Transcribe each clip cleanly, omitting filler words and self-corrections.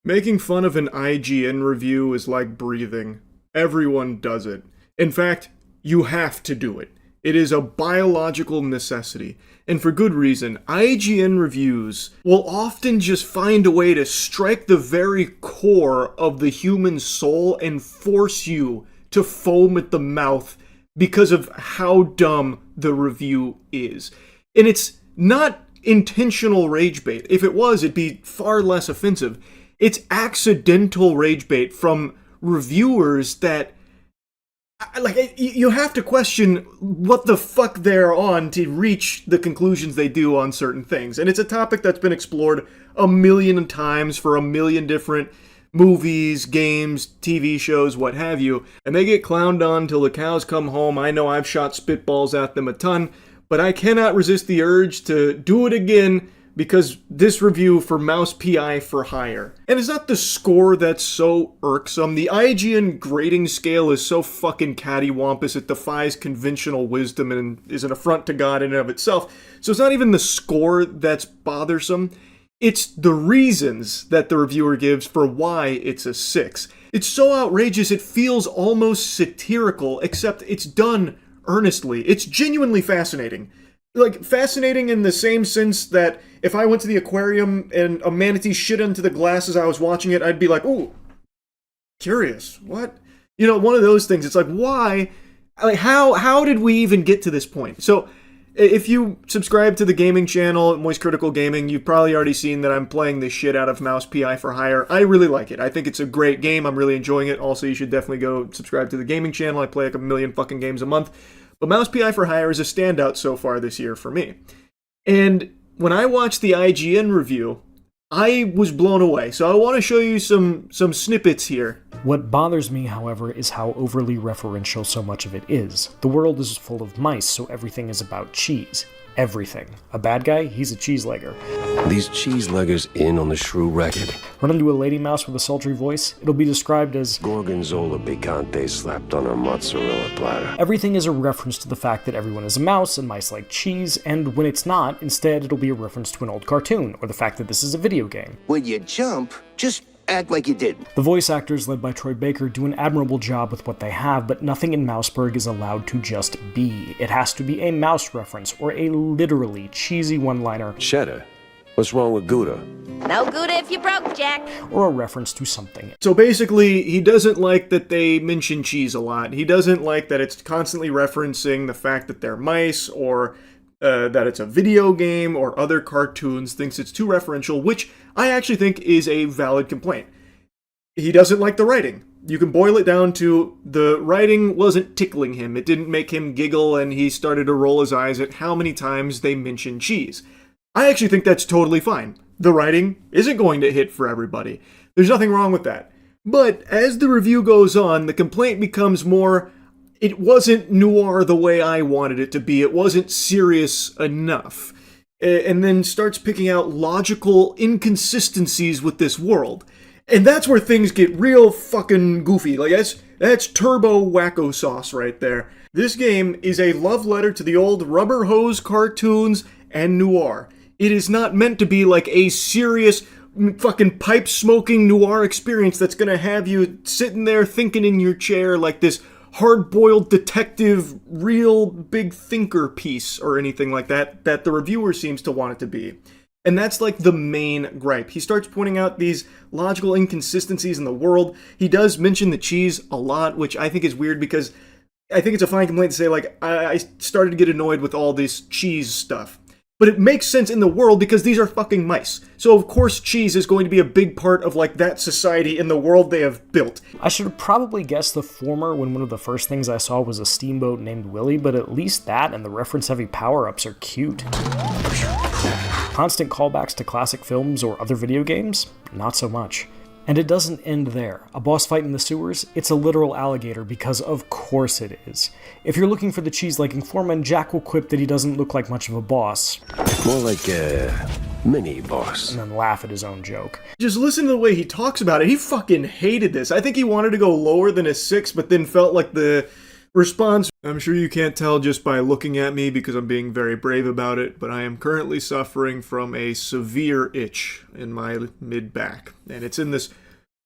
Making fun of an IGN review is like breathing. Everyone does it. In fact, you have to do it. It is a biological necessity. And for good reason. IGN reviews will often just find a way to strike the very core of the human soul and force you to foam at the mouth because of how dumb the review is. And it's not intentional rage bait. If it was, it'd be far less offensive. It's accidental rage bait from reviewers that, like, you have to question what the fuck they're on to reach the conclusions they do on certain things. And it's a topic that's been explored a million times for a million different movies, games, TV shows, what have you. And they get clowned on till the cows come home. I know I've shot spitballs at them a ton, but I cannot resist the urge to do it again because this review for Mouse PI for Hire. And it's not the score that's so irksome. The IGN grading scale is so fucking cattywampus it defies conventional wisdom and is an affront to God in and of itself. So it's not even the score that's bothersome. It's the reasons that the reviewer gives for why it's a 6. It's so outrageous it feels almost satirical, except it's done earnestly. It's genuinely fascinating. Like, fascinating in the same sense that if I went to the aquarium and a manatee shit into the glass as I was watching it, I'd be like, ooh, curious, what? You know, one of those things. It's like, why? Like, how did we even get to this point? So, if you subscribe to the gaming channel, Moist Critical Gaming, you've probably already seen that I'm playing the shit out of Mouse PI for Hire. I really like it. I think it's a great game. I'm really enjoying it. Also, you should definitely go subscribe to the gaming channel. I play like a million fucking games a month. But Mouse PI for Hire is a standout so far this year for me. And when I watched the IGN review, I was blown away. So I want to show you some snippets here. What bothers me, however, is how overly referential so much of it is. The world is full of mice, so everything is about cheese. Everything. A bad guy? He's a cheese-legger. These cheese-leggers in on the shrew record. Run into a lady mouse with a sultry voice? It'll be described as Gorgonzola picante slapped on a mozzarella platter. Everything is a reference to the fact that everyone is a mouse and mice like cheese, and when it's not, instead it'll be a reference to an old cartoon, or the fact that this is a video game. When you jump, just act like you didn't. The voice actors, led by Troy Baker, do an admirable job with what they have, but nothing in Mouseburg is allowed to just be. It has to be a mouse reference, or a literally cheesy one-liner. Cheddar, what's wrong with Gouda? No Gouda if you broke, Jack. Or a reference to something. So basically, he doesn't like that they mention cheese a lot. He doesn't like that it's constantly referencing the fact that they're mice, or that it's a video game, or other cartoons, thinks it's too referential, which I actually think is a valid complaint. He doesn't like the writing. You can boil it down to the writing wasn't tickling him. It didn't make him giggle, and he started to roll his eyes at how many times they mention cheese. I actually think that's totally fine. The writing isn't going to hit for everybody. There's nothing wrong with that. But as the review goes on, the complaint becomes more, it wasn't noir the way I wanted it to be. It wasn't serious enough. And then starts picking out logical inconsistencies with this world. And that's where things get real fucking goofy. Like, that's turbo wacko sauce right there. This game is a love letter to the old rubber hose cartoons and noir. It is not meant to be like a serious fucking pipe-smoking noir experience that's gonna have you sitting there thinking in your chair like this hard-boiled detective, real big thinker piece or anything like that the reviewer seems to want it to be. And that's like the main gripe. He starts pointing out these logical inconsistencies in the world. He does mention the cheese a lot, which I think is weird because I think it's a fine complaint to say, like, I started to get annoyed with all this cheese stuff. But it makes sense in the world because these are fucking mice. So of course cheese is going to be a big part of like that society in the world they have built. I should have probably guessed the former when one of the first things I saw was a steamboat named Willie, but at least that and the reference-heavy power-ups are cute. Constant callbacks to classic films or other video games? Not so much. And it doesn't end there. A boss fight in the sewers? It's a literal alligator, because of course it is. If you're looking for the cheese-liking foreman, Jack will quip that he doesn't look like much of a boss. More like a mini-boss. And then laugh at his own joke. Just listen to the way he talks about it. He fucking hated this. I think he wanted to go lower than a 6, but then felt like the Response: I'm sure you can't tell just by looking at me because I'm being very brave about it, but I am currently suffering from a severe itch in my mid-back. And it's in this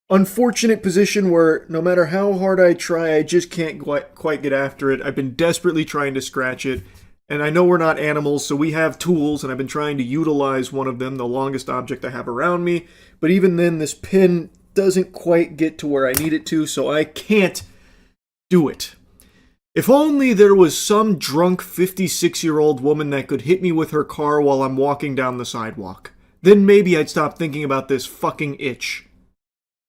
unfortunate position where no matter how hard I try, I just can't quite get after it. I've been desperately trying to scratch it. And I know we're not animals, so we have tools, and I've been trying to utilize one of them, the longest object I have around me. But even then, this pin doesn't quite get to where I need it to, so I can't do it. If only there was some drunk 56-year-old woman that could hit me with her car while I'm walking down the sidewalk. Then maybe I'd stop thinking about this fucking itch.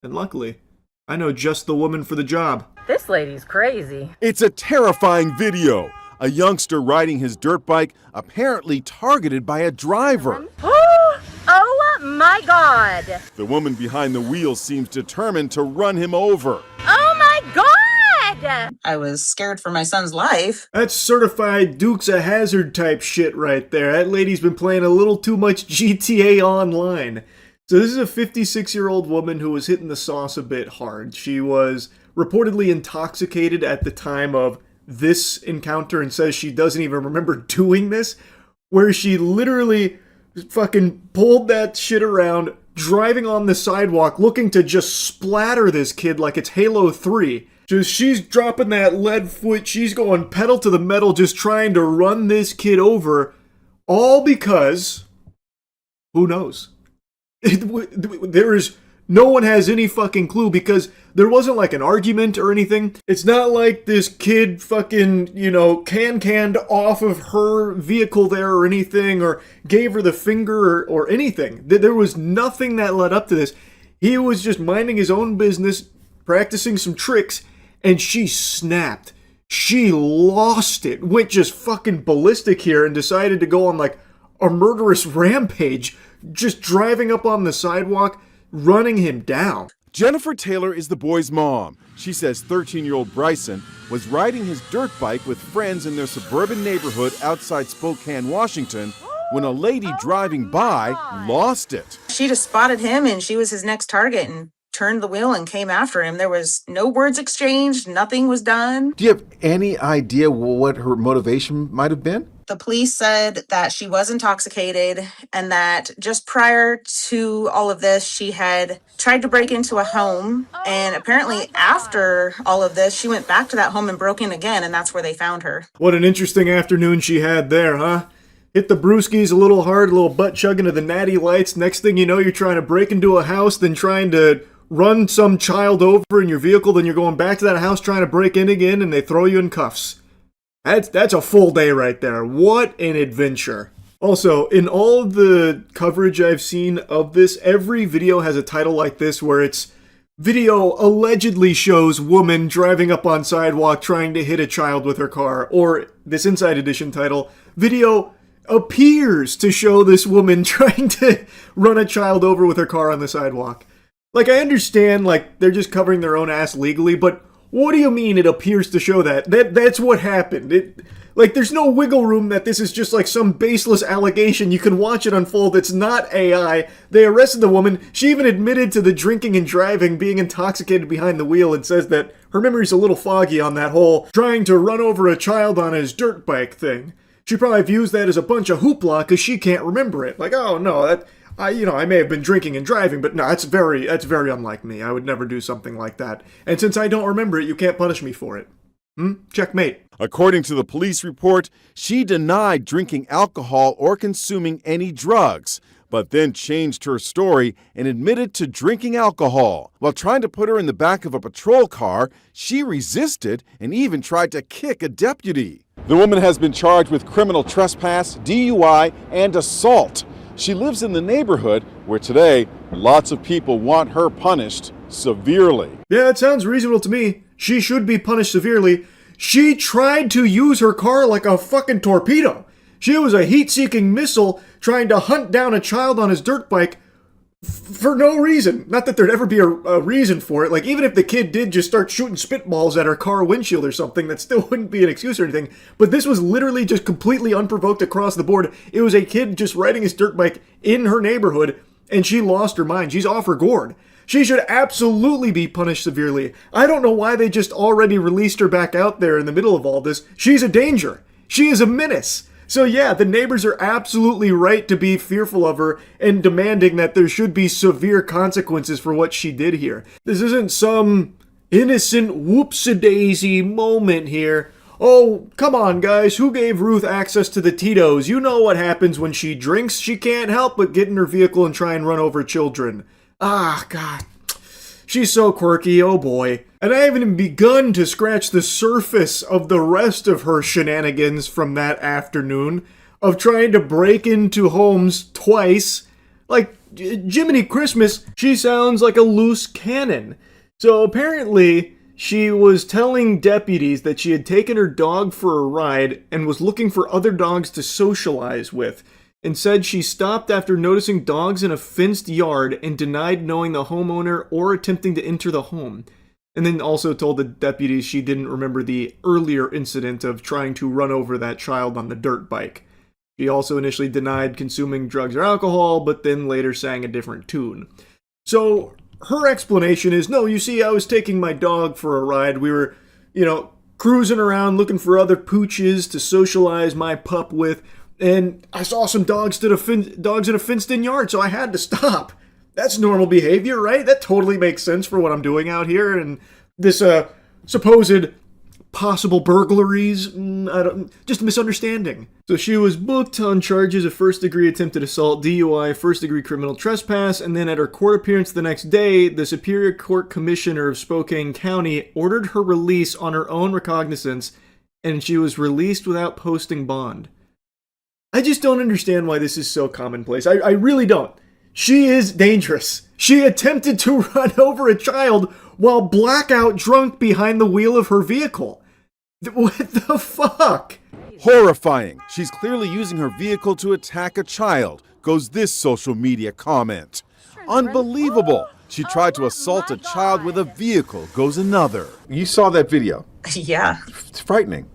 And luckily, I know just the woman for the job. This lady's crazy. It's a terrifying video. A youngster riding his dirt bike, apparently targeted by a driver. Oh my God! The woman behind the wheel seems determined to run him over. Oh my God! I was scared for my son's life. That's certified Dukes of Hazzard type shit right there. That lady's been playing a little too much GTA Online. So this is a 56-year-old woman who was hitting the sauce a bit hard. She was reportedly intoxicated at the time of this encounter and says she doesn't even remember doing this, where she literally fucking pulled that shit around, driving on the sidewalk, looking to just splatter this kid like it's Halo 3. She's dropping that lead foot, she's going pedal to the metal, just trying to run this kid over, all because, who knows? No one has any fucking clue, because there wasn't like an argument or anything. It's not like this kid fucking, canned off of her vehicle there or anything, or gave her the finger or anything. There was nothing that led up to this. He was just minding his own business, practicing some tricks, and she snapped. She lost it, went just fucking ballistic here, and decided to go on like a murderous rampage, just driving up on the sidewalk, running him down. Jennifer Taylor is the boy's mom. She says 13-year-old Bryson was riding his dirt bike with friends in their suburban neighborhood outside Spokane, Washington, when a lady driving by lost it. She just spotted him and she was his next target and turned the wheel and came after him. There was no words exchanged, nothing was done. Do you have any idea what her motivation might have been? The police said that she was intoxicated and that just prior to all of this, she had tried to break into a home. And apparently after all of this, she went back to that home and broke in again, and that's where they found her. What an interesting afternoon she had there, huh? Hit the brewskis a little hard, a little butt chugging to the natty lights. Next thing you know, you're trying to break into a house, then trying to run some child over in your vehicle, then you're going back to that house trying to break in again, and they throw you in cuffs. That's a full day right there. What an adventure. Also, in all of the coverage I've seen of this, every video has a title like this where it's video allegedly shows woman driving up on sidewalk trying to hit a child with her car, or this Inside Edition title, video appears to show this woman trying to run a child over with her car on the sidewalk. Like, I understand, like, they're just covering their own ass legally, but what do you mean it appears to show that? That's what happened. There's no wiggle room that this is just like some baseless allegation. You can watch it unfold. It's not AI. They arrested the woman. She even admitted to the drinking and driving, being intoxicated behind the wheel, and says that her memory's a little foggy on that whole trying to run over a child on his dirt bike thing. She probably views that as a bunch of hoopla because she can't remember it. Like, oh no, I may have been drinking and driving, but no, that's very unlike me. I would never do something like that. And since I don't remember it, you can't punish me for it. Checkmate. According to the police report, she denied drinking alcohol or consuming any drugs, but then changed her story and admitted to drinking alcohol. While trying to put her in the back of a patrol car, she resisted and even tried to kick a deputy. The woman has been charged with criminal trespass, DUI, and assault. She lives in the neighborhood where today lots of people want her punished severely. Yeah, it sounds reasonable to me. She should be punished severely. She tried to use her car like a fucking torpedo. She was a heat-seeking missile trying to hunt down a child on his dirt bike for no reason. Not that there'd ever be a reason for it. Like, even if the kid did just start shooting spitballs at her car windshield or something, that still wouldn't be an excuse or anything. But this was literally just completely unprovoked across the board. It was a kid just riding his dirt bike in her neighborhood, and she lost her mind. She's off her gourd. She should absolutely be punished severely. I don't know why they just already released her back out there in the middle of all this. She's a danger. She is a menace. So yeah, the neighbors are absolutely right to be fearful of her and demanding that there should be severe consequences for what she did here. This isn't some innocent whoops-a-daisy moment here. Oh, come on, guys. Who gave Ruth access to the Tito's? You know what happens when she drinks. She can't help but get in her vehicle and try and run over children. Ah, God. She's so quirky, oh boy. And I haven't even begun to scratch the surface of the rest of her shenanigans from that afternoon of trying to break into homes twice. Like, Jiminy Christmas, she sounds like a loose cannon. So apparently, she was telling deputies that she had taken her dog for a ride and was looking for other dogs to socialize with, and said she stopped after noticing dogs in a fenced yard and denied knowing the homeowner or attempting to enter the home. And then also told the deputies she didn't remember the earlier incident of trying to run over that child on the dirt bike. She also initially denied consuming drugs or alcohol, but then later sang a different tune. So her explanation is, no, you see, I was taking my dog for a ride. We were, cruising around looking for other pooches to socialize my pup with, and I saw some dogs in a fenced-in yard, so I had to stop. That's normal behavior, right? That totally makes sense for what I'm doing out here, and this supposed possible burglaries, just a misunderstanding. So she was booked on charges of first-degree attempted assault, DUI, first-degree criminal trespass, and then at her court appearance the next day, the Superior Court Commissioner of Spokane County ordered her release on her own recognizance, and she was released without posting bond. I just don't understand why this is so commonplace. I really don't. She is dangerous. She attempted to run over a child while blackout drunk behind the wheel of her vehicle. What the fuck? Horrifying. She's clearly using her vehicle to attack a child, goes this social media comment. Unbelievable. She tried to assault a child with a vehicle, goes another. You saw that video. Yeah, It's frightening.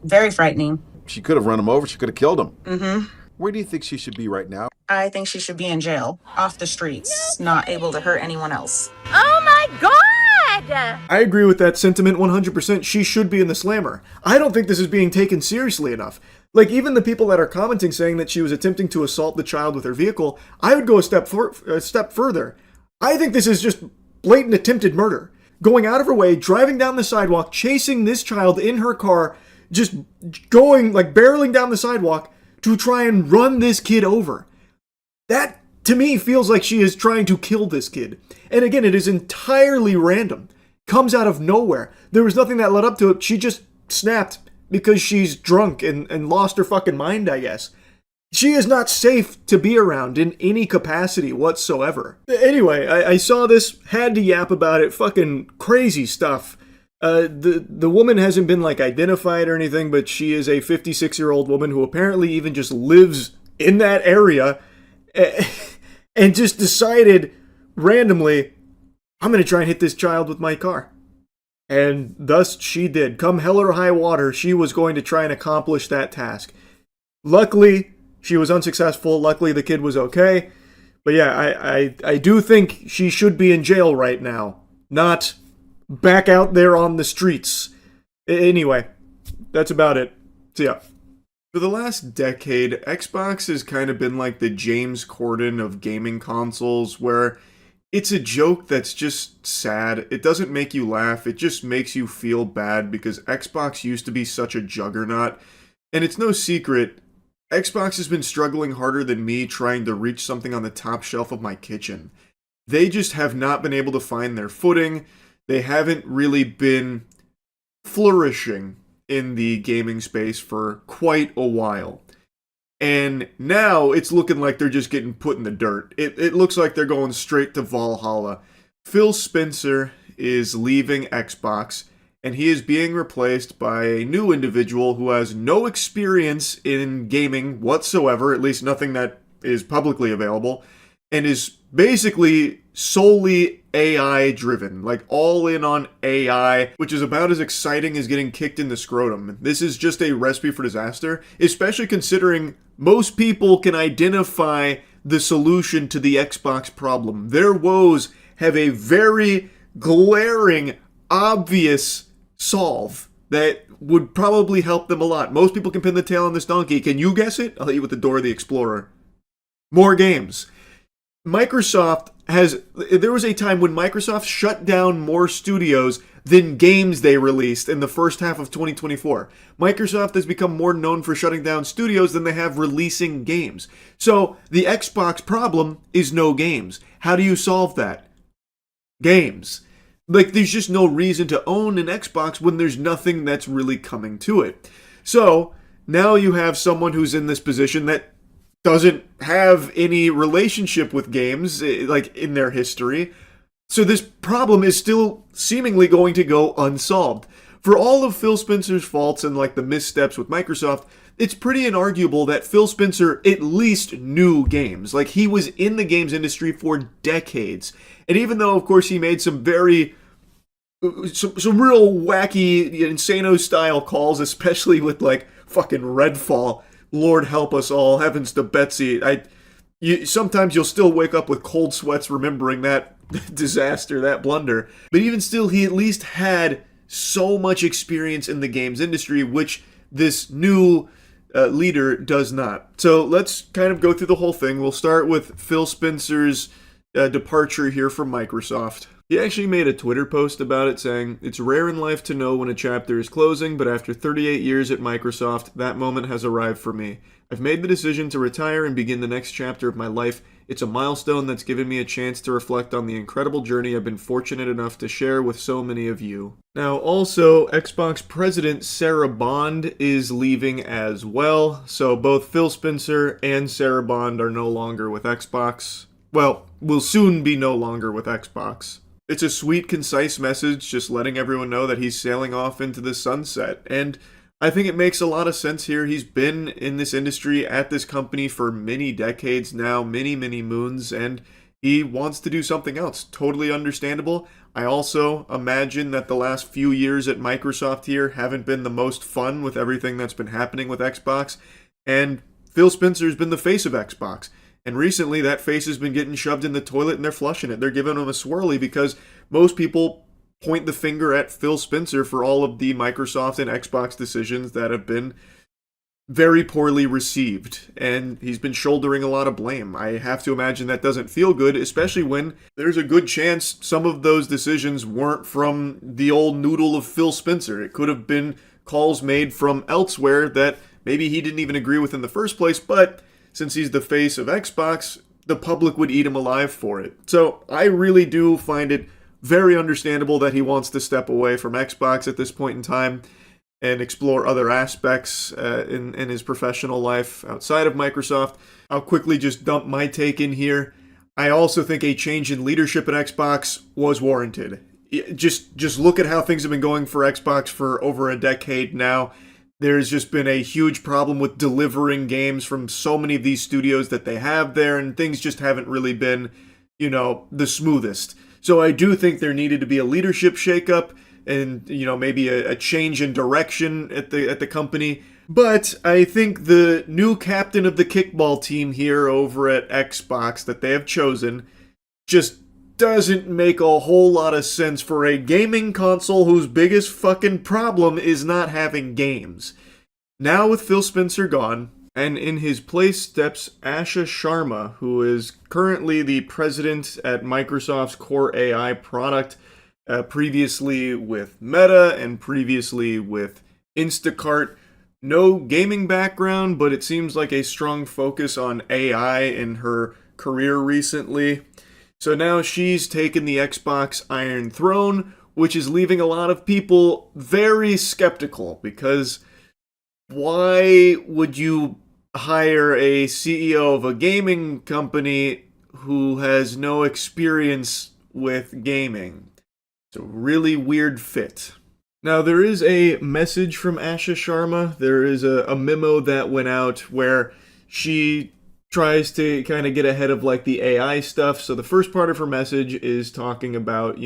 very frightening. She could have run him over. She could have killed him. Mm-hmm. Where do you think she should be right now? I think she should be in jail, off the streets, not able to hurt anyone else. Oh my God! I agree with that sentiment 100%. She should be in the slammer. I don't think this is being taken seriously enough. Like, even the people that are commenting saying that she was attempting to assault the child with her vehicle, I would go a step further. I think this is just blatant attempted murder. Going out of her way, driving down the sidewalk, chasing this child in her car, just going, like, barreling down the sidewalk to try and run this kid over. That, to me, feels like she is trying to kill this kid. And again, it is entirely random. Comes out of nowhere. There was nothing that led up to it. She just snapped because she's drunk and lost her fucking mind, I guess. She is not safe to be around in any capacity whatsoever. Anyway, I saw this, had to yap about it, fucking crazy stuff. The woman hasn't been, like, identified or anything, but she is a 56-year-old woman who apparently even just lives in that area and just decided randomly, I'm going to try and hit this child with my car. And thus she did. Come hell or high water, she was going to try and accomplish that task. Luckily, she was unsuccessful. Luckily, the kid was okay. But yeah, I do think she should be in jail right now, not back out there on the streets. Anyway, that's about it. See ya. For the last decade, Xbox has kind of been like the James Corden of gaming consoles, where it's a joke that's just sad. It doesn't make you laugh, it just makes you feel bad because Xbox used to be such a juggernaut. And it's no secret, Xbox has been struggling harder than me trying to reach something on the top shelf of my kitchen. They just have not been able to find their footing. They haven't really been flourishing in the gaming space for quite a while. And now it's looking like they're just getting put in the dirt. It looks like they're going straight to Valhalla. Phil Spencer is leaving Xbox, and he is being replaced by a new individual who has no experience in gaming whatsoever, at least nothing that is publicly available, and is basically solely AI driven, like all in on AI, which is about as exciting as getting kicked in the scrotum. This is just a recipe for disaster, especially considering most people can identify the solution to the Xbox problem. Their woes have a very glaring, obvious solve that would probably help them a lot. Most people can pin the tail on this donkey. Can you guess it? I'll hit you with the Dora the Explorer. More games. There was a time when Microsoft shut down more studios than games they released in the first half of 2024. Microsoft has become more known for shutting down studios than they have releasing games. So the Xbox problem is no games. How do you solve that? Games. Like, there's just no reason to own an Xbox when there's nothing that's really coming to it. So now you have someone who's in this position that doesn't have any relationship with games, like, in their history. So this problem is still seemingly going to go unsolved. For all of Phil Spencer's faults and, like, the missteps with Microsoft, it's pretty inarguable that Phil Spencer at least knew games. Like, he was in the games industry for decades. And even though, of course, he made some real wacky, insano-style calls, especially with, like, fucking Redfall, Lord help us all, heavens to Betsy. Sometimes you'll still wake up with cold sweats remembering that disaster, that blunder. But even still, he at least had so much experience in the games industry, which this new leader does not. So let's kind of go through the whole thing. We'll start with Phil Spencer's departure here from Microsoft. He actually made a Twitter post about it saying, "It's rare in life to know when a chapter is closing, but after 38 years at Microsoft, that moment has arrived for me. I've made the decision to retire and begin the next chapter of my life. It's a milestone that's given me a chance to reflect on the incredible journey I've been fortunate enough to share with so many of you." Now, also, Xbox President Sarah Bond is leaving as well, so both Phil Spencer and Sarah Bond are no longer with Xbox. Well, will soon be no longer with Xbox. It's a sweet, concise message just letting everyone know that he's sailing off into the sunset, and I think it makes a lot of sense here. He's been in this industry at this company for many decades now, many moons, and he wants to do something else. Totally understandable. I also imagine that the last few years at Microsoft here haven't been the most fun with everything that's been happening with Xbox, and Phil Spencer's been the face of Xbox. And recently, that face has been getting shoved in the toilet and they're flushing it. They're giving him a swirly because most people point the finger at Phil Spencer for all of the Microsoft and Xbox decisions that have been very poorly received. And he's been shouldering a lot of blame. I have to imagine that doesn't feel good, especially when there's a good chance some of those decisions weren't from the old noodle of Phil Spencer. It could have been calls made from elsewhere that maybe he didn't even agree with in the first place, but since he's the face of Xbox, the public would eat him alive for it. So I really do find it very understandable that he wants to step away from Xbox at this point in time and explore other aspects in his professional life outside of Microsoft. I'll quickly just dump my take in here. I also think a change in leadership at Xbox was warranted. Just look at how things have been going for Xbox for over a decade now. There's just been a huge problem with delivering games from so many of these studios that they have there, and things just haven't really been, the smoothest. So I do think there needed to be a leadership shakeup and, maybe a change in direction at the company. But I think the new captain of the kickball team here over at Xbox that they have chosen just doesn't make a whole lot of sense for a gaming console whose biggest fucking problem is not having games. Now with Phil Spencer gone, and in his place steps Asha Sharma, who is currently the president at Microsoft's Core AI product, previously with Meta and previously with Instacart. No gaming background, but it seems like a strong focus on AI in her career recently. So now she's taken the Xbox Iron Throne, which is leaving a lot of people very skeptical, because why would you hire a CEO of a gaming company who has no experience with gaming? It's a really weird fit. Now, there is a message from Asha Sharma. There is a memo that went out where she tries to kind of get ahead of like the AI stuff. So the first part of her message is talking about,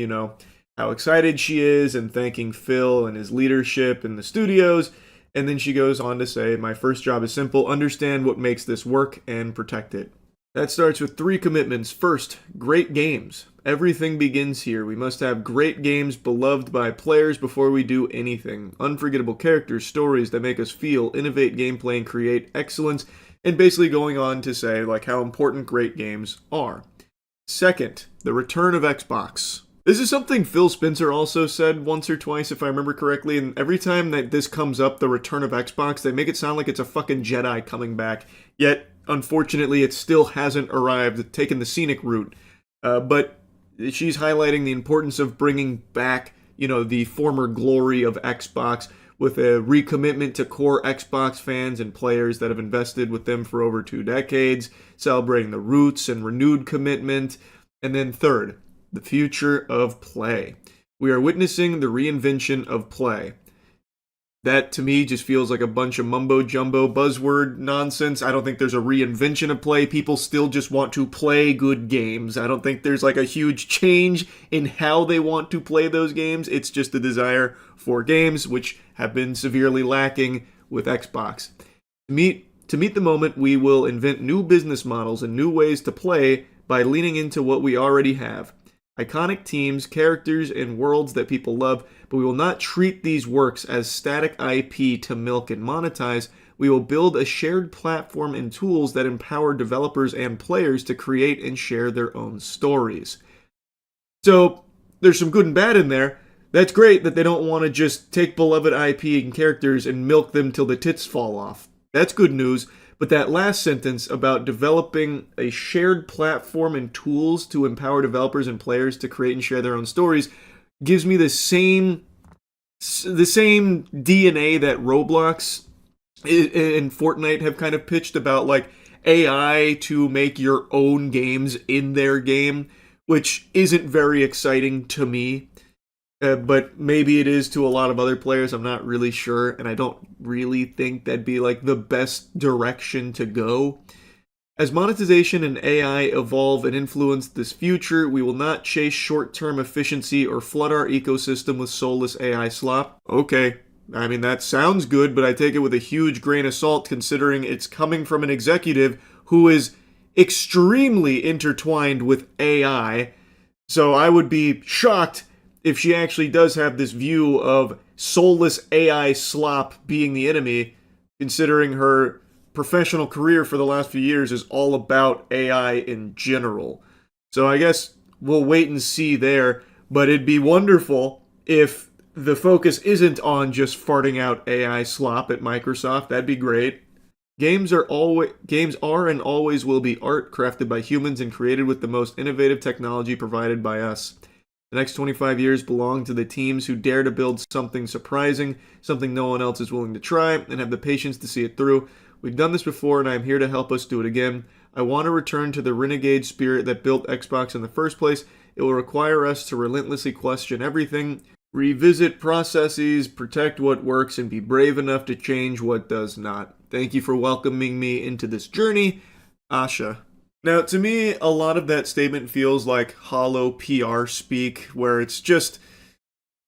how excited she is and thanking Phil and his leadership in the studios. And then she goes on to say, "My first job is simple: understand what makes this work and protect it." That starts with 3 commitments. First, great games. Everything begins here. We must have great games beloved by players before we do anything. Unforgettable characters, stories that make us feel, innovate gameplay, and create excellence, and basically going on to say like how important great games are. Second, the return of Xbox. This is something Phil Spencer also said once or twice, if I remember correctly, and every time that this comes up, the return of Xbox, they make it sound like it's a fucking Jedi coming back, yet, unfortunately, it still hasn't arrived, taken the scenic route. But she's highlighting the importance of bringing back, the former glory of Xbox with a recommitment to core Xbox fans and players that have invested with them for over 2 decades, celebrating the roots and renewed commitment. And then third, the future of play. We are witnessing the reinvention of play. That, to me, just feels like a bunch of mumbo-jumbo buzzword nonsense. I don't think there's a reinvention of play. People still just want to play good games. I don't think there's like a huge change in how they want to play those games. It's just a desire for games, which have been severely lacking with Xbox. To meet the moment, we will invent new business models and new ways to play by leaning into what we already have. Iconic teams, characters, and worlds that people love, but we will not treat these works as static IP to milk and monetize. We will build a shared platform and tools that empower developers and players to create and share their own stories. So, there's some good and bad in there. That's great that they don't want to just take beloved IP and characters and milk them till the tits fall off. That's good news. But that last sentence about developing a shared platform and tools to empower developers and players to create and share their own stories gives me the same DNA that Roblox and Fortnite have kind of pitched about like AI to make your own games in their game, which isn't very exciting to me. But maybe it is to a lot of other players. I'm not really sure, and I don't really think that'd be like the best direction to go. As monetization and AI evolve and influence this future, we will not chase short-term efficiency or flood our ecosystem with soulless AI slop. Okay, I mean that sounds good, but I take it with a huge grain of salt considering it's coming from an executive who is extremely intertwined with AI. So I would be shocked if she actually does have this view of soulless AI slop being the enemy, considering her professional career for the last few years is all about AI in general. So I guess we'll wait and see there, but it'd be wonderful if the focus isn't on just farting out AI slop at Microsoft. That'd be great. Games are and always will be art crafted by humans and created with the most innovative technology provided by us. The next 25 years belong to the teams who dare to build something surprising, something no one else is willing to try, and have the patience to see it through. We've done this before, and I am here to help us do it again. I want to return to the renegade spirit that built Xbox in the first place. It will require us to relentlessly question everything, revisit processes, protect what works, and be brave enough to change what does not. Thank you for welcoming me into this journey, Asha. Now, to me, a lot of that statement feels like hollow PR speak, where it's just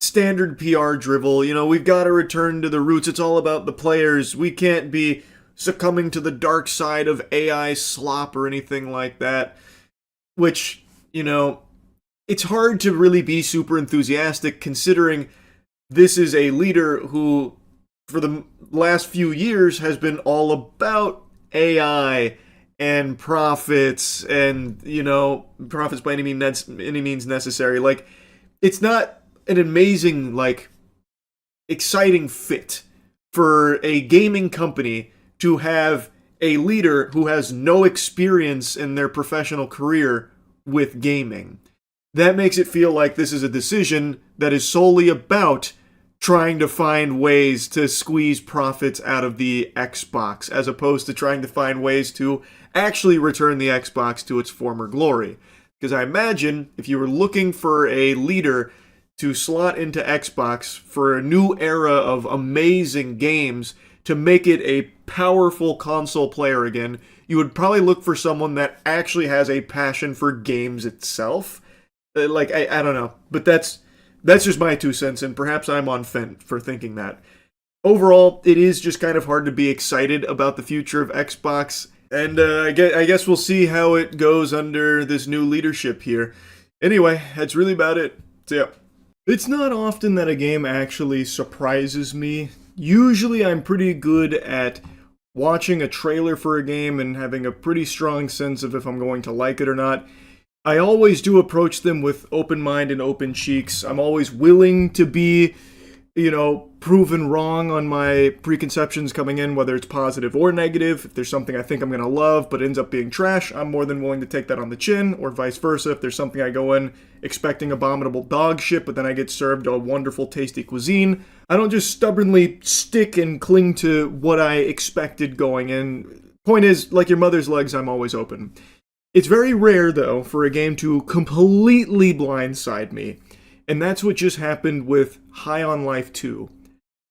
standard PR drivel. We've got to return to the roots. It's all about the players. We can't be succumbing to the dark side of AI slop or anything like that. Which, it's hard to really be super enthusiastic considering this is a leader who, for the last few years, has been all about AI and profits and, profits by any means necessary. Like, it's not an amazing, exciting fit for a gaming company to have a leader who has no experience in their professional career with gaming. That makes it feel like this is a decision that is solely about trying to find ways to squeeze profits out of the Xbox, as opposed to trying to find ways to actually return the Xbox to its former glory. Because I imagine if you were looking for a leader to slot into Xbox for a new era of amazing games to make it a powerful console player again, you would probably look for someone that actually has a passion for games itself. I don't know. But that's just my 2 cents, and perhaps I'm on Fent for thinking that. Overall, it is just kind of hard to be excited about the future of Xbox. And I guess we'll see how it goes under this new leadership here. Anyway, that's really about it. So yeah. It's not often that a game actually surprises me. Usually I'm pretty good at watching a trailer for a game and having a pretty strong sense of if I'm going to like it or not. I always do approach them with open mind and open cheeks. I'm always willing to be, proven wrong on my preconceptions coming in, whether it's positive or negative. If there's something I think I'm going to love but ends up being trash, I'm more than willing to take that on the chin, or vice versa. If there's something I go in expecting abominable dog shit, but then I get served a wonderful, tasty cuisine, I don't just stubbornly stick and cling to what I expected going in. Point is, like your mother's legs, I'm always open. It's very rare, though, for a game to completely blindside me, and that's what just happened with High on Life 2.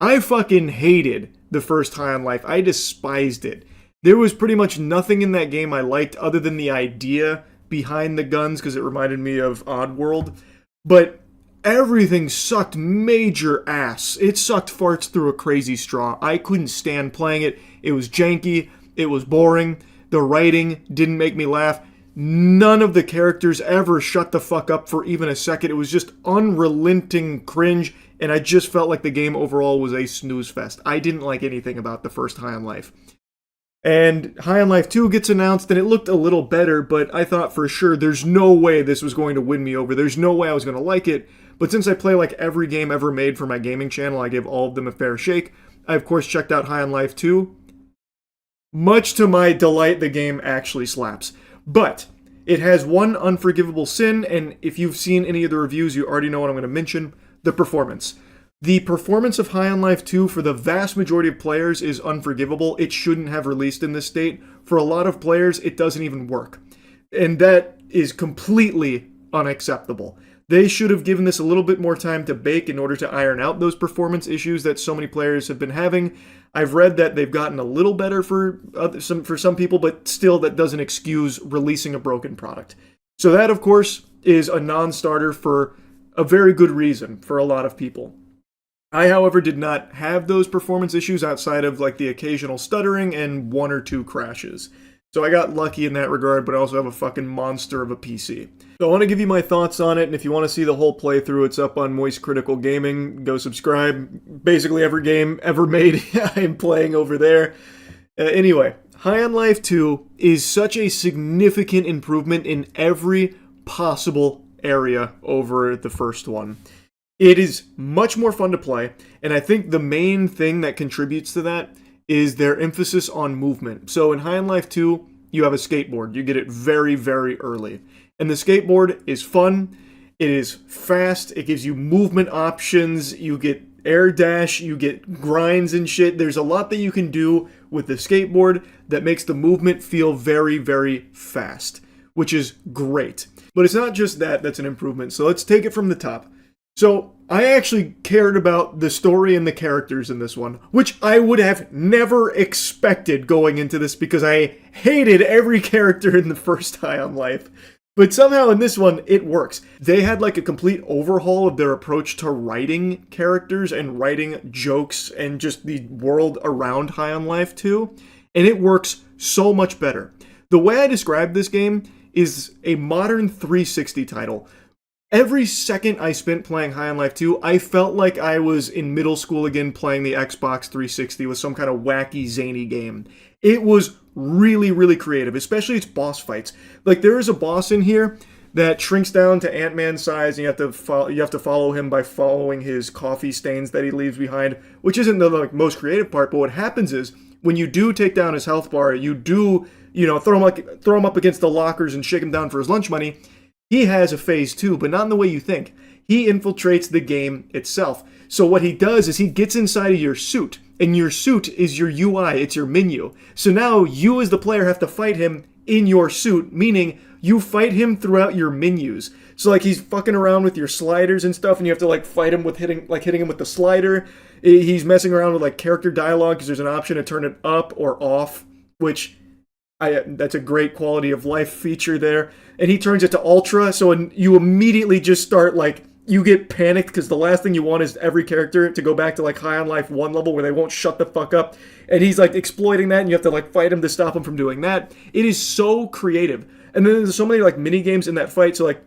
I fucking hated the first High on Life. I despised it. There was pretty much nothing in that game I liked other than the idea behind the guns, because it reminded me of Oddworld. But everything sucked major ass. It sucked farts through a crazy straw. I couldn't stand playing it. It was janky. It was boring. The writing didn't make me laugh. None of the characters ever shut the fuck up for even a second. It was just unrelenting cringe, and I just felt like the game overall was a snooze fest. I didn't like anything about the first High on Life. And High on Life 2 gets announced, and it looked a little better, but I thought for sure there's no way this was going to win me over. There's no way I was going to like it. But since I play like every game ever made for my gaming channel, I give all of them a fair shake. I, of course, checked out High on Life 2. Much to my delight, the game actually slaps. But it has one unforgivable sin, and if you've seen any of the reviews, you already know what I'm going to mention: the performance. The performance of High on Life 2 for the vast majority of players is unforgivable. It shouldn't have released in this state. For a lot of players, it doesn't even work. And that is completely unacceptable. They should have given this a little bit more time to bake in order to iron out those performance issues that so many players have been having. I've read that they've gotten a little better for some people, but still that doesn't excuse releasing a broken product. So that, of course, is a non-starter for a very good reason for a lot of people. I, however, did not have those performance issues outside of like the occasional stuttering and one or two crashes. So I got lucky in that regard, but I also have a fucking monster of a PC. So I want to give you my thoughts on it, and if you want to see the whole playthrough, it's up on Moist Critical Gaming. Go subscribe. Basically every game ever made I am playing over there. Anyway, High on Life 2 is such a significant improvement in every possible area over the first one. It is much more fun to play, and I think the main thing that contributes to that is their emphasis on movement. So in High on Life 2, you have a skateboard. You get it very, very early. And the skateboard is fun. It is fast. It gives you movement options. You get air dash. You get grinds and shit. There's a lot that you can do with the skateboard that makes the movement feel very, very fast, which is great. But it's not just that that's an improvement. So let's take it from the top. So I actually cared about the story and the characters in this one, which I would have never expected going into this because I hated every character in the first High on Life. But somehow in this one, it works. They had like a complete overhaul of their approach to writing characters and writing jokes and just the world around High on Life 2. And it works so much better. The way I describe this game is a modern 360 title. Every second I spent playing High on Life 2, I felt like I was in middle school again playing the Xbox 360 with some kind of wacky, zany game. It was really, really creative, especially its boss fights. Like, there is a boss in here that shrinks down to Ant-Man size, and you have to follow him by following his coffee stains that he leaves behind, which isn't the most creative part, but what happens is, when you do take down his health bar, you do, throw him up against the lockers and shake him down for his lunch money. He has a phase 2, but not in the way you think. He infiltrates the game itself. So what he does is he gets inside of your suit, and your suit is your UI, it's your menu. So now you as the player have to fight him in your suit, meaning you fight him throughout your menus. So like he's fucking around with your sliders and stuff, and you have to like fight him with hitting him with the slider. He's messing around with like character dialogue because there's an option to turn it up or off, which that's a great quality of life feature there. And he turns it to ultra, so you immediately just start like you get panicked because the last thing you want is every character to go back to like High on Life 1 level where they won't shut the fuck up. And he's like exploiting that and you have to like fight him to stop him from doing that. It is so creative. And then there's so many like mini games in that fight. So like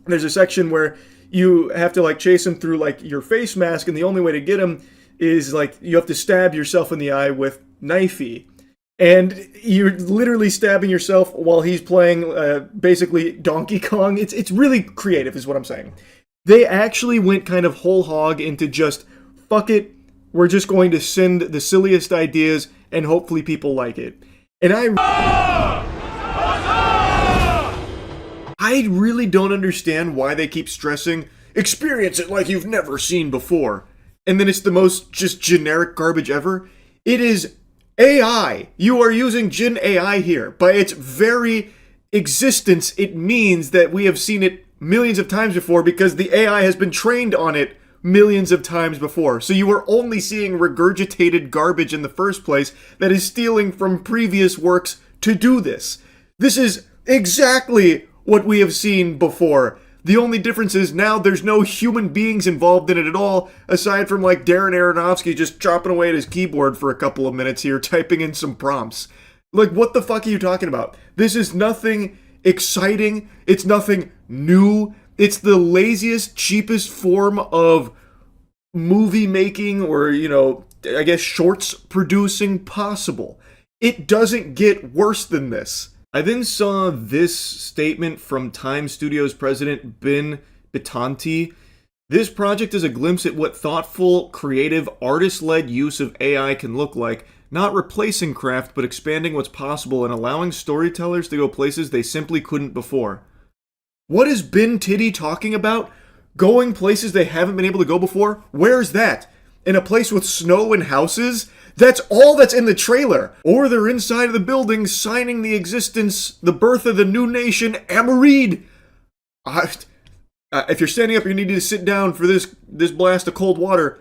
there's a section where you have to like chase him through like your face mask, and the only way to get him is like you have to stab yourself in the eye with knifey. And you're literally stabbing yourself while he's playing basically Donkey Kong. It's really creative is what I'm saying. They actually went kind of whole hog into just, fuck it, we're just going to send the silliest ideas and hopefully people like it. And I really don't understand why they keep stressing, experience it like you've never seen before. And then it's the most just generic garbage ever. It is AI. You are using Gen AI here. By its very existence, it means that we have seen it millions of times before because the AI has been trained on it millions of times before. So you are only seeing regurgitated garbage in the first place that is stealing from previous works to do this. This is exactly what we have seen before. The only difference is now there's no human beings involved in it at all, aside from like Darren Aronofsky just chopping away at his keyboard for a couple of minutes here, typing in some prompts. Like, what the fuck are you talking about? This is nothing exciting. It's nothing new. It's the laziest, cheapest form of movie making or, you know, I guess shorts producing possible. It doesn't get worse than this. I then saw this statement from Time Studios president Ben Bitanti. This project is a glimpse at what thoughtful, creative, artist-led use of AI can look like, not replacing craft, but expanding what's possible and allowing storytellers to go places they simply couldn't before. What is Ben Titty talking about? Going places they haven't been able to go before? Where's that? In a place with snow and houses? That's all that's in the trailer. Or they're inside of the building signing the birth of the new nation, Amarid. If you're standing up, you need to sit down for this blast of cold water.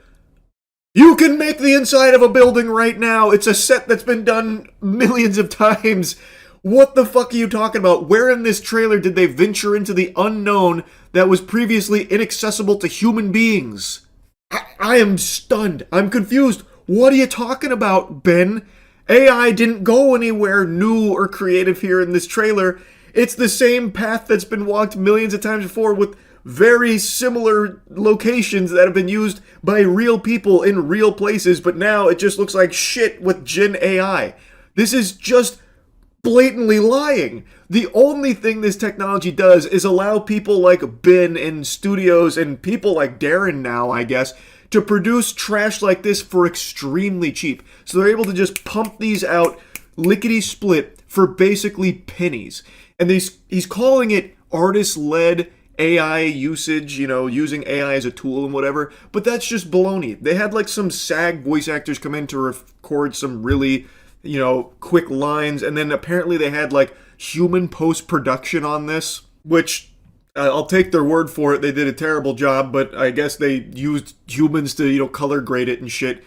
You can make the inside of a building right now. It's a set that's been done millions of times. What the fuck are you talking about? Where in this trailer did they venture into the unknown that was previously inaccessible to human beings? I am stunned. I'm confused. What are you talking about, Ben? AI didn't go anywhere new or creative here in this trailer. It's the same path that's been walked millions of times before with very similar locations that have been used by real people in real places, but now it just looks like shit with Gen AI. This is just blatantly lying. The only thing this technology does is allow people like Ben in studios and people like Darren now, I guess, to produce trash like this for extremely cheap. So they're able to just pump these out lickety-split for basically pennies. And he's calling it artist-led AI usage, you know, using AI as a tool and whatever, but that's just baloney. They had like some SAG voice actors come in to record some really, you know, quick lines, and then apparently they had like human post-production on this, which I'll take their word for it. They did a terrible job, but I guess they used humans to, you know, color grade it and shit.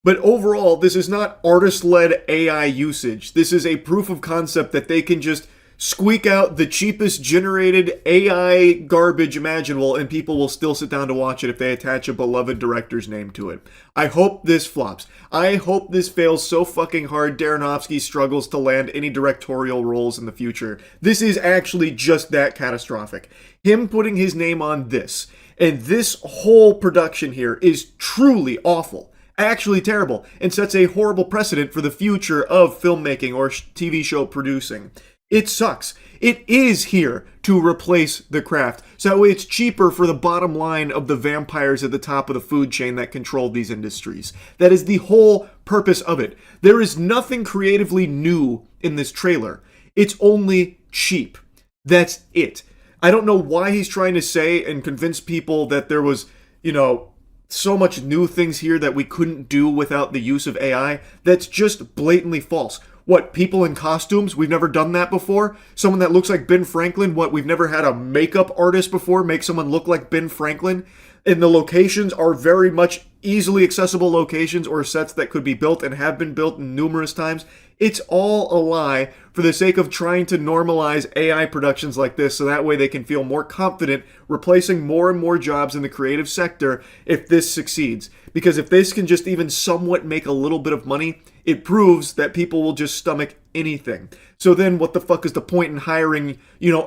But overall, this is not artist-led AI usage. This is a proof of concept that they can just squeak out the cheapest generated AI garbage imaginable and people will still sit down to watch it if they attach a beloved director's name to it. I hope this flops. I hope this fails so fucking hard Aronofsky struggles to land any directorial roles in the future. This is actually just that catastrophic. Him putting his name on this, and this whole production here is truly awful. Actually terrible, and sets a horrible precedent for the future of filmmaking or TV show producing. It sucks. It is here to replace the craft, so that way it's cheaper for the bottom line of the vampires at the top of the food chain that control these industries. That is the whole purpose of it. There is nothing creatively new in this trailer. It's only cheap. That's it. I don't know why he's trying to say and convince people that there was, you know, so much new things here that we couldn't do without the use of AI. That's just blatantly false. What, people in costumes? We've never done that before? Someone that looks like Ben Franklin? What, we've never had a makeup artist before make someone look like Ben Franklin? And the locations are very much easily accessible locations or sets that could be built and have been built numerous times. It's all a lie for the sake of trying to normalize AI productions like this so that way they can feel more confident replacing more and more jobs in the creative sector if this succeeds. Because if this can just even somewhat make a little bit of money, it proves that people will just stomach anything. So then what the fuck is the point in hiring,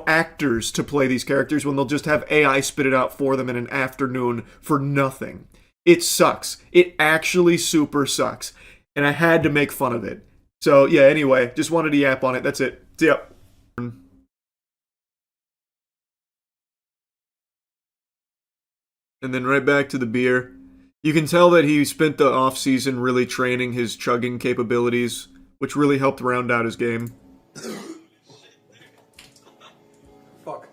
actors to play these characters when they'll just have AI spit it out for them in an afternoon for nothing? It sucks. It actually super sucks. And I had to make fun of it. So, yeah, anyway, just wanted to yap on it. That's it. See ya. And then right back to the beer. You can tell that he spent the off-season really training his chugging capabilities, which really helped round out his game. Fuck.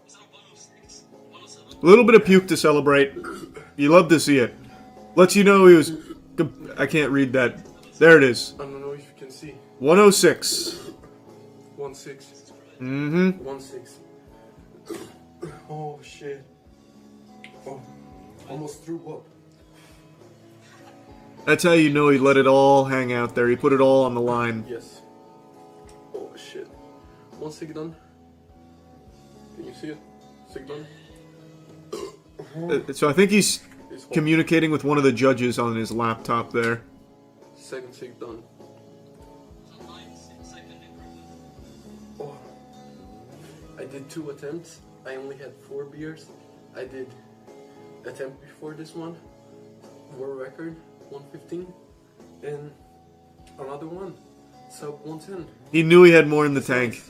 A little bit of puke to celebrate. You love to see it. Lets you know he was... I can't read that. There it is. I don't know if you can see. 106. 1-6. Mm-hmm. 1-6. Oh shit. Oh, almost threw up. That's how you know he let it all hang out there. He put it all on the line. Yes. Oh shit. 1 sig done. Can you see it? Sig done. So I think he's communicating with one of the judges on his laptop there. Second sig done. Oh. I did 2 attempts. I only had 4 beers. I did attempt before this one. World record 115. And another one. Sub 110. He knew he had more in the tank.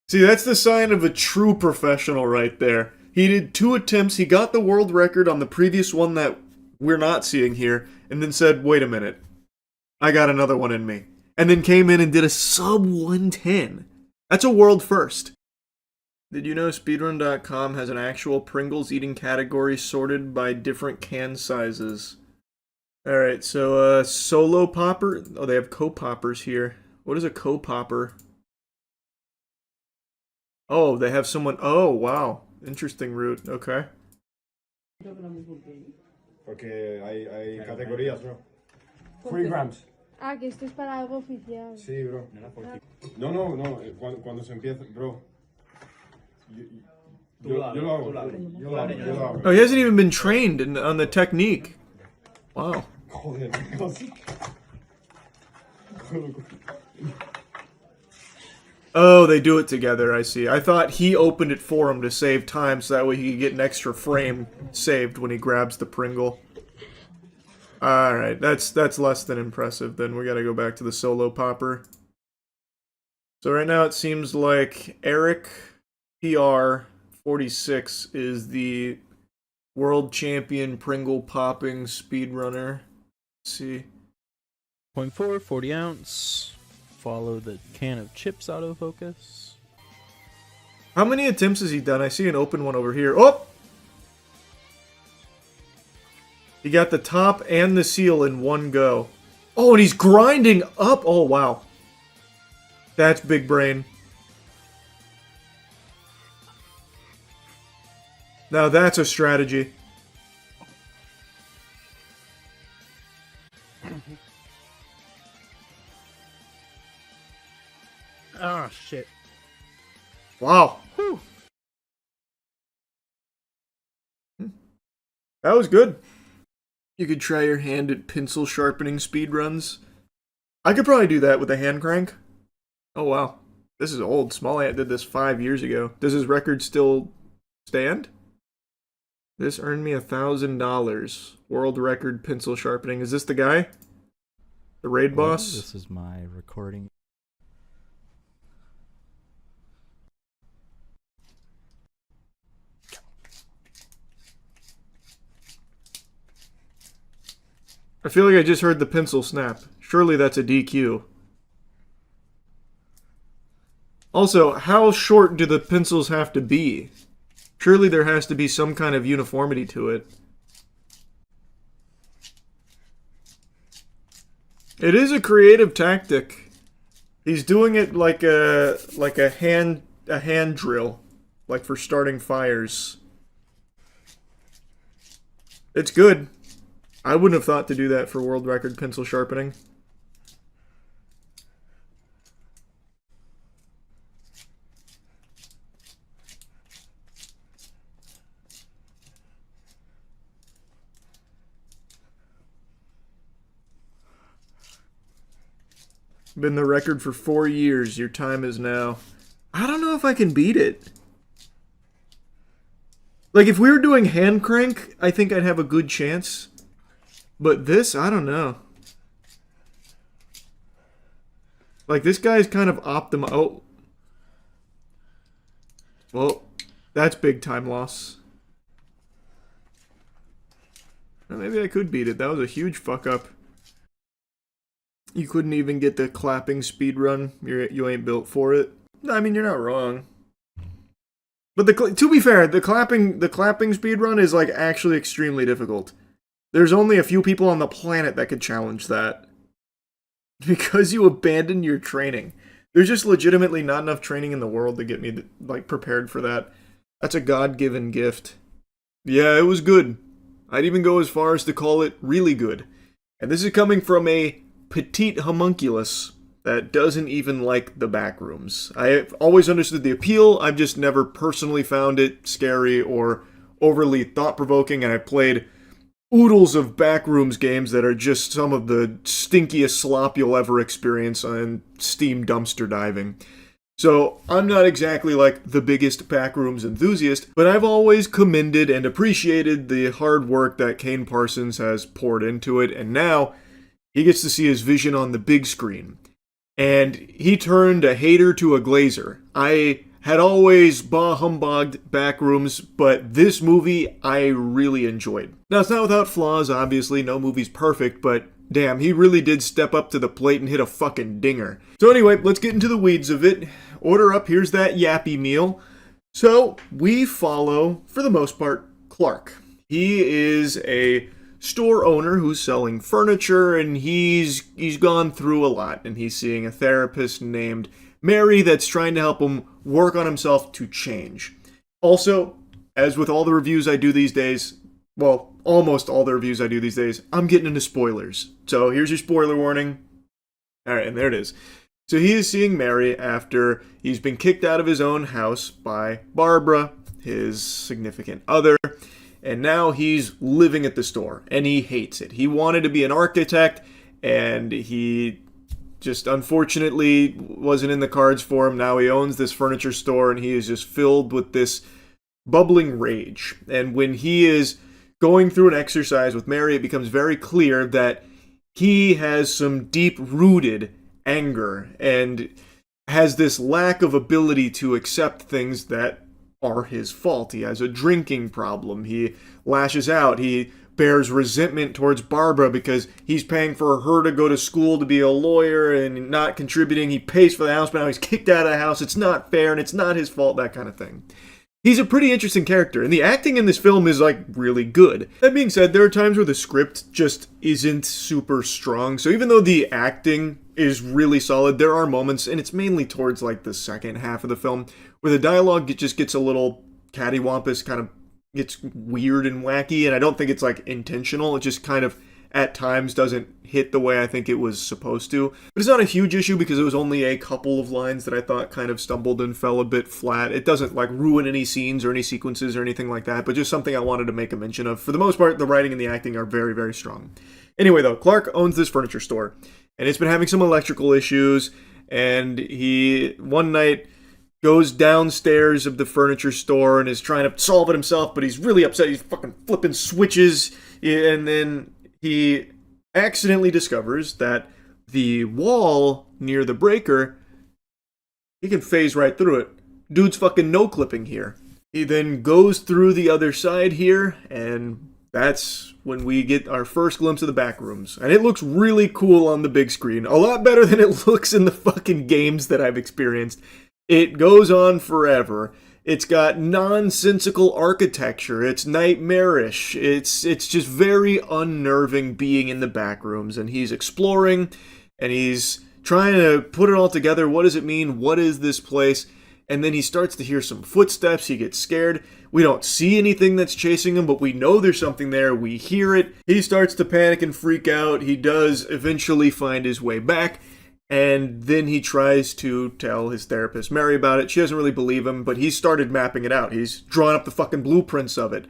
See, that's the sign of a true professional right there. He did 2 attempts, he got the world record on the previous one that we're not seeing here, and then said, wait a minute, I got another one in me. And then came in and did a sub 110. That's a world first. Did you know speedrun.com has an actual Pringles eating category sorted by different can sizes? Alright, so solo popper. Oh, they have co-poppers here. What is a co-popper? Oh, they have someone. Oh, wow. Interesting route. Okay. Porque hay categorías, bro. 3 grams. Ah, que esto es para algo oficial. Sí, bro. No. Cuando se empieza, bro. Yo lo hago. Yo lo hago. Oh, he hasn't even been trained on the technique. Wow. Joder, Oh, they do it together, I see. I thought he opened it for him to save time so that way he could get an extra frame saved when he grabs the Pringle. Alright, that's less than impressive. Then we gotta go back to the solo popper. So right now it seems like Eric PR46 is the world champion Pringle popping speedrunner. Let's see. 0.4, 40 ounce. Follow the can of chips autofocus. How many attempts has he done? I see an open one over here. Oh! He got the top and the seal in one go. Oh, and he's grinding up. Oh, wow. That's big brain. Now that's a strategy. Oh, shit. Wow. Whew. That was good. You could try your hand at pencil sharpening speedruns. I could probably do that with a hand crank. Oh, wow. This is old. Small Ant did this 5 years ago. Does his record still stand? This earned me $1,000. World record pencil sharpening. Is this the guy? The raid boss? This is my recording. I feel like I just heard the pencil snap. Surely that's a DQ. Also, how short do the pencils have to be? Surely there has to be some kind of uniformity to it. It is a creative tactic. He's doing it like a hand drill, like for starting fires. It's good. I wouldn't have thought to do that for world record pencil sharpening. Been the record for 4 years. Your time is now. I don't know if I can beat it. Like, if we were doing hand crank, I think I'd have a good chance. But this, I don't know. Like, this guy's kind of optimal. Oh. Well, that's big time loss. Maybe I could beat it. That was a huge fuck up. You couldn't even get the clapping speed run. You ain't built for it. I mean, you're not wrong. But to be fair, the clapping speed run is like actually extremely difficult. There's only a few people on the planet that could challenge that. Because you abandoned your training. There's just legitimately not enough training in the world to get me like prepared for that. That's a God-given gift. Yeah, it was good. I'd even go as far as to call it really good. And this is coming from a petite homunculus that doesn't even like the backrooms. I've always understood the appeal, I've just never personally found it scary or overly thought-provoking, and I've played oodles of backrooms games that are just some of the stinkiest slop you'll ever experience on Steam dumpster diving. So, I'm not exactly like the biggest backrooms enthusiast, but I've always commended and appreciated the hard work that Kane Parsons has poured into it, and now he gets to see his vision on the big screen. And he turned a hater to a glazer. I had always bah-humbugged backrooms, but this movie I really enjoyed. Now, it's not without flaws, obviously. No movie's perfect, but damn, he really did step up to the plate and hit a fucking dinger. So anyway, let's get into the weeds of it. Order up, here's that yappy meal. So, we follow, for the most part, Clark. He is a store owner who's selling furniture, and he's gone through a lot, and he's seeing a therapist named Mary that's trying to help him work on himself to change. Also, as with all the reviews I do these days, well, almost all the reviews I do these days, I'm getting into spoilers. So here's your spoiler warning. Alright, and there it is. So he is seeing Mary after he's been kicked out of his own house by Barbara, his significant other, and now he's living at the store, and he hates it. He wanted to be an architect, and he just unfortunately wasn't in the cards for him. Now he owns this furniture store, and he is just filled with this bubbling rage. And when he is going through an exercise with Mary, it becomes very clear that he has some deep-rooted anger and has this lack of ability to accept things that are his fault. He has a drinking problem. He lashes out. He bears resentment towards Barbara because he's paying for her to go to school to be a lawyer and not contributing. He pays for the house, but now he's kicked out of the house. It's not fair, and it's not his fault, that kind of thing. He's a pretty interesting character, and the acting in this film is, like, really good. That being said, there are times where the script just isn't super strong, so even though the acting is really solid, there are moments, and it's mainly towards, like, the second half of the film, where the dialogue just gets a little cattywampus, kind of gets weird and wacky, and I don't think it's, like, intentional. It just kind of, at times, doesn't hit the way I think it was supposed to. But it's not a huge issue because it was only a couple of lines that I thought kind of stumbled and fell a bit flat. It doesn't, like, ruin any scenes or any sequences or anything like that, but just something I wanted to make a mention of. For the most part, the writing and the acting are very, very strong. Anyway, though, Clark owns this furniture store, and it's been having some electrical issues, and he, one night, goes downstairs of the furniture store and is trying to solve it himself, but he's really upset. He's fucking flipping switches, and then he accidentally discovers that the wall near the breaker, he can phase right through it. Dude's fucking no-clipping here. He then goes through the other side here, and that's when we get our first glimpse of the back rooms. And it looks really cool on the big screen. A lot better than it looks in the fucking games that I've experienced. It goes on forever. It's got nonsensical architecture. It's nightmarish. It's just very unnerving being in the back rooms. And he's exploring, and he's trying to put it all together. What does it mean? What is this place? And then he starts to hear some footsteps. He gets scared. We don't see anything that's chasing him, but we know there's something there. We hear it. He starts to panic and freak out. He does eventually find his way back. And then he tries to tell his therapist, Mary, about it. She doesn't really believe him, but he's started mapping it out. He's drawn up the fucking blueprints of it.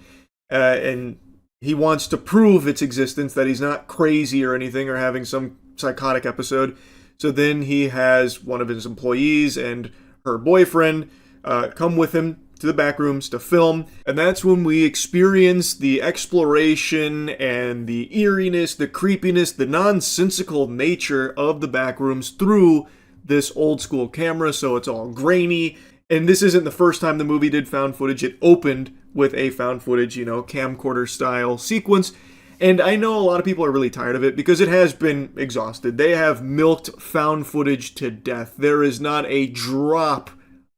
And he wants to prove its existence, that he's not crazy or anything or having some psychotic episode. So then he has one of his employees and her boyfriend come with him to the back rooms to film, and that's when we experience the exploration and the eeriness, the creepiness, the nonsensical nature of the back rooms through this old school camera. So it's all grainy, and this isn't the first time the movie did found footage. It opened with a found footage, camcorder style sequence. And I know a lot of people are really tired of it because it has been exhausted. They have milked found footage to death. There is not a drop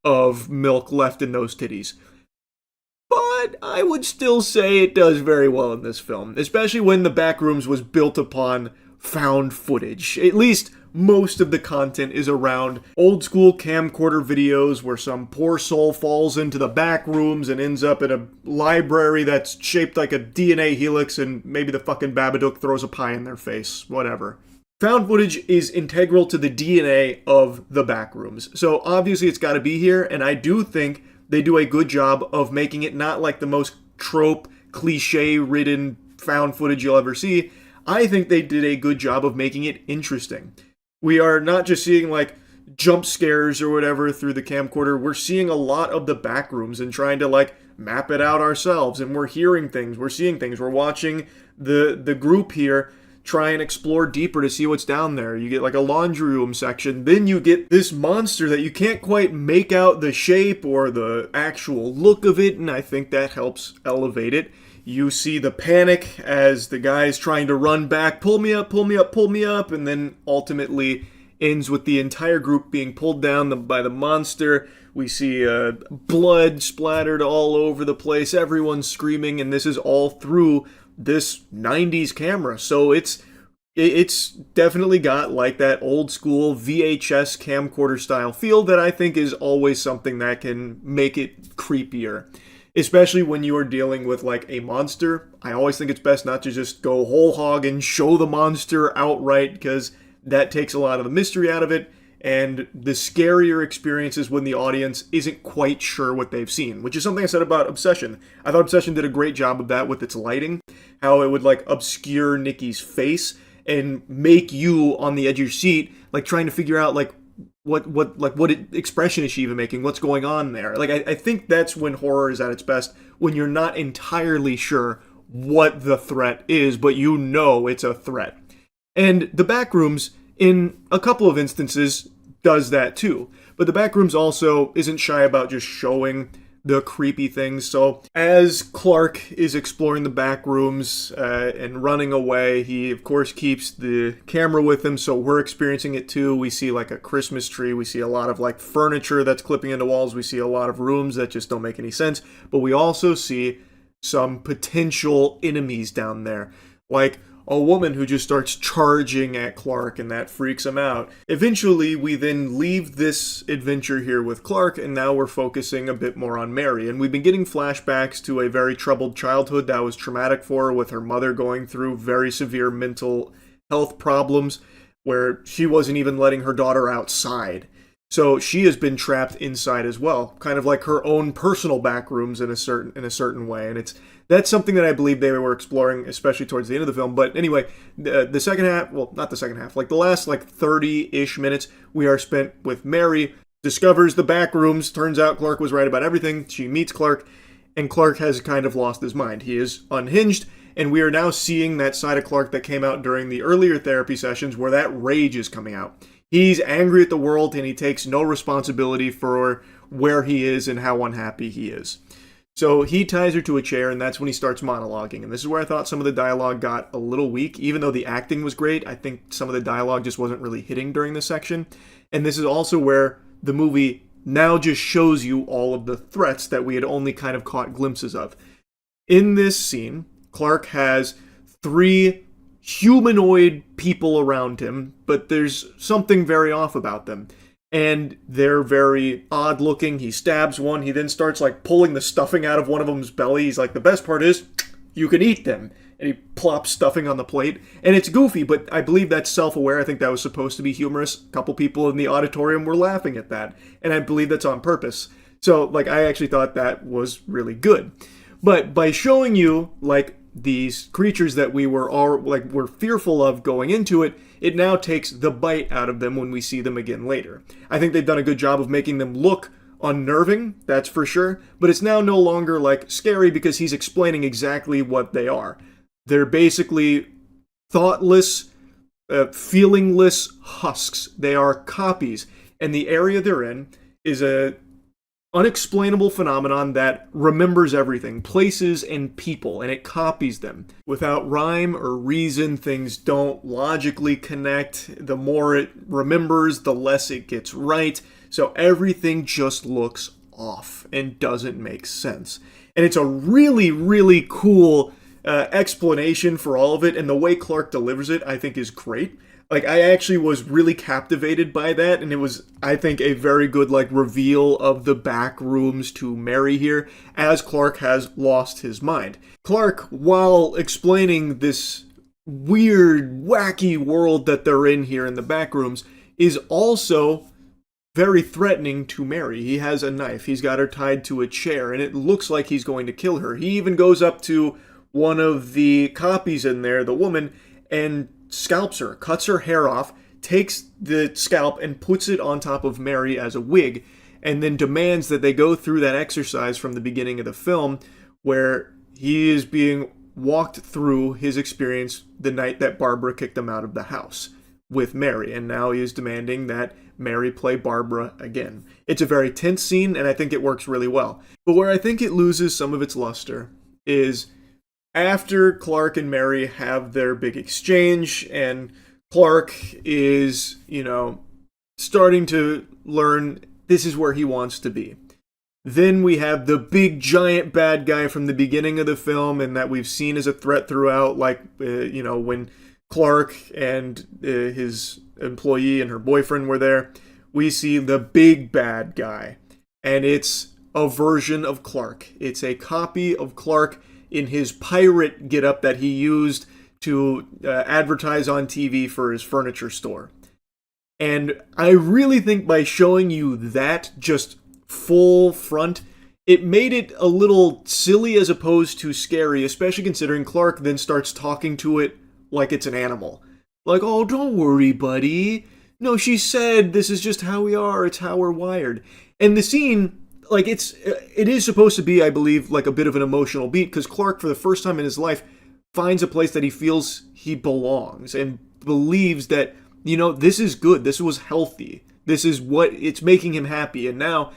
of milk left in those titties. But I would still say it does very well in this film, especially when the Backrooms was built upon found footage. At least most of the content is around old school camcorder videos where some poor soul falls into the back rooms and ends up in a library that's shaped like a DNA helix, and maybe the fucking Babadook throws a pie in their face. Whatever. Found footage is integral to the DNA of the Backrooms. So obviously it's got to be here, and I do think they do a good job of making it not like the most trope, cliche-ridden found footage you'll ever see. I think they did a good job of making it interesting. We are not just seeing like jump scares or whatever through the camcorder. We're seeing a lot of the back rooms and trying to like map it out ourselves. And we're hearing things, we're seeing things. We're watching the group here try and explore deeper to see what's down there. You get like a laundry room section. Then you get this monster that you can't quite make out the shape or the actual look of it. And I think that helps elevate it. You see the panic as the guy's trying to run back, pull me up, pull me up, pull me up, and then ultimately ends with the entire group being pulled down by the monster. We see blood splattered all over the place, everyone's screaming, and this is all through this 90s camera. So it's definitely got like that old school VHS camcorder style feel that I think is always something that can make it creepier. Especially when you are dealing with like a monster. I always think it's best not to just go whole hog and show the monster outright, because that takes a lot of the mystery out of it. And the scarier experience is when the audience isn't quite sure what they've seen, which is something I said about Obsession. I thought Obsession did a great job of that with its lighting, how it would like obscure Nikki's face and make you on the edge of your seat, like trying to figure out like what expression is she even making? What's going on there? Like, I think that's when horror is at its best, when you're not entirely sure what the threat is, but you know it's a threat. And the Backrooms, in a couple of instances, does that too. But the Backrooms also isn't shy about just showing the creepy things. So as Clark is exploring the back rooms and running away, he of course keeps the camera with him, so we're experiencing it too. We see like a Christmas tree, we see a lot of like furniture that's clipping into walls, we see a lot of rooms that just don't make any sense, but we also see some potential enemies down there, like a woman who just starts charging at Clark, and that freaks him out. Eventually, we then leave this adventure here with Clark, and now we're focusing a bit more on Mary. And we've been getting flashbacks to a very troubled childhood that was traumatic for her, with her mother going through very severe mental health problems, where she wasn't even letting her daughter outside. So she has been trapped inside as well, kind of like her own personal backrooms in a certain way. And that's something that I believe they were exploring, especially towards the end of the film. But anyway, the second half, well, not the second half, like the last like 30-ish minutes, we are spent with Mary, discovers the back rooms. Turns out Clark was right about everything. She meets Clark, and Clark has kind of lost his mind. He is unhinged, and we are now seeing that side of Clark that came out during the earlier therapy sessions, where that rage is coming out. He's angry at the world, and he takes no responsibility for where he is and how unhappy he is. So he ties her to a chair, and that's when he starts monologuing. And this is where I thought some of the dialogue got a little weak. Even though the acting was great, I think some of the dialogue just wasn't really hitting during this section. And this is also where the movie now just shows you all of the threats that we had only kind of caught glimpses of. In this scene, Clark has 3 humanoid people around him, but there's something very off about them. And they're very odd looking. He stabs one. He then starts like pulling the stuffing out of one of them's belly. He's like, the best part is you can eat them. And he plops stuffing on the plate. And it's goofy, but I believe that's self-aware. I think that was supposed to be humorous. A couple people in the auditorium were laughing at that. And I believe that's on purpose. So, like, I actually thought that was really good. But by showing you, like, these creatures that we were all, like, were fearful of going into it, it now takes the bite out of them when we see them again later. I think they've done a good job of making them look unnerving, that's for sure, but it's now no longer, like, scary because he's explaining exactly what they are. They're basically thoughtless, feelingless husks. They are copies, and the area they're in is a unexplainable phenomenon that remembers everything, places and people, and it copies them. Without rhyme or reason, things don't logically connect. The more it remembers, the less it gets right. So everything just looks off and doesn't make sense. And it's a really, really cool explanation for all of it, and the way Clark delivers it, I think, is great. Like, I actually was really captivated by that, and it was, I think, a very good, like, reveal of the back rooms to Mary here, as Clark has lost his mind. Clark, while explaining this weird, wacky world that they're in here in the back rooms, is also very threatening to Mary. He has a knife. He's got her tied to a chair, and it looks like he's going to kill her. He even goes up to one of the copies in there, the woman, and scalps her, cuts her hair off, takes the scalp and puts it on top of Mary as a wig, and then demands that they go through that exercise from the beginning of the film where he is being walked through his experience the night that Barbara kicked him out of the house with Mary, and now he is demanding that Mary play Barbara again. It's a very tense scene, and I think it works really well. But where I think it loses some of its luster is after Clark and Mary have their big exchange, and Clark is, starting to learn this is where he wants to be. Then we have the big giant bad guy from the beginning of the film, and that we've seen as a threat throughout, like, when Clark and his employee and her boyfriend were there, we see the big bad guy. And it's a version of Clark. It's a copy of Clark in his pirate getup that he used to advertise on TV for his furniture store. And I really think by showing you that just full front, it made it a little silly as opposed to scary, especially considering Clark then starts talking to it like it's an animal. Like, oh, don't worry, buddy. No, she said this is just how we are. It's how we're wired. And the scene, like, it is supposed to be, I believe, like a bit of an emotional beat, because Clark, for the first time in his life, finds a place that he feels he belongs and believes that, this is good. This was healthy. This is what it's making him happy. And now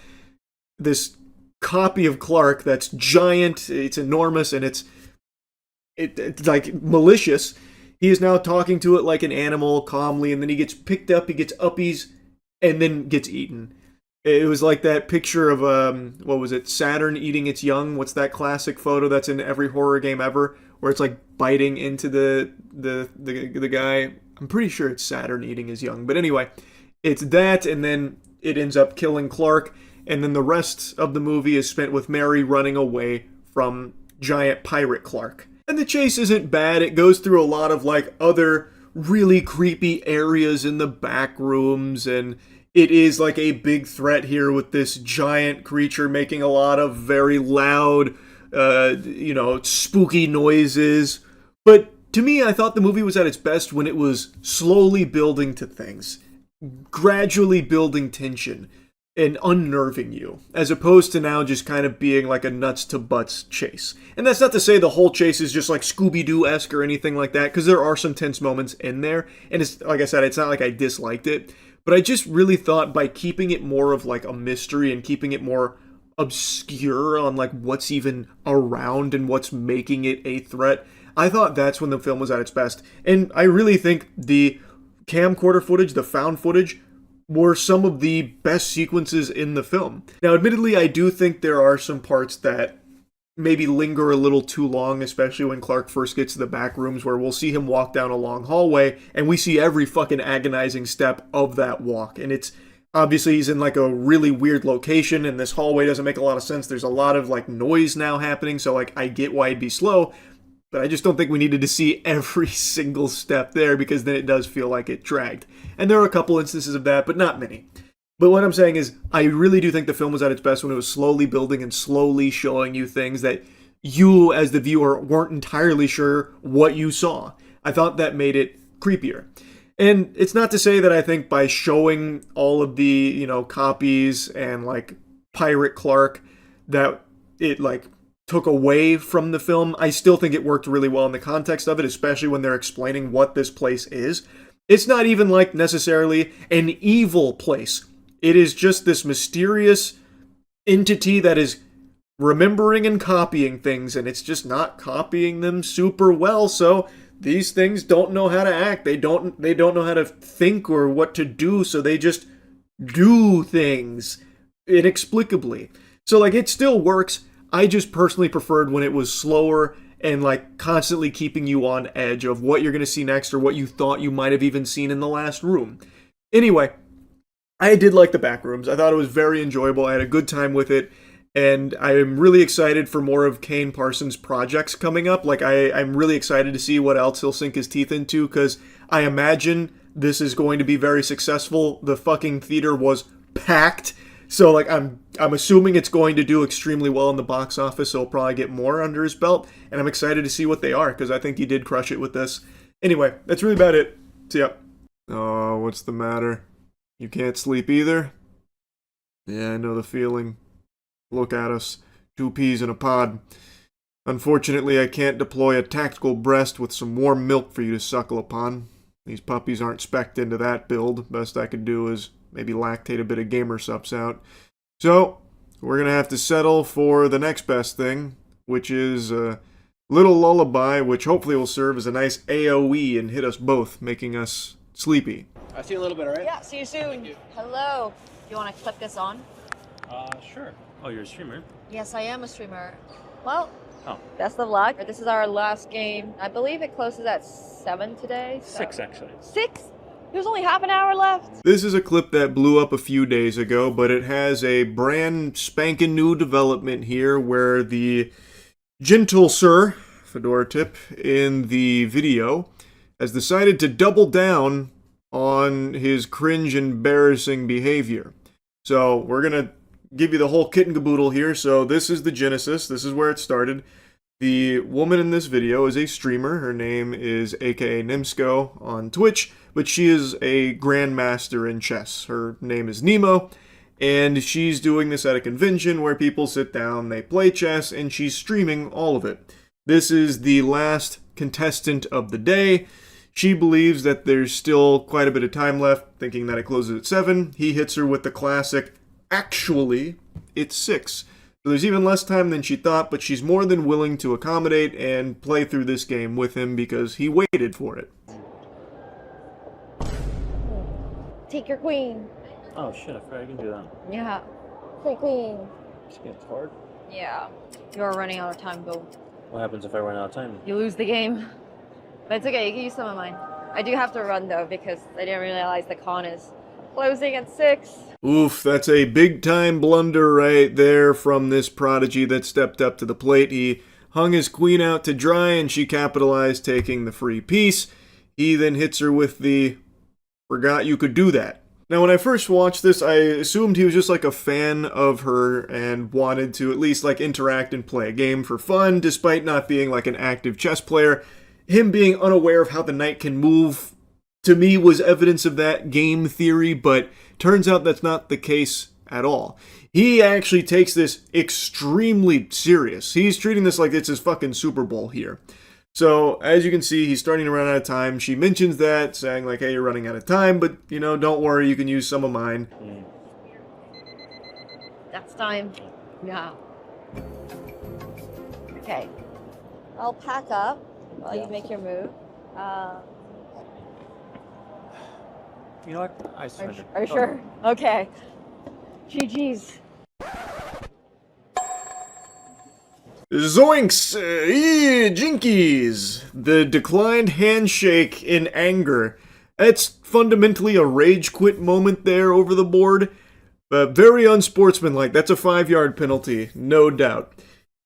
this copy of Clark that's giant, it's enormous, and it's like malicious. He is now talking to it like an animal calmly, and then he gets picked up, he gets uppies, and then gets eaten. It was like that picture of, Saturn eating its young? What's that classic photo that's in every horror game ever? Where it's like biting into the guy. I'm pretty sure it's Saturn eating his young. But anyway, it's that, and then it ends up killing Clark, and then the rest of the movie is spent with Mary running away from giant pirate Clark. And the chase isn't bad. It goes through a lot of, like, other really creepy areas in the back rooms, and it is like a big threat here with this giant creature making a lot of very loud, spooky noises. But to me, I thought the movie was at its best when it was slowly building to things, gradually building tension and unnerving you, as opposed to now just kind of being like a nuts to butts chase. And that's not to say the whole chase is just like Scooby-Doo-esque or anything like that, because there are some tense moments in there, and it's, like I said, it's not like I disliked it, but I just really thought by keeping it more of like a mystery and keeping it more obscure on like what's even around and what's making it a threat, I thought that's when the film was at its best. And I really think the camcorder footage, the found footage, were some of the best sequences in the film. Now, admittedly, I do think there are some parts that maybe linger a little too long, especially when Clark first gets to the back rooms, where we'll see him walk down a long hallway and we see every fucking agonizing step of that walk. And it's obviously he's in like a really weird location and this hallway doesn't make a lot of sense. There's a lot of like noise now happening, so like I get why it'd be slow, but I just don't think we needed to see every single step there, because then it does feel like it dragged. And there are a couple instances of that, but not many. But what I'm saying is, I really do think the film was at its best when it was slowly building and slowly showing you things that you, as the viewer, weren't entirely sure what you saw. I thought that made it creepier. And it's not to say that I think by showing all of the, copies and, like, Pirate Clark, that it, like, took away from the film. I still think it worked really well in the context of it, especially when they're explaining what this place is. It's not even, like, necessarily an evil place. It is just this mysterious entity that is remembering and copying things, and it's just not copying them super well, so these things don't know how to act. They don't know how to think or what to do, so they just do things inexplicably. So, like, it still works. I just personally preferred when it was slower and, like, constantly keeping you on edge of what you're going to see next or what you thought you might have even seen in the last room. Anyway, I did like the back rooms. I thought it was very enjoyable. I had a good time with it, and I am really excited for more of Kane Parsons' projects coming up. Like, I'm really excited to see what else he'll sink his teeth into, because I imagine this is going to be very successful. The fucking theater was packed, so like I'm assuming it's going to do extremely well in the box office, so he'll probably get more under his belt, and I'm excited to see what they are, because I think he did crush it with this. Anyway, that's really about it. See ya. Oh, what's the matter? You can't sleep either? Yeah, I know the feeling. Look at us. 2 peas in a pod. Unfortunately, I can't deploy a tactical breast with some warm milk for you to suckle upon. These puppies aren't spec'd into that build. Best I could do is maybe lactate a bit of gamer subs out. So, we're gonna have to settle for the next best thing, which is a little lullaby, which hopefully will serve as a nice AoE and hit us both, making us sleepy. I'll see you in a little bit, alright? Yeah, see you soon. Hello. You want to clip this on? Sure. Oh, you're a streamer? Yes, I am a streamer. Well, Oh. best of luck. This is our last game. I believe it closes at 7 today. So. 6, actually. 6? There's only half an hour left. This is a clip that blew up a few days ago, but it has a brand spanking new development here where the gentle sir, fedora tip, in the video has decided to double down on his cringe embarrassing behavior. So we're gonna give you the whole kit and caboodle here. So this is the genesis. This is where it started. The woman in this video is a streamer. Her name is aka Nimsco on Twitch, but she is a grandmaster in chess. Her name is Nemo, and she's doing this at a convention where people sit down, they play chess, and she's streaming all of it. This is the last contestant of the day. She believes that there's still quite a bit of time left, thinking that it closes at 7. He hits her with the classic, actually, it's 6. So there's even less time than she thought, but she's more than willing to accommodate and play through this game with him because he waited for it. Take your queen. Oh shit, I forgot I can do that. Yeah. Take queen. Just gets hard. Yeah. You're running out of time, Bill. What happens if I run out of time? You lose the game. But it's okay, you can use some of mine. I do have to run though, because I didn't realize the con is closing at 6. Oof, that's a big time blunder right there from this prodigy that stepped up to the plate. He hung his queen out to dry and she capitalized, taking the free piece. He then hits her with the, forgot you could do that. Now, when I first watched this, I assumed he was just like a fan of her and wanted to at least like interact and play a game for fun, despite not being like an active chess player. Him being unaware of how the knight can move, to me, was evidence of that game theory, but turns out that's not the case at all. He actually takes this extremely serious. He's treating this like it's his fucking Super Bowl here. So, as you can see, he's starting to run out of time. She mentions that, saying like, hey, you're running out of time, but, you know, don't worry, you can use some of mine. That's time. Yeah. Okay. I'll pack up while you make your move. You know what? I surrender. Are you sure? Okay. GG's. Zoinks! Jinkies! The declined handshake in anger. That's fundamentally a rage quit moment there over the board. Very unsportsmanlike. That's a 5-yard penalty, no doubt.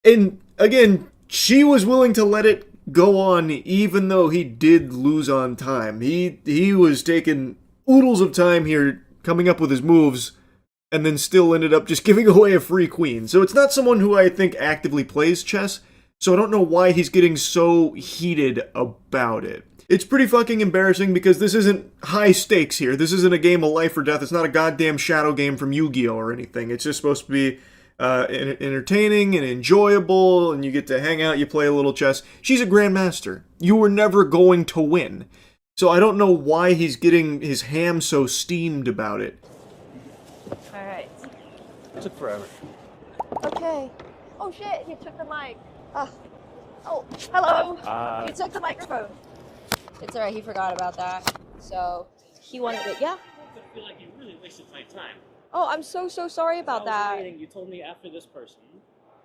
And again, she was willing to let it go on even though he did lose on time. He was taking oodles of time here coming up with his moves and then still ended up just giving away a free queen. So it's not someone who I think actively plays chess, so I don't know why he's getting so heated about it. It's pretty fucking embarrassing because this isn't high stakes here. This isn't a game of life or death. It's not a goddamn shadow game from Yu-Gi-Oh! Or anything. It's just supposed to be entertaining and enjoyable, and you get to hang out, you play a little chess. She's a grandmaster. You were never going to win. So I don't know why he's getting his ham so steamed about it. Alright. It took forever. Okay. Oh shit, he took the mic. Oh, hello. He took the microphone. It's alright, he forgot about that. So, he wanted it, yeah? I feel like you really wasted my time. Oh, I'm so sorry about that. Waiting. You told me after this person,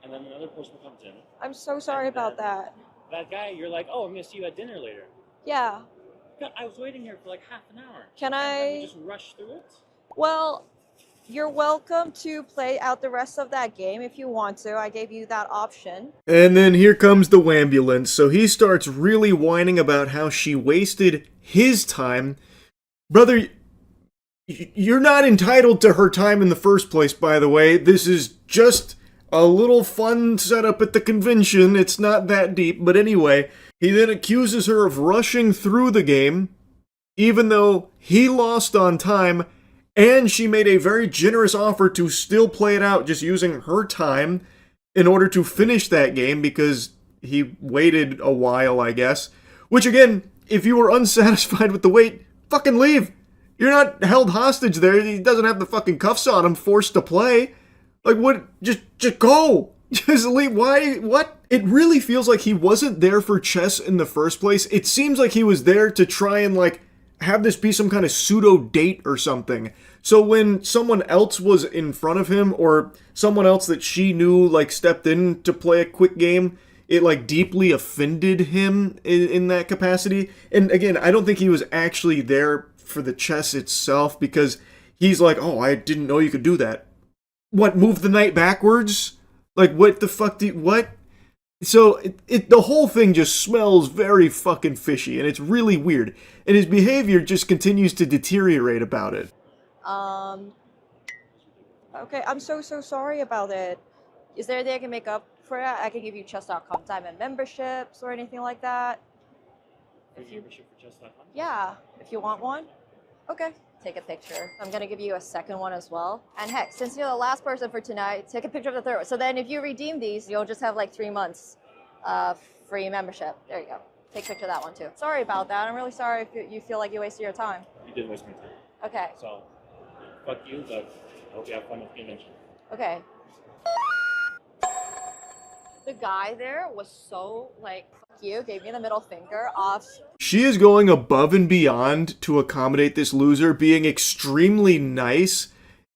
and then another person comes in. I'm so sorry about that. That guy, you're like, oh, I'm gonna see you at dinner later. Yeah. God, I was waiting here for like half an hour. Can And we I... just rush through it? Well, you're welcome to play out the rest of that game if you want to. I gave you that option. And then here comes the wambulance. So he starts really whining about how she wasted his time. Brother, you're not entitled to her time in the first place, by the way. This is just a little fun setup at the convention. It's not that deep. But anyway, he then accuses her of rushing through the game, even though he lost on time, and she made a very generous offer to still play it out just using her time in order to finish that game because he waited a while, I guess. Which again, if you were unsatisfied with the wait, fucking leave. You're not held hostage there. He doesn't have the fucking cuffs on him, forced to play. Like, what? Just go. Just leave. Why? What? It really feels like he wasn't there for chess in the first place. It seems like he was there to try and, like, have this be some kind of pseudo date or something. So when someone else was in front of him, or someone else that she knew, like, stepped in to play a quick game, it, like, deeply offended him in that capacity. And again, I don't think he was actually there for the chess itself, because he's like, oh, I didn't know you could do that. What, move the knight backwards? Like, what the fuck what? So, the whole thing just smells very fucking fishy, and it's really weird. And his behavior just continues to deteriorate about it. Okay, I'm so sorry about it. Is there anything I can make up for it? I can give you chess.com diamond memberships or anything like that. Membership for chess.com? Yeah, if you want one. Okay, take a picture. I'm gonna give you a second one as well. And heck, since you're the last person for tonight, take a picture of the third one. So then if you redeem these, you'll just have like 3 months free membership. There you go. Take a picture of that one too. Sorry about that. I'm really sorry if you feel like you wasted your time. You did waste my time. Okay. So, fuck you, but I hope you have fun at the convention. Okay. The guy there was so like, fuck you, gave me the middle finger off. She is going above and beyond to accommodate this loser, being extremely nice,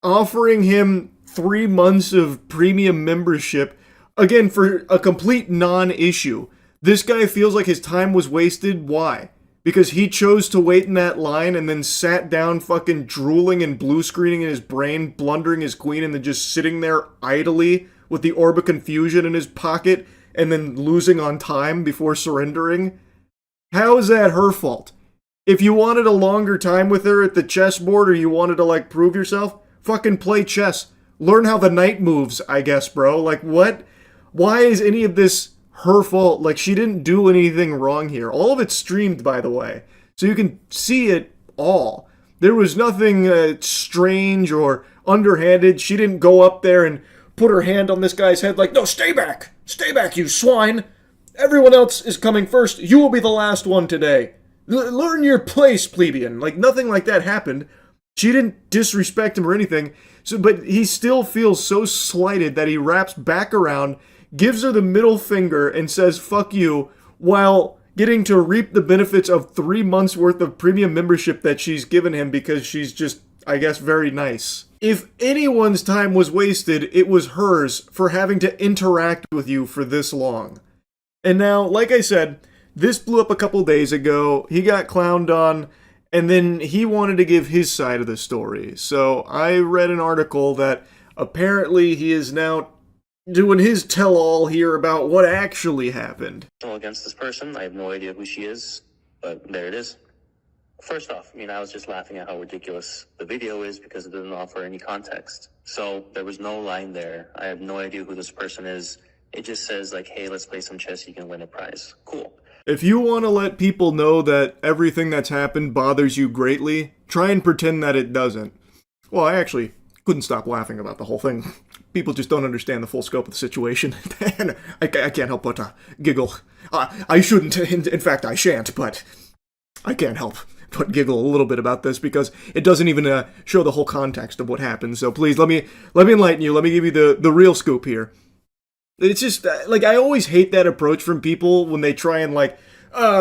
offering him 3 months of premium membership, again, for a complete non-issue. This guy feels like his time was wasted. Why? Because he chose to wait in that line and then sat down fucking drooling and blue screening in his brain, blundering his queen, and then just sitting there idly with the Orb of Confusion in his pocket and then losing on time before surrendering? How is that her fault? If you wanted a longer time with her at the chessboard, or you wanted to, like, prove yourself, fucking play chess. Learn how the knight moves, I guess, bro. Like, what? Why is any of this her fault? Like, she didn't do anything wrong here. All of it's streamed, by the way, so you can see it all. There was nothing strange or underhanded. She didn't go up there and put her hand on this guy's head like, no, stay back, you swine. Everyone else is coming first. You will be the last one today. Learn your place, plebeian. Like, nothing like that happened. She didn't disrespect him or anything. So, but he still feels so slighted that he wraps back around, gives her the middle finger, and says, fuck you, while getting to reap the benefits of 3 months worth of premium membership that she's given him because she's just, I guess, very nice. If anyone's time was wasted, it was hers for having to interact with you for this long. And now, like I said, this blew up a couple days ago, he got clowned on, and then he wanted to give his side of the story. So I read an article that apparently he is now doing his tell-all here about what actually happened. Against this person, I have no idea who she is, but there it is. First off, I was just laughing at how ridiculous the video is because it doesn't offer any context. So there was no line there. I have no idea who this person is. It just says like, hey, let's play some chess, you can win a prize. Cool. If you want to let people know that everything that's happened bothers you greatly, try and pretend that it doesn't. Well, I actually couldn't stop laughing about the whole thing. People just don't understand the full scope of the situation. And I can't help but giggle. I shouldn't, in fact I shan't, but I can't help but giggle a little bit about this because it doesn't even show the whole context of what happened. So please, let me enlighten you, let me give you the real scoop here. It's just, I always hate that approach from people when they try and oh,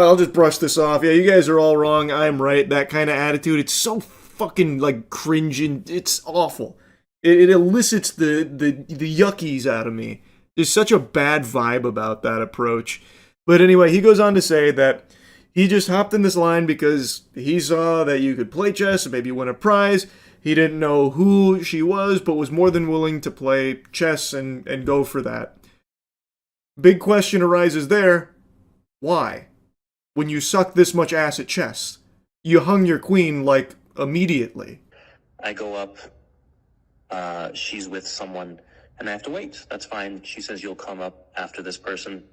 I'll just brush this off. Yeah, you guys are all wrong, I'm right, that kind of attitude. It's so fucking, cringe, and it's awful. It elicits the yuckies out of me. There's such a bad vibe about that approach. But anyway, he goes on to say that he just hopped in this line because he saw that you could play chess and maybe win a prize. He didn't know who she was, but was more than willing to play chess and go for that. Big question arises there. Why? When you suck this much ass at chess, you hung your queen, immediately. I go up, she's with someone, and I have to wait. That's fine. She says you'll come up after this person.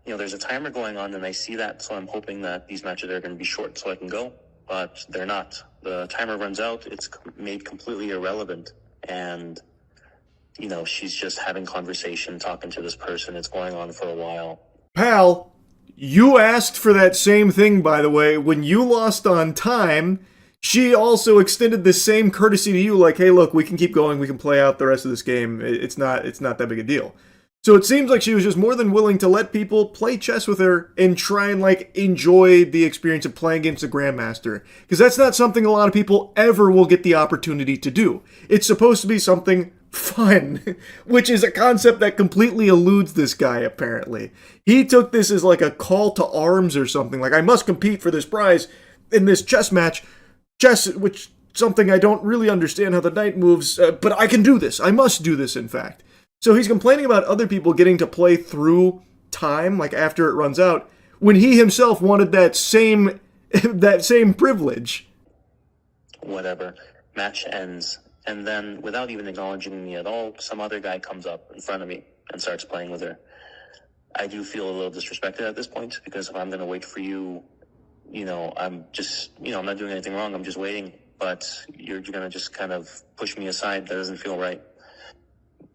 There's a timer going on, and I see that, so I'm hoping that these matches are going to be short so I can go, but they're not. The timer runs out, it's made completely irrelevant, and, she's just having conversation, talking to this person. It's going on for a while. Pal, you asked for that same thing, by the way. When you lost on time, she also extended the same courtesy to you, hey, look, we can keep going, we can play out the rest of this game. It's not that big a deal. So it seems like she was just more than willing to let people play chess with her and try and, enjoy the experience of playing against a grandmaster. Because that's not something a lot of people ever will get the opportunity to do. It's supposed to be something fun, which is a concept that completely eludes this guy, apparently. He took this as a call to arms or something, I must compete for this prize in this chess match. Chess, which something I don't really understand how the knight moves, but I can do this. I must do this, in fact. So he's complaining about other people getting to play through time, after it runs out, when he himself wanted that same privilege. Whatever. Match ends. And then, without even acknowledging me at all, some other guy comes up in front of me and starts playing with her. I do feel a little disrespected at this point, because if I'm going to wait for you, I'm just, I'm not doing anything wrong, I'm just waiting. But you're going to just kind of push me aside. That doesn't feel right.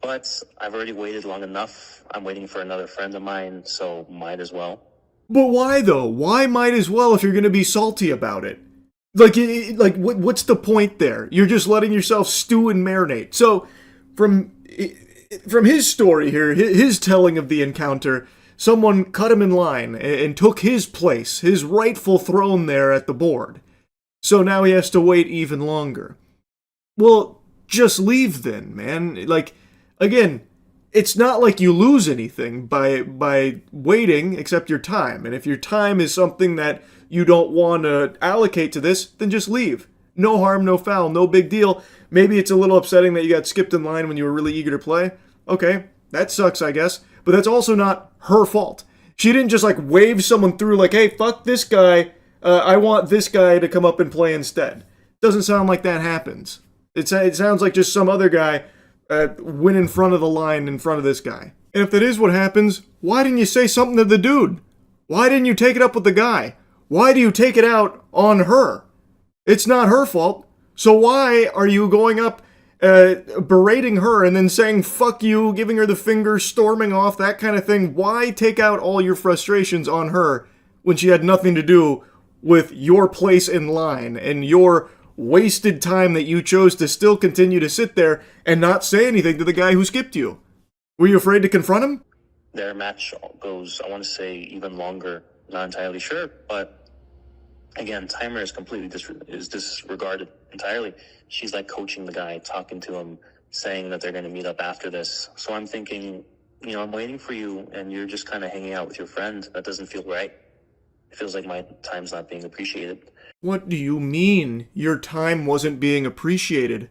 But I've already waited long enough. I'm waiting for another friend of mine, so might as well. But why, though? Why might as well if you're going to be salty about it? What's the point there? You're just letting yourself stew and marinate. So, from his story here, his telling of the encounter, someone cut him in line and took his place, his rightful throne there at the board. So now he has to wait even longer. Well, just leave then, man. Again, it's not like you lose anything by waiting except your time. And if your time is something that you don't want to allocate to this, then just leave. No harm, no foul, no big deal. Maybe it's a little upsetting that you got skipped in line when you were really eager to play. Okay, that sucks, I guess. But that's also not her fault. She didn't just wave someone through hey, fuck this guy. I want this guy to come up and play instead. Doesn't sound like that happens. It sounds like just some other guy went in front of the line in front of this guy. And if that is what happens, why didn't you say something to the dude? Why didn't you take it up with the guy? Why do you take it out on her? It's not her fault. So why are you going up berating her and then saying fuck you, giving her the finger, storming off, that kind of thing? Why take out all your frustrations on her when she had nothing to do with your place in line and your wasted time that you chose to still continue to sit there and not say anything to the guy who skipped you? Were you afraid to confront him? Their match goes, I want to say, even longer. Not entirely sure, but again, timer is completely disregarded entirely. She's like coaching the guy, talking to him, saying that they're going to meet up after this. So I'm thinking, I'm waiting for you and you're just kind of hanging out with your friend. That doesn't feel right. It feels like my time's not being appreciated. What do you mean your time wasn't being appreciated?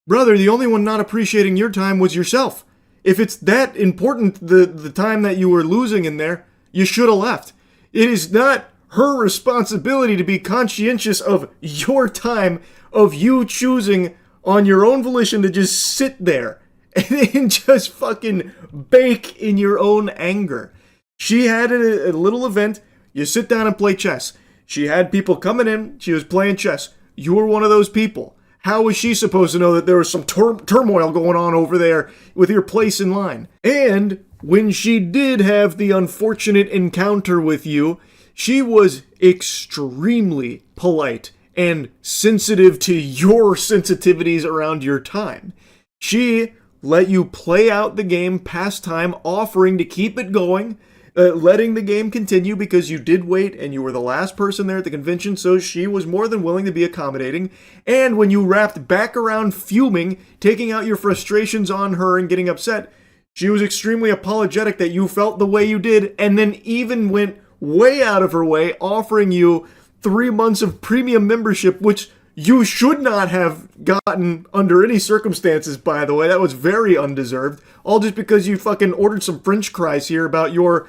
Brother, the only one not appreciating your time was yourself. If it's that important, the time that you were losing in there, you should have left. It is not her responsibility to be conscientious of your time, of you choosing on your own volition to just sit there and just fucking bake in your own anger. She had a little event. You sit down and play chess. She had people coming in. She was playing chess. You were one of those people. How was she supposed to know that there was some turmoil going on over there with your place in line? And when she did have the unfortunate encounter with you, she was extremely polite and sensitive to your sensitivities around your time. She let you play out the game past time, offering to keep it going, letting the game continue because you did wait and you were the last person there at the convention, so she was more than willing to be accommodating. And when you wrapped back around fuming, taking out your frustrations on her and getting upset, she was extremely apologetic that you felt the way you did, and then even went way out of her way offering you 3 months of premium membership, which you should not have gotten under any circumstances, by the way. That was very undeserved. All just because you fucking ordered some french fries here about your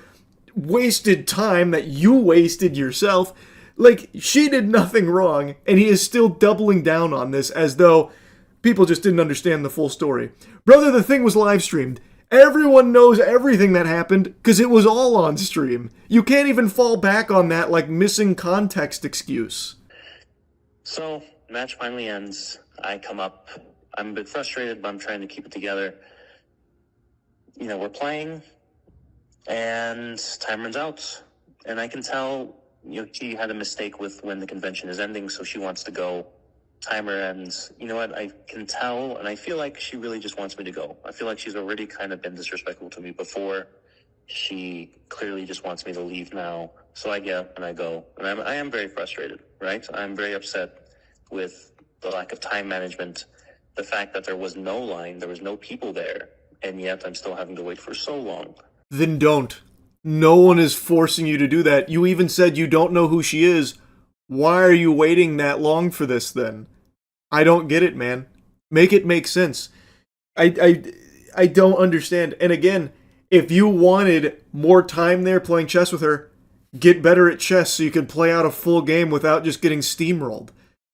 wasted time that you wasted yourself. Like, she did nothing wrong, and he is still doubling down on this as though people just didn't understand the full story. Brother, the thing was live streamed. Everyone knows everything that happened because it was all on stream. You can't even fall back on that like missing context excuse. So, match finally ends. I come up. I'm a bit frustrated, but I'm trying to keep it together. We're playing, and time runs out. And I can tell, she had a mistake with when the convention is ending, so she wants to go. Timer ends. You know what? I can tell, and I feel like she really just wants me to go. I feel like she's already kind of been disrespectful to me before. She clearly just wants me to leave now. So I get and I go. And I am very frustrated, right? I'm very upset with the lack of time management, the fact that there was no line, there was no people there, and yet I'm still having to wait for so long. Then don't. No one is forcing you to do that. You even said you don't know who she is. Why are you waiting that long for this then? I don't get it, man. Make it make sense. I don't understand. And again, if you wanted more time there playing chess with her, get better at chess so you could play out a full game without just getting steamrolled.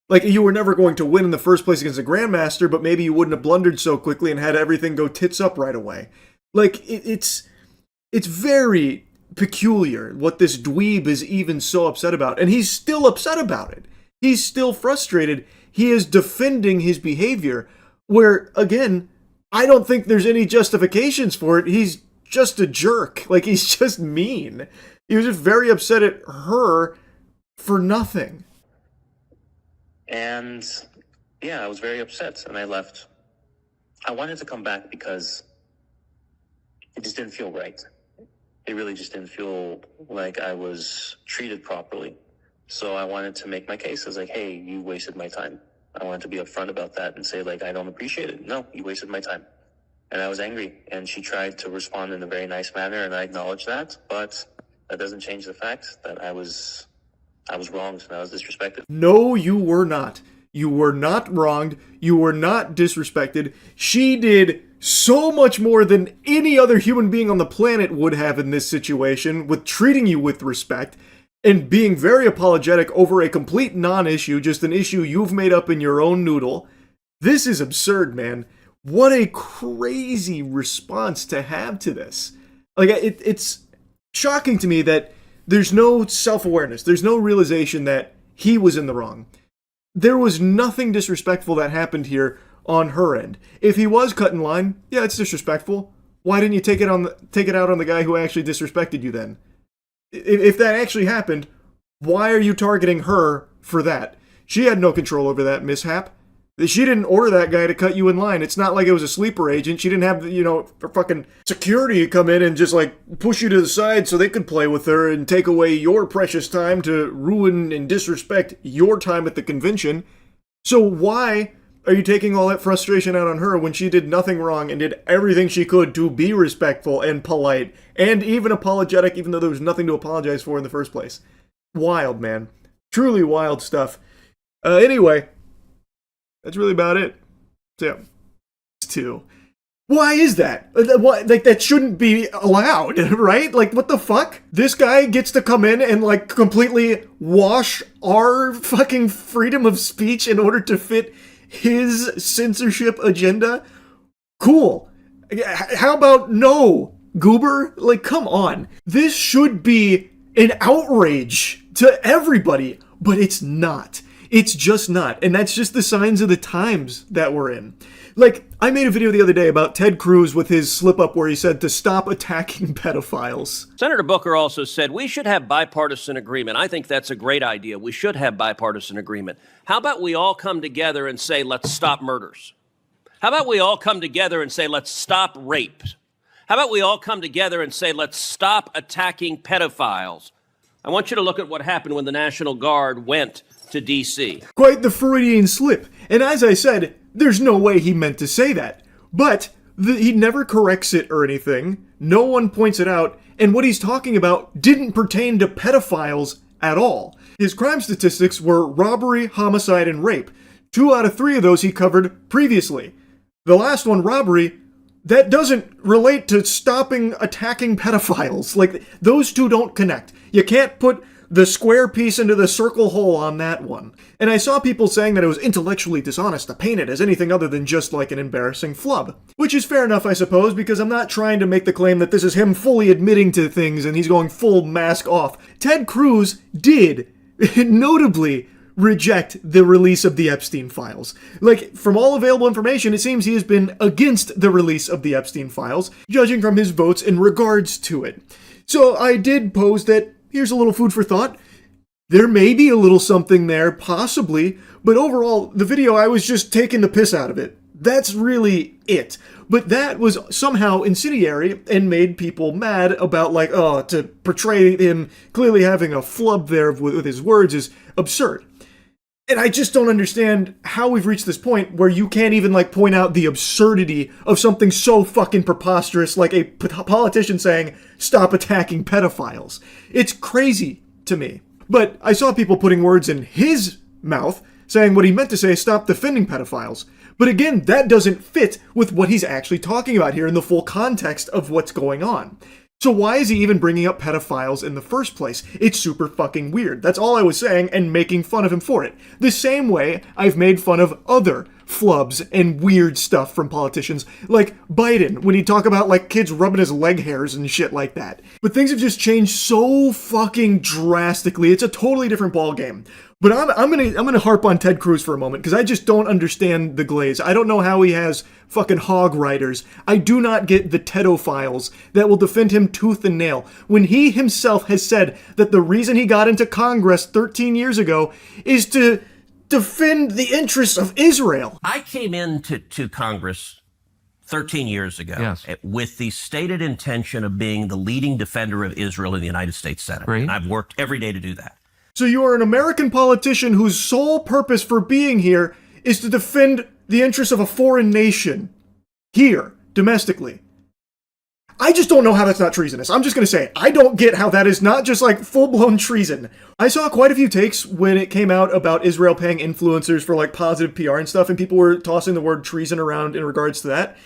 Like, you were never going to win in the first place against a grandmaster, but maybe you wouldn't have blundered so quickly and had everything go tits up right away. Like, it's very peculiar what this dweeb is even so upset about. And he's still upset about it. He's still frustrated. He is defending his behavior, where, again, I don't think there's any justifications for it. He's just a jerk. Like, he's just mean. He was just very upset at her for nothing. And yeah, I was very upset and I left. I wanted to come back because it just didn't feel right. It really just didn't feel like I was treated properly. So I wanted to make my case. I was like, hey, you wasted my time. I wanted to be upfront about that and say, like, I don't appreciate it. No, you wasted my time. And I was angry. And she tried to respond in a very nice manner, and I acknowledge that. But that doesn't change the fact that I was wronged and I was disrespected. No, you were not. You were not wronged. You were not disrespected. She did so much more than any other human being on the planet would have in this situation, with treating you with respect and being very apologetic over a complete non-issue, just an issue you've made up in your own noodle. This is absurd, man. What a crazy response to have to this. Like, it's shocking to me that there's no self-awareness. There's no realization that he was in the wrong. There was nothing disrespectful that happened here on her end. If he was cut in line, yeah, it's disrespectful. Why didn't you take it out on the guy who actually disrespected you then? If that actually happened, why are you targeting her for that? She had no control over that mishap. She didn't order that guy to cut you in line. It's not like it was a sleeper agent. She didn't have, fucking security come in and just, push you to the side so they could play with her and take away your precious time to ruin and disrespect your time at the convention. So why are you taking all that frustration out on her when she did nothing wrong and did everything she could to be respectful and polite and even apologetic, even though there was nothing to apologize for in the first place? Wild, man. Truly wild stuff. Anyway, that's really about it. So, yeah. 2. Why is that? Like, that shouldn't be allowed, right? Like, what the fuck? This guy gets to come in and, like, completely wash our fucking freedom of speech in order to fit his censorship agenda? Cool. How about no, goober? Like, come on. This should be an outrage to everybody, but it's not. It's just not. And that's just the signs of the times that we're in. Like, I made a video the other day about Ted Cruz with his slip-up where he said to stop attacking pedophiles. Senator Booker also said we should have bipartisan agreement. I think that's a great idea. We should have bipartisan agreement. How about we all come together and say, let's stop murders? How about we all come together and say, let's stop rape? How about we all come together and say, let's stop attacking pedophiles? I want you to look at what happened when the National Guard went to D.C. Quite the Freudian slip. And as I said, there's no way he meant to say that. But he never corrects it or anything. No one points it out. And what he's talking about didn't pertain to pedophiles at all. His crime statistics were robbery, homicide, and rape. 2 out of 3 of those he covered previously. The last one, robbery, that doesn't relate to stopping attacking pedophiles. Like, those two don't connect. You can't put the square piece into the circle hole on that one. And I saw people saying that it was intellectually dishonest to paint it as anything other than just like an embarrassing flub. Which is fair enough, I suppose, because I'm not trying to make the claim that this is him fully admitting to things and he's going full mask off. Ted Cruz did, notably, reject the release of the Epstein files. Like, from all available information, it seems he has been against the release of the Epstein files, judging from his votes in regards to it. So I did pose that, here's a little food for thought. There may be a little something there, possibly, but overall, the video, I was just taking the piss out of it. That's really it. But that was somehow incendiary and made people mad about, like, oh, to portray him clearly having a flub there with his words is absurd. And I just don't understand how we've reached this point where you can't even, like, point out the absurdity of something so fucking preposterous like a politician saying, stop attacking pedophiles. It's crazy to me. But I saw people putting words in his mouth saying what he meant to say, stop defending pedophiles. But again, that doesn't fit with what he's actually talking about here in the full context of what's going on. So why is he even bringing up pedophiles in the first place? It's super fucking weird. That's all I was saying, and making fun of him for it. The same way I've made fun of other flubs and weird stuff from politicians, like Biden, when he talk about, like, kids rubbing his leg hairs and shit like that. But things have just changed so fucking drastically. It's a totally different ballgame. But I'm gonna harp on Ted Cruz for a moment, because I just don't understand the glaze. I don't know how he has fucking hog riders. I do not get the pedophiles that will defend him tooth and nail, when he himself has said that the reason he got into Congress 13 years ago is to defend the interests of Israel. I came into Congress 13 years ago with the stated intention of being the leading defender of Israel in the United States Senate. Right. And I've worked every day to do that. So you are an American politician whose sole purpose for being here is to defend the interests of a foreign nation. Here, domestically. I just don't know how that's not treasonous. I'm just going to say, I don't get how that is not just like full-blown treason. I saw quite a few takes when it came out about Israel paying influencers for like positive PR and stuff, and people were tossing the word treason around in regards to that.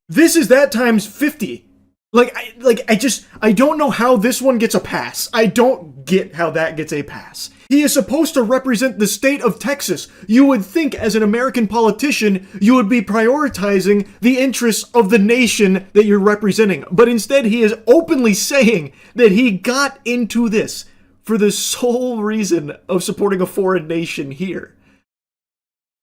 This is that times 50. I don't know how this one gets a pass. I don't get how that gets a pass. He is supposed to represent the state of Texas. You would think as an American politician, you would be prioritizing the interests of the nation that you're representing. But instead, he is openly saying that he got into this for the sole reason of supporting a foreign nation here.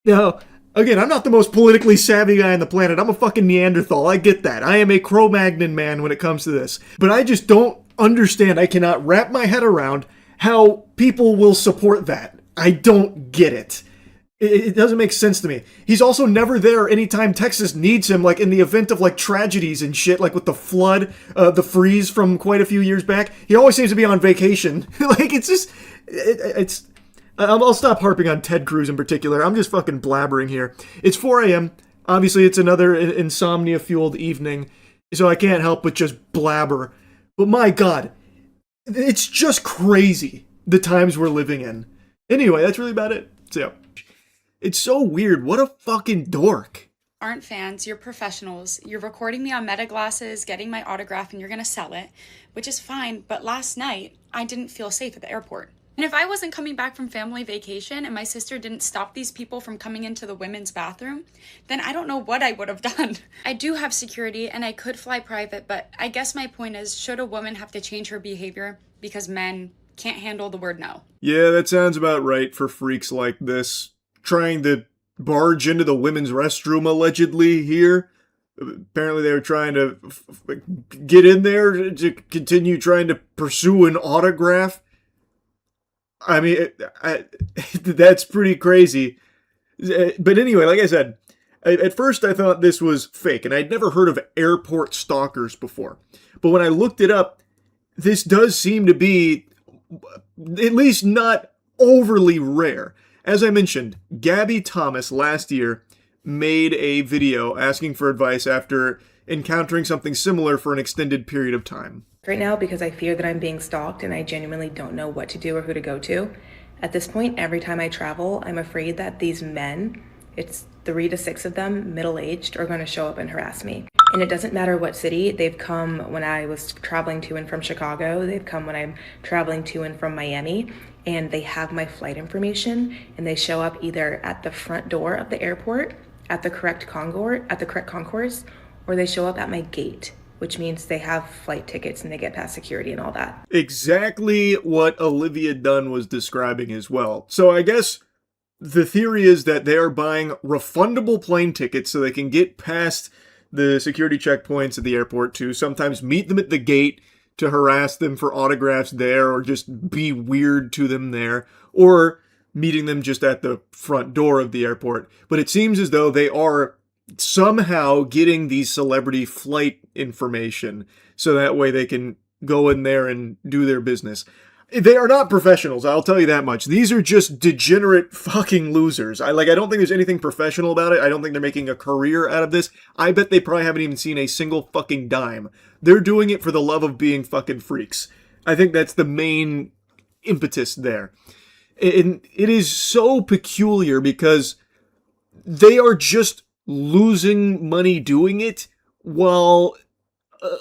Now, again, I'm not the most politically savvy guy on the planet. I'm a fucking Neanderthal. I get that. I am a Cro-Magnon man when it comes to this. But I just don't understand. I cannot wrap my head around how people will support that. I don't get it. It doesn't make sense to me. He's also never there anytime Texas needs him, like in the event of like tragedies and shit, like with the flood, the freeze from quite a few years back. He always seems to be on vacation. Like, it's just, I'll stop harping on Ted Cruz in particular. I'm just fucking blabbering here. It's 4 a.m. Obviously, it's another insomnia-fueled evening, so I can't help but just blabber. But my God, it's just crazy the times we're living in. Anyway, that's really about it. So, yeah. It's so weird. What a fucking dork. Aren't fans, you're professionals. You're recording me on Meta glasses, getting my autograph, and you're gonna sell it, which is fine, but last night, I didn't feel safe at the airport. And if I wasn't coming back from family vacation and my sister didn't stop these people from coming into the women's bathroom, then I don't know what I would have done. I do have security and I could fly private, but I guess my point is, should a woman have to change her behavior because men can't handle the word no? Yeah, that sounds about right for freaks like this. Trying to barge into the women's restroom allegedly here. Apparently they were trying to get in there to continue trying to pursue an autograph. I mean, that's pretty crazy. But anyway, like I said, at first I thought this was fake, and I'd never heard of airport stalkers before. But when I looked it up, this does seem to be at least not overly rare. As I mentioned, Gabby Thomas last year made a video asking for advice after encountering something similar for an extended period of time. Right now, because I fear that I'm being stalked and I genuinely don't know what to do or who to go to. At this point, every time I travel, I'm afraid that these men, it's 3 to 6 of them, middle-aged, are going to show up and harass me. And it doesn't matter what city. They've come when I was traveling to and from Chicago. They've come when I'm traveling to and from Miami. And they have my flight information, and they show up either at the front door of the airport, at the correct concourse, or they show up at my gate, which means they have flight tickets and they get past security and all that. Exactly what Olivia Dunn was describing as well. So I guess the theory is that they are buying refundable plane tickets so they can get past the security checkpoints at the airport to sometimes meet them at the gate to harass them for autographs there, or just be weird to them there, or meeting them just at the front door of the airport. But it seems as though they are somehow getting these celebrity flight information so that way they can go in there and do their business. They are not professionals, I'll tell you that much. These are just degenerate fucking losers. I don't think there's anything professional about it. I don't think they're making a career out of this. I bet they probably haven't even seen a single fucking dime. They're doing it for the love of being fucking freaks. I think that's the main impetus there. And it is so peculiar because they are just losing money doing it while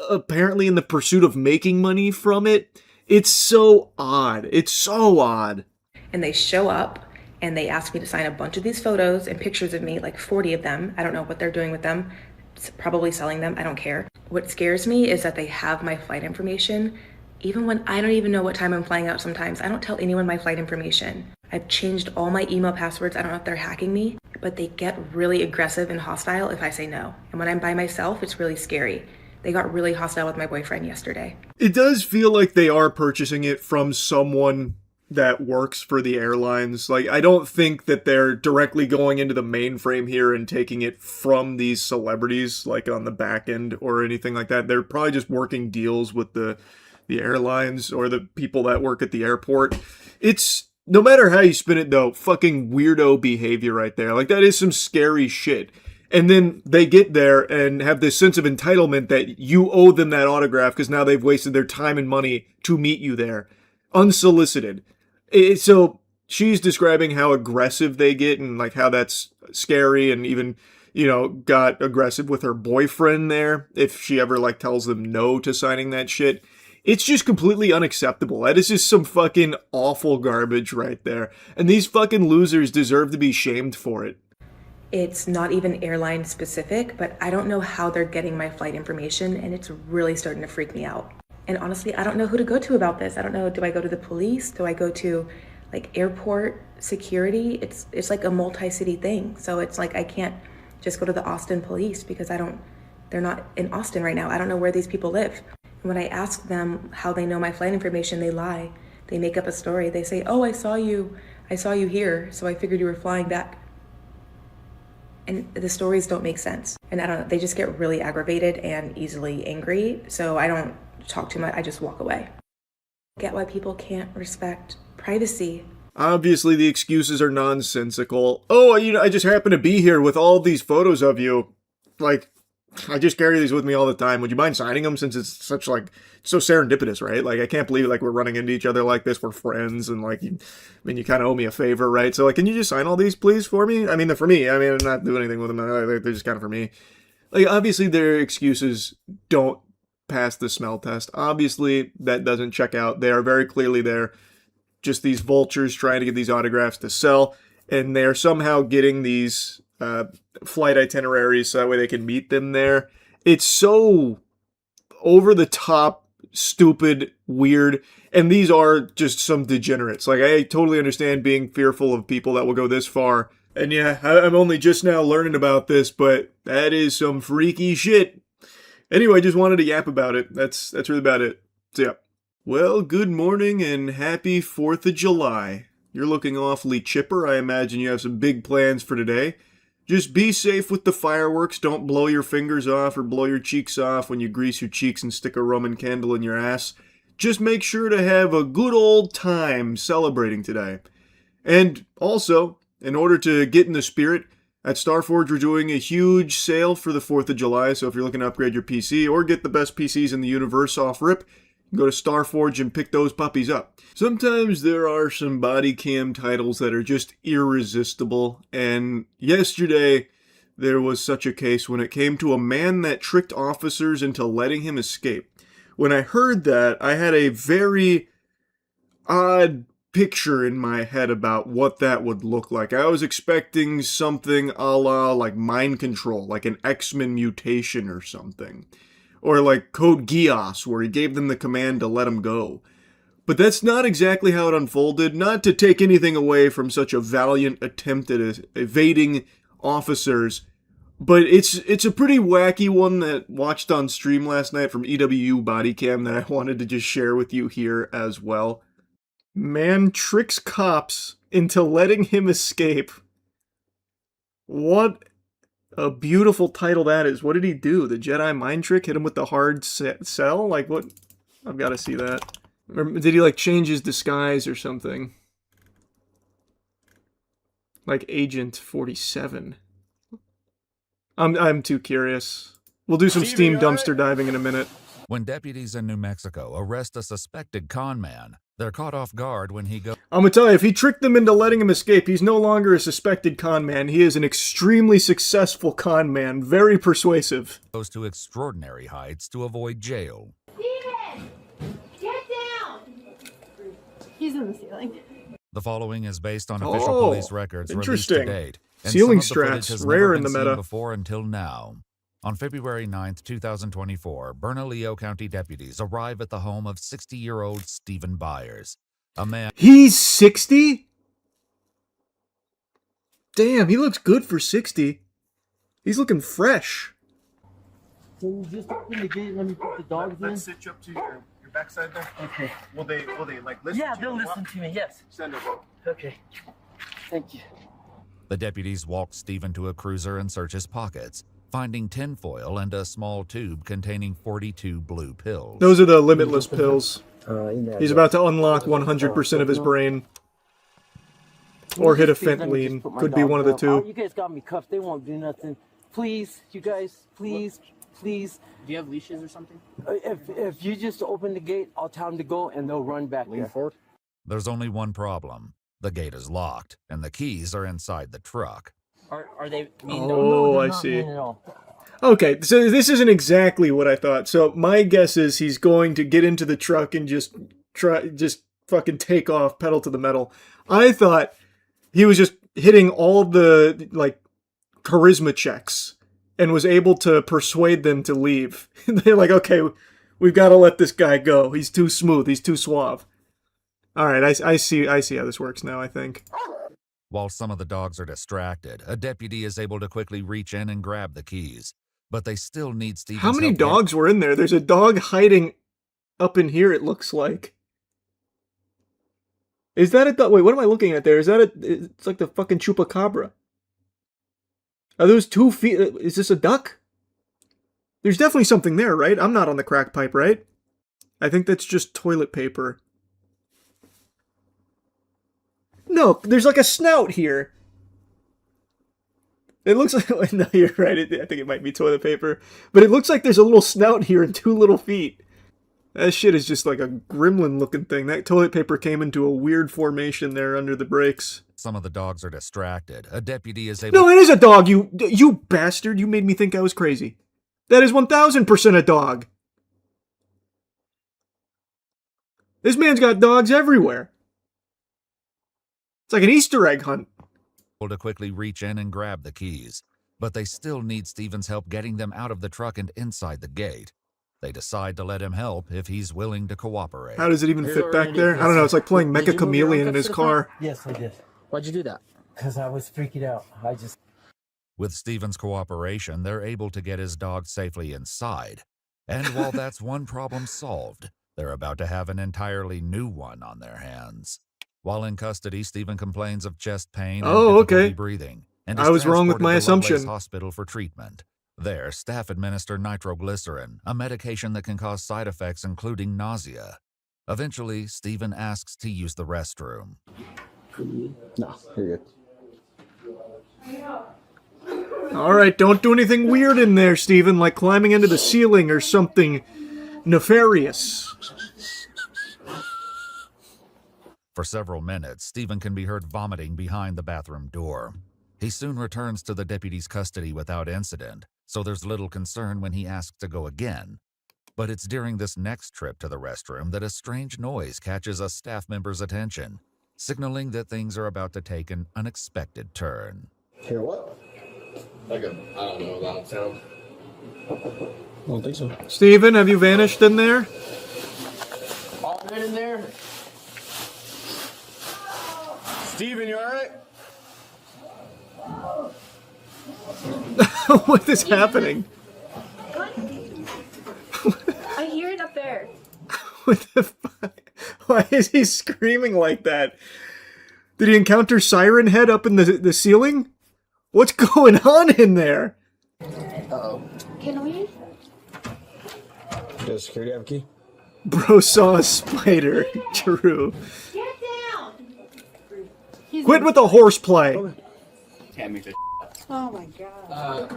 apparently in the pursuit of making money from it. It's so odd. It's so odd. And they show up and they ask me to sign a bunch of these photos and pictures of me, like 40 of them. I don't know what they're doing with them. It's probably selling them. I don't care. What scares me is that they have my flight information, even when I don't even know what time I'm flying out sometimes. I don't tell anyone my flight information. I've changed all my email passwords. I don't know if they're hacking me, but they get really aggressive and hostile if I say no. And when I'm by myself, it's really scary. They got really hostile with my boyfriend yesterday. It does feel like they are purchasing it from someone that works for the airlines. Like, I don't think that they're directly going into the mainframe here and taking it from these celebrities, like on the back end or anything like that. They're probably just working deals with the airlines or the people that work at the airport. It's, no matter how you spin it though, fucking weirdo behavior right there. Like, that is some scary shit. And then they get there and have this sense of entitlement that you owe them that autograph because now they've wasted their time and money to meet you there, unsolicited. So she's describing how aggressive they get and like how that's scary, and even, got aggressive with her boyfriend there if she ever like tells them no to signing that shit. It's just completely unacceptable. That is just some fucking awful garbage right there. And these fucking losers deserve to be shamed for it. It's not even airline specific, but I don't know how they're getting my flight information, and it's really starting to freak me out. And honestly, I don't know who to go to about this. I don't know, do I go to the police? Do I go to like airport security? It's like a multi-city thing. So it's like I can't just go to the Austin police because they're not in Austin right now. I don't know where these people live. And when I ask them how they know my flight information, they lie. They make up a story. They say, "Oh, I saw you here, so I figured you were flying back." And the stories don't make sense. And I don't know, they just get really aggravated and easily angry. So I don't talk too much, I just walk away. I get why people can't respect privacy. Obviously, the excuses are nonsensical. Oh, I just happen to be here with all these photos of you. Like, I just carry these with me all the time. Would you mind signing them since it's such, like, so serendipitous, right? Like, I can't believe, like, we're running into each other like this. We're friends, and, like, you kind of owe me a favor, right? So, like, can you just sign all these, please, for me? I mean, they're for me. I mean, I'm not doing anything with them. They're just kind of for me. Like, obviously, their excuses don't pass the smell test. Obviously, that doesn't check out. They are very clearly there. Just these vultures trying to get these autographs to sell, and they're somehow getting these flight itineraries so that way they can meet them there. It's so over the top, stupid, weird, and these are just some degenerates. Like, I totally understand being fearful of people that will go this far. And yeah, I'm only just now learning about this, but that is some freaky shit. Anyway, just wanted to yap about it. That's really about it. So yeah. Well, good morning and happy 4th of July. You're looking awfully chipper. I imagine you have some big plans for today. Just be safe with the fireworks. Don't blow your fingers off or blow your cheeks off when you grease your cheeks and stick a Roman candle in your ass. Just make sure to have a good old time celebrating today. And also, in order to get in the spirit, at Starforge we're doing a huge sale for the 4th of July, so if you're looking to upgrade your PC or get the best PCs in the universe off rip, go to Starforge and pick those puppies up. Sometimes there are some body cam titles that are just irresistible, and yesterday there was such a case when it came to a man that tricked officers into letting him escape. When I heard that, I had a very odd picture in my head about what that would look like. I was expecting something a la like mind control, like an X-Men mutation or something. Or like Code Geass, where he gave them the command to let him go. But that's not exactly how it unfolded. Not to take anything away from such a valiant attempt at evading officers, but it's a pretty wacky one that watched on stream last night from EWU Bodycam that I wanted to just share with you here as well. Man tricks cops into letting him escape. What a beautiful title that is. What did he do? The Jedi mind trick? Hit him with the hard sell? Like, what? I've got to see that. Or did he, like, change his disguise or something? Like Agent 47. I'm too curious. We'll do some Steam dumpster diving in a minute. When deputies in New Mexico arrest a suspected con man, they're caught off guard when he goes... I'm gonna tell you, if he tricked them into letting him escape, he's no longer a suspected con man. He is an extremely successful con man, very persuasive. ...goes to extraordinary heights to avoid jail. Steven! Get down! He's in the ceiling. The following is based on official police records released to date. And Ceiling some of the footage straps, has rare never in the been seen meta. before until now. On February 9th, 2024, Bernalillo County deputies arrive at the home of 60-year-old Stephen Byers, a man... He's 60? Damn, he looks good for 60. He's looking fresh. Can you just open the gate and let me put the dogs in? Let's sit you up to your backside there. Okay. Will they like listen Yeah, to you? they'll listen to me, yes. Send them up. Okay. Thank you. The deputies walk Stephen to a cruiser and search his pockets, finding tinfoil and a small tube containing 42 blue pills. Those are the limitless pills. He's about to unlock 100% of his brain. Or hit a fentanyl. Could be one of the two. You guys got me cuffed. They won't do nothing. Please, you guys, please. Do you have leashes or something? If you just open the gate, I'll tell them to go and they'll run back there. Forward. There's only one problem. The gate is locked, and the keys are inside the truck. Are they mean? Oh, no, I not see. mean at all. Okay, so this isn't exactly what I thought. So my guess is he's going to get into the truck and just fucking take off, pedal to the metal. I thought he was just hitting all the, like, charisma checks and was able to persuade them to leave. They're like, okay, we've got to let this guy go. He's too smooth. He's too suave. All right, I see how this works now, I think. While some of the dogs are distracted, a deputy is able to quickly reach in and grab the keys. But they still need Stephen's How many help dogs were in there? There's a dog hiding up in here, it looks like. Is that a dog? Wait, what am I looking at there? Is that it's like the fucking chupacabra. Are those 2 feet? Is this a duck? There's definitely something there, right? I'm not on the crack pipe, right? I think that's just toilet paper. No, there's like a snout here. It looks like... No, you're right. I think it might be toilet paper. But it looks like there's a little snout here and 2 little feet. That shit is just like a gremlin-looking thing. That toilet paper came into a weird formation there under the brakes. Some of the dogs are distracted. A deputy is able... No, it is a dog, you bastard. You made me think I was crazy. That is 1000% a dog. This man's got dogs everywhere. It's like an Easter egg hunt. To quickly reach in and grab the keys, but they still need Steven's help getting them out of the truck and inside the gate. They decide to let him help if he's willing to cooperate. How does it even fit back there? I don't know, it's like playing Mecha Chameleon in his car. Yes, I did. Why'd you do that? Because I was freaking out. With Steven's cooperation, they're able to get his dog safely inside. And while that's one problem solved, they're about to have an entirely new one on their hands. While in custody, Steven complains of chest pain and difficulty breathing, and is I was wrong with my transported to assumption. Lovelace Hospital for treatment. There, staff administer nitroglycerin, a medication that can cause side effects including nausea. Eventually, Steven asks to use the restroom. No, you're good. Alright, don't do anything weird in there, Steven, like climbing into the ceiling or something nefarious. For several minutes, Steven can be heard vomiting behind the bathroom door. He soon returns to the deputy's custody without incident, so there's little concern when he asks to go again. But it's during this next trip to the restroom that a strange noise catches a staff member's attention, signaling that things are about to take an unexpected turn. Hear what? Like a, I don't know, loud sound. I don't think so. Steven, have you vanished in there? All good in there? Steven, you alright? What is happening? I hear it up there. What the fuck? Why is he screaming like that? Did he encounter Siren Head up in the ceiling? What's going on in there? Uh-oh. Can we? Does security have a key? Bro saw a spider. True. Get down! Quit with the horseplay. Can't make this. Oh my god.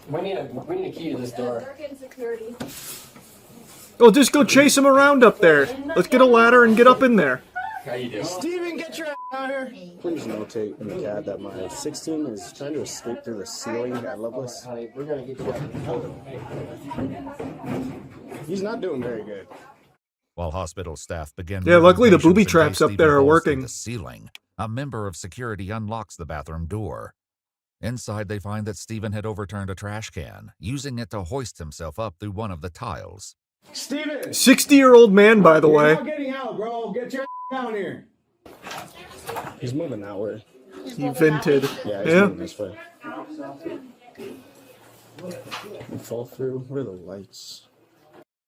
We need a key to this door. They're getting security. Oh, just go chase him around up there. Let's get a ladder and get up in there. How you doing? Steven, get your ass out here! Please notate in the CAD that my 16 is trying to escape through the ceiling at Lovelace. We're gonna get you. He's not doing very good. While hospital staff begin... Yeah, luckily the moving booby patients traps in up case there are Steven falls through working. The ceiling. A member of security unlocks the bathroom door. Inside, they find that Steven had overturned a trash can, using it to hoist himself up through one of the tiles. Steven! 60-year-old man, by the way. You're not getting out, bro. Get your down here. He's moving that way. He vented. Yeah, he's moving this way. We fall through. Where are the lights?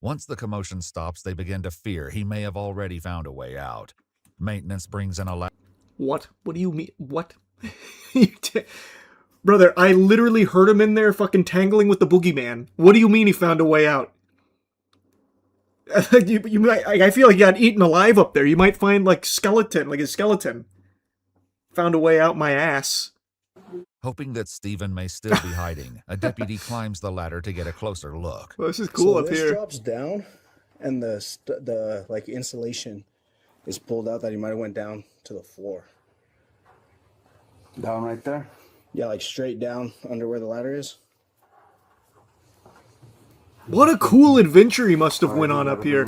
Once the commotion stops, they begin to fear he may have already found a way out. Maintenance brings in a... What? What do you mean? What? Brother, I literally heard him in there fucking tangling with the boogeyman. What do you mean he found a way out? You might, I feel like you got eaten alive up there. You might find like skeleton, like a skeleton. Found a way out my ass. Hoping that Steven may still be hiding, a deputy climbs the ladder to get a closer look. Well, this is cool so up this here. drops down, and the like insulation is pulled out that he might have went down to the floor. Down right there? Yeah, like straight down under where the ladder is. What a cool adventure he must have went on up here.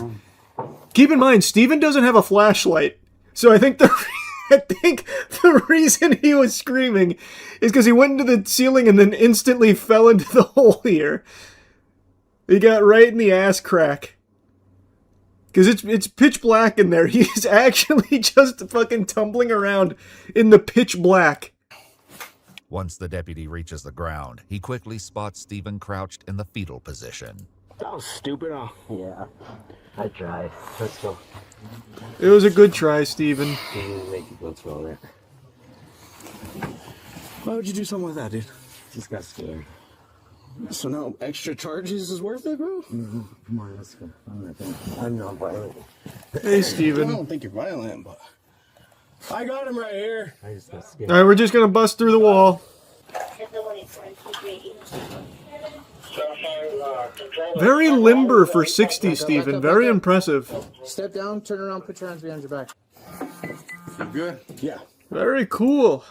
Keep in mind, Steven doesn't have a flashlight. So I think the reason he was screaming is because he went into the ceiling and then instantly fell into the hole here. He got right in the ass crack. Because it's pitch black in there. He's actually just fucking tumbling around in the pitch black. Once the deputy reaches the ground, he quickly spots Steven crouched in the fetal position. That was stupid, huh? Yeah. I tried. Let's go. It was a good try, Steven. Let's go there. Why would you do something like that, dude? Just got scared. So now extra charges is worth it, bro? Mm-hmm. Come on, let's go. I'm not violent. Hey, Steven. I don't think you're violent, but I got him right here. Alright, we're just gonna bust through the wall. Very limber for 60, Stephen. Very impressive. Step down, turn around, put your hands behind your back. You good? Yeah. Very cool.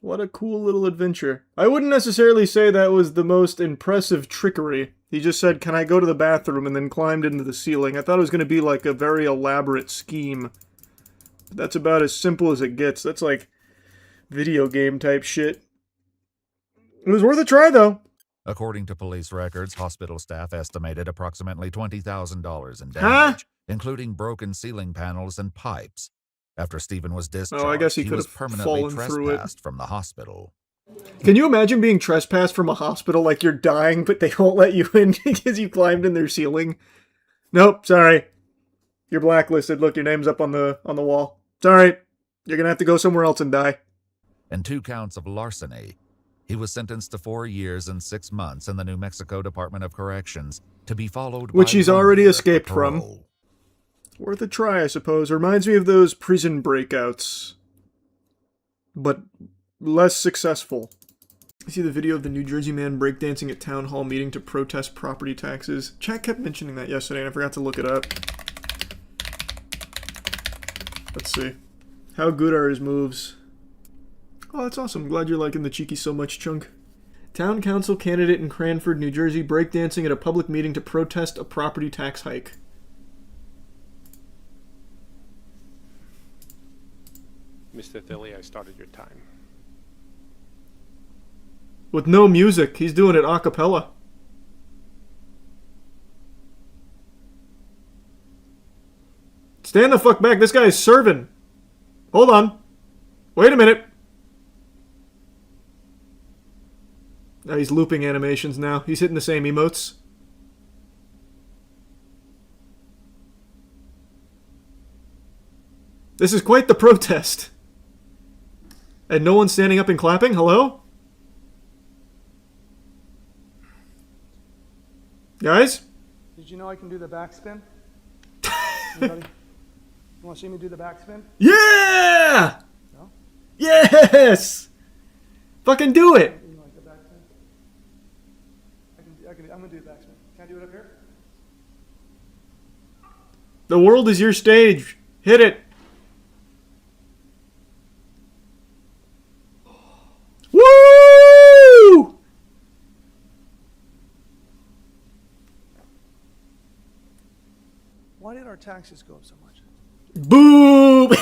What a cool little adventure. I wouldn't necessarily say that was the most impressive trickery. He just said, "Can I go to the bathroom?" and then climbed into the ceiling. I thought it was going to be like a very elaborate scheme. But that's about as simple as it gets. That's like video game type shit. It was worth a try, though. According to police records, hospital staff estimated approximately $20,000 in damage, including broken ceiling panels and pipes. After Stephen was discharged, I guess he was could've permanently fallen through it. trespassed from the hospital. Can you imagine being trespassed from a hospital like you're dying, but they won't let you in because you climbed in their ceiling? Nope, sorry. You're blacklisted. Look, your name's up on the wall. Sorry. You're gonna have to go somewhere else and die. And 2 counts of larceny. He was sentenced to 4 years and 6 months in the New Mexico Department of Corrections, to be followed Which by he's 1 already year escaped for from. parole. Worth a try, I suppose. Reminds me of those prison breakouts. But less successful. I see the video of the New Jersey man breakdancing at town hall meeting to protest property taxes. Chat kept mentioning that yesterday and I forgot to look it up. Let's see. How good are his moves? Oh, that's awesome. Glad you're liking the cheeky so much, Chunk. Town council candidate in Cranford, New Jersey, breakdancing at a public meeting to protest a property tax hike. Mr. Thilly, I started your time. With no music. He's doing it a cappella. Stand the fuck back. This guy is serving. Hold on. Wait a minute. Oh, he's looping animations now. He's hitting the same emotes. This is quite the protest. And no one's standing up and clapping? Hello? Guys? Did you know I can do the backspin? Anybody? You want to see me do the backspin? Yeah! No? Yes! Fucking do it! You like the backspin? I'm going to do the backspin. Can I do it up here? The world is your stage. Hit it. Woo! Why did our taxes go up so much? Boom!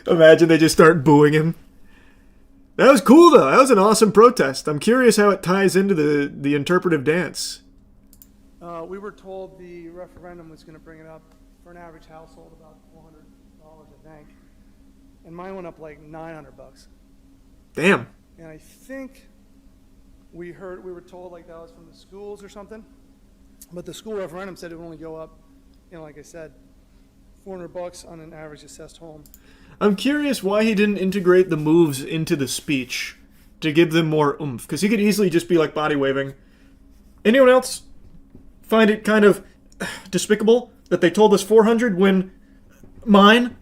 Imagine they just start booing him. That was cool, though. That was an awesome protest. I'm curious how it ties into the interpretive dance. We were told the referendum was going to bring it up for an average household about $400, I think. And mine went up like $900. Damn. And I think we were told like that was from the schools or something. But the school referendum said it would only go up, like I said, $400 on an average assessed home. I'm curious why he didn't integrate the moves into the speech to give them more oomph. Because he could easily just be like body waving. Anyone else find it kind of despicable that they told us 400 when mine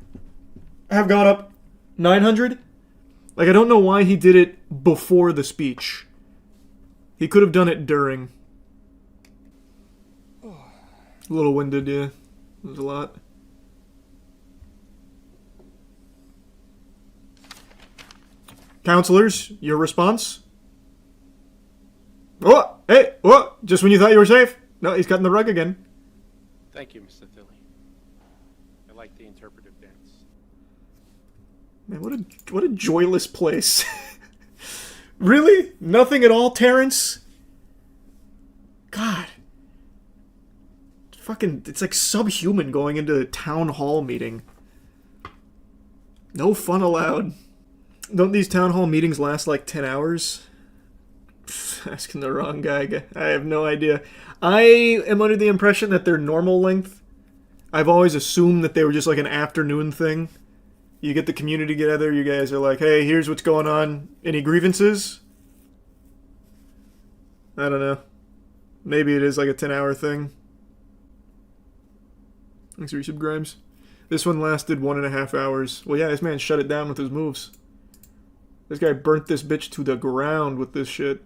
have got up 900? Like, I don't know why he did it before the speech. He could have done it during. A little winded, yeah. It was a lot. Counselors, your response? Oh, hey, oh, just when you thought you were safe? No, he's cutting the rug again. Thank you, Mr. Thilly. I like the interpretive dance. Man, what a joyless place. Really? Nothing at all, Terrence? God. Fucking, it's like subhuman going into a town hall meeting. No fun allowed. Don't these town hall meetings last like 10 hours? Asking the wrong guy. I have no idea. I am under the impression that they're normal length. I've always assumed that they were just like an afternoon thing. You get the community together, you guys are like, hey, here's what's going on. Any grievances? I don't know. Maybe it is like a 10-hour thing. Thanks for your subscribes. This one lasted 1.5 hours. Well, yeah, this man shut it down with his moves. This guy burnt this bitch to the ground with this shit.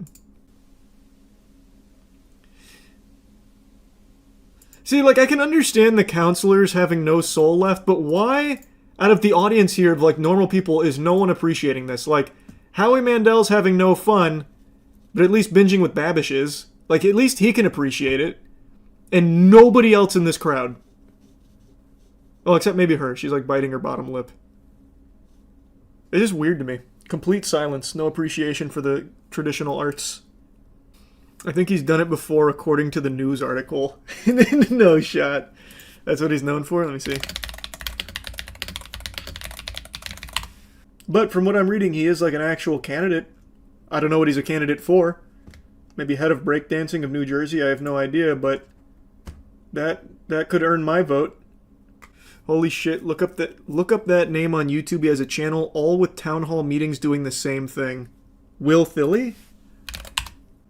See, like, I can understand the counselors having no soul left, but why, out of the audience here of, like, normal people, is no one appreciating this? Like, Howie Mandel's having no fun, but at least binging with Babish is. Like, at least he can appreciate it. And nobody else in this crowd. Oh, except maybe her. She's, like, biting her bottom lip. It's just weird to me. Complete silence. No appreciation for the traditional arts. I think he's done it before, according to the news article. No shot. That's what he's known for? Let me see. But from what I'm reading, he is like an actual candidate. I don't know what he's a candidate for. Maybe head of breakdancing of New Jersey, I have no idea, but that could earn my vote. Holy shit, look up that name on YouTube. He has a channel all with town hall meetings doing the same thing. Will Philly?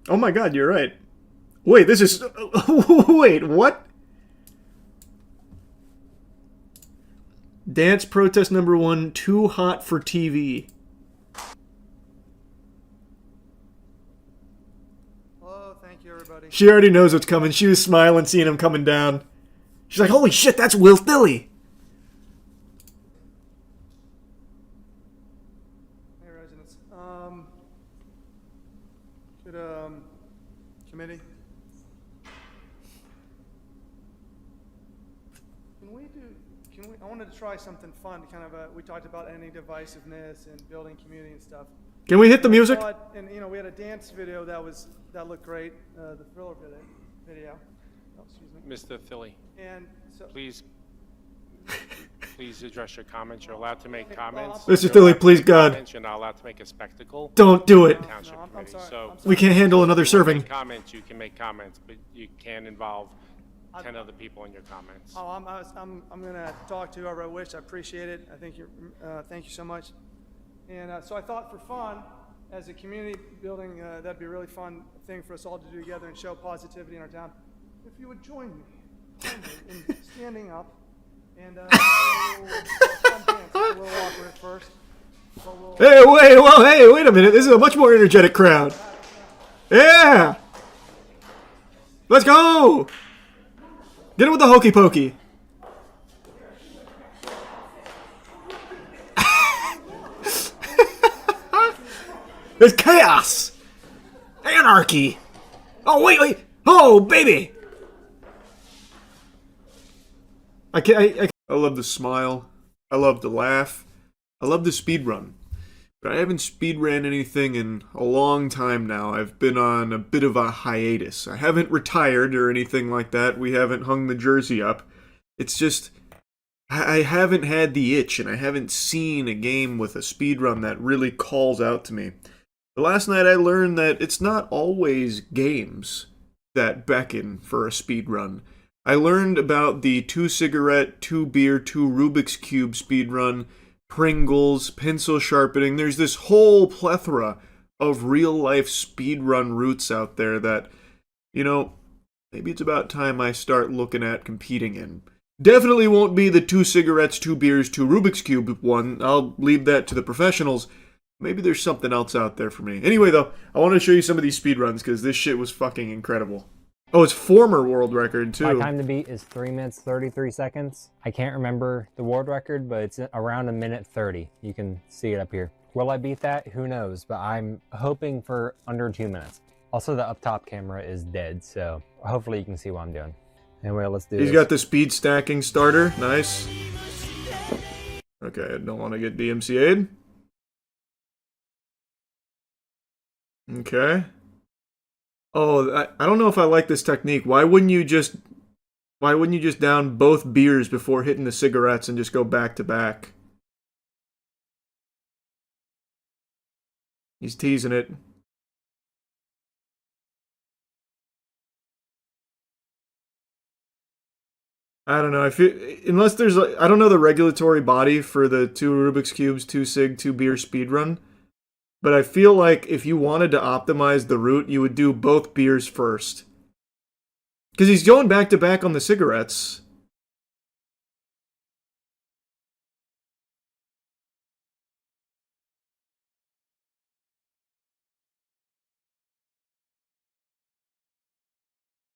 Oh my god, you're right. Wait, this is... Wait, what? Dance protest number 1, too hot for TV. Hello, thank you, everybody. She already knows what's coming. She was smiling seeing him coming down. She's like, holy shit, that's Will Philly. Hey, residents. Committee. I wanted to try something fun to kind of, we talked about ending divisiveness and building community and stuff. Can we hit the music? And, you know, we had a dance video that looked great, the Thriller video. Oh, excuse me. Mr. Philly, And so, please address your comments. You're allowed to make comments. Mr. Philly, please, God. You're not allowed to make a spectacle. Don't do it. I'm sorry. So We can't handle another serving. comments, you can make comments, but you can't involve 10 other people in your comments. Oh, I'm gonna talk to whoever I wish. I appreciate it. I think thank you so much. And so I thought for fun, as a community building, that'd be a really fun thing for us all to do together and show positivity in our town. If you would join me in standing up and dance. A little awkward at first. Hey, wait a minute. This is a much more energetic crowd. Yeah! Let's go! Get it with the hokey pokey. There's chaos! Anarchy! Oh, wait! Oh, baby! I love the smile. I love the laugh. I love the speed run. But I haven't speed ran anything in a long time now. I've been on a bit of a hiatus. I haven't retired or anything like that. We haven't hung the jersey up. It's just... I haven't had the itch, and I haven't seen a game with a speed run that really calls out to me. Last night I learned that it's not always games that beckon for a speed run. I learned about the 2 cigarette, 2 beer, 2 Rubik's Cube speed run, Pringles, pencil sharpening. There's this whole plethora of real-life speedrun routes out there that, you know, maybe it's about time I start looking at competing in. Definitely won't be the 2 cigarettes, 2 beers, 2 Rubik's Cube one. I'll leave that to the professionals. Maybe there's something else out there for me. Anyway, though, I want to show you some of these speedruns because this shit was fucking incredible. Oh, it's former world record, too. My time to beat is 3 minutes, 33 seconds. I can't remember the world record, but it's around 1:30. You can see it up here. Will I beat that? Who knows, but I'm hoping for under 2 minutes. Also, the up top camera is dead, so hopefully you can see what I'm doing. Anyway, let's do this. He's got the speed stacking starter. Nice. Okay, I don't want to get DMCA'd. Okay. Oh, I don't know if I like this technique. Why wouldn't you just down both beers before hitting the cigarettes and just go back to back? He's teasing it. I don't know. I feel unless there's I don't know the regulatory body for the 2 Rubik's Cubes, 2 cig, 2 beer speedrun. But I feel like if you wanted to optimize the route, you would do both beers first. Because he's going back to back on the cigarettes.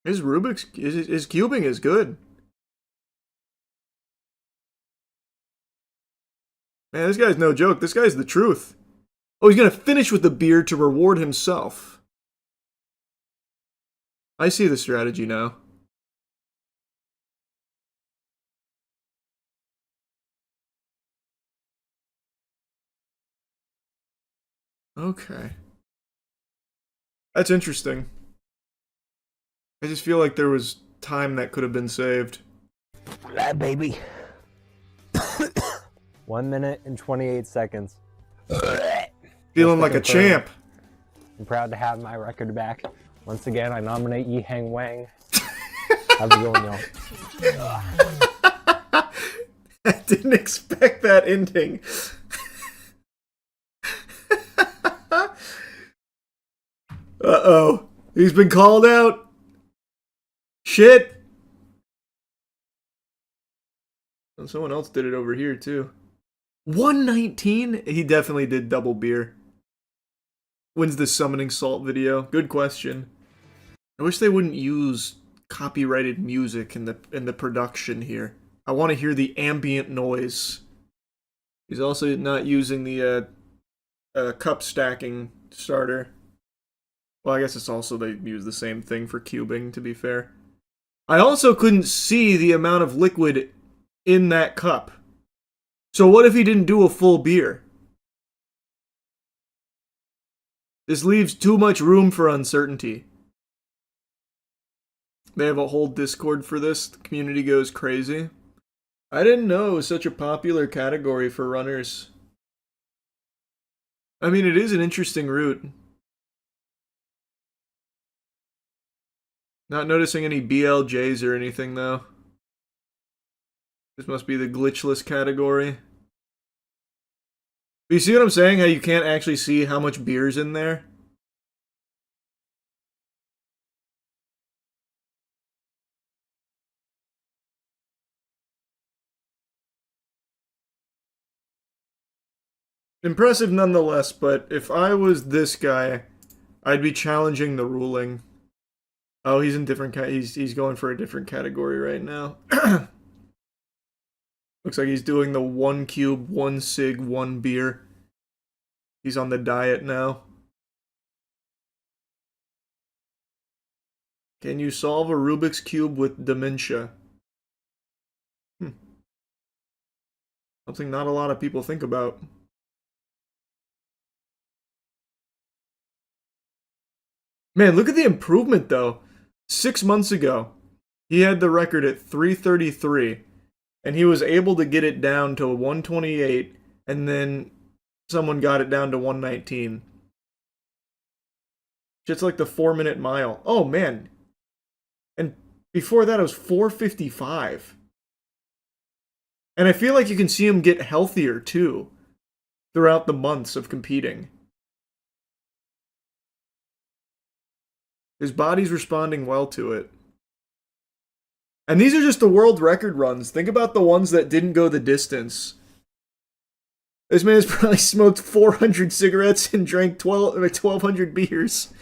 His Rubik's, his cubing is good. Man, this guy's no joke. This guy's the truth. Oh, he's gonna finish with the beer to reward himself. I see the strategy now. Okay. That's interesting. I just feel like there was time that could have been saved. That baby. 1 minute and 28 seconds. Feeling like a champ. I'm proud to have my record back. Once again, I nominate Yi Hang Wang. How's it going, y'all? I didn't expect that ending. Uh-oh. He's been called out. Shit. And someone else did it over here, too. 119? He definitely did double beer. When's the summoning salt video? Good question. I wish they wouldn't use copyrighted music in the production here. I want to hear the ambient noise. He's also not using the cup stacking starter. Well, I guess it's also they use the same thing for cubing, to be fair. I also couldn't see the amount of liquid in that cup. So what if he didn't do a full beer? This leaves too much room for uncertainty. They have a whole Discord for this. The community goes crazy. I didn't know it was such a popular category for runners. I mean, it is an interesting route. Not noticing any BLJs or anything, though. This must be the glitchless category. But you see what I'm saying? How you can't actually see how much beer's in there? Impressive nonetheless, but if I was this guy, I'd be challenging the ruling. Oh, he's in different he's going for a different category right now. Looks like he's doing the 1 cube, 1 cig, 1 beer. He's on the diet now. Can you solve a Rubik's Cube with dementia? Something not a lot of people think about. Man, look at the improvement, though. 6 months ago, he had the record at 333, and he was able to get it down to 128, and then someone got it down to 119. Just like the 4-minute mile. Oh, man. And before that, it was 4:55. And I feel like you can see him get healthier, too, throughout the months of competing. His body's responding well to it. And these are just the world record runs. Think about the ones that didn't go the distance. This man's probably smoked 400 cigarettes and drank 1,200 beers.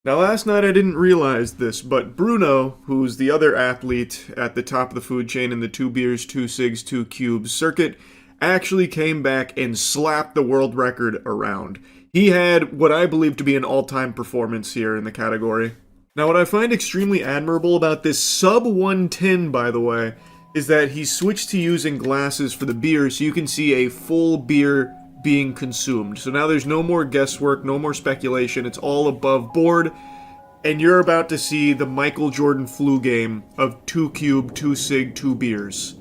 Now, last night I didn't realize this, but Bruno, who's the other athlete at the top of the food chain in the 2 beers, 2 cigs, 2 cubes circuit, actually came back and slapped the world record around. He had what I believe to be an all-time performance here in the category. Now, what I find extremely admirable about this sub 110, by the way, is that he switched to using glasses for the beer so you can see a full beer being consumed. So now there's no more guesswork, no more speculation, it's all above board, and you're about to see the Michael Jordan flu game of 2 cube, 2 cig, 2 beers.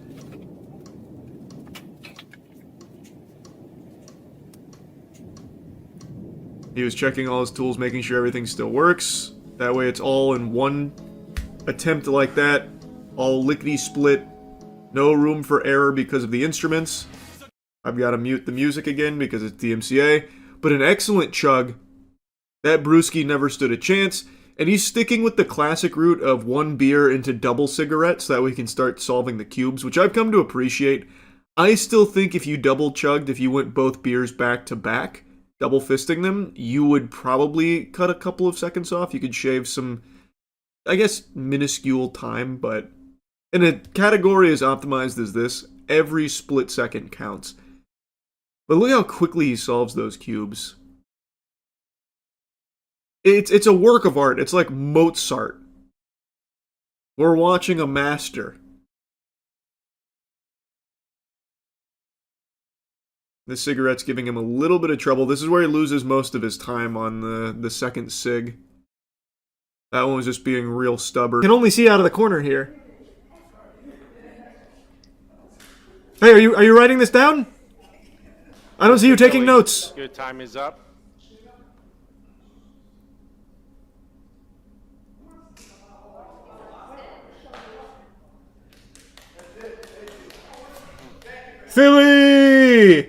He was checking all his tools, making sure everything still works. That way it's all in one attempt like that. All lickety-split. No room for error because of the instruments. I've got to mute the music again because it's DMCA. But an excellent chug. That brewski never stood a chance. And he's sticking with the classic route of 1 beer into double cigarettes so that we can start solving the cubes, which I've come to appreciate. I still think if you double chugged, if you went both beers back to back, double fisting them, you would probably cut a couple of seconds off. You could shave some I guess, minuscule time, but in a category as optimized as this, every split second counts. But look how quickly he solves those cubes. It's a work of art. It's like Mozart. We're watching a master. The cigarette's giving him a little bit of trouble. This is where he loses most of his time on the second cig. That one was just being real stubborn. You can only see out of the corner here. Hey, are you writing this down? I don't see you taking notes. Your time is up. Philly!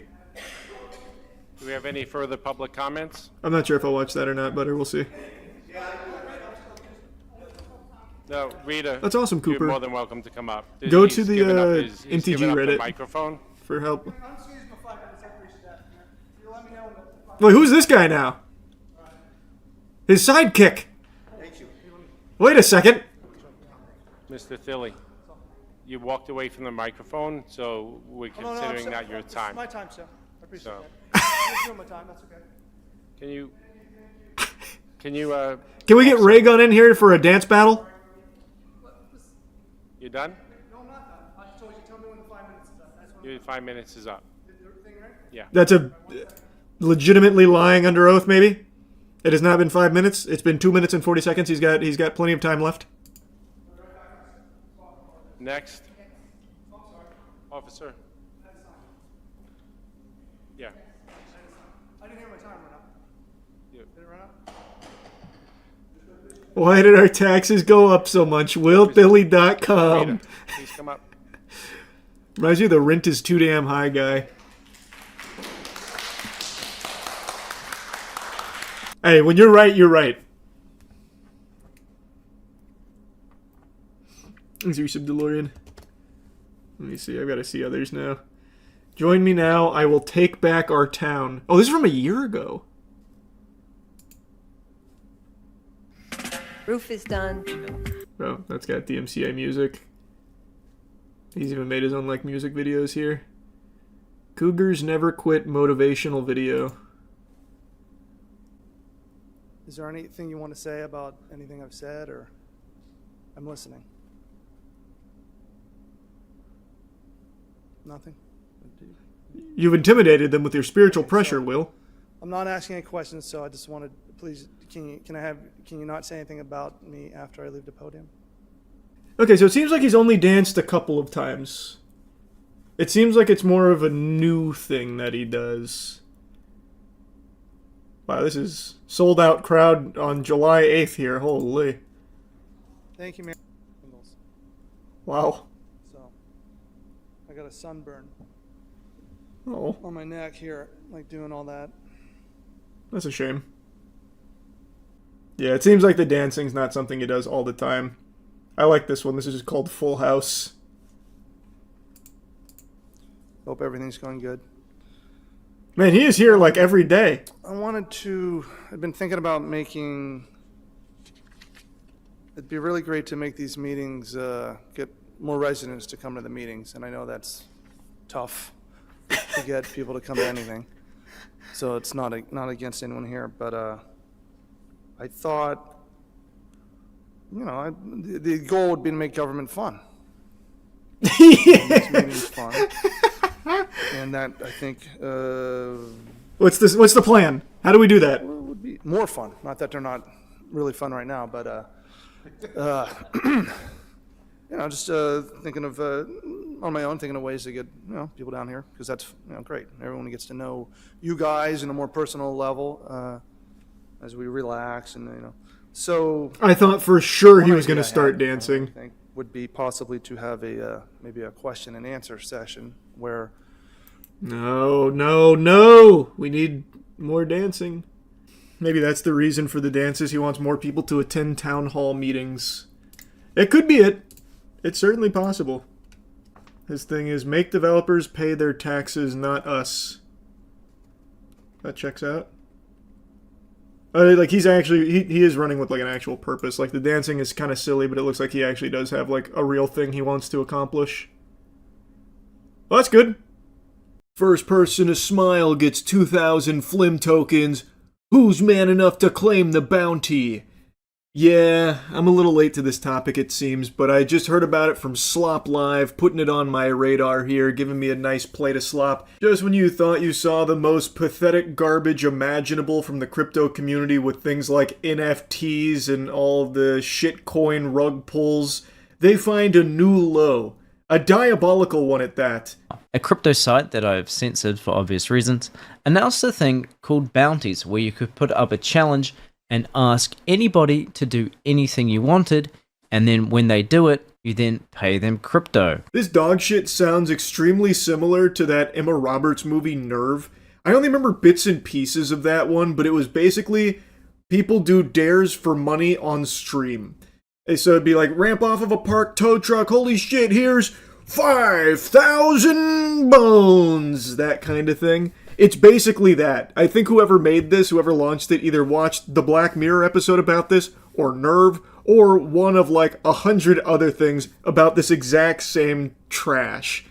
Do we have any further public comments? I'm not sure if I'll watch that or not, but we'll see. No, Rita. That's awesome, Cooper. You're more than welcome to come up. Go He's to the given up he's MTG given up the Reddit microphone. for help. Wait, who's this guy now? His sidekick. Wait a second. Mr. Thilly, you walked away from the microphone, so we're considering that your time. My time, sir. I appreciate So- that. I'm doing my time. That's okay. Can you? Can we get Ray Gun in here for a dance battle? You done? No, I'm not done. I told you, tell me when the 5 minutes is up. That's when Your 5 minutes is up. Yeah. That's a legitimately lying under oath, maybe? It has not been 5 minutes. It's been 2 minutes and 40 seconds. He's got plenty of time left. Next. Officer. Yeah. I didn't hear my time run up. You. Did it run up? Why did our taxes go up so much? WillBilly.com. Rita, please come up. Reminds you of the rent is too damn high guy. Hey, when you're right, you're right. Is your sub DeLorean? Let me see. I've got to see others now. Join me now. I will take back our town. Oh, this is from a year ago. Roof is done. Oh, that's got DMCA music. He's even made his own like music videos here. Cougars never quit motivational video. Is there anything you want to say about anything I've said, or I'm listening? Nothing? You've intimidated them with your spiritual pressure, Will. I'm not asking any questions, so I just wanted, please, can you not say anything about me after I leave the podium? Okay, so it seems like he's only danced a couple of times. It seems like it's more of a new thing that he does. Wow, this is sold out crowd on July 8th here. Holy. Thank you, man. Wow. So, I got a sunburn Oh, on my neck here, like doing all that. that's a shame. Yeah, it seems like the dancing's not something he does all the time. I like this one. This is just called Full House. Hope everything's going good. Man, he is here like every day. I've been thinking about making, it'd be really great to make these meetings, get more residents to come to the meetings, and I know that's tough to get people to come to anything. So it's not against anyone here, but I thought, the goal would be to make government fun. Make these meetings fun. And that, I think, What's the plan? How do we do that? would be more fun. Not that they're not really fun right now, but just thinking of on my own, thinking of ways to get people down here, because that's great. Everyone gets to know you guys in a more personal level as we relax, and So I thought for sure he one was going to idea I start had, dancing. I think would be possibly to have maybe a question and answer session where. No. We need more dancing. Maybe that's the reason for the dances. He wants more people to attend town hall meetings. It could be it. It's certainly possible. His thing is make developers pay their taxes, not us. That checks out. Like he's actually, he is running with like an actual purpose. Like the dancing is kind of silly, but it looks like he actually does have like a real thing he wants to accomplish. Well, that's good. First person to smile gets 2,000 Flim tokens. Who's man enough to claim the bounty? Yeah, I'm a little late to this topic it seems, but I just heard about it from Slop Live, putting it on my radar here, giving me a nice plate of slop. Just when you thought you saw the most pathetic garbage imaginable from the crypto community with things like NFTs and all the shitcoin rug pulls, they find a new low. A diabolical one at that. A crypto site that I've censored for obvious reasons announced a thing called bounties, where you could put up a challenge and ask anybody to do anything you wanted, and then when they do it, you then pay them crypto. This dog shit sounds extremely similar to that Emma Roberts movie Nerve. I only remember bits and pieces of that one, but it was basically people do dares for money on stream. So it'd be like, ramp off of a parked tow truck, holy shit, here's 5,000 bones, that kind of thing. It's basically that. I think whoever made this, whoever launched it, either watched the Black Mirror episode about this, or Nerve, or one of like 100 other things about this exact same trash.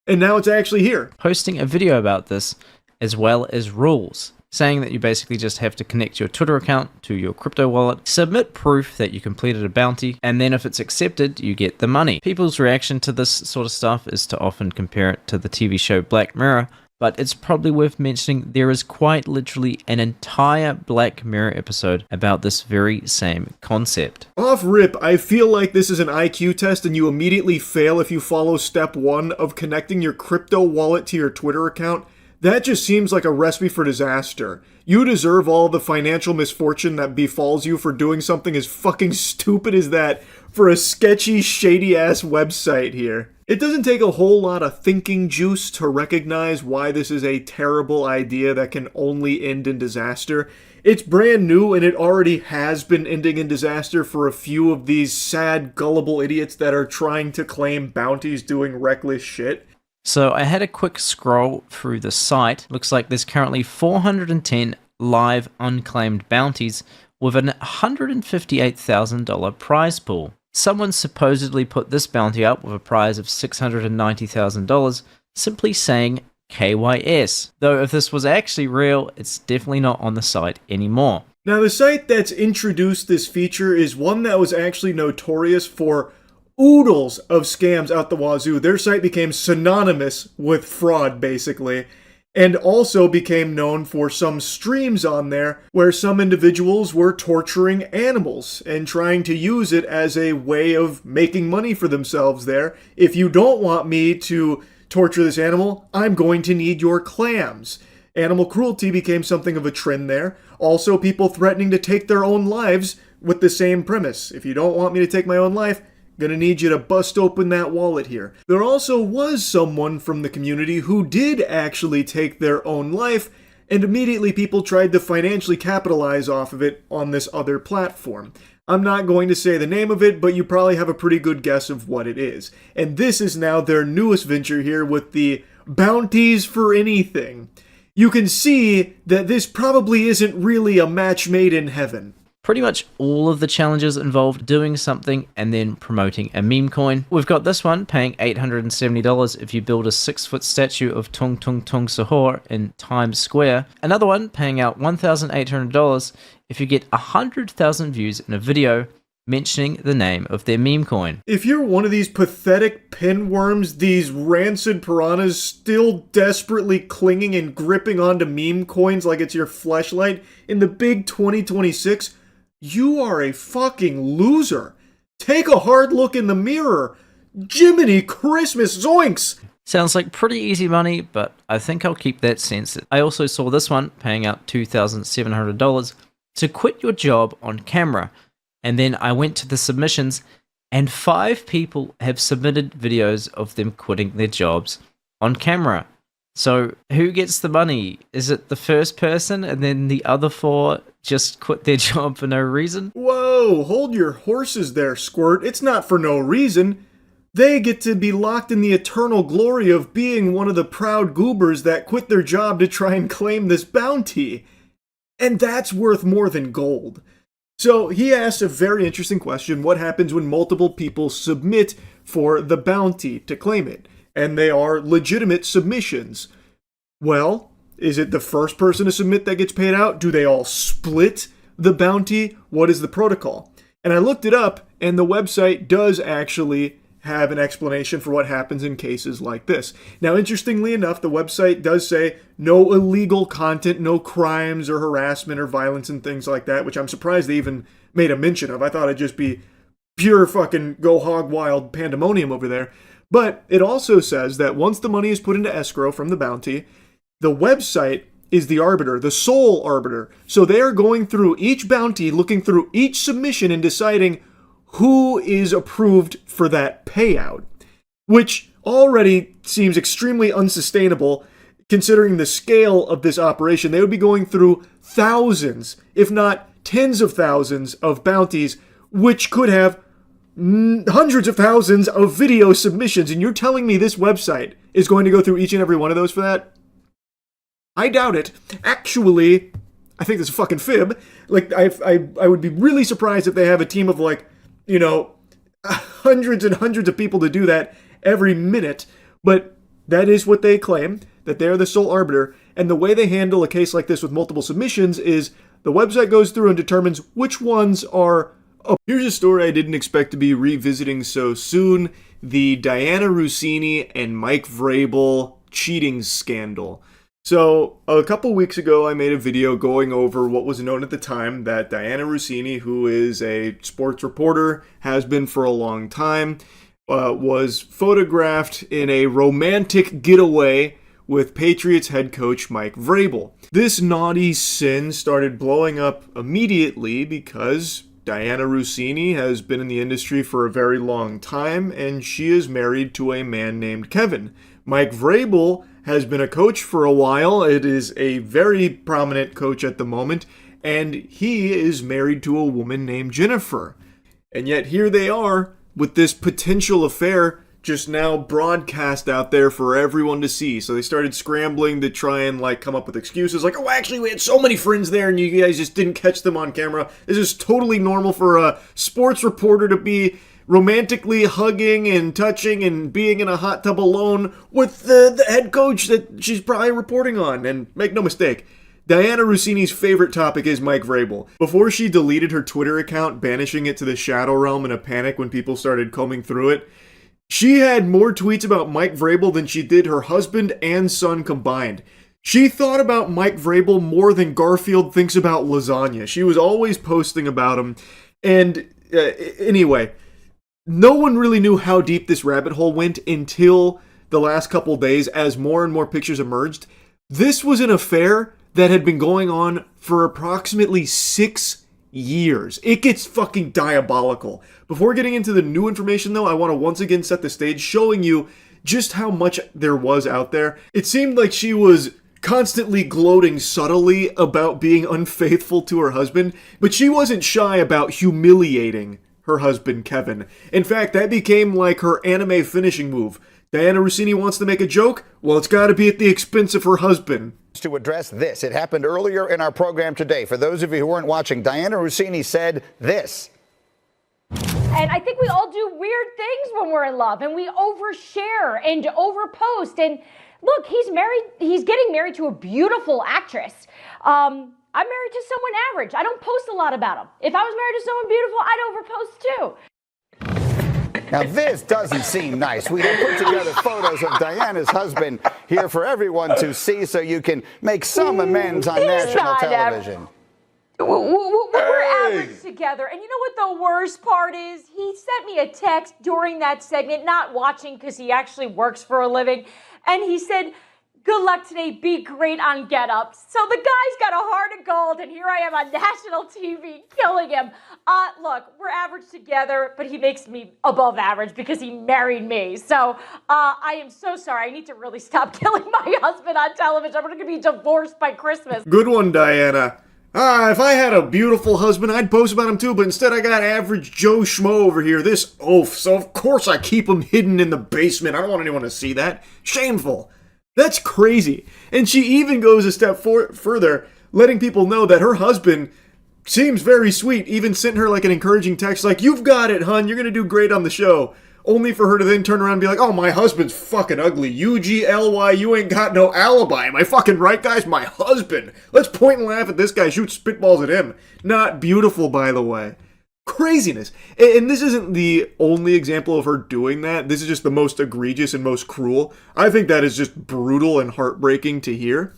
And now it's actually here. Posting a video about this, as well as rules, saying that you basically just have to connect your Twitter account to your crypto wallet, submit proof that you completed a bounty, and then if it's accepted, you get the money. People's reaction to this sort of stuff is to often compare it to the TV show Black Mirror, but it's probably worth mentioning there is quite literally an entire Black Mirror episode about this very same concept. Off rip, I feel like this is an IQ test and you immediately fail if you follow step 1 of connecting your crypto wallet to your Twitter account. That just seems like a recipe for disaster. You deserve all the financial misfortune that befalls you for doing something as fucking stupid as that for a sketchy, shady-ass website here. It doesn't take a whole lot of thinking juice to recognize why this is a terrible idea that can only end in disaster. It's brand new and it already has been ending in disaster for a few of these sad, gullible idiots that are trying to claim bounties doing reckless shit. So I had a quick scroll through the site. Looks like there's currently 410 live unclaimed bounties with an $158,000 prize pool. Someone supposedly put this bounty up with a prize of $690,000, simply saying KYS. Though if this was actually real, it's definitely not on the site anymore. Now the site that's introduced this feature is one that was actually notorious for oodles of scams out the wazoo. Their site became synonymous with fraud, basically, and also became known for some streams on there where some individuals were torturing animals and trying to use it as a way of making money for themselves there. If you don't want me to torture this animal, I'm going to need your clams. Animal cruelty became something of a trend there. Also, people threatening to take their own lives with the same premise. If you don't want me to take my own life, gonna need you to bust open that wallet here. There also was someone from the community who did actually take their own life, and immediately people tried to financially capitalize off of it on this other platform. I'm not going to say the name of it, but you probably have a pretty good guess of what it is. And this is now their newest venture here with the bounties for anything. You can see that this probably isn't really a match made in heaven. Pretty much all of the challenges involved doing something and then promoting a meme coin. We've got this one paying $870 if you build a 6-foot statue of Tung Tung Tung Sahur in Times Square. Another one paying out $1,800 if you get 100,000 views in a video mentioning the name of their meme coin. If you're one of these pathetic pinworms, these rancid piranhas still desperately clinging and gripping onto meme coins like it's your fleshlight in the big 2026, you are a fucking loser. Take a hard look in the mirror. Jiminy Christmas zoinks! Sounds like pretty easy money, but I think I'll keep that censored. I also saw this one paying out $2,700 to quit your job on camera. And then I went to the submissions, and 5 people have submitted videos of them quitting their jobs on camera. So who gets the money? Is it the first person and then the other 4 just quit their job for no reason? Whoa, hold your horses there, Squirt. It's not for no reason. They get to be locked in the eternal glory of being one of the proud goobers that quit their job to try and claim this bounty. And that's worth more than gold. So he asked a very interesting question. What happens when multiple people submit for the bounty to claim it? And they are legitimate submissions. Well, is it the first person to submit that gets paid out? Do they all split the bounty? What is the protocol? And I looked it up, and the website does actually have an explanation for what happens in cases like this. Now, interestingly enough, the website does say no illegal content, no crimes or harassment or violence and things like that, which I'm surprised they even made a mention of. I thought it'd just be pure fucking go hog wild pandemonium over there. But it also says that once the money is put into escrow from the bounty, the website is the arbiter, the sole arbiter. So they are going through each bounty, looking through each submission and deciding who is approved for that payout, which already seems extremely unsustainable considering the scale of this operation. They would be going through thousands, if not tens of thousands of bounties, which could have hundreds of thousands of video submissions. And you're telling me this website is going to go through each and every one of those for that? I doubt it. Actually, I think that's a fucking fib. Like, I would be really surprised if they have a team of, like, you know, hundreds and hundreds of people to do that every minute. But that is what they claim, that they're the sole arbiter. And the way they handle a case like this with multiple submissions is the website goes through and determines which ones are. Oh, here's a story I didn't expect to be revisiting so soon. The Diana Russini and Mike Vrabel cheating scandal. So, a couple weeks ago, I made a video going over what was known at the time that Diana Russini, who is a sports reporter, has been for a long time, was photographed in a romantic getaway with Patriots head coach Mike Vrabel. This naughty sin started blowing up immediately because Diana Russini has been in the industry for a very long time, and she is married to a man named Kevin. Mike Vrabel has been a coach for a while. It is a very prominent coach at the moment, and he is married to a woman named Jennifer. And yet here they are with this potential affair just now broadcast out there for everyone to see. So they started scrambling to try and like come up with excuses like, oh, actually we had so many friends there and you guys just didn't catch them on camera. This is totally normal for a sports reporter to be romantically hugging and touching and being in a hot tub alone with the head coach that she's probably reporting on. And make no mistake, Diana Russini's favorite topic is Mike Vrabel. Before she deleted her Twitter account, banishing it to the shadow realm in a panic when people started combing through it, she had more tweets about Mike Vrabel than she did her husband and son combined. She thought about Mike Vrabel more than Garfield thinks about lasagna. She was always posting about him. And anyway, no one really knew how deep this rabbit hole went until the last couple days as more and more pictures emerged. This was an affair that had been going on for approximately 6 years. It gets fucking diabolical. Before getting into the new information though, I want to once again set the stage showing you just how much there was out there. It seemed like she was constantly gloating subtly about being unfaithful to her husband, but she wasn't shy about humiliating her husband, Kevin. In fact, that became like her anime finishing move. Diana Russini wants to make a joke? Well, it's got to be at the expense of her husband. To address this, it happened earlier in our program today. For those of you who weren't watching, Diana Russini said this. And I think we all do weird things when we're in love, and we overshare and overpost. And look, he's getting married to a beautiful actress. I'm married to someone average. I don't post a lot about him. If I was married to someone beautiful, I'd overpost too. Now, this doesn't seem nice. We have put together photos of Diana's husband here for everyone to see so you can make some amends on national television. We're average together. And you know what the worst part is? He sent me a text during that segment, not watching because he actually works for a living. And he said, good luck today, be great on Get Up. So the guy's got a heart of gold, and here I am on national TV killing him. Look, we're average together, but he makes me above average because he married me. So I am so sorry. I need to really stop killing my husband on television. I'm going to be divorced by Christmas. Good one, Diana. If I had a beautiful husband, I'd post about him too, but instead I got average Joe Schmo over here, this oaf, so of course I keep him hidden in the basement. I don't want anyone to see that. Shameful. That's crazy. And she even goes a step further letting people know that her husband seems very sweet, even sent her like an encouraging text like, "You've got it, hun, you're gonna do great on the show." Only for her to then turn around and be like, "Oh, my husband's fucking ugly. UGLY, you ain't got no alibi. Am I fucking right, guys? My husband. Let's point and laugh at this guy, shoot spitballs at him." Not beautiful, by the way. Craziness. And this isn't the only example of her doing that. This is just the most egregious and most cruel. I think that is just brutal and heartbreaking to hear.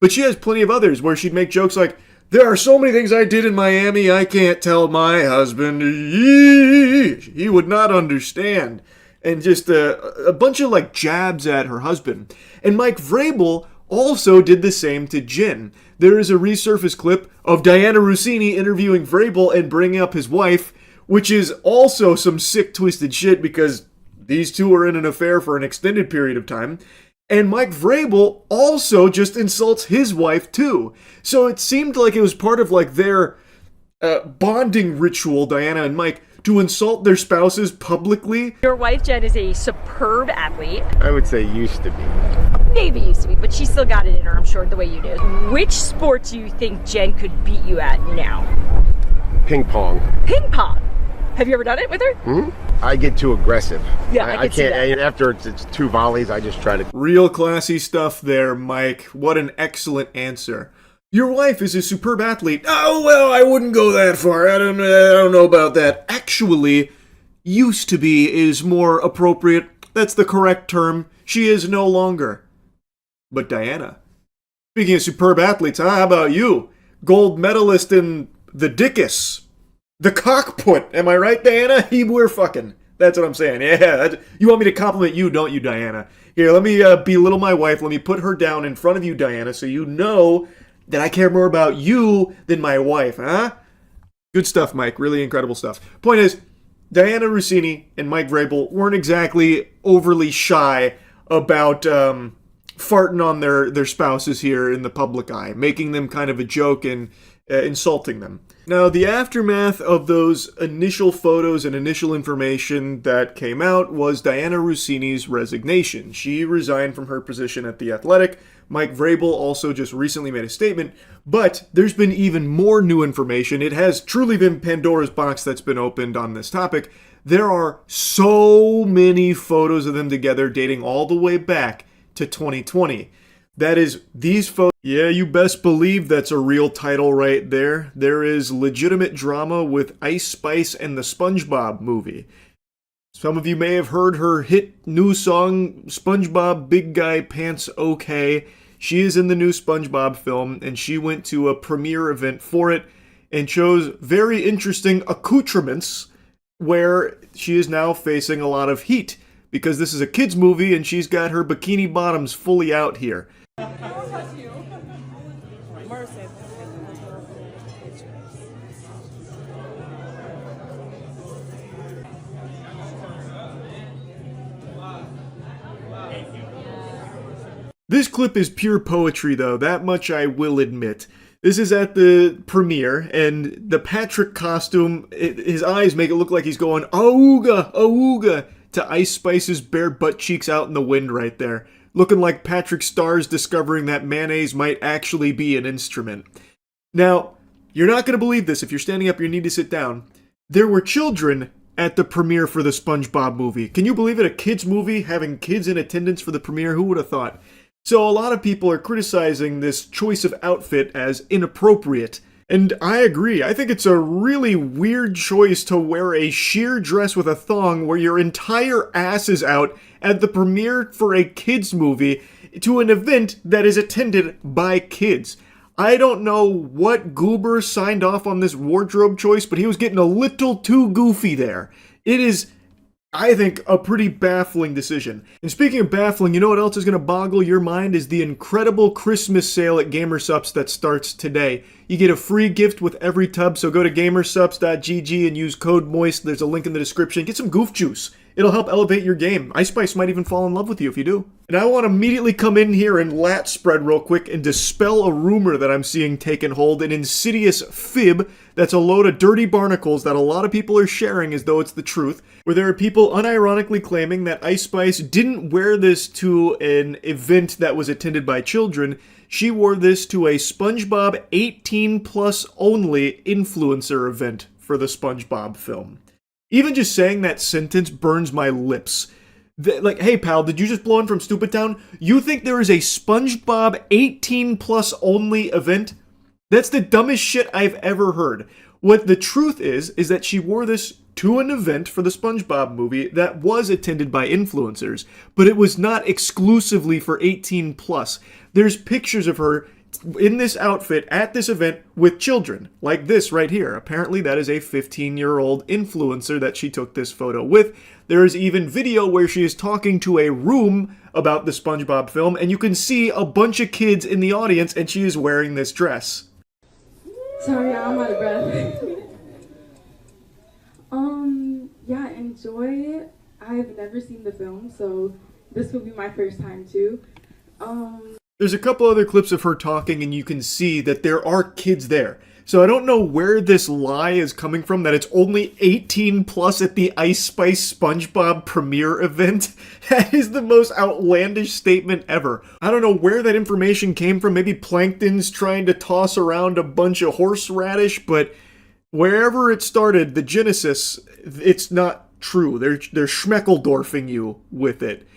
But she has plenty of others where she'd make jokes like, "There are so many things I did in Miami I can't tell my husband. He would not understand." And just a bunch of like jabs at her husband. And Mike Vrabel also did the same to Jen. There is a resurfaced clip of Diana Rossini interviewing Vrabel and bringing up his wife, which is also some sick, twisted shit because these two are in an affair for an extended period of time. And Mike Vrabel also just insults his wife too. So it seemed like it was part of like their bonding ritual, Diana and Mike, to insult their spouses publicly. Your wife, Jen, is a superb athlete. I would say used to be. Maybe used to be, but she still got it in her, I'm sure, the way you do. Which sport do you think Jen could beat you at now? Ping pong. Ping pong. Have you ever done it with her? I get too aggressive. Yeah, I can see can't. that. And after it's 2 volleys, I just try to. Real classy stuff there, Mike. What an excellent answer. Your wife is a superb athlete. Oh, well, I wouldn't go that far. I don't know about that. Actually, used to be is more appropriate. That's the correct term. She is no longer. But Diana, speaking of superb athletes, how about you? Gold medalist in the dickus. The cockput. Am I right, Diana? We're fucking. That's what I'm saying. Yeah. You want me to compliment you, don't you, Diana? Here, let me belittle my wife. Let me put her down in front of you, Diana, so you know that I care more about you than my wife, huh? Good stuff, Mike. Really incredible stuff. Point is, Diana Rossini and Mike Vrabel weren't exactly overly shy about farting on their spouses here in the public eye, making them kind of a joke and insulting them. Now, the aftermath of those initial photos and initial information that came out was Diana Rossini's resignation. She resigned from her position at The Athletic. Mike Vrabel also just recently made a statement, but there's been even more new information. It has truly been Pandora's box that's been opened on this topic. There are so many photos of them together dating all the way back to 2020. That is, these photos. Yeah, you best believe that's a real title right there. There is legitimate drama with Ice Spice and the SpongeBob movie. Some of you may have heard her hit new song, SpongeBob Big Guy Pants OK. She is in the new SpongeBob film, and she went to a premiere event for it and chose very interesting accoutrements where she is now facing a lot of heat because this is a kid's movie and she's got her bikini bottoms fully out here. This clip is pure poetry, though, that much I will admit. This is at the premiere, and the Patrick costume, his eyes make it look like he's going, "Auga, auga," to Ice Spice's bare butt cheeks out in the wind right there, looking like Patrick Starr's discovering that mayonnaise might actually be an instrument. Now, you're not going to believe this. If you're standing up, you need to sit down. There were children at the premiere for the SpongeBob movie. Can you believe it? A kid's movie, having kids in attendance for the premiere? Who would have thought? So a lot of people are criticizing this choice of outfit as inappropriate. And I agree. I think it's a really weird choice to wear a sheer dress with a thong where your entire ass is out at the premiere for a kids movie to an event that is attended by kids. I don't know what goober signed off on this wardrobe choice, but he was getting a little too goofy there. It is, I think, a pretty baffling decision. And speaking of baffling, you know what else is going to boggle your mind is the incredible Christmas sale at Gamersups that starts today. You get a free gift with every tub, so go to gamersups.gg and use code MOIST. There's a link in the description. Get some goof juice. It'll help elevate your game. Ice Spice might even fall in love with you if you do. And I want to immediately come in here and lat spread real quick and dispel a rumor that I'm seeing taken hold, an insidious fib that's a load of dirty barnacles that a lot of people are sharing as though it's the truth, where there are people unironically claiming that Ice Spice didn't wear this to an event that was attended by children. She wore this to a SpongeBob 18 plus only influencer event for the SpongeBob film. Even just saying that sentence burns my lips. Like, hey pal, did you just blow in from Stupid Town? You think there is a SpongeBob 18 plus only event? That's the dumbest shit I've ever heard. What the truth is that she wore this to an event for the SpongeBob movie that was attended by influencers, but it was not exclusively for 18 plus. There's pictures of her in this outfit at this event with children, like this right here. Apparently that is a 15-year-old influencer that she took this photo with. There is even video where she is talking to a room about the SpongeBob film, and you can see a bunch of kids in the audience, and she is wearing this dress. Sorry, I'm out of breath. Yeah, enjoy it. I've never seen the film, so this will be my first time too. There's a couple other clips of her talking, and you can see that there are kids there. So I don't know where this lie is coming from, that it's only 18 plus at the Ice Spice SpongeBob premiere event. That is the most outlandish statement ever. I don't know where that information came from. Maybe Plankton's trying to toss around a bunch of horseradish, but wherever it started, the genesis, it's not true. They're schmeckeldorfing you with it.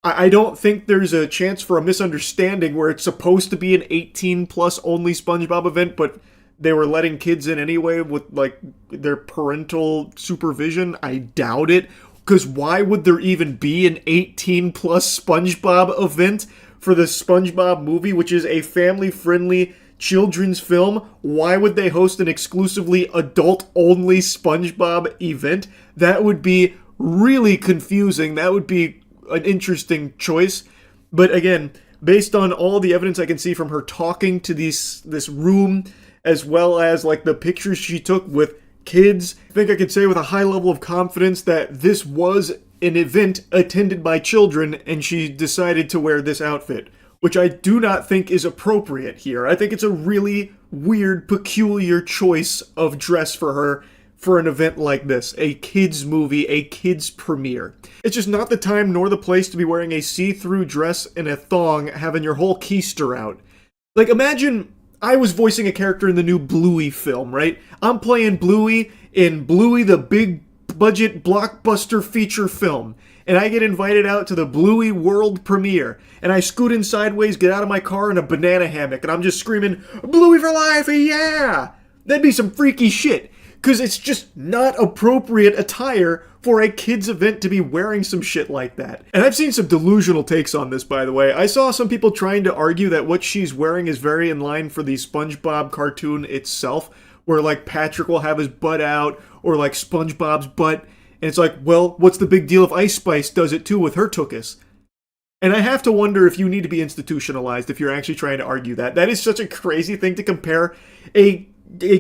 I don't think there's a chance for a misunderstanding where it's supposed to be an 18 plus only SpongeBob event, but they were letting kids in anyway with like their parental supervision. I doubt it, because why would there even be an 18 plus SpongeBob event for the SpongeBob movie, which is a family-friendly children's film? Why would they host an exclusively adult-only SpongeBob event? That would be really confusing. That would be an interesting choice. But again, based on all the evidence I can see from her talking to this room, as well as like the pictures she took with kids, I think I could say with a high level of confidence that this was an event attended by children, and she decided to wear this outfit, which I do not think is appropriate here. I think it's a really weird, peculiar choice of dress for her for an event like this, a kids movie, a kids premiere. It's just not the time nor the place to be wearing a see-through dress and a thong, having your whole keister out. Like, imagine I was voicing a character in the new Bluey film, right? I'm playing Bluey in Bluey the big budget blockbuster feature film, and I get invited out to the Bluey world premiere, and I scoot in sideways, get out of my car in a banana hammock, and I'm just screaming, "Bluey for life, yeah!" That'd be some freaky shit, because it's just not appropriate attire for a kid's event to be wearing some shit like that. And I've seen some delusional takes on this, by the way. I saw some people trying to argue that what she's wearing is very in line for the SpongeBob cartoon itself, where like Patrick will have his butt out, or like SpongeBob's butt, and it's like, well, what's the big deal if Ice Spice does it too with her tuchus? And I have to wonder if you need to be institutionalized if you're actually trying to argue that. That is such a crazy thing to compare a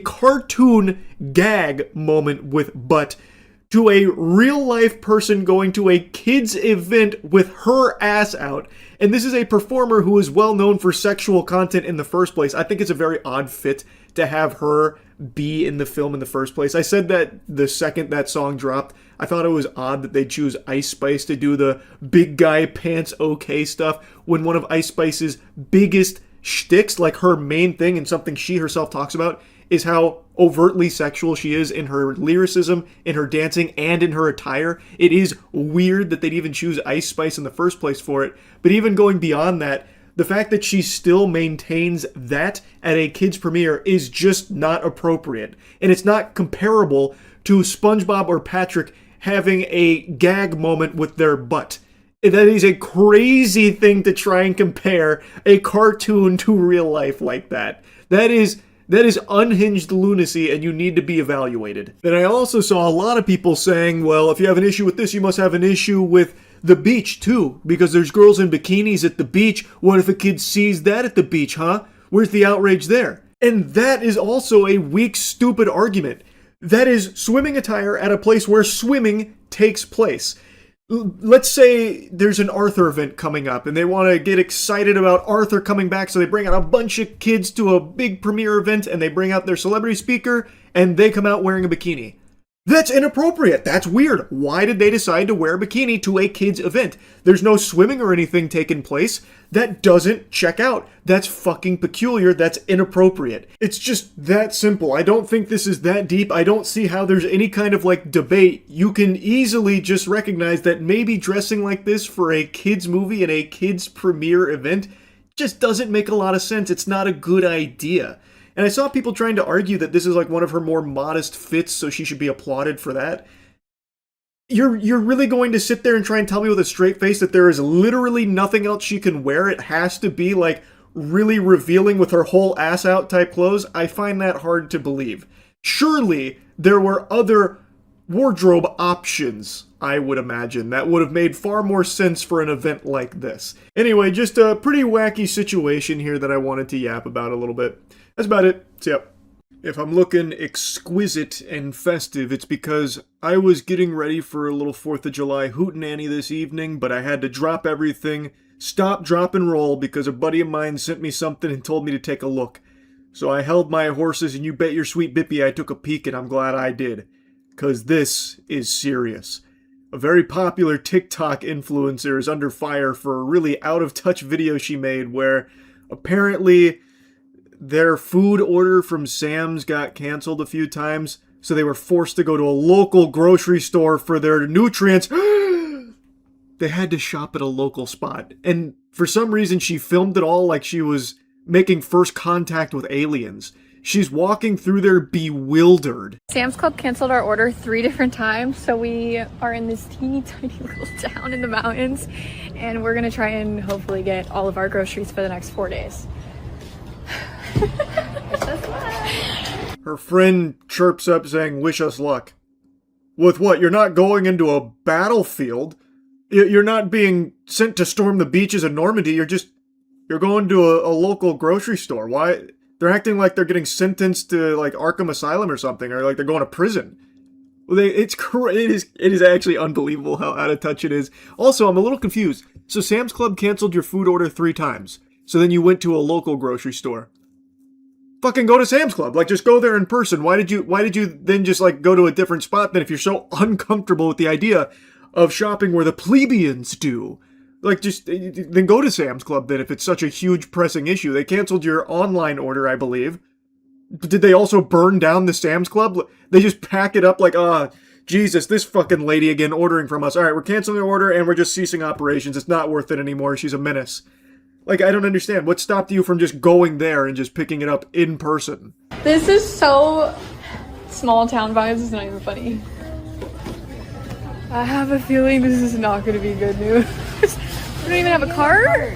cartoon gag moment with butt to a real-life person going to a kid's event with her ass out. And this is a performer who is well known for sexual content in the first place. I think it's a very odd fit to have her be in the film in the first place. I said that the second that song dropped, I thought it was odd that they choose Ice Spice to do the big guy pants okay stuff when one of Ice Spice's biggest shticks, like her main thing and something she herself talks about, is how overtly sexual she is in her lyricism, in her dancing, and in her attire. It is weird that they'd even choose Ice Spice in the first place for it. But even going beyond that, the fact that she still maintains that at a kid's premiere is just not appropriate. And it's not comparable to SpongeBob or Patrick having a gag moment with their butt. That is a crazy thing to try and compare a cartoon to real life like that. That is unhinged lunacy, and you need to be evaluated. Then I also saw a lot of people saying, well, if you have an issue with this, you must have an issue with the beach too, because there's girls in bikinis at the beach. What if a kid sees that at the beach, huh? Where's the outrage there? And that is also a weak, stupid argument. That is swimming attire at a place where swimming takes place. let's say there's an Arthur event coming up and they want to get excited about Arthur coming back, so they bring out a bunch of kids to a big premiere event and they bring out their celebrity speaker and they come out wearing a bikini. That's inappropriate. That's weird. Why did they decide to wear a bikini to a kid's event? There's no swimming or anything taking place. That doesn't check out. That's fucking peculiar. That's inappropriate. It's just that simple. I don't think this is that deep. I don't see how there's any kind of like debate. You can easily just recognize that maybe dressing like this for a kid's movie and a kid's premiere event just doesn't make a lot of sense. It's not a good idea. And I saw people trying to argue that this is like one of her more modest fits, so she should be applauded for that. You're really going to sit there and try and tell me with a straight face that there is literally nothing else she can wear? It has to be like really revealing with her whole ass out type clothes? I find that hard to believe. Surely there were other wardrobe options, I would imagine, that would have made far more sense for an event like this. Anyway, just a pretty wacky situation here that I wanted to yap about a little bit. That's about it. So, yep. If I'm looking exquisite and festive, it's because I was getting ready for a little 4th of July hootenanny this evening, but I had to drop everything, stop, drop, and roll because a buddy of mine sent me something and told me to take a look. So I held my horses, and you bet your sweet bippy I took a peek, and I'm glad I did. Because this is serious. A very popular TikTok influencer is under fire for a really out-of-touch video she made where apparently their food order from Sam's got canceled a few times, so they were forced to go to a local grocery store for their nutrients. They had to shop at a local spot. And for some reason, she filmed it all like she was making first contact with aliens. She's walking through there bewildered. Sam's Club canceled our order 3 different times, so we are in this teeny tiny little town in the mountains, and we're gonna try and hopefully get all of our groceries for the next 4 days. Her friend chirps up saying, "Wish us luck." With what? You're not going into a battlefield. You're not being sent to storm the beaches of Normandy. You're going to a local grocery store. Why? They're acting like they're getting sentenced to like Arkham Asylum or something, or like they're going to prison. Well, it is actually unbelievable how out of touch it is. Also, I'm a little confused. So Sam's Club canceled your food order 3 times. So then you went to a local grocery store. Fucking go to Sam's Club. Like, just go there in person. Why did you then just like go to a different spot then if you're so uncomfortable with the idea of shopping where the plebeians do? Like, just then go to Sam's Club then if it's such a huge pressing issue. They canceled your online order, I believe. Did they also burn down the Sam's Club? They just pack it up like, Jesus, this fucking lady again ordering from us. All right, we're canceling the order and we're just ceasing operations. It's not worth it anymore. She's a menace. Like, I don't understand. What stopped you from just going there and just picking it up in person? This is so small town vibes. It's not even funny. I have a feeling this is not going to be good news. We don't even have a car?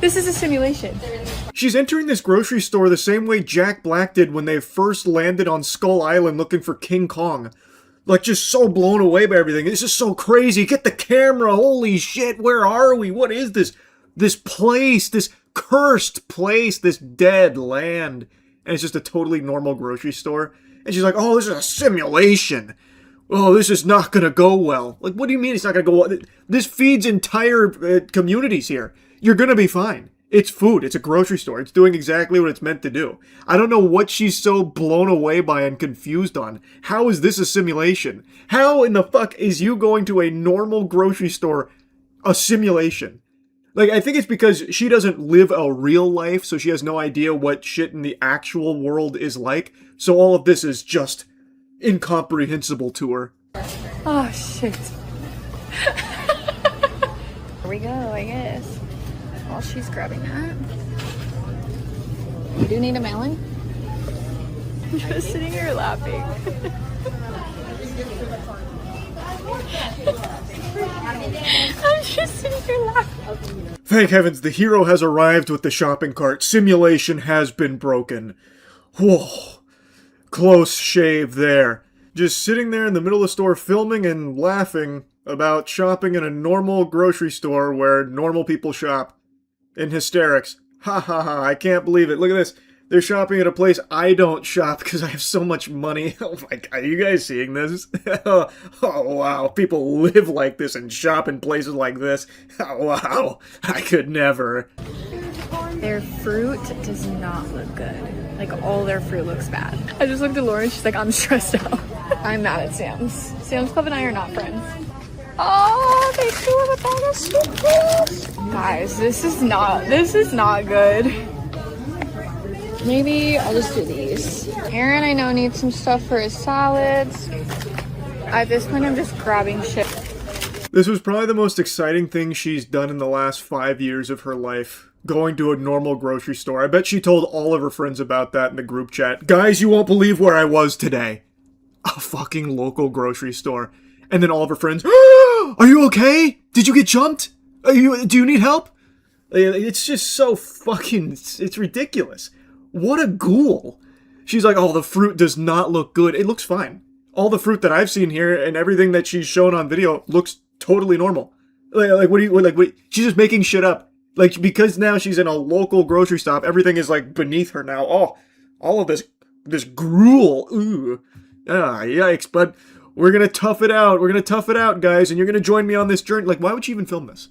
This is a simulation. She's entering this grocery store the same way Jack Black did when they first landed on Skull Island looking for King Kong. Like, just so blown away by everything. This is so crazy. Get the camera. Holy shit. Where are we? What is this? This place. This cursed place. This dead land. And it's just a totally normal grocery store. And she's like, oh, this is a simulation. Oh, this is not going to go well. Like, what do you mean it's not going to go well? This feeds entire communities here. You're going to be fine. It's food. It's a grocery store. It's doing exactly what it's meant to do. I don't know what she's so blown away by and confused on. How is this a simulation? How in the fuck is you going to a normal grocery store a simulation? Like, I think it's because she doesn't live a real life, so she has no idea what shit in the actual world is like. So all of this is just incomprehensible to her. Oh, shit. Here we go, I guess. While she's grabbing that. You do need a melon? I'm just sitting here laughing. I'm just sitting here laughing. Thank heavens, the hero has arrived with the shopping cart. Simulation has been broken. Whoa. Close shave there. Just sitting there in the middle of the store filming and laughing about shopping in a normal grocery store where normal people shop. In hysterics. Ha ha ha, I can't believe it. Look at this. They're shopping at a place I don't shop because I have so much money. Oh my god, are you guys seeing this? Oh wow, people live like this and shop in places like this. Oh wow, I could never. Their fruit does not look good. Like, all their fruit looks bad. I just looked at Lauren, she's like, I'm stressed out. I'm mad at Sam's. Sam's Club and I are not friends. Oh, they still have a bag of sweet potatoes. Guys, this is not good. Maybe I'll just do these. Aaron, I know, needs some stuff for his salads. At this point, I'm just grabbing shit. This was probably the most exciting thing she's done in the last 5 years of her life. Going to a normal grocery store. I bet she told all of her friends about that in the group chat. Guys, you won't believe where I was today. A fucking local grocery store. And then all of her friends, are you okay? Did you get jumped? Do you need help? It's just so fucking, it's ridiculous. What a ghoul. She's like, oh, the fruit does not look good. It looks fine. All the fruit that I've seen here and everything that she's shown on video looks totally normal. She's just making shit up. Like, because now she's in a local grocery stop, everything is like beneath her now. Oh, all of this gruel. Ooh. Ah, yikes. But we're gonna tough it out. We're gonna tough it out, guys, and you're gonna join me on this journey. Like, why would she even film this?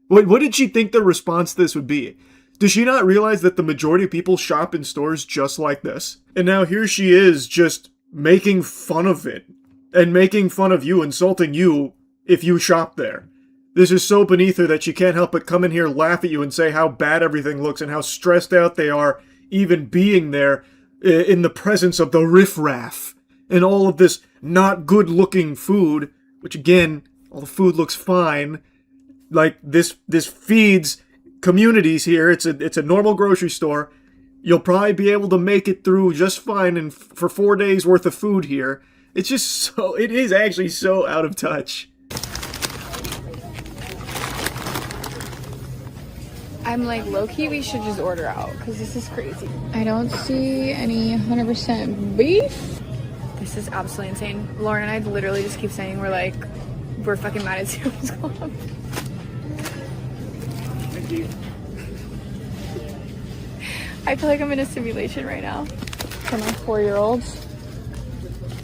What did she think the response to this would be? Does she not realize that the majority of people shop in stores just like this? And now here she is just making fun of it. And making fun of you, insulting you if you shop there. This is so beneath her that she can't help but come in here, laugh at you, and say how bad everything looks and how stressed out they are even being there in the presence of the riffraff. And all of this not good looking food, which again, all the food looks fine. Like, this feeds communities here. It's a normal grocery store. You'll probably be able to make it through just fine and for 4 days worth of food here. It's just so, it is actually so out of touch. I'm like, low-key, we should just order out, because this is crazy. I don't see any 100% beef. This is absolutely insane. Lauren and I literally just keep saying we're fucking mad at Sam's Club. Thank you. I feel like I'm in a simulation right now. For my 4-year-olds.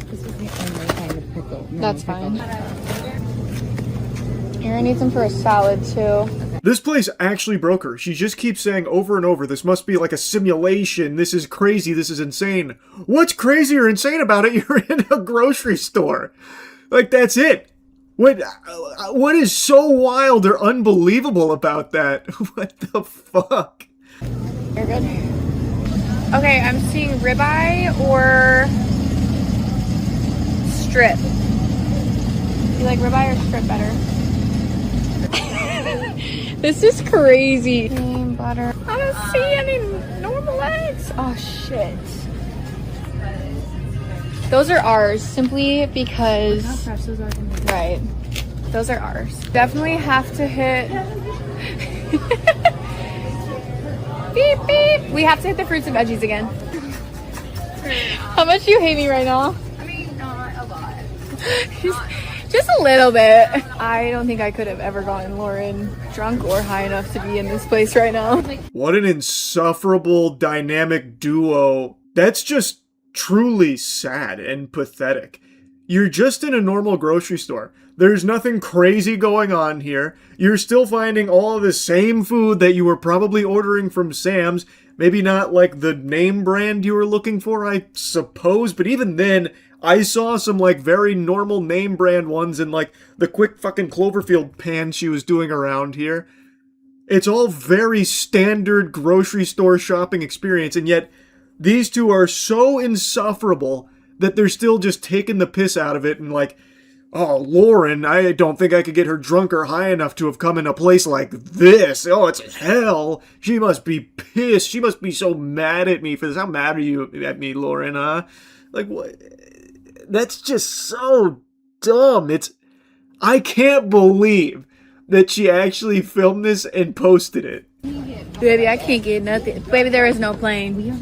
This is the only kind of pickle. That's fine. Aaron needs them for a salad too. This place actually broke her. She just keeps saying over and over, this must be like a simulation. This is crazy. This is insane. What's crazy or insane about it? You're in a grocery store. Like, that's it. What is so wild or unbelievable about that? What the fuck? You're good. Okay, I'm seeing ribeye or strip. You like ribeye or strip better? This is crazy. Cream butter. I don't see any normal eggs. Oh shit. Those are ours simply because. Oh, perhaps those are right. Those are ours. Definitely have to hit. Beep beep. We have to hit the fruits and veggies again. How much do you hate me right now? I mean, not a lot. Just a little bit. I don't think I could have ever gotten Lauren drunk or high enough to be in this place right now. What an insufferable dynamic duo. That's just truly sad and pathetic. You're just in a normal grocery store. There's nothing crazy going on here. You're still finding all of the same food that you were probably ordering from Sam's. Maybe not like the name brand you were looking for, I suppose, but even then, I saw some like very normal name brand ones in like the quick fucking Cloverfield pan she was doing around here. It's all very standard grocery store shopping experience, and yet these two are so insufferable that they're still just taking the piss out of it and like, oh, Lauren, I don't think I could get her drunk or high enough to have come in a place like this. Oh, it's hell. She must be pissed. She must be so mad at me for this. How mad are you at me, Lauren, huh? Like, what? That's just so dumb. I can't believe that she actually filmed this and posted it. Baby, I can't get nothing. Baby, there is no plane.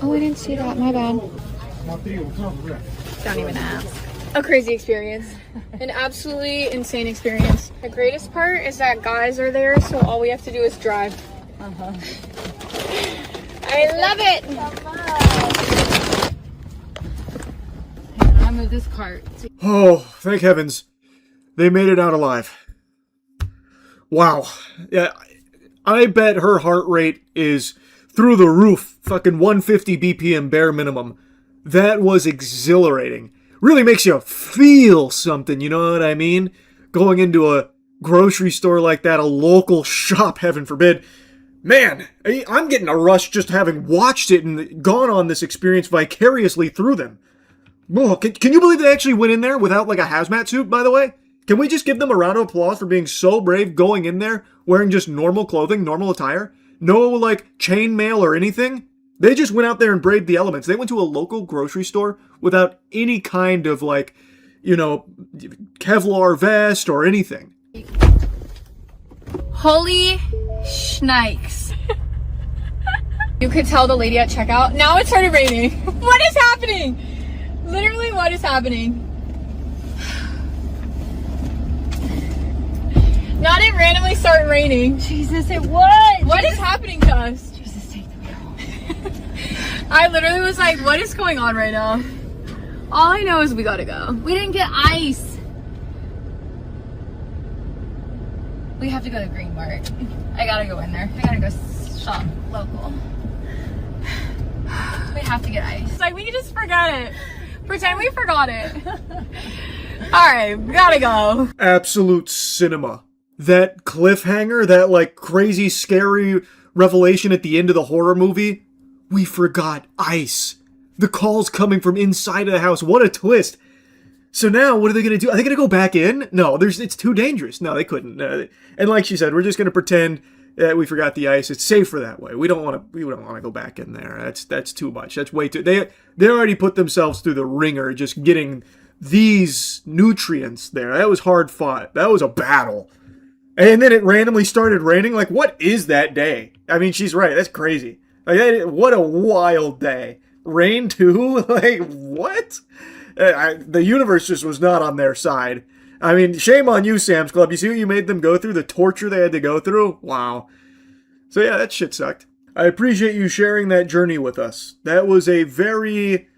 Oh, I didn't see that. My bad. Don't even ask. A crazy experience. An absolutely insane experience. The greatest part is that guys are there, so all we have to do is drive. I love it. I move this cart. Oh, thank heavens. They made it out alive. Wow. Yeah, I bet her heart rate is through the roof. Fucking 150 BPM bare minimum. That was exhilarating. Really makes you feel something, you know what I mean? Going into a grocery store like that, a local shop, heaven forbid. Man, I'm getting a rush just having watched it and gone on this experience vicariously through them. Oh, can you believe they actually went in there without like a hazmat suit, by the way? Can we just give them a round of applause for being so brave going in there wearing just normal clothing, normal attire? No like chainmail or anything? They just went out there and braved the elements. They went to a local grocery store without any kind of like, you know, Kevlar vest or anything. Holy shnikes. You could tell the lady at checkout. Now it started raining. What is happening? Literally, what is happening? Now it randomly started raining. Jesus, it was. What is happening to us? Jesus, take the wheel. I literally was like, what is going on right now? All I know is we gotta go. We didn't get ice. We have to go to Green Mart. I gotta go in there. I gotta go shop local. We have to get ice. It's like, we can just forget it. Pretend we forgot it. Alright, we gotta go. Absolute cinema. That cliffhanger, that like crazy scary revelation at the end of the horror movie. We forgot ice. The call's coming from inside of the house. What a twist. So now, what are they going to do? Are they going to go back in? No, it's too dangerous. No, they couldn't. And like she said, we're just going to pretend that we forgot the ice. It's safer that way. We don't want to go back in there. That's too much. That's way too. They already put themselves through the ringer just getting these nutrients there. That was hard fought. That was a battle. And then it randomly started raining. Like, what is that day? I mean, she's right. That's crazy. Like, what a wild day. Rain too? Like, what? The universe just was not on their side. I mean, shame on you, Sam's Club. You see what you made them go through? The torture they had to go through? Wow. So yeah, that shit sucked. I appreciate you sharing that journey with us. That was a very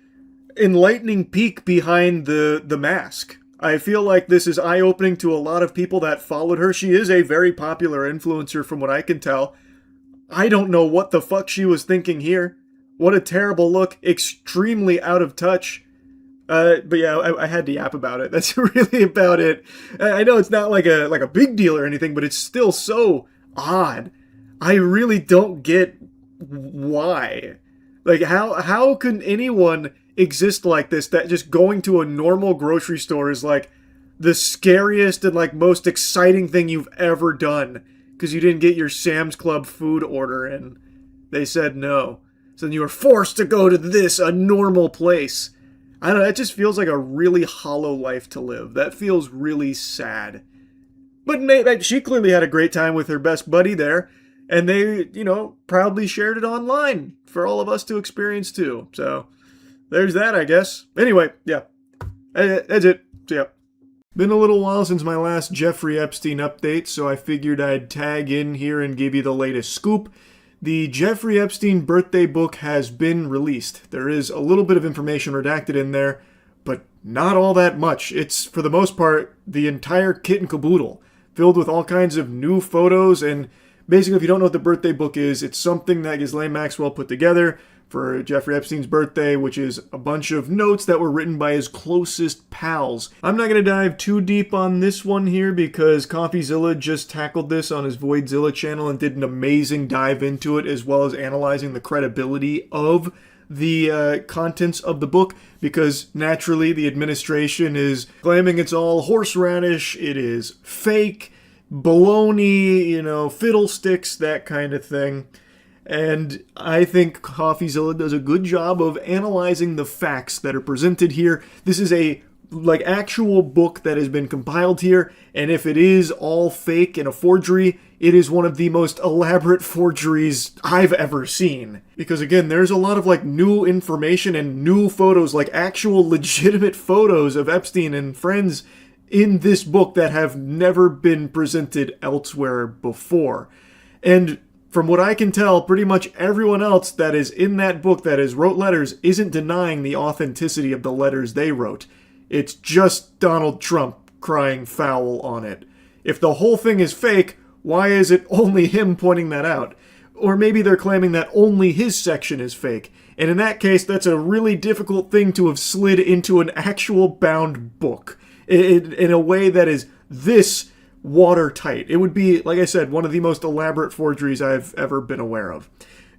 enlightening peek behind the mask. I feel like this is eye-opening to a lot of people that followed her. She is a very popular influencer from what I can tell. I don't know what the fuck she was thinking here. What a terrible look. Extremely out of touch. But yeah, I had to yap about it. That's really about it. I know it's not like a big deal or anything, but it's still so odd. I really don't get why. Like, how can anyone exist like this, that just going to a normal grocery store is like the scariest and like most exciting thing you've ever done because you didn't get your Sam's Club food order and they said no. So then you were forced to go to this, a normal place. I don't know, that just feels like a really hollow life to live. That feels really sad. But she clearly had a great time with her best buddy there, and they, proudly shared it online for all of us to experience too. So there's that, I guess. Anyway, yeah. That's it. So, yeah. Been a little while since my last Jeffrey Epstein update, so I figured I'd tag in here and give you the latest scoop. The Jeffrey Epstein birthday book has been released. There is a little bit of information redacted in there, but not all that much. It's, for the most part, the entire kit and caboodle, filled with all kinds of new photos, and basically, if you don't know what the birthday book is, it's something that Ghislaine Maxwell put together for Jeffrey Epstein's birthday, which is a bunch of notes that were written by his closest pals. I'm not going to dive too deep on this one here because CoffeeZilla just tackled this on his Voidzilla channel and did an amazing dive into it, as well as analyzing the credibility of the contents of the book, because naturally the administration is claiming it's all horseradish, it is fake, baloney, fiddlesticks, that kind of thing. And I think CoffeeZilla does a good job of analyzing the facts that are presented here. This is a actual book that has been compiled here, and if it is all fake and a forgery, it is one of the most elaborate forgeries I've ever seen. Because again, there's a lot of new information and new photos, actual legitimate photos of Epstein and friends in this book that have never been presented elsewhere before. And from what I can tell, pretty much everyone else that is in that book that has wrote letters isn't denying the authenticity of the letters they wrote. It's just Donald Trump crying foul on it. If the whole thing is fake, why is it only him pointing that out? Or maybe they're claiming that only his section is fake. And in that case, that's a really difficult thing to have slid into an actual bound book in a way that is this watertight. It would be, like I said, one of the most elaborate forgeries I've ever been aware of.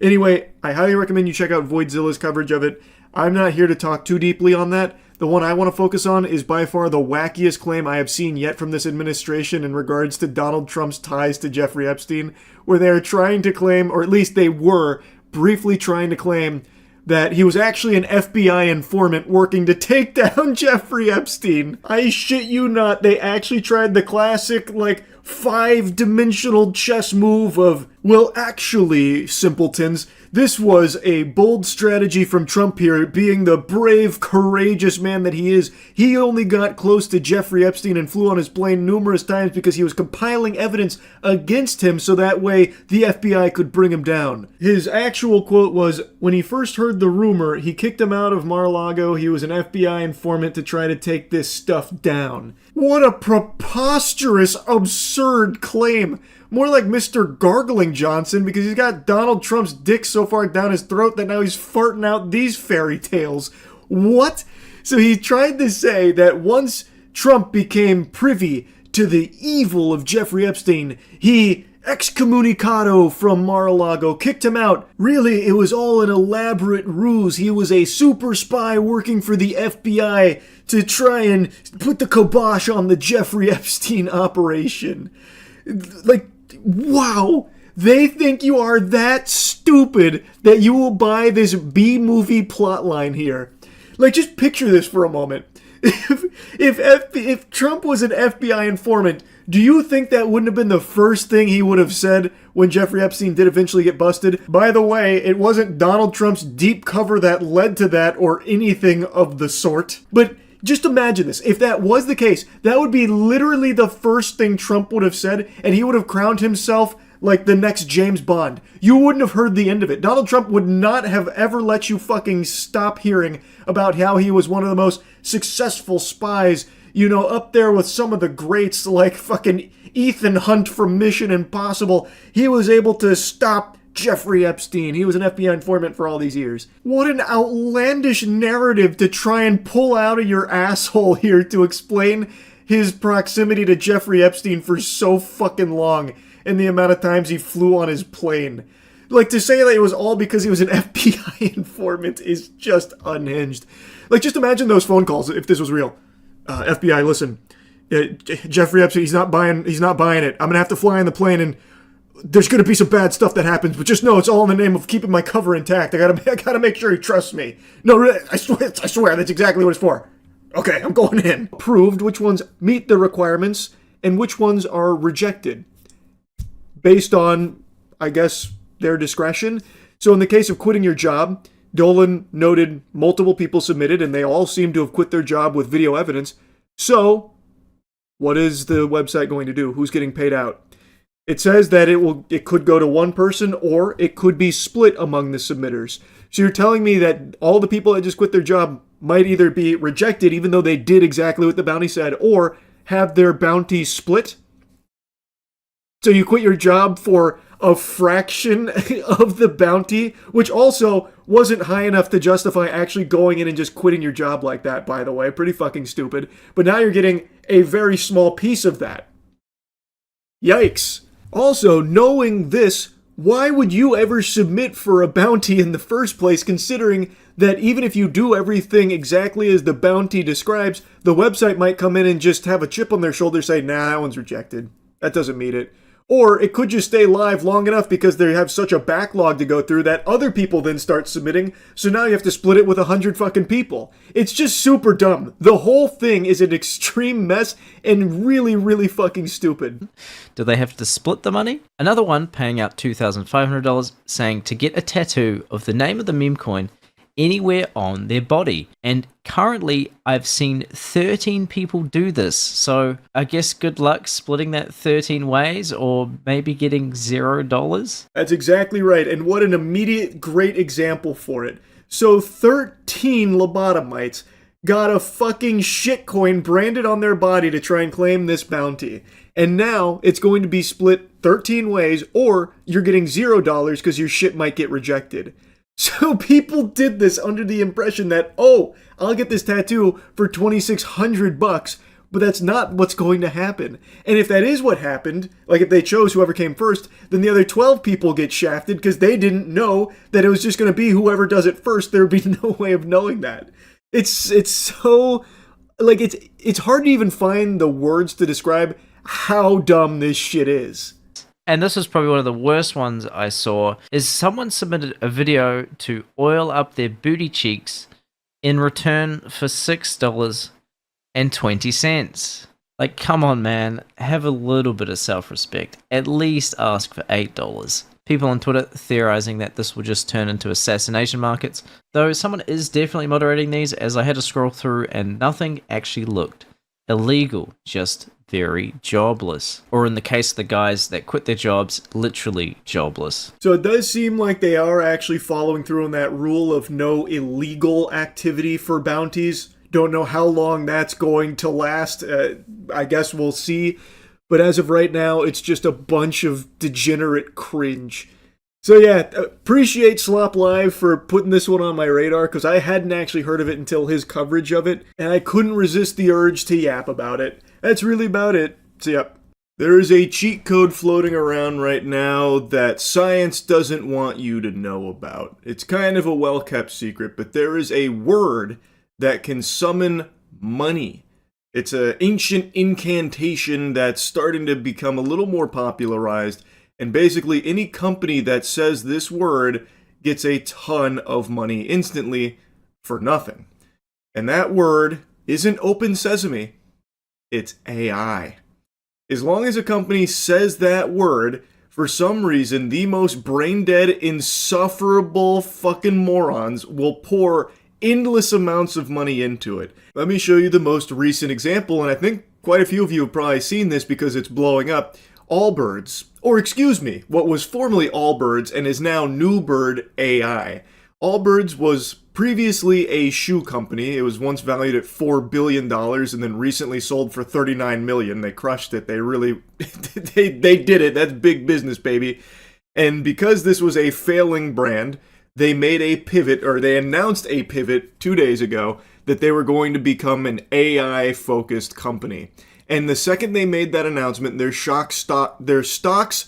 Anyway, I highly recommend you check out Voidzilla's coverage of it. I'm not here to talk too deeply on that. The one I want to focus on is by far the wackiest claim I have seen yet from this administration in regards to Donald Trump's ties to Jeffrey Epstein, where they're trying to claim, or at least they were briefly trying to claim, that he was actually an FBI informant working to take down Jeffrey Epstein. I shit you not, they actually tried the classic, like, 5-dimensional chess move of, well, actually, simpletons, this was a bold strategy from Trump here, being the brave, courageous man that he is. He only got close to Jeffrey Epstein and flew on his plane numerous times because he was compiling evidence against him so that way the FBI could bring him down. His actual quote was, when he first heard the rumor, he kicked him out of Mar-a-Lago. He was an FBI informant to try to take this stuff down. What a preposterous, absurd claim. More like Mr. Gargling Johnson, because he's got Donald Trump's dick so far down his throat that now he's farting out these fairy tales. What? So he tried to say that once Trump became privy to the evil of Jeffrey Epstein, he excommunicado from Mar-a-Lago, kicked him out. Really, it was all an elaborate ruse. He was a super spy working for the FBI to try and put the kibosh on the Jeffrey Epstein operation. Like, wow, they think you are that stupid that you will buy this B-movie plotline here. Like, just picture this for a moment. If Trump was an FBI informant, do you think that wouldn't have been the first thing he would have said when Jeffrey Epstein did eventually get busted? By the way, it wasn't Donald Trump's deep cover that led to that or anything of the sort. But just imagine this. If that was the case, that would be literally the first thing Trump would have said, and he would have crowned himself like the next James Bond. You wouldn't have heard the end of it. Donald Trump would not have ever let you fucking stop hearing about how he was one of the most successful spies, you know, up there with some of the greats like fucking Ethan Hunt from Mission Impossible. He was able to stop Jeffrey Epstein. He was an FBI informant for all these years. What an outlandish narrative to try and pull out of your asshole here to explain his proximity to Jeffrey Epstein for so fucking long and the amount of times he flew on his plane. Like, to say that it was all because he was an FBI informant is just unhinged. Like, just imagine those phone calls if this was real. FBI, listen, Jeffrey Epstein, he's not buying it. I'm gonna have to fly in the plane and there's going to be some bad stuff that happens, but just know it's all in the name of keeping my cover intact. I gotta make sure he trusts me. No, really, I swear, that's exactly what it's for. Okay, I'm going in. Proved which ones meet the requirements and which ones are rejected. Based on, I guess, their discretion. So in the case of quitting your job, Dolan noted multiple people submitted, and they all seem to have quit their job with video evidence. So, what is the website going to do? Who's getting paid out? It says that it could go to one person or it could be split among the submitters. So you're telling me that all the people that just quit their job might either be rejected even though they did exactly what the bounty said or have their bounty split? So you quit your job for a fraction of the bounty, which also wasn't high enough to justify actually going in and just quitting your job like that, by the way. Pretty fucking stupid. But now you're getting a very small piece of that. Yikes. Also, knowing this, why would you ever submit for a bounty in the first place, considering that even if you do everything exactly as the bounty describes, the website might come in and just have a chip on their shoulder say, nah, that one's rejected. That doesn't meet it. Or it could just stay live long enough because they have such a backlog to go through that other people then start submitting, so now you have to split it with 100 fucking people. It's just super dumb. The whole thing is an extreme mess and really, really fucking stupid. Do they have to split the money? Another one paying out $2,500 saying to get a tattoo of the name of the meme coin, anywhere on their body. And currently, I've seen 13 people do this. So I guess good luck splitting that 13 ways, or maybe getting $0. That's exactly right, and what an immediate great example for it. So 13 lobotomites got a fucking shitcoin branded on their body to try and claim this bounty. And now it's going to be split 13 ways, or you're getting $0 because your shit might get rejected. So people did this under the impression that, oh, I'll get this tattoo for $2,600, but that's not what's going to happen. And if that is what happened, like if they chose whoever came first, then the other 12 people get shafted because they didn't know that it was just going to be whoever does it first. There would be no way of knowing that. It's so, like, it's hard to even find the words to describe how dumb this shit is. And this was probably one of the worst ones I saw, is someone submitted a video to oil up their booty cheeks in return for $6.20. Like, come on, man. Have a little bit of self-respect. At least ask for $8. People on Twitter theorizing that this will just turn into assassination markets, though someone is definitely moderating these, as I had to scroll through and nothing actually looked illegal, just very jobless. Or in the case of the guys that quit their jobs, literally jobless. So it does seem like they are actually following through on that rule of no illegal activity for bounties. Don't know how long that's going to last. I guess we'll see. But as of right now, it's just a bunch of degenerate cringe. So yeah, appreciate Slop Live for putting this one on my radar, because I hadn't actually heard of it until his coverage of it, and I couldn't resist the urge to yap about it. That's really about it. So yep. There is a cheat code floating around right now that science doesn't want you to know about. It's kind of a well-kept secret, but there is a word that can summon money. It's an ancient incantation that's starting to become a little more popularized, and basically any company that says this word gets a ton of money instantly for nothing. And that word isn't open sesame, it's AI. As long as a company says that word, for some reason, the most brain-dead, insufferable fucking morons will pour endless amounts of money into it. Let me show you the most recent example, and I think quite a few of you have probably seen this because it's blowing up. Allbirds, or excuse me, what was formerly Allbirds and is now Newbird AI. Allbirds was previously a shoe company. It was once valued at $4 billion and then recently sold for $39 million. They crushed it. They really, they did it. That's big business, baby. And because this was a failing brand, they made a pivot, or they announced a pivot 2 days ago that they were going to become an AI-focused company. And the second they made that announcement, their stocks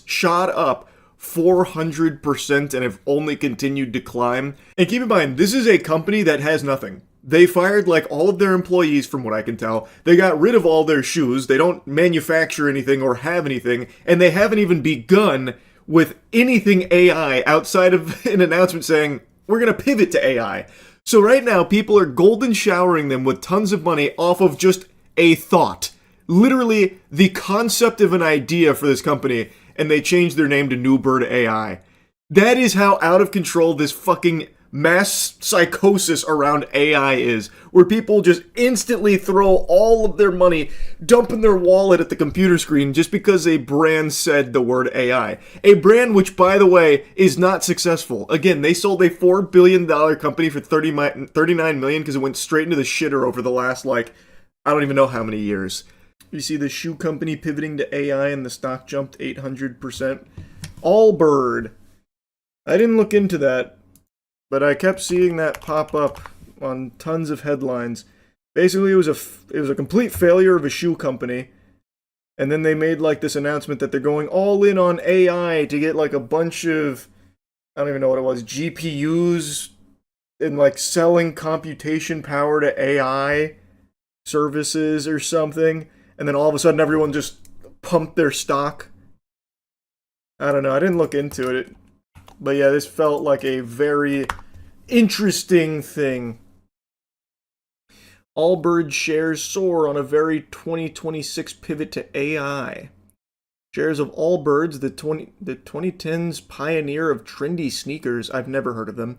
shot up 400% and have only continued to climb. And keep in mind, this is a company that has nothing. They fired like all of their employees, from what I can tell. They got rid of all their shoes. They don't manufacture anything or have anything. And they haven't even begun with anything AI outside of an announcement saying, we're going to pivot to AI. So right now, people are golden showering them with tons of money off of just a thought. Literally the concept of an idea for this company, and they changed their name to Newbird AI. That is how out of control this fucking mass psychosis around AI is, where people just instantly throw all of their money, dump in their wallet at the computer screen just because a brand said the word AI. A brand which, by the way, is not successful. Again, they sold a $4 billion company for $39 million because it went straight into the shitter over the last, I don't even know how many years. You see the shoe company pivoting to AI and the stock jumped 800%. Allbird. I didn't look into that, but I kept seeing that pop up on tons of headlines. Basically, it was a complete failure of a shoe company, and then they made this announcement that they're going all in on AI to get a bunch of, I don't even know what it was, GPUs, and selling computation power to AI services or something. And then all of a sudden everyone just pumped their stock. I don't know, I didn't look into it. But yeah, this felt like a very interesting thing. Allbirds shares soar on a very 2026 pivot to AI. Shares of Allbirds, the 2010s pioneer of trendy sneakers, I've never heard of them,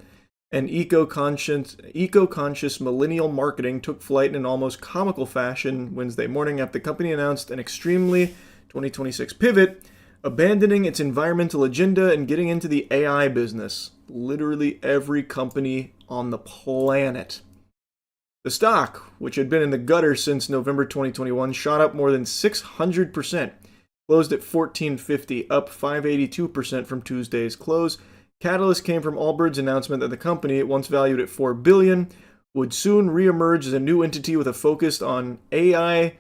and eco-conscious millennial marketing took flight in an almost comical fashion Wednesday morning after the company announced an extremely 2026 pivot, abandoning its environmental agenda and getting into the AI business. Literally every company on the planet. The stock, which had been in the gutter since November 2021, shot up more than 600%, closed at $14.50, up 582% from Tuesday's close. Catalyst came from Allbirds' announcement that the company, once valued at $4 billion, would soon reemerge as a new entity with a focus on AI.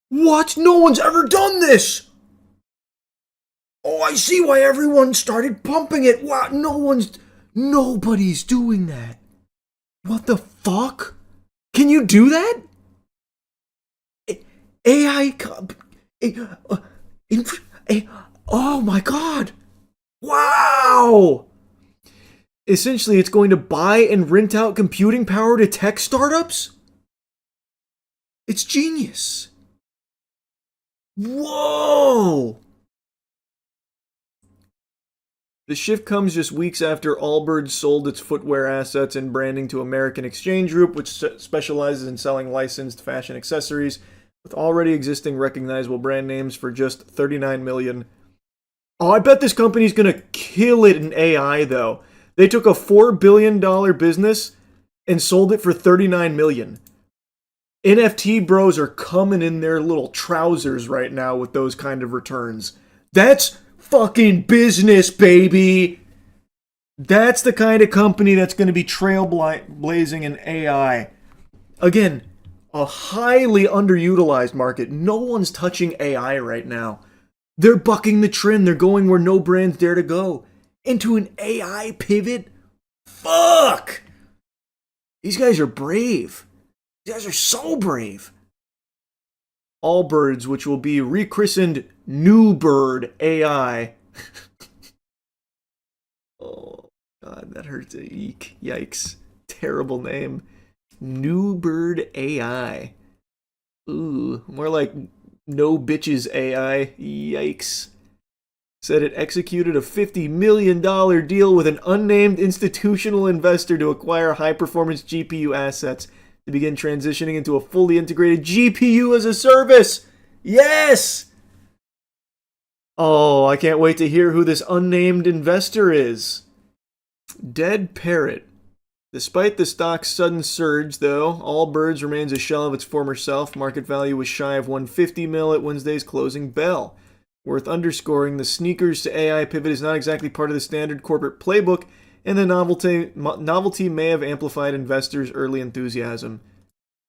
What? No one's ever done this! Oh, I see why everyone started pumping it. Wow, nobody's doing that. What the fuck? Can you do that? AI, oh my god. Wow! Essentially, it's going to buy and rent out computing power to tech startups? It's genius. Whoa! The shift comes just weeks after Allbirds sold its footwear assets and branding to American Exchange Group, which specializes in selling licensed fashion accessories with already existing recognizable brand names for just $39 million. Oh, I bet this company's gonna kill it in AI, though. They took a $4 billion business and sold it for $39 million. NFT bros are coming in their little trousers right now with those kind of returns. That's fucking business, baby. That's the kind of company that's going to be trailblazing in AI. Again, a highly underutilized market. No one's touching AI right now. They're bucking the trend. They're going where no brands dare to go. Into an AI pivot? Fuck! These guys are brave. These guys are so brave. Allbirds, which will be rechristened New Bird AI. Oh, God, that hurts. Eek. Yikes. Terrible name. New Bird AI. Ooh, more like No Bitches AI. Yikes. Said it executed a $50 million deal with an unnamed institutional investor to acquire high-performance GPU assets to begin transitioning into a fully integrated GPU as a service. Yes! Oh, I can't wait to hear who this unnamed investor is. Dead Parrot. Despite the stock's sudden surge, though, Allbirds remains a shell of its former self. Market value was shy of $150 million at Wednesday's closing bell. Worth underscoring, the sneakers to AI pivot is not exactly part of the standard corporate playbook, and the novelty may have amplified investors' early enthusiasm.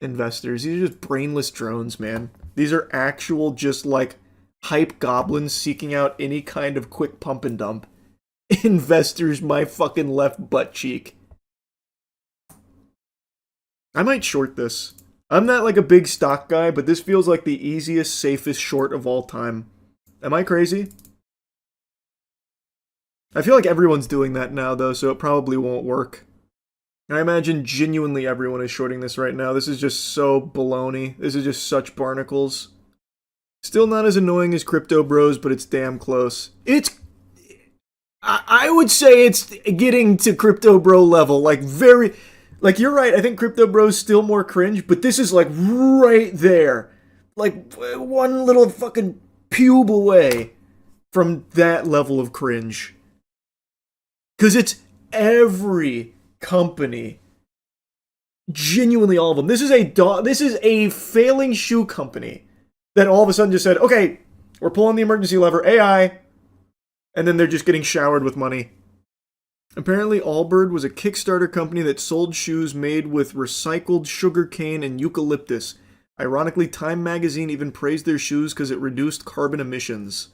Investors, these are just brainless drones, man. These are actual, just like, hype goblins seeking out any kind of quick pump and dump. Investors, my fucking left butt cheek. I might short this. I'm not like a big stock guy, but this feels like the easiest, safest short of all time. Am I crazy? I feel like everyone's doing that now, though, so it probably won't work. I imagine genuinely everyone is shorting this right now. This is just so baloney. This is just such barnacles. Still not as annoying as Crypto Bros, but it's damn close. I would say it's getting to Crypto Bro level. Like, you're right, I think Crypto Bro's still more cringe, but this is like right there. Like, one little fucking pube away from that level of cringe. Because it's every company. Genuinely all of them. This is a failing shoe company that all of a sudden just said, okay, we're pulling the emergency lever, AI, and then they're just getting showered with money. Apparently, Allbird was a Kickstarter company that sold shoes made with recycled sugarcane and eucalyptus. Ironically, Time magazine even praised their shoes because it reduced carbon emissions.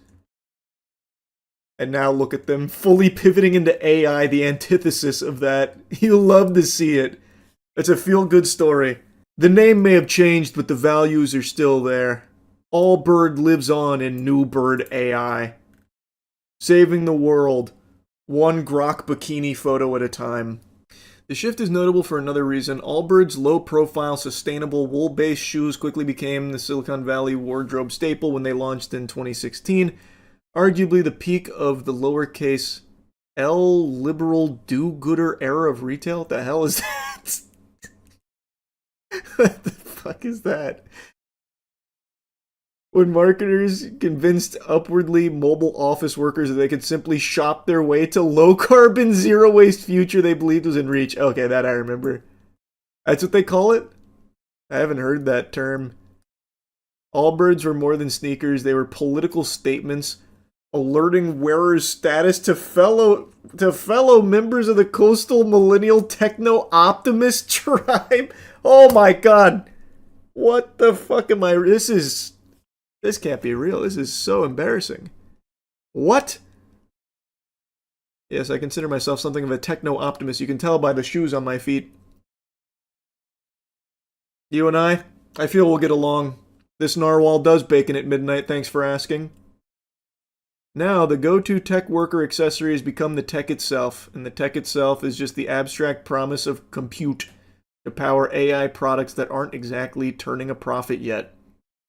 And now look at them, fully pivoting into AI, the antithesis of that. You'll love to see it. It's a feel-good story. The name may have changed, but the values are still there. Allbird lives on in New Bird AI. Saving the world, one grok bikini photo at a time. The shift is notable for another reason. Allbird's low-profile, sustainable, wool-based shoes quickly became the Silicon Valley wardrobe staple when they launched in 2016. Arguably the peak of the lowercase L liberal do-gooder era of retail? What the hell is that? What the fuck is that? When marketers convinced upwardly mobile office workers that they could simply shop their way to low-carbon, zero-waste future they believed was in reach. Okay, that I remember. That's what they call it? I haven't heard that term. Allbirds were more than sneakers. They were political statements alerting wearers' status to fellow members of the coastal millennial techno-optimist tribe. Oh my god. What the fuck am I... This can't be real. This is so embarrassing. What? Yes, I consider myself something of a techno-optimist. You can tell by the shoes on my feet. You and I feel we'll get along. This narwhal does bacon at midnight, thanks for asking. Now, the go-to tech worker accessory has become the tech itself, and the tech itself is just the abstract promise of compute to power AI products that aren't exactly turning a profit yet.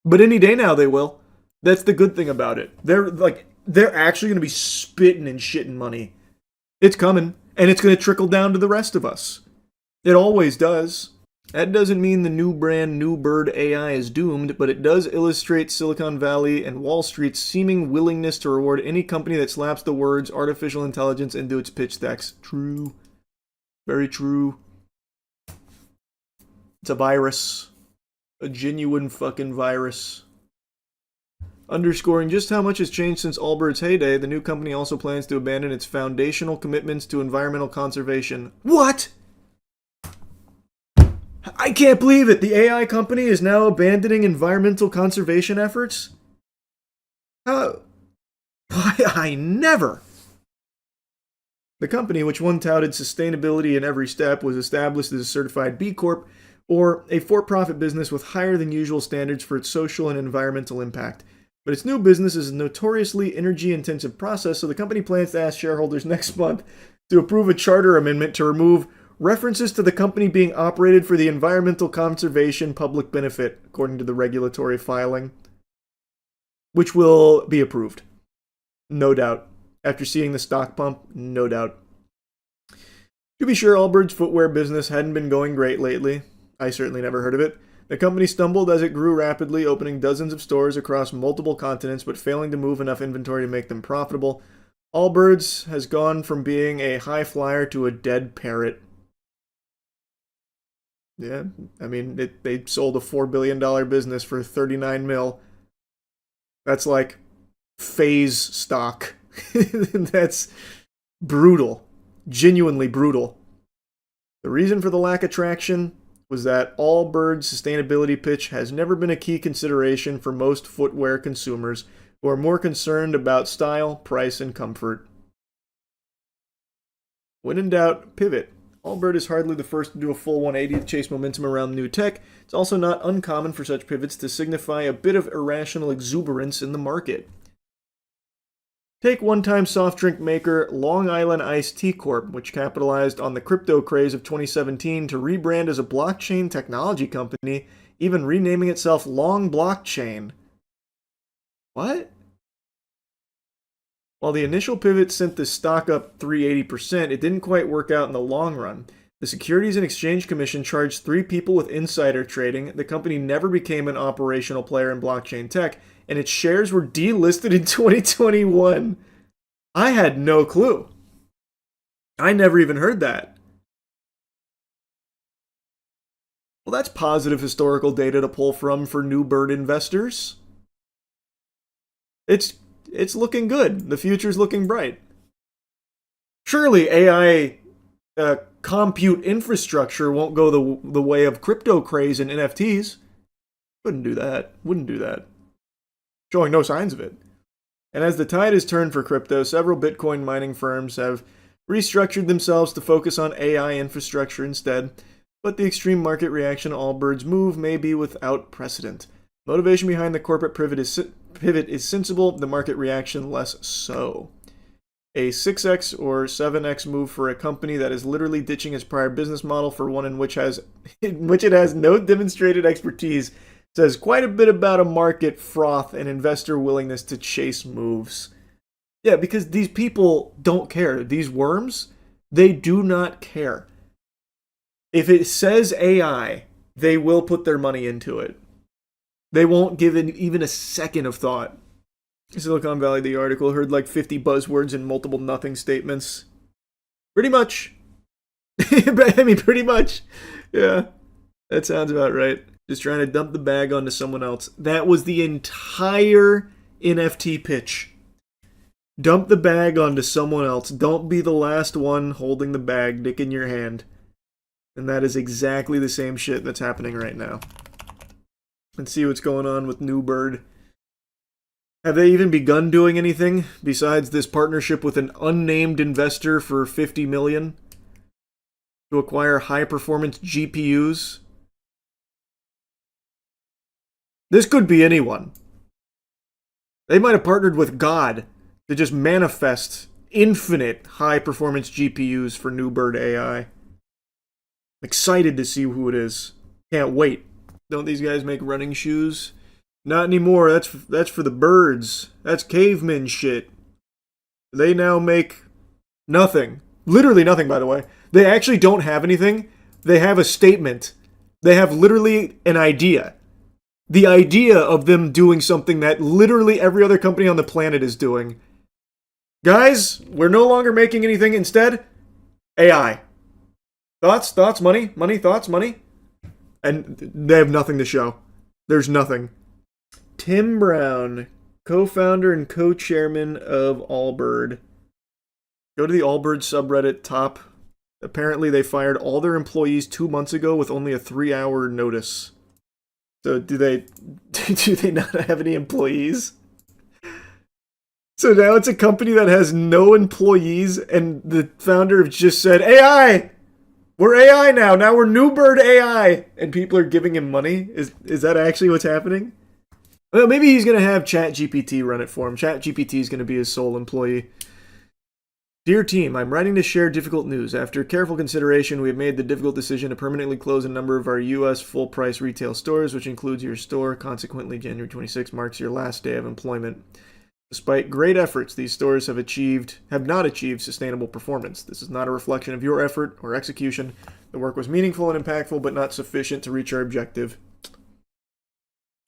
But any day now they will. That's the good thing about it. They're actually going to be spitting and shitting money. It's coming, and it's going to trickle down to the rest of us. It always does. That doesn't mean the new brand, new bird AI is doomed, but it does illustrate Silicon Valley and Wall Street's seeming willingness to reward any company that slaps the words artificial intelligence into its pitch decks. True. Very true. It's a virus. A genuine fucking virus. Underscoring just how much has changed since Allbirds' heyday, the new company also plans to abandon its foundational commitments to environmental conservation. What? I can't believe it! The AI company is now abandoning environmental conservation efforts? How? Why, I never! The company, which one touted sustainability in every step, was established as a certified B Corp, or a for-profit business with higher than usual standards for its social and environmental impact. But its new business is a notoriously energy-intensive process, so the company plans to ask shareholders next month to approve a charter amendment to remove references to the company being operated for the environmental conservation public benefit, according to the regulatory filing, which will be approved. No doubt. After seeing the stock pump, no doubt. To be sure, Allbirds' footwear business hadn't been going great lately. I certainly never heard of it. The company stumbled as it grew rapidly, opening dozens of stores across multiple continents, but failing to move enough inventory to make them profitable. Allbirds has gone from being a high flyer to a dead parrot. Yeah, I mean, they sold a $4 billion business for 39 mil. That's like phase stock. That's brutal. Genuinely brutal. The reason for the lack of traction was that Allbirds' sustainability pitch has never been a key consideration for most footwear consumers who are more concerned about style, price, and comfort. When in doubt, pivot. Allbird is hardly the first to do a full 180 to chase momentum around new tech. It's also not uncommon for such pivots to signify a bit of irrational exuberance in the market. Take one-time soft drink maker Long Island Iced Tea Corp, which capitalized on the crypto craze of 2017 to rebrand as a blockchain technology company, even renaming itself Long Blockchain. What? While the initial pivot sent the stock up 380%, it didn't quite work out in the long run. The Securities and Exchange Commission charged 3 people with insider trading, the company never became an operational player in blockchain tech, and its shares were delisted in 2021. I had no clue. I never even heard that. Well, that's positive historical data to pull from for new bird investors. It's looking good. The future's looking bright. Surely AI compute infrastructure won't go the way of crypto craze and NFTs. Wouldn't do that. Showing no signs of it. And as the tide has turned for crypto, several Bitcoin mining firms have restructured themselves to focus on AI infrastructure instead, but the extreme market reaction to Allbirds' move may be without precedent. Motivation behind the corporate pivot is sensible, the market reaction less so. A 6x or 7x move for a company that is literally ditching its prior business model for one in which it has no demonstrated expertise says quite a bit about a market froth and investor willingness to chase moves. Yeah, because these people don't care. These worms, they do not care. If it says AI, they will put their money into it. They won't give it even a second of thought. Silicon Valley, the article, heard like 50 buzzwords and multiple nothing statements. Pretty much. I mean, pretty much. Yeah, that sounds about right. Just trying to dump the bag onto someone else. That was the entire NFT pitch. Dump the bag onto someone else. Don't be the last one holding the bag, dick in your hand. And that is exactly the same shit that's happening right now. Let's see what's going on with New Bird. Have they even begun doing anything besides this partnership with an unnamed investor for $50 million to acquire high-performance GPUs? This could be anyone. They might have partnered with God to just manifest infinite high-performance GPUs for New Bird AI. I'm excited to see who it is. Can't wait. Don't these guys make running shoes? Not anymore. That's for the birds. That's caveman shit. They now make nothing. Literally nothing, by the way. They actually don't have anything. They have a statement. They have literally an idea. The idea of them doing something that literally every other company on the planet is doing. Guys, we're no longer making anything. Instead, AI. Thoughts, money, thoughts, money. And they have nothing to show. There's nothing. Tim Brown, co-founder and co-chairman of Allbird. Go to the Allbird subreddit top. Apparently they fired all their employees 2 months ago with only a 3-hour notice. So do they not have any employees? So now it's a company that has no employees and the founder just said, AI! We're AI now. Now we're New Bird AI. And people are giving him money. Is that actually what's happening? Well, maybe he's going to have ChatGPT run it for him. ChatGPT is going to be his sole employee. Dear team, I'm writing to share difficult news. After careful consideration, we have made the difficult decision to permanently close a number of our U.S. full-price retail stores, which includes your store. Consequently, January 26 marks your last day of employment. Despite great efforts, these stores have not achieved sustainable performance. This is not a reflection of your effort or execution. The work was meaningful and impactful, but not sufficient to reach our objective.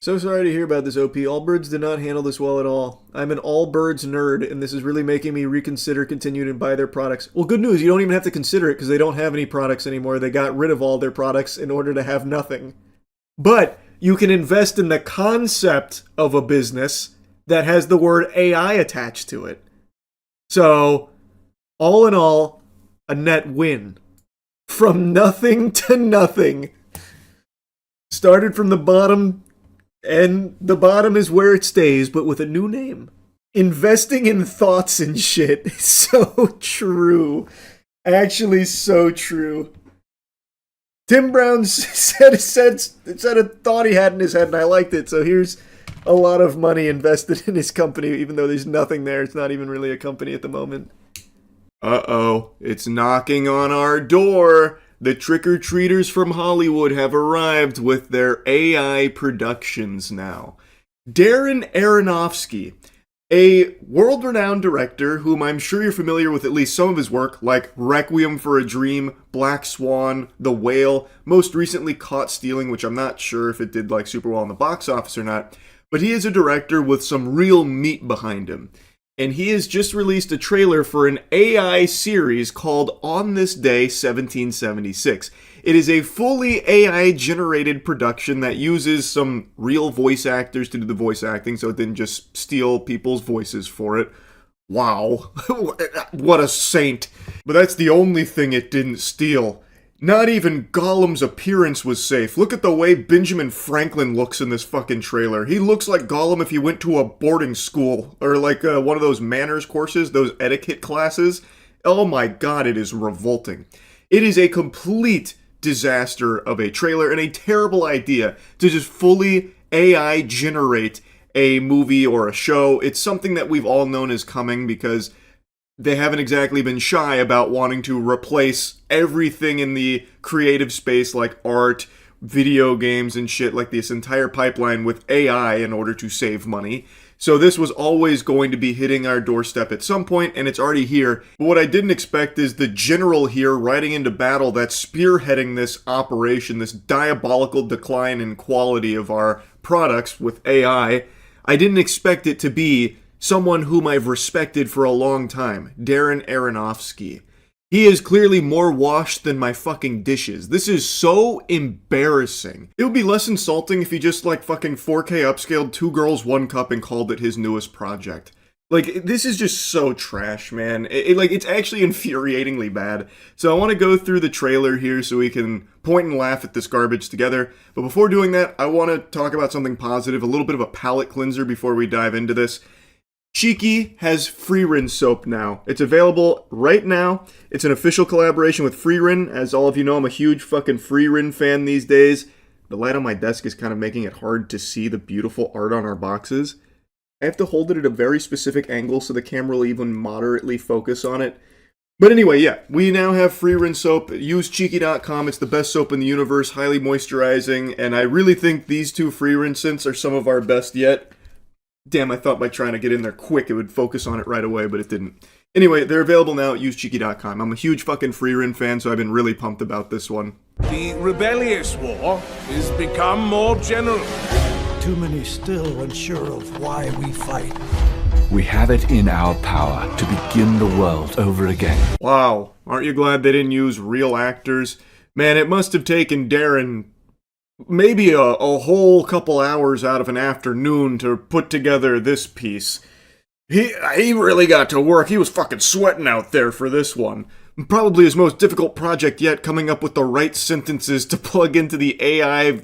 So sorry to hear about this, OP. Allbirds did not handle this well at all. I'm an Allbirds nerd, and this is really making me reconsider continuing to buy their products. Well, good news, you don't even have to consider it because they don't have any products anymore. They got rid of all their products in order to have nothing. But you can invest in the concept of a business that has the word AI attached to it. So, all in all, a net win. From nothing to nothing. Started from the bottom, and the bottom is where it stays, but with a new name. Investing in thoughts and shit is so true. Actually, so true. Tim Brown said a thought he had in his head, and I liked it, so here's a lot of money invested in his company, even though there's nothing there. It's not even really a company at the moment. Uh-oh, it's knocking on our door. The trick-or-treaters from Hollywood have arrived with their AI productions now. Darren Aronofsky, a world-renowned director whom I'm sure you're familiar with at least some of his work, like Requiem for a Dream, Black Swan, The Whale, most recently Caught Stealing, which I'm not sure if it did like super well in the box office or not. But he is a director with some real meat behind him. And he has just released a trailer for an AI series called On This Day 1776. It is a fully AI-generated production that uses some real voice actors to do the voice acting, so it didn't just steal people's voices for it. Wow. What a saint. But that's the only thing it didn't steal. Not even Gollum's appearance was safe. Look at the way Benjamin Franklin looks in this fucking trailer. He looks like Gollum if he went to a boarding school, or like one of those manners courses, those etiquette classes. Oh my god, it is revolting. It is a complete disaster of a trailer and a terrible idea to just fully AI generate a movie or a show. It's something that we've all known is coming because they haven't exactly been shy about wanting to replace everything in the creative space like art, video games and shit, like this entire pipeline with AI in order to save money. So this was always going to be hitting our doorstep at some point, and it's already here. But what I didn't expect is the general here riding into battle that's spearheading this operation, this diabolical decline in quality of our products with AI. I didn't expect it to be someone whom I've respected for a long time, Darren Aronofsky. He is clearly more washed than my fucking dishes. This is so embarrassing. It would be less insulting if he just like fucking 4K upscaled Two Girls, One Cup and called it his newest project. Like, this is just so trash, man. It's actually infuriatingly bad. So I want to go through the trailer here so we can point and laugh at this garbage together. But before doing that, I want to talk about something positive, a little bit of a palate cleanser before we dive into this. Cheeky has free rinse soap now. It's available right now. It's an official collaboration with Freerin. As all of you know, I'm a huge fucking Freerin fan these days. The light on my desk is kind of making it hard to see the beautiful art on our boxes. I have to hold it at a very specific angle so the camera will even moderately focus on it. But anyway, yeah, we now have free rinse soap. Use cheeky.com. It's the best soap in the universe, highly moisturizing, and I really think these two free rinse scents are some of our best yet. Damn, I thought by trying to get in there quick it would focus on it right away, but it didn't. Anyway, they're available now at usecheeky.com. I'm a huge fucking Freerin fan, so I've been really pumped about this one. The rebellious war has become more general. Too many still unsure of why we fight. We have it in our power to begin the world over again. Wow, aren't you glad they didn't use real actors? Man, it must have taken Darren maybe a whole couple hours out of an afternoon to put together this piece. He really got to work. He was fucking sweating out there for this one. Probably his most difficult project yet, coming up with the right sentences to plug into the AI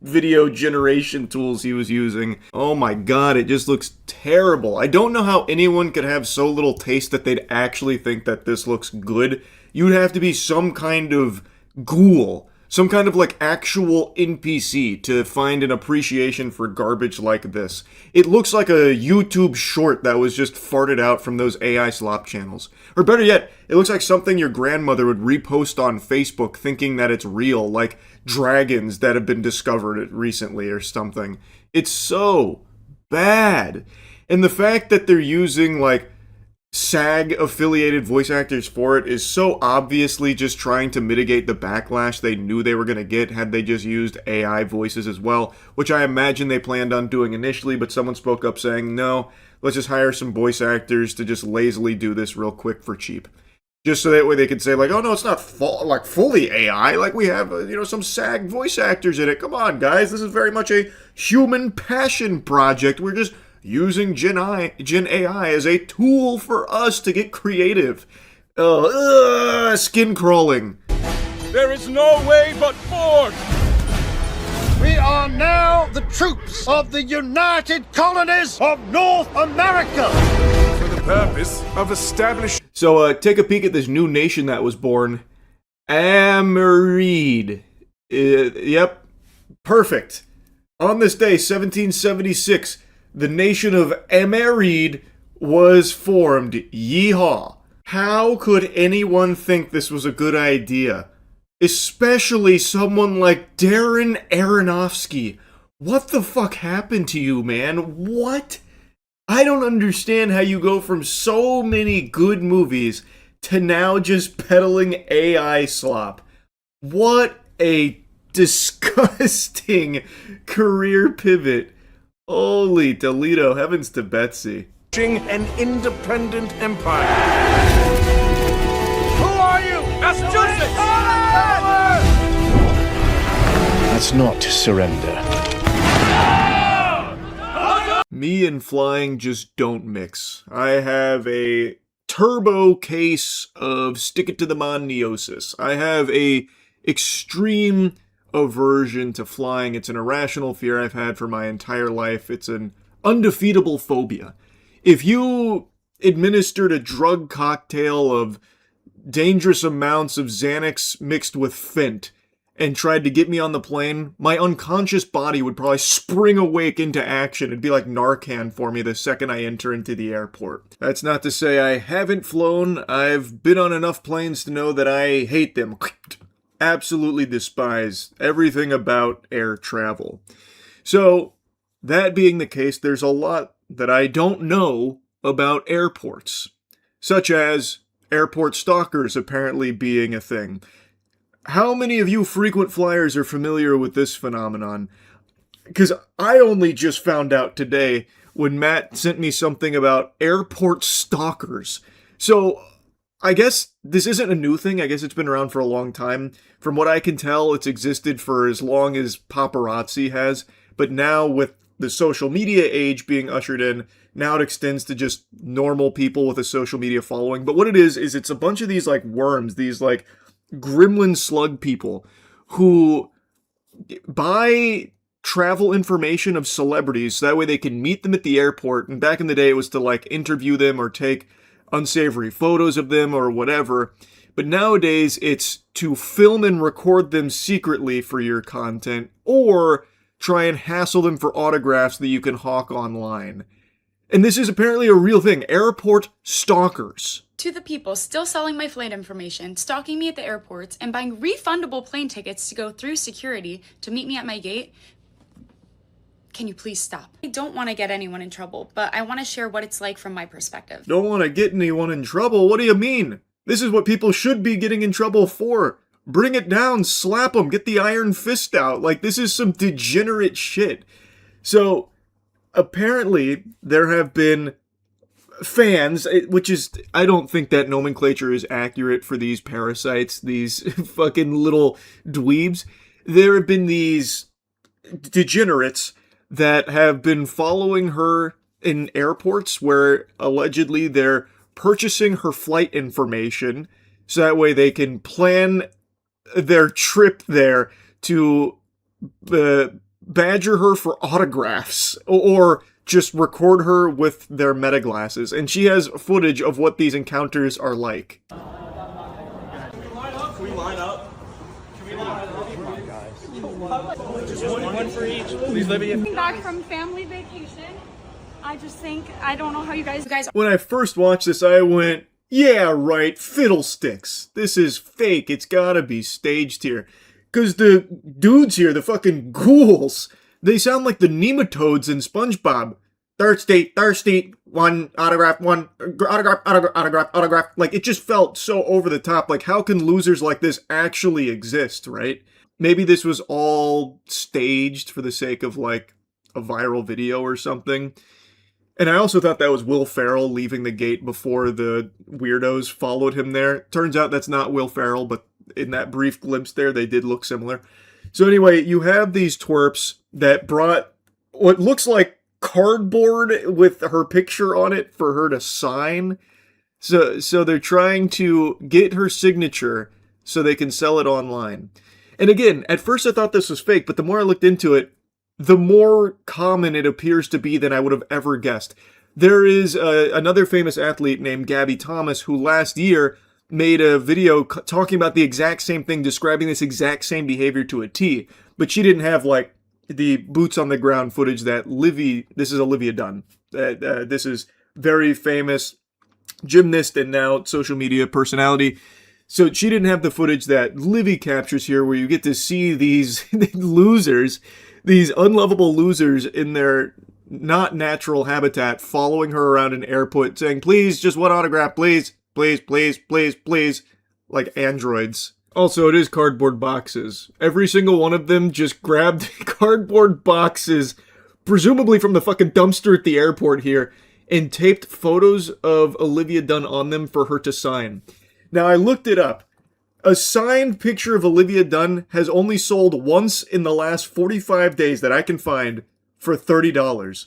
video generation tools he was using. Oh my god, it just looks terrible. I don't know how anyone could have so little taste that they'd actually think that this looks good. You'd have to be some kind of ghoul. Some kind of like actual NPC to find an appreciation for garbage like this. It looks like a YouTube short that was just farted out from those AI slop channels. Or better yet, it looks like something your grandmother would repost on Facebook thinking that it's real, like dragons that have been discovered recently or something. It's so bad. And the fact that they're using like SAG-affiliated voice actors for it is so obviously just trying to mitigate the backlash they knew they were going to get had they just used AI voices as well, which I imagine they planned on doing initially, but someone spoke up saying, no, let's just hire some voice actors to just lazily do this real quick for cheap. Just so that way they could say, like, oh no, it's not fully AI, like we have, some SAG voice actors in it. Come on, guys, this is very much a human passion project. We're just using Gen AI as a tool for us to get creative. Skin crawling. There is no way but forward. We are now the troops of the United Colonies of North America. For the purpose of establishing. So take a peek at this new nation that was born. Amerid. Yep. Perfect. On this day, 1776, the nation of Amerid was formed. Yeehaw. How could anyone think this was a good idea? Especially someone like Darren Aronofsky. What the fuck happened to you, man? What? I don't understand how you go from so many good movies to now just peddling AI slop. What a disgusting career pivot. Holy Toledo, heavens to Betsy. An independent empire. Who are you? Massachusetts! That's not surrender. Me and flying just don't mix. I have a turbo case of stick it to the man neosis. I have a extreme aversion to flying. It's an irrational fear I've had for my entire life. It's an undefeatable phobia. If you administered a drug cocktail of dangerous amounts of Xanax mixed with Fent and tried to get me on the plane, my unconscious body would probably spring awake into action. It'd be like Narcan for me the second I enter into the airport. That's not to say I haven't flown. I've been on enough planes to know that I hate them. Absolutely despise everything about air travel. So, that being the case, there's a lot that I don't know about airports, such as airport stalkers apparently being a thing. How many of you frequent flyers are familiar with this phenomenon? Because I only just found out today when Matt sent me something about airport stalkers. So I guess this isn't a new thing. I guess it's been around for a long time. From what I can tell, it's existed for as long as paparazzi has. But now with the social media age being ushered in, now it extends to just normal people with a social media following. But what it is it's a bunch of these like worms, these like gremlin slug people who buy travel information of celebrities so that way they can meet them at the airport. And back in the day, it was to like interview them or take unsavory photos of them or whatever. But nowadays, it's to film and record them secretly for your content or try and hassle them for autographs that you can hawk online. And this is apparently a real thing. Airport stalkers. To the people still selling my flight information, stalking me at the airports, and buying refundable plane tickets to go through security to meet me at my gate, can you please stop? I don't want to get anyone in trouble, but I want to share what it's like from my perspective. Don't want to get anyone in trouble? What do you mean? This is what people should be getting in trouble for. Bring it down, slap them, get the iron fist out. Like, this is some degenerate shit. So, apparently, there have been fans, which is, I don't think that nomenclature is accurate for these parasites, these fucking little dweebs. There have been these degenerates that have been following her in airports where allegedly they're purchasing her flight information so that way they can plan their trip there to badger her for autographs or just record her with their meta glasses. And she has footage of what these encounters are like. Can we line up? Just one for each. Please, Libby. Back from family vacation. I just think, I don't know how you guys When I first watched this, I went, yeah, right, fiddlesticks. This is fake. It's gotta be staged here. Because the dudes here, the fucking ghouls, they sound like the nematodes in SpongeBob. Thirsty, one autograph, autograph. Like, it just felt so over the top. Like, how can losers like this actually exist, right? Maybe this was all staged for the sake of, like, a viral video or something. And I also thought that was Will Ferrell leaving the gate before the weirdos followed him there. Turns out that's not Will Ferrell, but in that brief glimpse there, they did look similar. So anyway, you have these twerps that brought what looks like cardboard with her picture on it for her to sign. So they're trying to get her signature so they can sell it online. And again, at first I thought this was fake, but the more I looked into it, the more common it appears to be than I would have ever guessed. There is another famous athlete named Gabby Thomas who last year made a video talking about the exact same thing, describing this exact same behavior to a T. But she didn't have, like, the boots on the ground footage that this is Olivia Dunn. This is very famous gymnast and now social media personality. So she didn't have the footage that Livy captures here, where you get to see these losers, these unlovable losers in their not natural habitat, following her around an airport, saying, please, just one autograph, please, please, please, please, please, like androids. Also, it is cardboard boxes. Every single one of them just grabbed cardboard boxes, presumably from the fucking dumpster at the airport here, and taped photos of Olivia Dunn on them for her to sign. Now, I looked it up. A signed picture of Olivia Dunn has only sold once in the last 45 days that I can find for $30.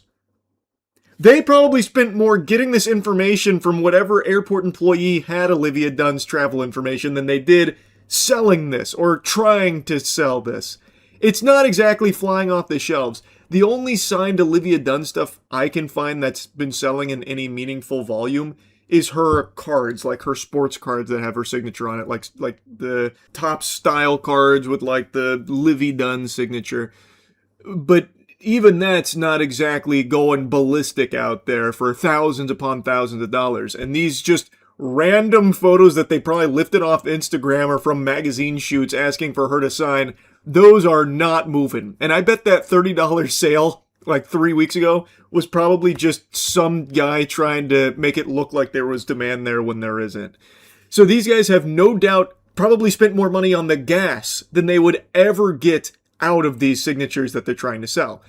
They probably spent more getting this information from whatever airport employee had Olivia Dunn's travel information than they did selling this or trying to sell this. It's not exactly flying off the shelves. The only signed Olivia Dunn stuff I can find that's been selling in any meaningful volume is her cards, like her sports cards that have her signature on it, like the top style cards with like the Livy Dunn signature. But even that's not exactly going ballistic out there for thousands upon thousands of dollars. And these just random photos that they probably lifted off Instagram or from magazine shoots asking for her to sign, those are not moving. And I bet that $30 sale like 3 weeks ago was probably just some guy trying to make it look like there was demand there when there isn't. So these guys have no doubt probably spent more money on the gas than they would ever get out of these signatures that they're trying to sell.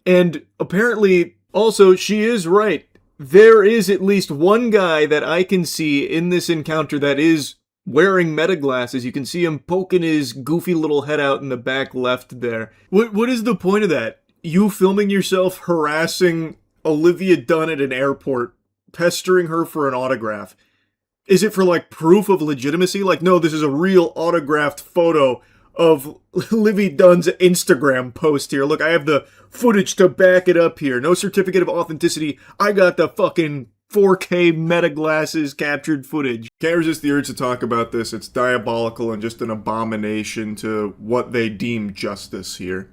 And apparently, also, she is right. There is at least one guy that I can see in this encounter that is wearing meta glasses. You can see him poking his goofy little head out in the back left there. What is the point of that? You filming yourself harassing Olivia Dunn at an airport, pestering her for an autograph. Is it for, like, proof of legitimacy? Like, no, this is a real autographed photo of Livy Dunn's Instagram post here. Look, I have the footage to back it up here. No certificate of authenticity. I got the fucking 4K meta glasses captured footage. Can't resist the urge to talk about this. It's diabolical and just an abomination to what they deem justice here.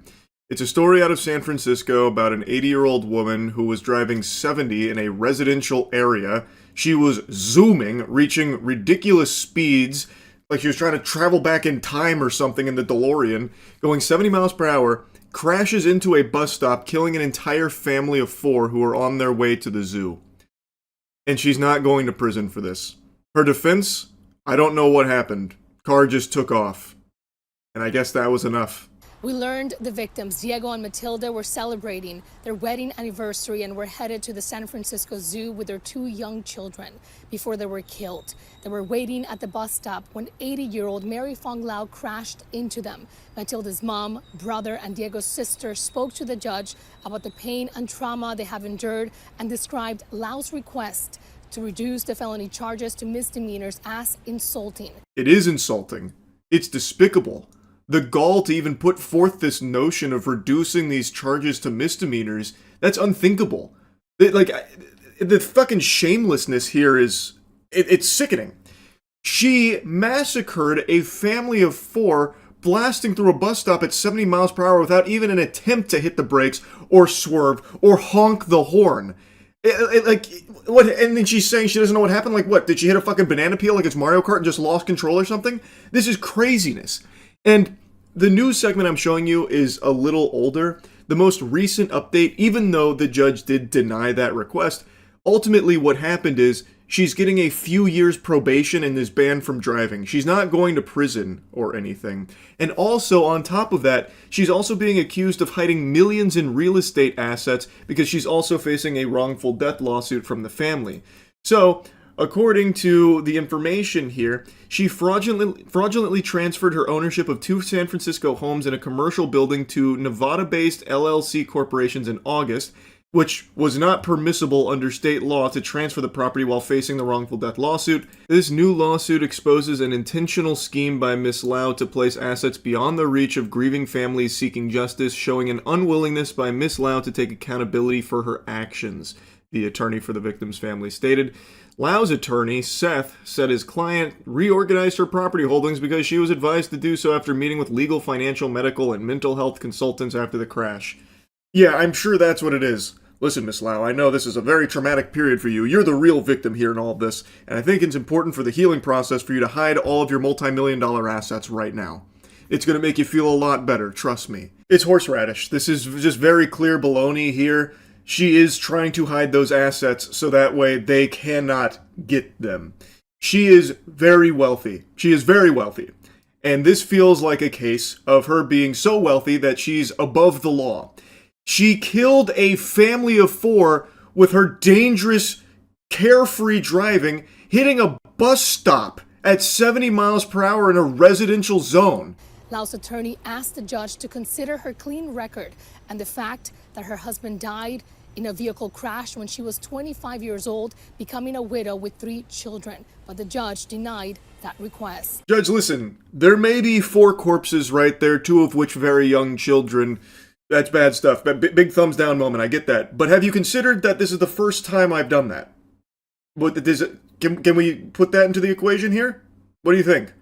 It's a story out of San Francisco about an 80-year-old woman who was driving 70 in a residential area. She was zooming, reaching ridiculous speeds, like she was trying to travel back in time or something in the DeLorean, going 70 miles per hour, crashes into a bus stop, killing an entire family of 4 who were on their way to the zoo. And she's not going to prison for this. Her defense? I don't know what happened. Car just took off. And I guess that was enough. We learned the victims, Diego and Matilda, were celebrating their wedding anniversary and were headed to the San Francisco Zoo with their 2 young children before they were killed. They were waiting at the bus stop when 80-year-old Mary Fong Lau crashed into them. Matilda's mom, brother, and Diego's sister spoke to the judge about the pain and trauma they have endured and described Lau's request to reduce the felony charges to misdemeanors as insulting. It is insulting. It's despicable. The gall to even put forth this notion of reducing these charges to misdemeanors, that's unthinkable. The fucking shamelessness here is, it's sickening. She massacred a family of 4, blasting through a bus stop at 70 miles per hour without even an attempt to hit the brakes or swerve or honk the horn. What? And then she's saying she doesn't know what happened? Like what? Did she hit a fucking banana peel like it's Mario Kart and just lost control or something? This is craziness. And the news segment I'm showing you is a little older. The most recent update, even though the judge did deny that request, ultimately what happened is she's getting a few years probation and is banned from driving. She's not going to prison or anything. And also, on top of that, she's also being accused of hiding millions in real estate assets because she's also facing a wrongful death lawsuit from the family. So, according to the information here, she fraudulently transferred her ownership of 2 San Francisco homes in a commercial building to Nevada-based LLC corporations in August, which was not permissible under state law to transfer the property while facing the wrongful death lawsuit. This new lawsuit exposes an intentional scheme by Ms. Lau to place assets beyond the reach of grieving families seeking justice, showing an unwillingness by Ms. Lau to take accountability for her actions, the attorney for the victim's family stated. Lau's attorney, Seth, said his client reorganized her property holdings because she was advised to do so after meeting with legal, financial, medical, and mental health consultants after the crash. Yeah, I'm sure that's what it is. Listen, Miss Lau, I know this is a very traumatic period for you. You're the real victim here in all of this, and I think it's important for the healing process for you to hide all of your multi-million-dollar assets right now. It's going to make you feel a lot better, trust me. It's horseradish. This is just very clear baloney here. She is trying to hide those assets so that way they cannot get them. She is very wealthy. She is very wealthy. And this feels like a case of her being so wealthy that she's above the law. She killed a family of 4 with her dangerous, carefree driving, hitting a bus stop at 70 miles per hour in a residential zone. Lau's attorney asked the judge to consider her clean record and the fact that her husband died in a vehicle crash when she was 25 years old, becoming a widow with 3 children. But the judge denied that request. Judge, listen, there may be 4 corpses right there, 2 of which very young children. That's bad stuff. Big thumbs down moment, I get that. But have you considered that this is the first time I've done that? Can we put that into the equation here? What do you think?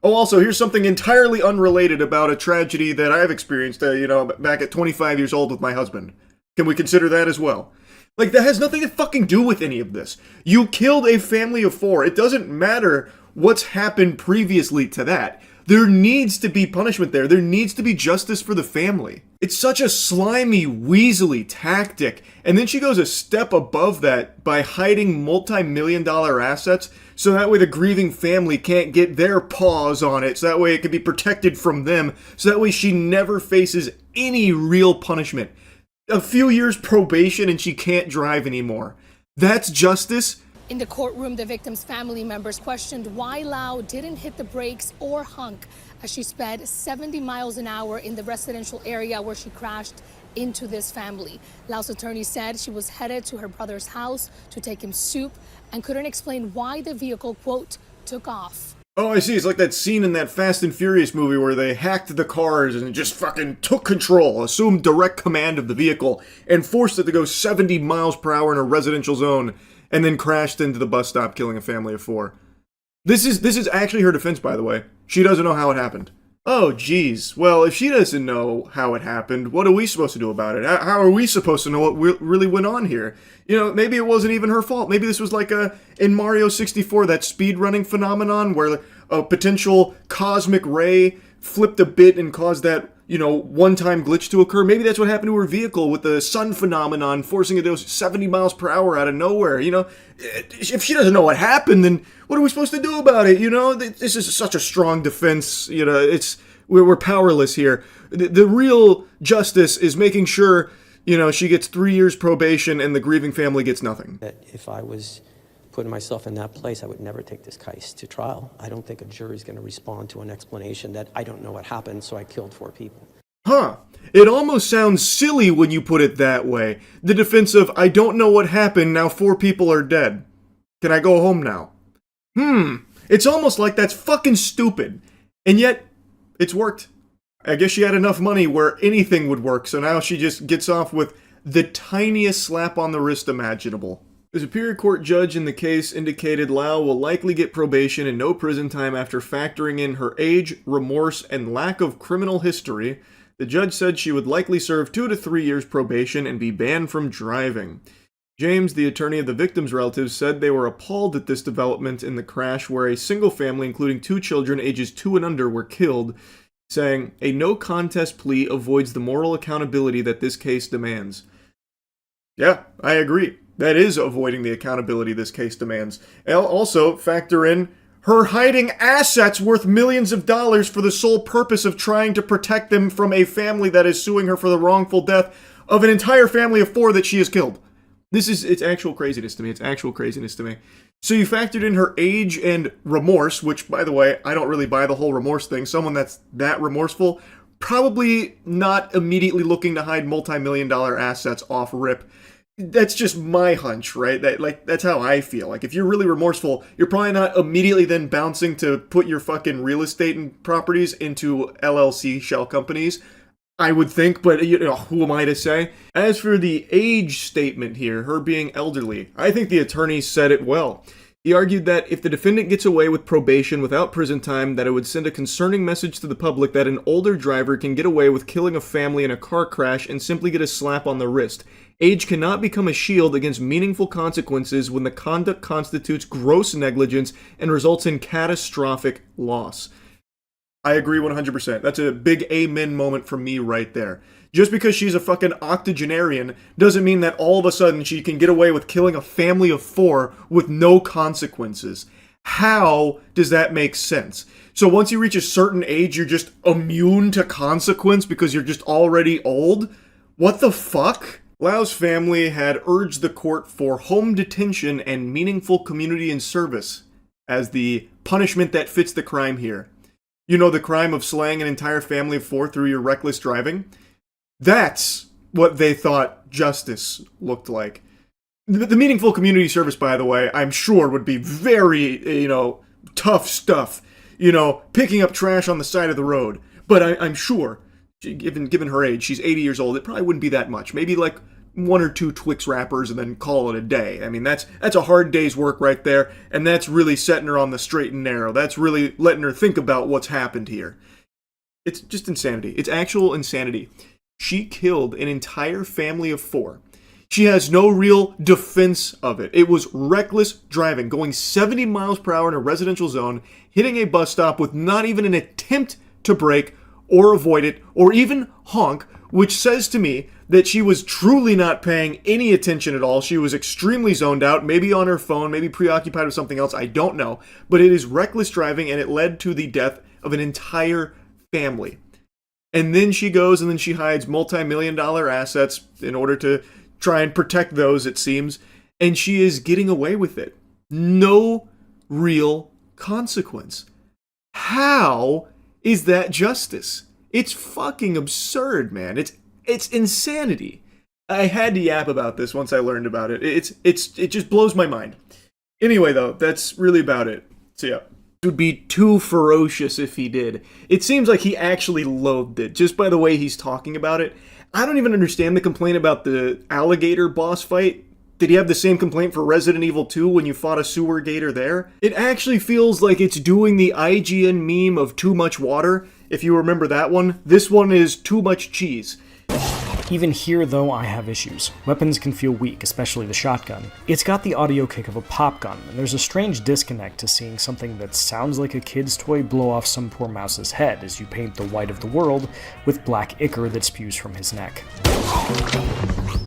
Oh, also, here's something entirely unrelated about a tragedy that I've experienced, back at 25 years old with my husband. Can we consider that as well? Like, that has nothing to fucking do with any of this. You killed a family of 4. It doesn't matter what's happened previously to that. There needs to be punishment there. There needs to be justice for the family. It's such a slimy, weaselly tactic. And then she goes a step above that by hiding multi-million-dollar assets so that way the grieving family can't get their paws on it, so that way it can be protected from them, so that way she never faces any real punishment. A few years probation and she can't drive anymore. That's justice? In the courtroom, the victim's family members questioned why Lau didn't hit the brakes or honk as she sped 70 miles an hour in the residential area where she crashed into this family. Lau's attorney said she was headed to her brother's house to take him soup and couldn't explain why the vehicle, quote, took off. Oh, I see. It's like that scene in that Fast and Furious movie where they hacked the cars and just fucking took control, assumed direct command of the vehicle, and forced it to go 70 miles per hour in a residential zone, and then crashed into the bus stop, killing a family of 4. This is actually her defense, by the way. She doesn't know how it happened. Oh, geez. Well, if she doesn't know how it happened, what are we supposed to do about it? How are we supposed to know what really went on here? You know, maybe it wasn't even her fault. Maybe this was like in Mario 64, that speedrunning phenomenon where a potential cosmic ray flipped a bit and caused that, you know, one-time glitch to occur. Maybe that's what happened to her vehicle with the sun phenomenon forcing it to go 70 miles per hour out of nowhere. You know, if she doesn't know what happened, then what are we supposed to do about it? You know, this is such a strong defense. You know, we're powerless here. The real justice is making sure, you know, she gets 3 years probation and the grieving family gets nothing. If I was putting myself in that place, I would never take this case to trial. I don't think a jury's going to respond to an explanation that I don't know what happened, so I killed 4 people. Huh. It almost sounds silly when you put it that way. The defense of, I don't know what happened, now 4 people are dead. Can I go home now? It's almost like that's fucking stupid. And yet, it's worked. I guess she had enough money where anything would work, so now she just gets off with the tiniest slap on the wrist imaginable. The Superior Court judge in the case indicated Lau will likely get probation and no prison time after factoring in her age, remorse, and lack of criminal history. The judge said she would likely serve 2 to 3 years probation and be banned from driving. James, the attorney of the victim's relatives, said they were appalled at this development in the crash where a single family, including 2 children ages 2 and under, were killed, saying, a no-contest plea avoids the moral accountability that this case demands. Yeah, I agree. That is avoiding the accountability this case demands. Also, factor in her hiding assets worth millions of dollars for the sole purpose of trying to protect them from a family that is suing her for the wrongful death of an entire family of 4 that she has killed. It's actual craziness to me. It's actual craziness to me. So you factored in her age and remorse, which, by the way, I don't really buy the whole remorse thing. Someone that's that remorseful, probably not immediately looking to hide multi-million-dollar assets off rip. That's just my hunch, right? That's how I feel. Like, if you're really remorseful, you're probably not immediately then bouncing to put your fucking real estate and properties into LLC shell companies. I would think, but you know, who am I to say? As for the age statement here, her being elderly, I think the attorney said it well. He argued that if the defendant gets away with probation without prison time, that it would send a concerning message to the public that an older driver can get away with killing a family in a car crash and simply get a slap on the wrist. Age cannot become a shield against meaningful consequences when the conduct constitutes gross negligence and results in catastrophic loss. I agree 100%. That's a big amen moment from me right there. Just because she's a fucking octogenarian doesn't mean that all of a sudden she can get away with killing a family of 4 with no consequences. How does that make sense? So once you reach a certain age, you're just immune to consequence because you're just already old? What the fuck? Lau's family had urged the court for home detention and meaningful community and service as the punishment that fits the crime here. You know, the crime of slaying an entire family of 4 through your reckless driving? That's what they thought justice looked like. The meaningful community service, by the way, I'm sure would be very, tough stuff. Picking up trash on the side of the road. But I'm sure, given her age, she's 80 years old, it probably wouldn't be that much. Maybe like 1 or 2 Twix wrappers and then call it a day. I mean, that's a hard day's work right there, and that's really setting her on the straight and narrow. That's really letting her think about what's happened here. It's just insanity. It's actual insanity. She killed an entire family of 4. She has no real defense of it. It was reckless driving, going 70 miles per hour in a residential zone, hitting a bus stop with not even an attempt to brake or avoid it or even honk, which says to me that she was truly not paying any attention at all. She was extremely zoned out, maybe on her phone, maybe preoccupied with something else, I don't know. But it is reckless driving, and it led to the death of an entire family. And then she goes and then she hides multi-million-dollar assets in order to try and protect those, it seems, and she is getting away with it. No real consequence. How is that justice? It's fucking absurd, man. It's insanity. I had to yap about this once I learned about it. It just blows my mind. Anyway, though, that's really about it. So yeah. It would be too ferocious if he did. It seems like he actually loathed it, just by the way he's talking about it. I don't even understand the complaint about the alligator boss fight. Did he have the same complaint for Resident Evil 2 when you fought a sewer gator there? It actually feels like it's doing the IGN meme of too much water. If you remember that one, this one is too much cheese. Even here, though, I have issues. Weapons can feel weak, especially the shotgun. It's got the audio kick of a pop gun, and there's a strange disconnect to seeing something that sounds like a kid's toy blow off some poor mouse's head as you paint the white of the world with black ichor that spews from his neck.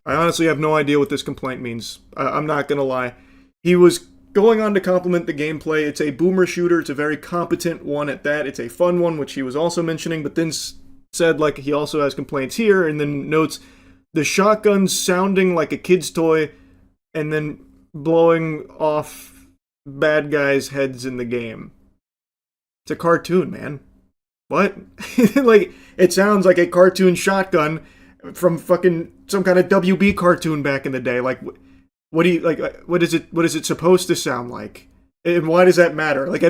I honestly have no idea what this complaint means. I'm not gonna lie. He was going on to compliment the gameplay. It's a boomer shooter. It's a very competent one at that. It's a fun one, which he was also mentioning, but then said like he also has complaints here, and then notes the shotgun sounding like a kid's toy and then blowing off bad guys' heads in the game. It's a cartoon, man. What? Like, it sounds like a cartoon shotgun from fucking some kind of WB cartoon back in the day. Like, what do you, like, what is it supposed to sound like? And why does that matter? Like,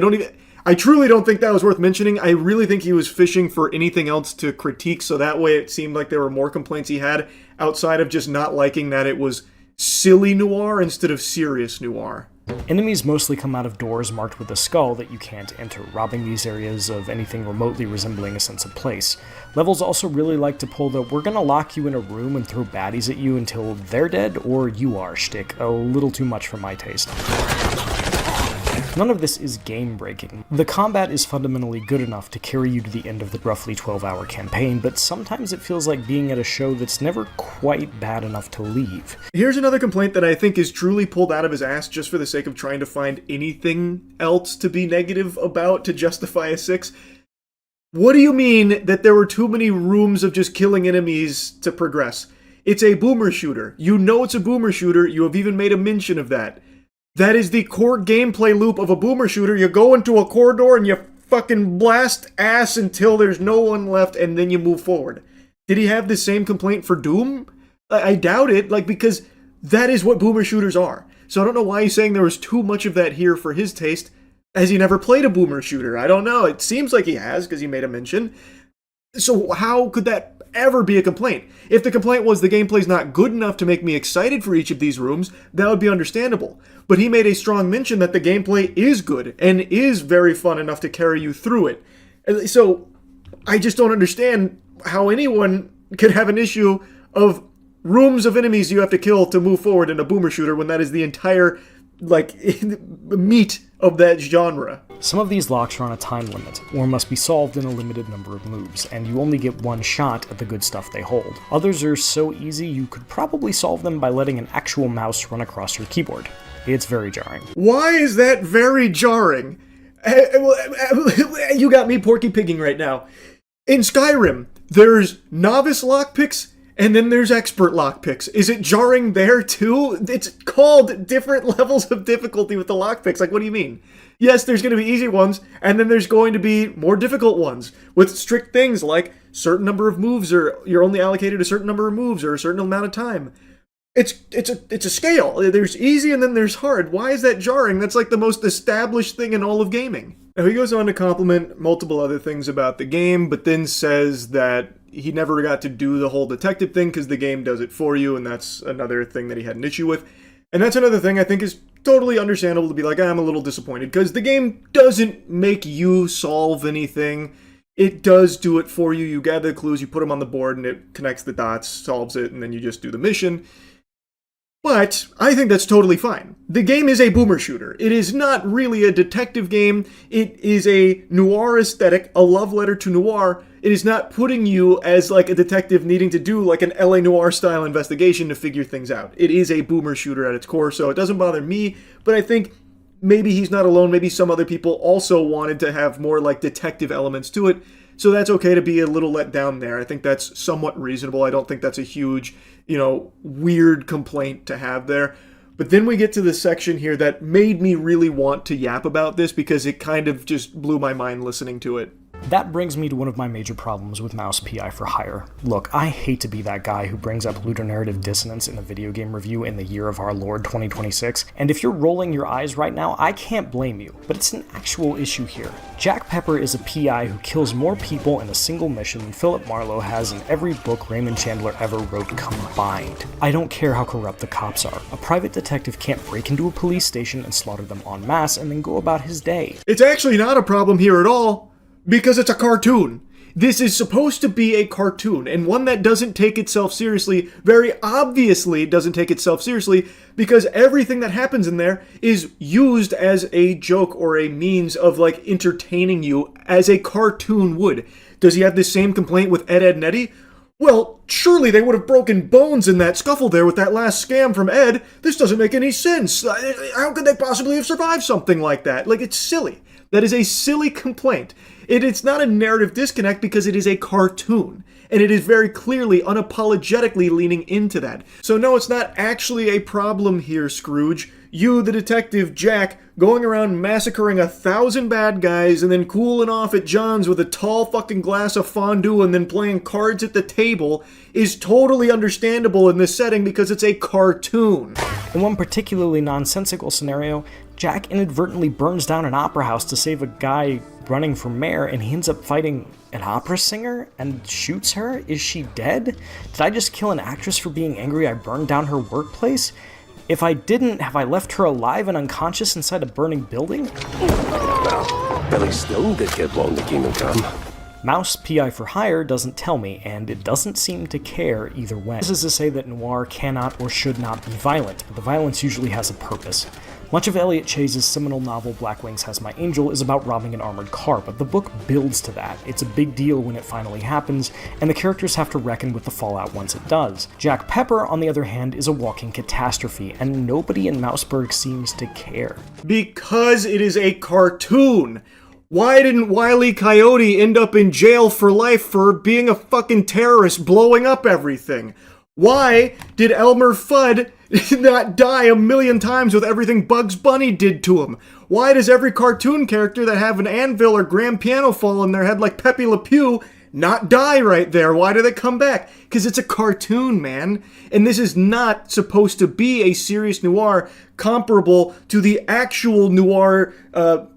I truly don't think that was worth mentioning. I really think he was fishing for anything else to critique, so that way it seemed like there were more complaints he had outside of just not liking that it was silly noir instead of serious noir. Enemies mostly come out of doors marked with a skull that you can't enter, robbing these areas of anything remotely resembling a sense of place. Levels also really like to pull the "we're gonna lock you in a room and throw baddies at you until they're dead or you are" shtick a little too much for my taste. None of this is game-breaking. The combat is fundamentally good enough to carry you to the end of the roughly 12-hour campaign, but sometimes it feels like being at a show that's never quite bad enough to leave. Here's another complaint that I think is truly pulled out of his ass just for the sake of trying to find anything else to be negative about to justify a 6. What do you mean that there were too many rooms of just killing enemies to progress? It's a boomer shooter. You know it's a boomer shooter. You have even made a mention of that. That is the core gameplay loop of a boomer shooter. You go into a corridor and you fucking blast ass until there's no one left, and then you move forward. Did he have the same complaint for Doom? I doubt it, like, because that is what boomer shooters are. So I don't know why he's saying there was too much of that here for his taste. Has he never played a boomer shooter? I don't know. It seems like he has, because he made a mention. So how could that ever be a complaint? If the complaint was the gameplay's not good enough to make me excited for each of these rooms, that would be understandable. But he made a strong mention that the gameplay is good and is very fun enough to carry you through it. So I just don't understand how anyone could have an issue of rooms of enemies you have to kill to move forward in a boomer shooter when that is the entire, like, meat of that genre. Some of these locks are on a time limit, or must be solved in a limited number of moves, and you only get one shot at the good stuff they hold. Others are so easy you could probably solve them by letting an actual mouse run across your keyboard. It's very jarring. Why is that very jarring? You got me porky pigging right now. In Skyrim, there's novice lockpicks, and then there's expert lockpicks. Is it jarring there too? It's called different levels of difficulty with the lockpicks. Like, what do you mean? Yes, there's going to be easy ones, and then there's going to be more difficult ones with strict things like certain number of moves, or you're only allocated a certain number of moves or a certain amount of time. It's a scale. There's easy and then there's hard. Why is that jarring? That's like the most established thing in all of gaming. Now he goes on to compliment multiple other things about the game, but then says that he never got to do the whole detective thing because the game does it for you, and that's another thing that he had an issue with. And that's another thing I think is totally understandable to be like, I'm a little disappointed, because the game doesn't make you solve anything. It does do it for you. You gather the clues, you put them on the board, and it connects the dots, solves it, and then you just do the mission. But I think that's totally fine. The game is a boomer shooter. It is not really a detective game. It is a noir aesthetic, a love letter to noir. It is not putting you as like a detective needing to do like an LA Noire style investigation to figure things out. It is a boomer shooter at its core, so it doesn't bother me, but I think maybe he's not alone. Maybe some other people also wanted to have more like detective elements to it. So that's okay to be a little let down there. I think that's somewhat reasonable. I don't think that's a huge, weird complaint to have there. But then we get to the section here that made me really want to yap about this because it kind of just blew my mind listening to it. That brings me to one of my major problems with Mouse PI for Hire. Look, I hate to be that guy who brings up ludonarrative dissonance in a video game review in the year of our Lord 2026, and if you're rolling your eyes right now, I can't blame you, but it's an actual issue here. Jack Pepper is a PI who kills more people in a single mission than Philip Marlowe has in every book Raymond Chandler ever wrote combined. I don't care how corrupt the cops are. A private detective can't break into a police station and slaughter them en masse and then go about his day. It's actually not a problem here at all. Because it's a cartoon. This is supposed to be a cartoon, and one that doesn't take itself seriously, very obviously doesn't take itself seriously, because everything that happens in there is used as a joke or a means of, like, entertaining you as a cartoon would. Does he have the same complaint with Ed, Edd, and Eddy? Well, surely they would have broken bones in that scuffle there with that last scam from Ed. This doesn't make any sense. How could they possibly have survived something like that? Like, it's silly. That is a silly complaint. It's not a narrative disconnect because it is a cartoon. And it is very clearly, unapologetically leaning into that. So no, it's not actually a problem here, Scrooge. You, the detective Jack, going around massacring 1,000 bad guys and then cooling off at John's with a tall fucking glass of fondue and then playing cards at the table is totally understandable in this setting because it's a cartoon. In one particularly nonsensical scenario, Jack inadvertently burns down an opera house to save a guy running for mayor, and he ends up fighting an opera singer and shoots her? Is she dead? Did I just kill an actress for being angry I burned down her workplace? If I didn't, have I left her alive and unconscious inside a burning building? Well, Billy still did get blown to Kingdom Come. Mouse PI for Hire doesn't tell me, and it doesn't seem to care either way. This is to say that noir cannot or should not be violent, but the violence usually has a purpose. Much of Elliot Chase's seminal novel Black Wings Has My Angel is about robbing an armored car, but the book builds to that. It's a big deal when it finally happens, and the characters have to reckon with the fallout once it does. Jack Pepper, on the other hand, is a walking catastrophe, and nobody in Mouseburg seems to care. Because it is a cartoon. Why didn't Wile E. Coyote end up in jail for life for being a fucking terrorist blowing up everything? Why did Elmer Fudd not die a million times with everything Bugs Bunny did to him? Why does every cartoon character that have an anvil or grand piano fall on their head like Pepe Le Pew not die right there? Why do they come back? Because it's a cartoon, man. And this is not supposed to be a serious noir comparable to the actual noir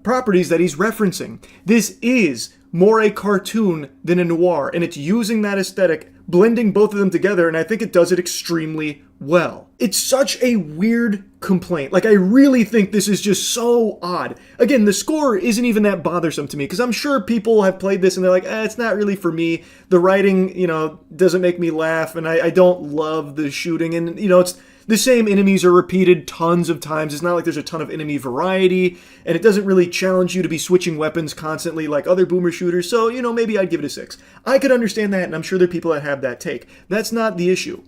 properties that he's referencing. This is more a cartoon than a noir, and it's using that aesthetic, blending both of them together, and I think it does it extremely well. It's such a weird complaint. Like, I really think this is just so odd. Again, the score isn't even that bothersome to me, because I'm sure people have played this and they're like, it's not really for me. The writing, doesn't make me laugh, and I don't love the shooting, and, it's the same enemies are repeated tons of times. It's not like there's a ton of enemy variety, and it doesn't really challenge you to be switching weapons constantly like other boomer shooters, so, maybe I'd give it a 6. I could understand that, and I'm sure there are people that have that take. That's not the issue.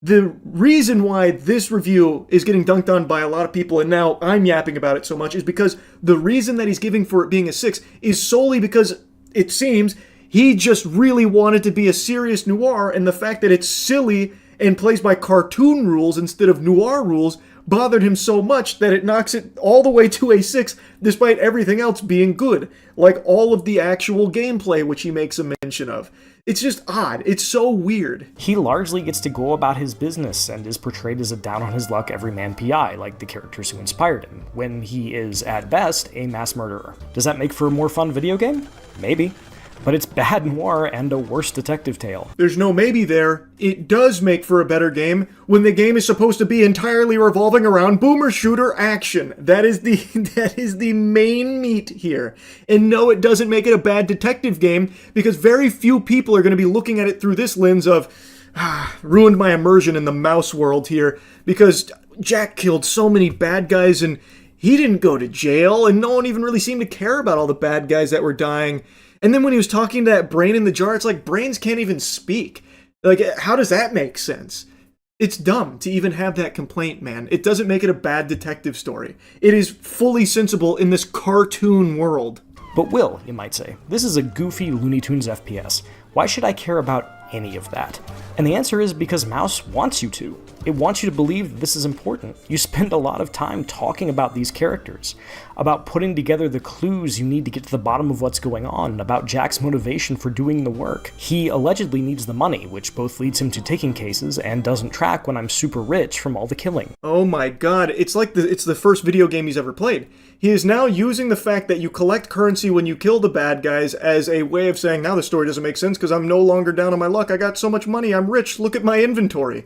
The reason why this review is getting dunked on by a lot of people, and now I'm yapping about it so much, is because the reason that he's giving for it being a 6 is solely because it seems he just really wanted to be a serious noir, and the fact that it's silly and plays by cartoon rules instead of noir rules bothered him so much that it knocks it all the way to a 6 despite everything else being good, like all of the actual gameplay which he makes a mention of. It's just odd. It's so weird. He largely gets to go about his business and is portrayed as a down-on-his-luck everyman PI, like the characters who inspired him, when he is, at best, a mass murderer. Does that make for a more fun video game? Maybe. But it's bad noir and a worse detective tale. There's no maybe there. It does make for a better game when the game is supposed to be entirely revolving around boomer shooter action. That is the main meat here. And no, it doesn't make it a bad detective game because very few people are going to be looking at it through this lens of ruined my immersion in the mouse world here, because Jack killed so many bad guys and he didn't go to jail, and no one even really seemed to care about all the bad guys that were dying. And then when he was talking to that brain in the jar, it's like brains can't even speak. Like, how does that make sense? It's dumb to even have that complaint, man. It doesn't make it a bad detective story. It is fully sensible in this cartoon world. But Will, you might say, this is a goofy Looney Tunes FPS. Why should I care about any of that? And the answer is because Mouse wants you to. It wants you to believe that this is important. You spend a lot of time talking about these characters, about putting together the clues you need to get to the bottom of what's going on, about Jack's motivation for doing the work. He allegedly needs the money, which both leads him to taking cases and doesn't track when I'm super rich from all the killing. Oh my god, it's like it's the first video game he's ever played. He is now using the fact that you collect currency when you kill the bad guys as a way of saying, now the story doesn't make sense because I'm no longer down on my luck. I got so much money, I'm rich, look at my inventory.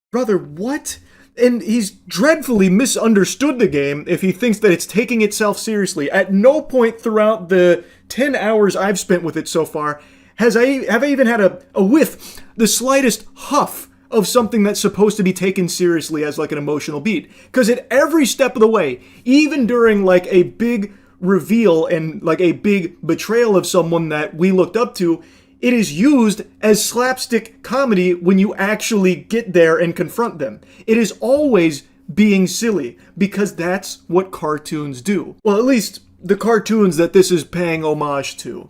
Brother, what? And he's dreadfully misunderstood the game if he thinks that it's taking itself seriously. At no point throughout the 10 hours I've spent with it so far have I even had a whiff, the slightest huff of something that's supposed to be taken seriously as like an emotional beat. Because at every step of the way, even during like a big reveal and like a big betrayal of someone that we looked up to, it is used as slapstick comedy when you actually get there and confront them. It is always being silly, because that's what cartoons do. Well, at least the cartoons that this is paying homage to.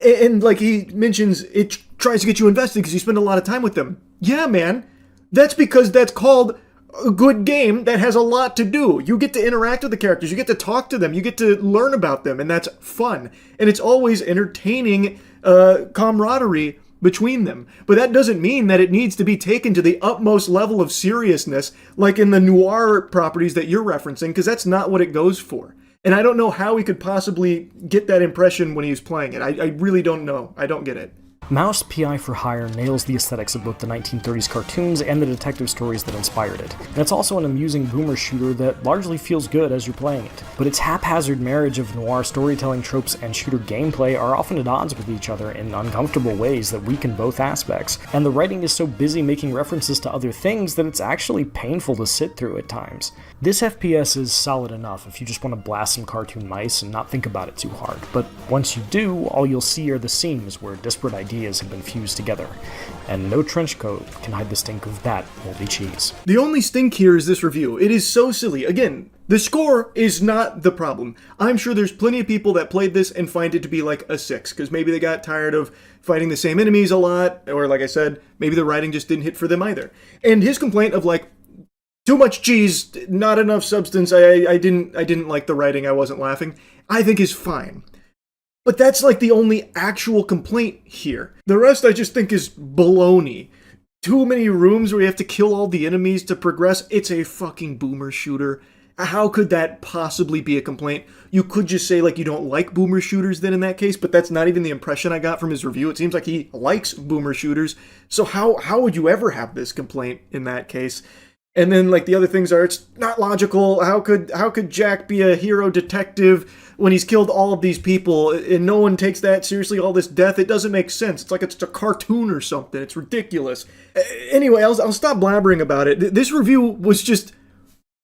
And like he mentions, it tries to get you invested because you spend a lot of time with them. Yeah, man. That's because that's called a good game that has a lot to do. You get to interact with the characters, you get to talk to them, you get to learn about them, and that's fun. And it's always entertaining camaraderie between them. But that doesn't mean that it needs to be taken to the utmost level of seriousness, like in the noir properties that you're referencing, because that's not what it goes for. And I don't know how he could possibly get that impression when he was playing it. I really don't know. I don't get it. Mouse P.I. for Hire nails the aesthetics of both the 1930s cartoons and the detective stories that inspired it. And it's also an amusing boomer shooter that largely feels good as you're playing it. But its haphazard marriage of noir storytelling tropes and shooter gameplay are often at odds with each other in uncomfortable ways that weaken both aspects. And the writing is so busy making references to other things that it's actually painful to sit through at times. This FPS is solid enough if you just want to blast some cartoon mice and not think about it too hard. But once you do, all you'll see are the seams where disparate ideas have been fused together, and no trench coat can hide the stink of that moldy cheese. The only stink here is this review. It is so silly. Again, the score is not the problem. I'm sure there's plenty of people that played this and find it to be like a 6, because maybe they got tired of fighting the same enemies a lot, or like I said, maybe the writing just didn't hit for them either. And his complaint of like, too much cheese, not enough substance, I didn't like the writing, I wasn't laughing, I think is fine. But that's like the only actual complaint here. The rest I just think is baloney. Too many rooms where you have to kill all the enemies to progress. It's a fucking boomer shooter. How could that possibly be a complaint? You could just say like you don't like boomer shooters then in that case, but that's not even the impression I got from his review. It seems like he likes boomer shooters. So how would you ever have this complaint in that case? And then like the other things are, it's not logical. How could Jack be a hero detective when he's killed all of these people and no one takes that seriously, all this death? It doesn't make sense. It's like it's a cartoon or something. It's ridiculous. Anyway, I'll stop blabbering about it. This review was just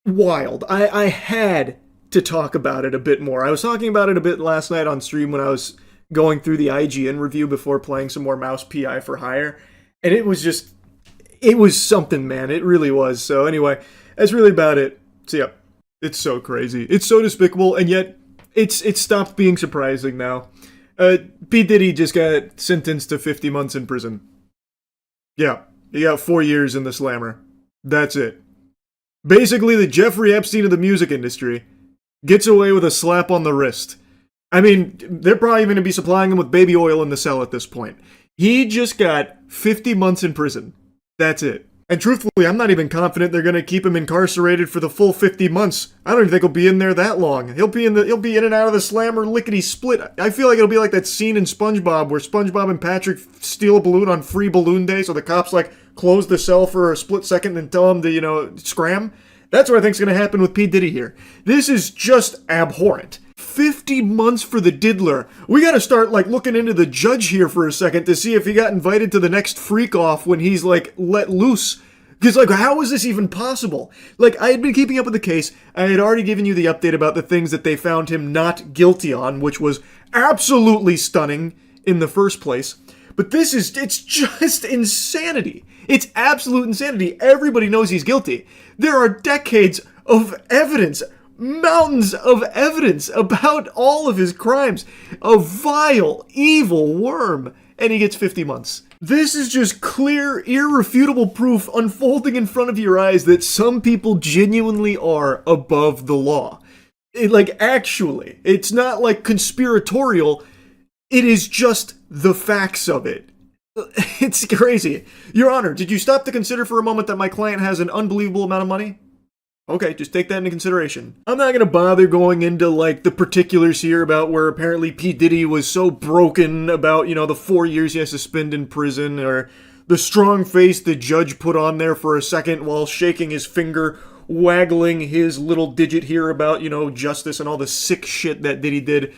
wild. I had to talk about it a bit more. I was talking about it a bit last night on stream when I was going through the IGN review before playing some more Mouse P.I. for Hire. And it was something, man. It really was. So anyway, that's really about it. So yeah, it's so crazy. It's so despicable, and yet it's stopped being surprising now. P. Diddy just got sentenced to 50 months in prison. Yeah, he got 4 years in the slammer. That's it. Basically, the Jeffrey Epstein of the music industry gets away with a slap on the wrist. I mean, they're probably going to be supplying him with baby oil in the cell at this point. He just got 50 months in prison. That's it. And truthfully, I'm not even confident they're going to keep him incarcerated for the full 50 months. I don't even think he'll be in there that long. He'll be in and out of the slammer lickety split. I feel like it'll be like that scene in SpongeBob where SpongeBob and Patrick steal a balloon on free balloon day, so the cops like close the cell for a split second and tell him to, scram. That's what I think's going to happen with P. Diddy here. This is just abhorrent. 50 months for the diddler. We gotta start looking into the judge here for a second to see if he got invited to the next freak off when he's let loose Because, like, how is this even possible? Like, I had been keeping up with the case. I had already given you the update about the things that they found him not guilty on, which was absolutely stunning in the first place. But it's just insanity. It's absolute insanity. Everybody knows he's guilty. There are decades of evidence, mountains of evidence about all of his crimes. A vile, evil worm. And he gets 50 months. This is just clear, irrefutable proof unfolding in front of your eyes that some people genuinely are above the law. Actually, it's not like conspiratorial. It is just the facts of it. It's crazy. Your Honor, did you stop to consider for a moment that my client has an unbelievable amount of money? Okay, just take that into consideration. I'm not gonna bother going into, like, the particulars here about where apparently P. Diddy was so broken about, the 4 years he has to spend in prison, or the strong face the judge put on there for a second while shaking his finger, waggling his little digit here about, justice and all the sick shit that Diddy did.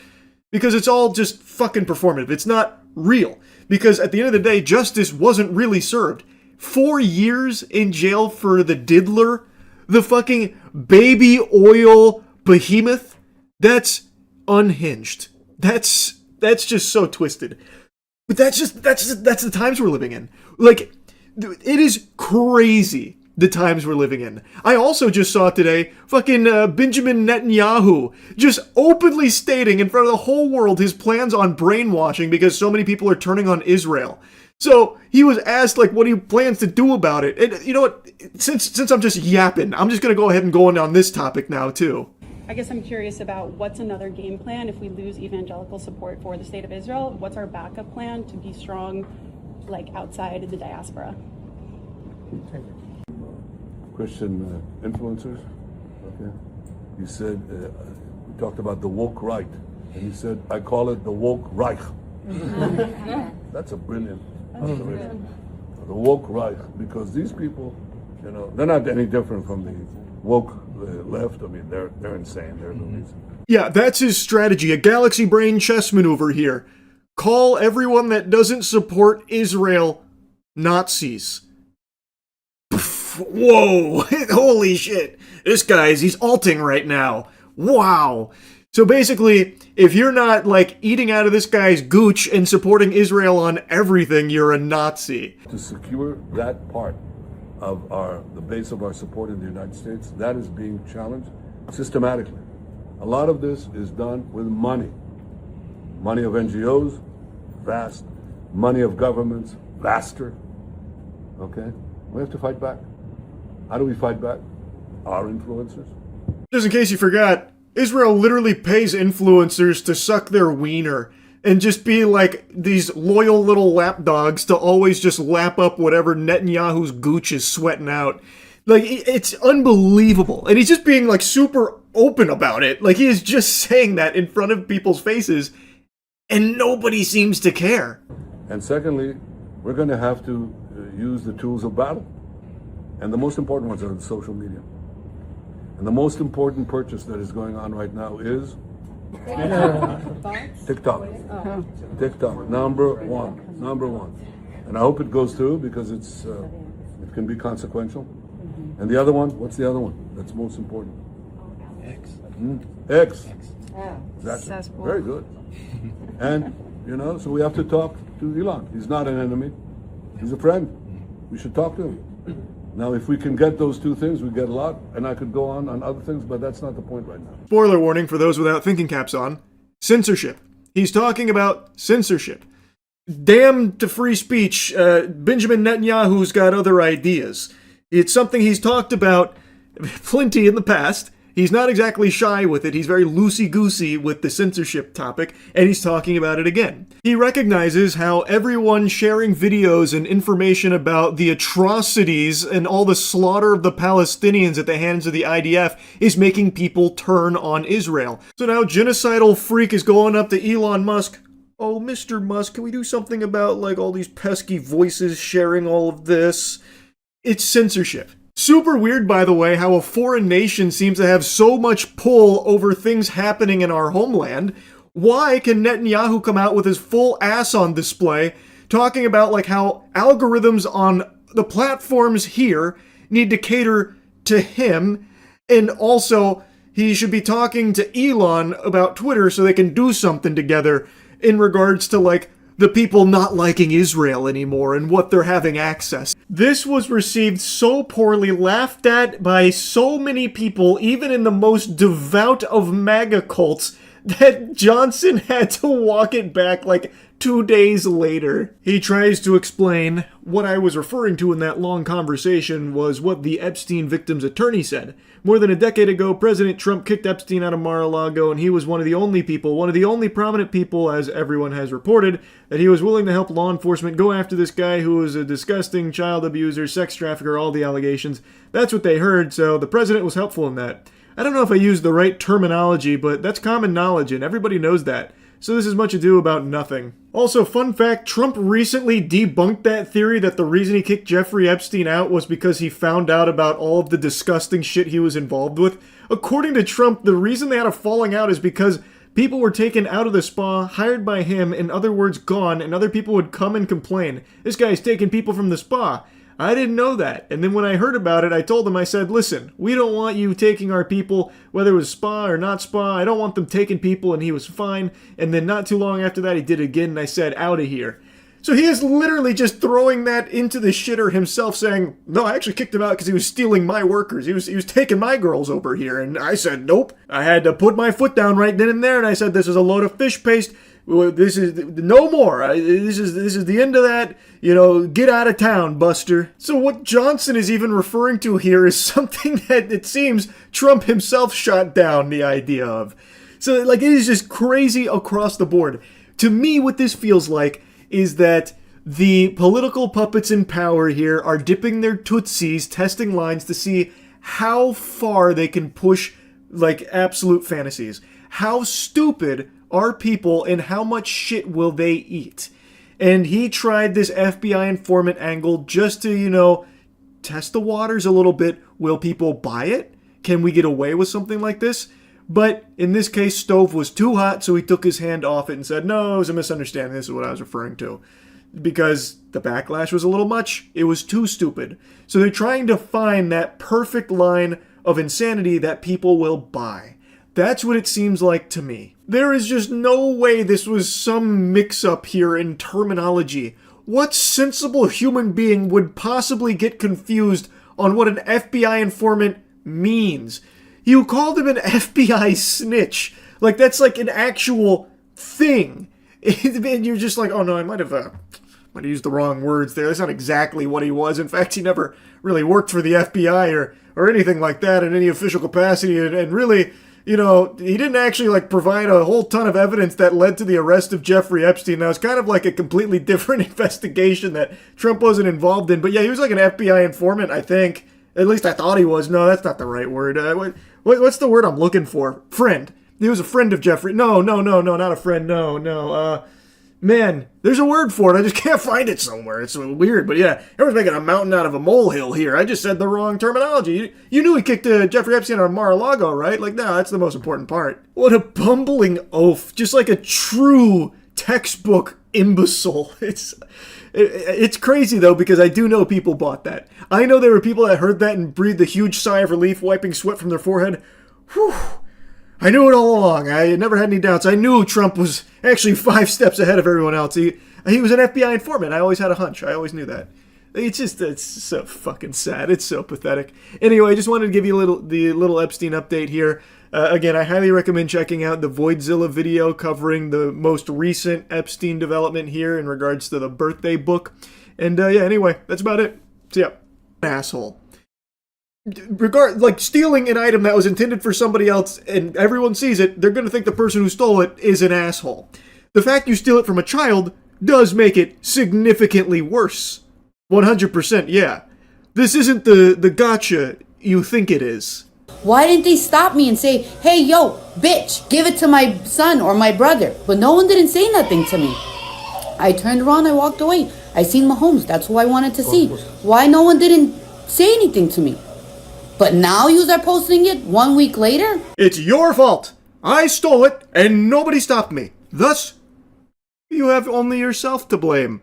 Because it's all just fucking performative. It's not real. Because at the end of the day, justice wasn't really served. 4 years in jail for the diddler, the fucking baby oil behemoth, that's unhinged. That's just so twisted. But that's the times we're living in. Like, it is crazy the times we're living in. I also just saw today fucking Benjamin Netanyahu just openly stating in front of the whole world his plans on brainwashing because so many people are turning on Israel. So he was asked like what he plans to do about it. And you know what? Since I'm just yapping, I'm just gonna go ahead and go on this topic now too. I guess I'm curious about what's another game plan if we lose evangelical support for the state of Israel? What's our backup plan to be strong, like outside of the diaspora? Christian influencers. Okay. You said, we talked about the woke right, and you said, I call it the woke Reich. That's a brilliant observation. The woke Reich, because these people, they're not any different from the woke left. I mean, they're insane. They're loonies. Yeah, that's his strategy. A galaxy brain chess maneuver here. Call everyone that doesn't support Israel Nazis. Whoa, holy shit. This he's alting right now. Wow. So basically, if you're not, like, eating out of this guy's gooch and supporting Israel on everything, you're a Nazi. To secure that part of the base of our support in the United States, that is being challenged systematically. A lot of this is done with money. Money of NGOs, vast. Money of governments, vaster. Okay? We have to fight back. How do we fight back? Our influencers. Just in case you forgot, Israel literally pays influencers to suck their wiener and just be like these loyal little lapdogs to always just lap up whatever Netanyahu's gooch is sweating out. Like, it's unbelievable. And he's just being like super open about it. Like, he is just saying that in front of people's faces and nobody seems to care. And secondly, we're going to have to use the tools of battle. And the most important ones are the social media. And the most important purchase that is going on right now is TikTok. TikTok, number one. And I hope it goes through because it can be consequential. And the other one, what's the other one that's most important? X. Exactly. Very good. And, so we have to talk to Elon. He's not an enemy. He's a friend. We should talk to him. Now, if we can get those two things, we get a lot, and I could go on other things, but that's not the point right now. Spoiler warning for those without thinking caps on. Censorship. He's talking about censorship. Damn to free speech, Benjamin Netanyahu's got other ideas. It's something he's talked about plenty in the past. He's not exactly shy with it. He's very loosey-goosey with the censorship topic, and he's talking about it again. He recognizes how everyone sharing videos and information about the atrocities and all the slaughter of the Palestinians at the hands of the IDF is making people turn on Israel. So now genocidal freak is going up to Elon Musk. Oh, Mr. Musk, can we do something about, like, all these pesky voices sharing all of this? It's censorship. Super weird, by the way, how a foreign nation seems to have so much pull over things happening in our homeland. Why can Netanyahu come out with his full ass on display, talking about like how algorithms on the platforms here need to cater to him, and also he should be talking to Elon about Twitter so they can do something together in regards to, like, the people not liking Israel anymore and what they're having access. This was received so poorly, laughed at by so many people, even in the most devout of MAGA cults, that Johnson had to walk it back like 2 days later. He tries to explain what I was referring to in that long conversation was what the Epstein victim's attorney said. More than a decade ago, President Trump kicked Epstein out of Mar-a-Lago, and he was one of the only prominent people, as everyone has reported, that he was willing to help law enforcement go after this guy who was a disgusting child abuser, sex trafficker, all the allegations. That's what they heard, so the president was helpful in that. I don't know if I used the right terminology, but that's common knowledge, and everybody knows that. So this is much ado about nothing. Also, fun fact, Trump recently debunked that theory that the reason he kicked Jeffrey Epstein out was because he found out about all of the disgusting shit he was involved with. According to Trump, the reason they had a falling out is because people were taken out of the spa, hired by him, in other words, gone, and other people would come and complain. This guy's taking people from the spa. I didn't know that. And then when I heard about it, I told him, I said, listen, we don't want you taking our people, whether it was spa or not spa. I don't want them taking people, and he was fine. And then not too long after that, he did it again, and I said, out of here. So he is literally just throwing that into the shitter himself, saying, no, I actually kicked him out because he was stealing my workers. He was taking my girls over here. And I said, nope. I had to put my foot down right then and there, and I said, this is a load of fish paste. This is no more. This is the end of that. You know, get out of town, Buster. So what Johnson is even referring to here is something that it seems Trump himself shot down the idea of. So, like, it is just crazy across the board. To me, what this feels like is that the political puppets in power here are dipping their tootsies, testing lines to see how far they can push, like, absolute fantasies. How stupid are people and how much shit will they eat? And he tried this FBI informant angle just to, you know, test the waters a little bit. Will people buy it? Can we get away with something like this? But in this case, stove was too hot, so he took his hand off it and said, no, it was a misunderstanding. This is what I was referring to. Because the backlash was a little much. It was too stupid. So they're trying to find that perfect line of insanity that people will buy. That's what it seems like to me. There is just no way this was some mix-up here in terminology. What sensible human being would possibly get confused on what an FBI informant means? You called him an FBI snitch. Like, that's like an actual thing. And you're just like, oh no, I might have used the wrong words there. That's not exactly what he was. In fact, he never really worked for the FBI or anything like that in any official capacity. And really, you know, he didn't actually, like, provide a whole ton of evidence that led to the arrest of Jeffrey Epstein. That was kind of like a completely different investigation that Trump wasn't involved in. But yeah, he was like an FBI informant, I think. At least I thought he was. No, that's not the right word. What's the word I'm looking for? Friend. He was a friend of Jeffrey. No, not a friend. No. Man, there's a word for it. I just can't find it somewhere. It's weird, but yeah, everyone's making a mountain out of a molehill here. I just said the wrong terminology. You knew he kicked Jeffrey Epstein out of Mar-a-Lago, right? Like, no, that's the most important part. What a bumbling oaf. Just like a true textbook imbecile. It's crazy, though, because I do know people bought that. I know there were people that heard that and breathed a huge sigh of relief, wiping sweat from their forehead. Whew. I knew it all along. I never had any doubts. I knew Trump was actually 5 steps ahead of everyone else. He was an FBI informant. I always had a hunch. I always knew that. It's so fucking sad. It's so pathetic. Anyway, I just wanted to give you the little Epstein update here. Again, I highly recommend checking out the Voidzilla video covering the most recent Epstein development here in regards to the birthday book. And yeah, anyway, that's about it. So yeah, asshole. Like, stealing an item that was intended for somebody else and everyone sees it, they're going to think the person who stole it is an asshole. The fact you steal it from a child does make it significantly worse. 100%, yeah. This isn't the gotcha you think it is. Why didn't they stop me and say, hey, yo, bitch, give it to my son or my brother? But no one didn't say nothing to me. I turned around, I walked away. I seen Mahomes. That's who I wanted to see. Why no one didn't say anything to me? But now you are posting it 1 week later? It's your fault. I stole it, and nobody stopped me. Thus, you have only yourself to blame.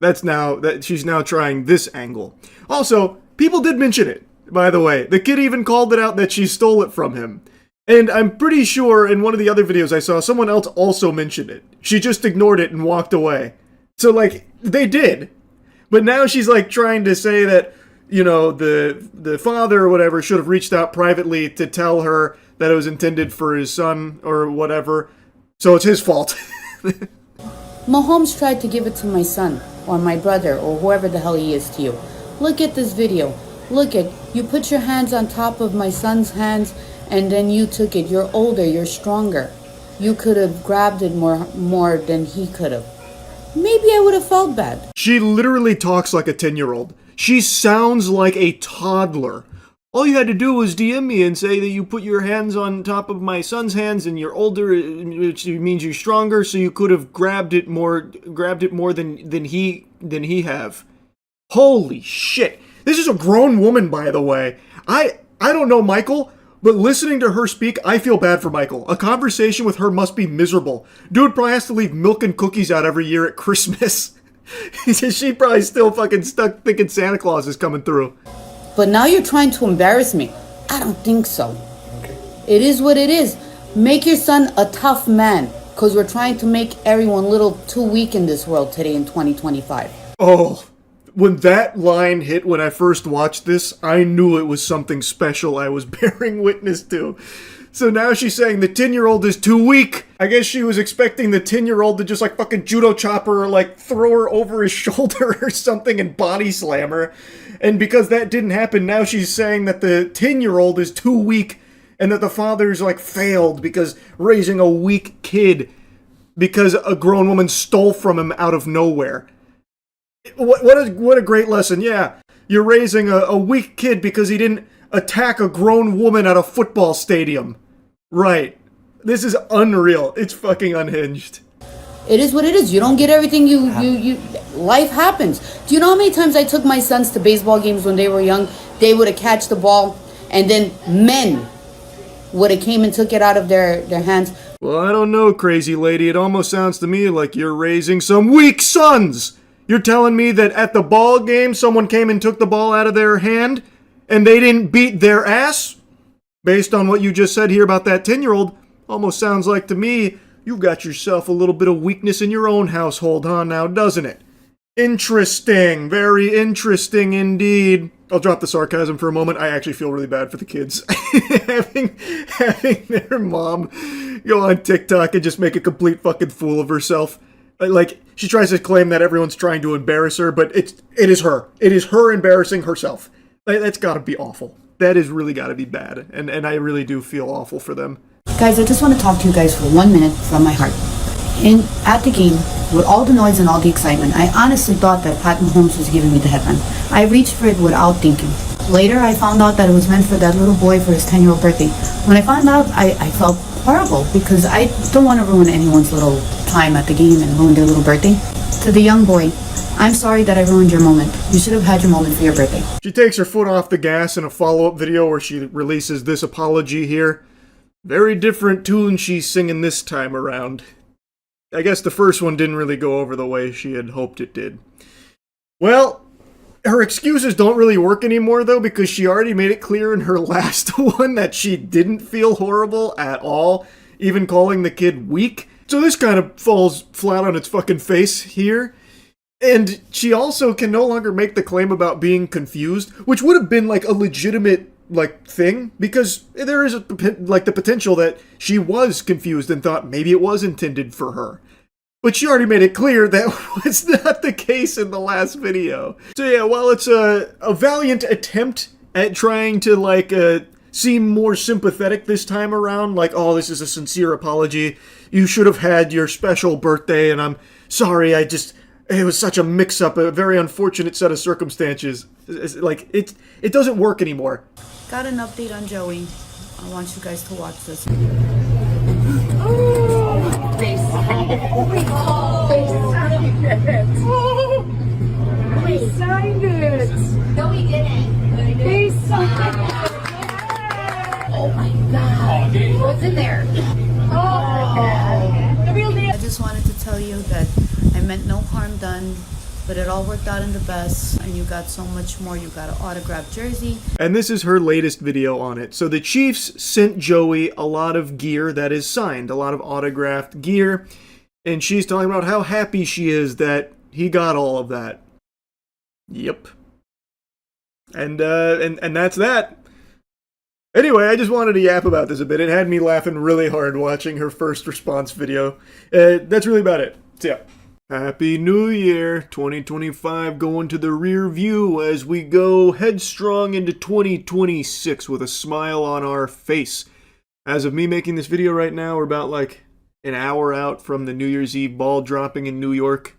She's now trying this angle. Also, People did mention it, by the way. The kid even called it out that she stole it from him. And I'm pretty sure in one of the other videos I saw, someone else also mentioned it. She just ignored it and walked away. So, like, they did. But now she's, like, trying to say that, you know, the father or whatever should have reached out privately to tell her that it was intended for his son or whatever. So it's his fault. Mahomes tried to give it to my son, or my brother, or whoever the hell he is to you. Look at this video. Look at, you put your hands on top of my son's hands, and then you took it. You're older, you're stronger. You could have grabbed it more than he could have. Maybe I would have felt bad. She literally talks like a 10-year-old. She sounds like a toddler. All you had to do was DM me and say that you put your hands on top of my son's hands and you're older, which means you're stronger, so you could have grabbed it more than he have. Holy shit. This is a grown woman, by the way. I don't know Michael, but listening to her speak, I feel bad for Michael. A conversation with her must be miserable. Dude probably has to leave milk and cookies out every year at Christmas. She probably still fucking stuck thinking Santa Claus is coming through. But now you're trying to embarrass me. I don't think so. Okay. It is what it is. Make your son a tough man, because we're trying to make everyone a little too weak in this world today in 2025. Oh, when that line hit when I first watched this, I knew it was something special I was bearing witness to. So now she's saying the 10-year-old is too weak. I guess she was expecting the 10-year-old to just like fucking judo chop her or like throw her over his shoulder or something and body slam her. And because that didn't happen, now she's saying that the 10-year-old is too weak and that the father's like failed because raising a weak kid because a grown woman stole from him out of nowhere. What a great lesson. Yeah, you're raising a weak kid because he didn't attack a grown woman at a football stadium. Right. This is unreal. It's fucking unhinged. It is what it is. You don't get everything you life happens. Do you know how many times I took my sons to baseball games when they were young? They would have catched the ball and then men would have came and took it out of their hands. Well, I don't know, crazy lady. It almost sounds to me like you're raising some weak sons. You're telling me that at the ball game someone came and took the ball out of their hand and they didn't beat their ass? Based on what you just said here about that 10-year-old, almost sounds like to me you've got yourself a little bit of weakness in your own household, huh, now, doesn't it? Interesting. Very interesting indeed. I'll drop the sarcasm for a moment. I actually feel really bad for the kids. having their mom go on TikTok and just make a complete fucking fool of herself. Like, she tries to claim that everyone's trying to embarrass her, but it is her. It is her embarrassing herself. That's gotta be awful. That has really gotta be bad. And I really do feel awful for them. Guys, I just want to talk to you guys for 1 minute from my heart. At the game, with all the noise and all the excitement, I honestly thought that Pat Mahomes was giving me the headline. I reached for it without thinking. Later, I found out that it was meant for that little boy for his 10-year-old birthday. When I found out, I felt horrible because I don't want to ruin anyone's little time at the game and ruin their little birthday. To the young boy, I'm sorry that I ruined your moment. You should have had your moment for your birthday. She takes her foot off the gas in a follow-up video where she releases this apology here. Very different tune she's singing this time around. I guess the first one didn't really go over the way she had hoped it did. Well, her excuses don't really work anymore, though, because she already made it clear in her last one that she didn't feel horrible at all, even calling the kid weak. So this kind of falls flat on its fucking face here. And she also can no longer make the claim about being confused, which would have been like a legitimate thing, because there is the potential that she was confused and thought maybe it was intended for her. But she already made it clear that was not the case in the last video. So yeah, while it's a valiant attempt at trying to seem more sympathetic this time around, like, oh, this is a sincere apology, you should have had your special birthday, and I'm sorry, it was such a mix-up, a very unfortunate set of circumstances. It doesn't work anymore. Got an update on Joey. I want you guys to watch this. They signed it. They signed it. No, we didn't. They signed it. Oh my God. What's in there? Oh. The real deal. I just wanted to tell you that I meant no harm done. But it all worked out in the best, and you got so much more. You got an autographed jersey. And this is her latest video on it. So the Chiefs sent Joey a lot of gear that is signed, a lot of autographed gear, and she's talking about how happy she is that he got all of that. Yep. And that's that. Anyway, I just wanted to yap about this a bit. It had me laughing really hard watching her first response video. That's really about it. So yeah. Happy New Year, 2025 going to the rear view as we go headstrong into 2026 with a smile on our face. As of me making this video right now, we're about like an hour out from the New Year's Eve ball dropping in New York.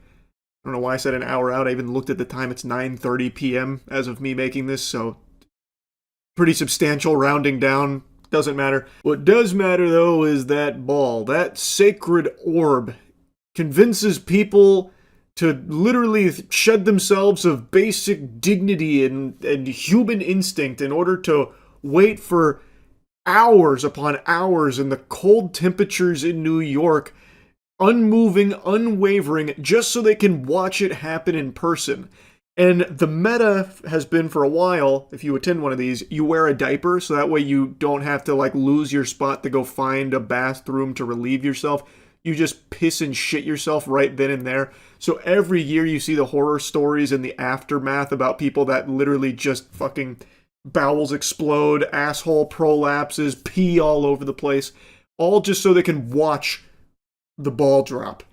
I don't know why I said an hour out. I even looked at the time. It's 9:30 p.m. as of me making this, so pretty substantial rounding down. Doesn't matter. What does matter, though, is that ball, that sacred orb, convinces people to literally shed themselves of basic dignity and human instinct in order to wait for hours upon hours in the cold temperatures in New York, unmoving, unwavering, just so they can watch it happen in person. And the meta has been for a while, if you attend one of these, you wear a diaper, so that way you don't have to like lose your spot to go find a bathroom to relieve yourself. You just piss and shit yourself right then and there. So every year you see the horror stories in the aftermath about people that literally just fucking bowels explode, asshole prolapses, pee all over the place, all just so they can watch the ball drop.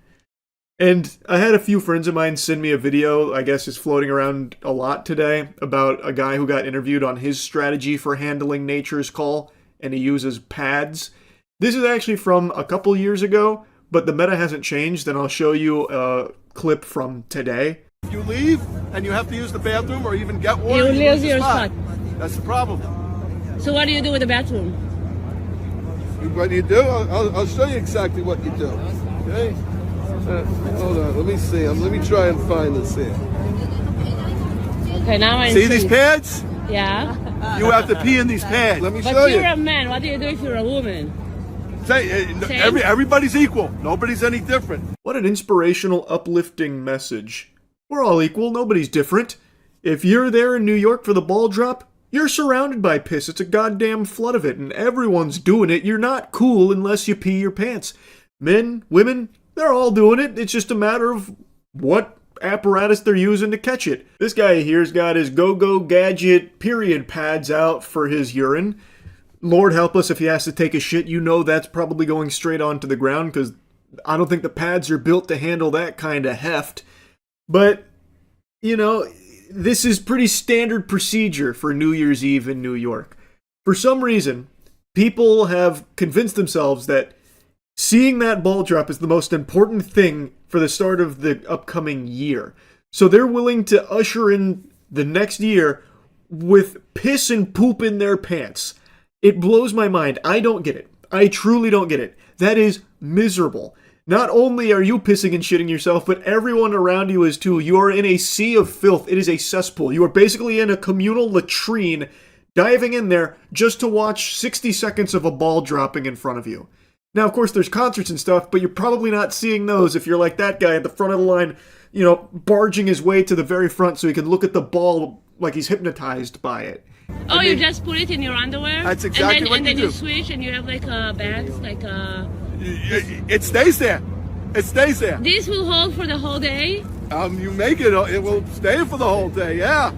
And I had a few friends of mine send me a video, I guess is floating around a lot today, about a guy who got interviewed on his strategy for handling nature's call, and he uses pads. This is actually from a couple years ago, but the meta hasn't changed, and I'll show you a clip from today. If you leave and you have to use the bathroom or even get water, You lose your your spot. That's the problem. So what do you do with the bathroom? What do you do? I'll show you exactly what you do. Okay? Hold on. Let me see. Let me try and find this here. Okay, now I see these pads? Yeah. You have to pee in these pads. Let me show But you. you're a man. What do you do if you're a woman? Everybody's equal. Nobody's any different. What an inspirational, uplifting message. We're all equal. Nobody's different. If you're there in New York for the ball drop, you're surrounded by piss. It's a goddamn flood of it, and everyone's doing it. You're not cool unless you pee your pants. Men, women, they're all doing it. It's just a matter of what apparatus they're using to catch it. This guy here's got his go-go gadget period pads out for his urine. Lord help us if he has to take a shit. You know that's probably going straight onto the ground because I don't think the pads are built to handle that kind of heft. But, you know, this is pretty standard procedure for New Year's Eve in New York. For some reason, people have convinced themselves that seeing that ball drop is the most important thing for the start of the upcoming year. So they're willing to usher in the next year with piss and poop in their pants. It blows my mind. I don't get it. I truly don't get it. That is miserable. Not only are you pissing and shitting yourself, but everyone around you is too. You are in a sea of filth. It is a cesspool. You are basically in a communal latrine, diving in there just to watch 60 seconds of a ball dropping in front of you. Now, of course, there's concerts and stuff, but you're probably not seeing those if you're like that guy at the front of the line, you know, barging his way to the very front so he can look at the ball like he's hypnotized by it. Oh, you just put it in your underwear? That's exactly what you do. And then you switch and you have like bags, like It stays there. It stays there. This will hold for the whole day? You make it will stay for the whole day, yeah.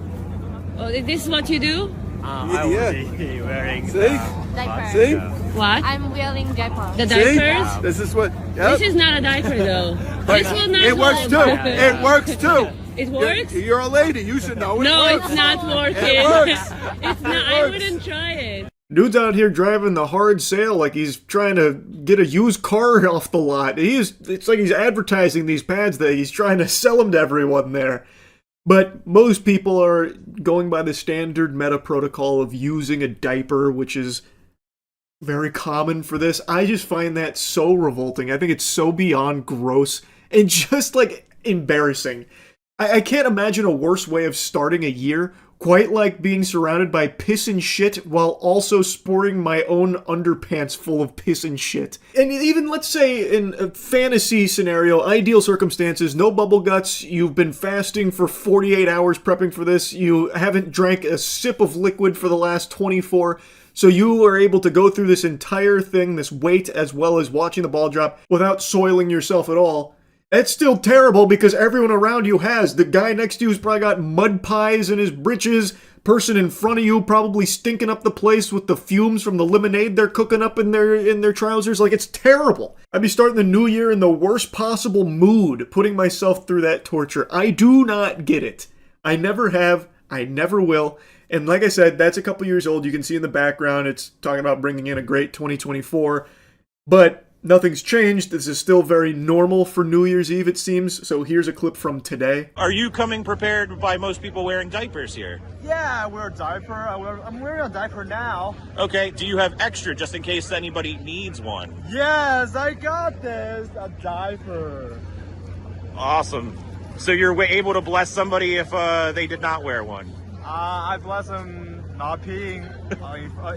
Oh, this is what you do? I will be wearing diaper. See? What? I'm wearing diaper. The diapers? See? This is what... This is not a diaper though. This will not It works hold. too. It works too. It works? You're a lady. You should know it No, works. it's not working. It works. It's not. I wouldn't try it. Dude's out here driving the hard sale like he's trying to get a used car off the lot. It's like he's advertising these pads that he's trying to sell them to everyone there. But most people are going by the standard meta protocol of using a diaper, which is very common for this. I just find that so revolting. I think it's so beyond gross and just like embarrassing. I can't imagine a worse way of starting a year, quite like being surrounded by piss and shit while also sporting my own underpants full of piss and shit. And even, let's say, in a fantasy scenario, ideal circumstances, no bubble guts, you've been fasting for 48 hours prepping for this, you haven't drank a sip of liquid for the last 24, so you are able to go through this entire thing, this wait, as well as watching the ball drop, without soiling yourself at all. It's still terrible because everyone around you has. The guy next to you's probably got mud pies in his britches. Person in front of you probably stinking up the place with the fumes from the lemonade they're cooking up in their trousers. Like, it's terrible. I'd be starting the new year in the worst possible mood, putting myself through that torture. I do not get it. I never have. I never will. And like I said, that's a couple years old. You can see in the background, it's talking about bringing in a great 2024. But nothing's changed. This is still very normal for New Year's Eve, it seems. So here's a clip from today. Are you coming prepared by most people wearing diapers here? Yeah, I wear a diaper. I'm wearing a diaper now. Okay, do you have extra just in case anybody needs one? Yes, I got this. A diaper. Awesome. So you're able to bless somebody if they did not wear one? I bless them not peeing,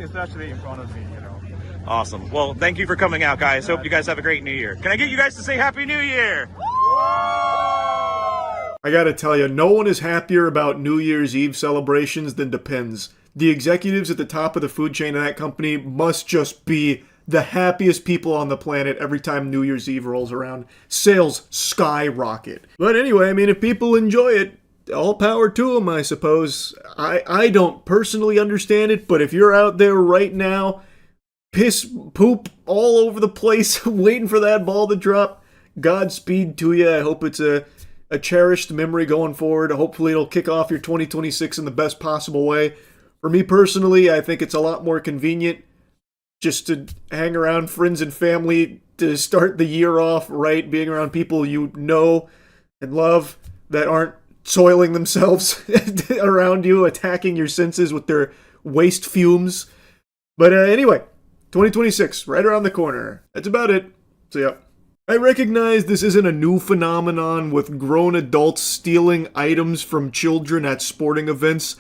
especially in front of me, you know. Awesome. Well, thank you for coming out, guys. Hope you guys have a great New Year. Can I get you guys to say Happy New Year? I gotta tell you, no one is happier about New Year's Eve celebrations than Depends. The executives at the top of the food chain of that company must just be the happiest people on the planet every time New Year's Eve rolls around. Sales skyrocket. But anyway, I mean, if people enjoy it, all power to them, I suppose. I don't personally understand it, but if you're out there right now, piss, poop all over the place, waiting for that ball to drop, Godspeed to you. I hope it's a cherished memory going forward. Hopefully it'll kick off your 2026 in the best possible way. For me personally, I think it's a lot more convenient just to hang around friends and family to start the year off right, being around people you know and love that aren't soiling themselves around you, attacking your senses with their waste fumes. But anyway, 2026, right around the corner. That's about it. So yeah. I recognize this isn't a new phenomenon with grown adults stealing items from children at sporting events,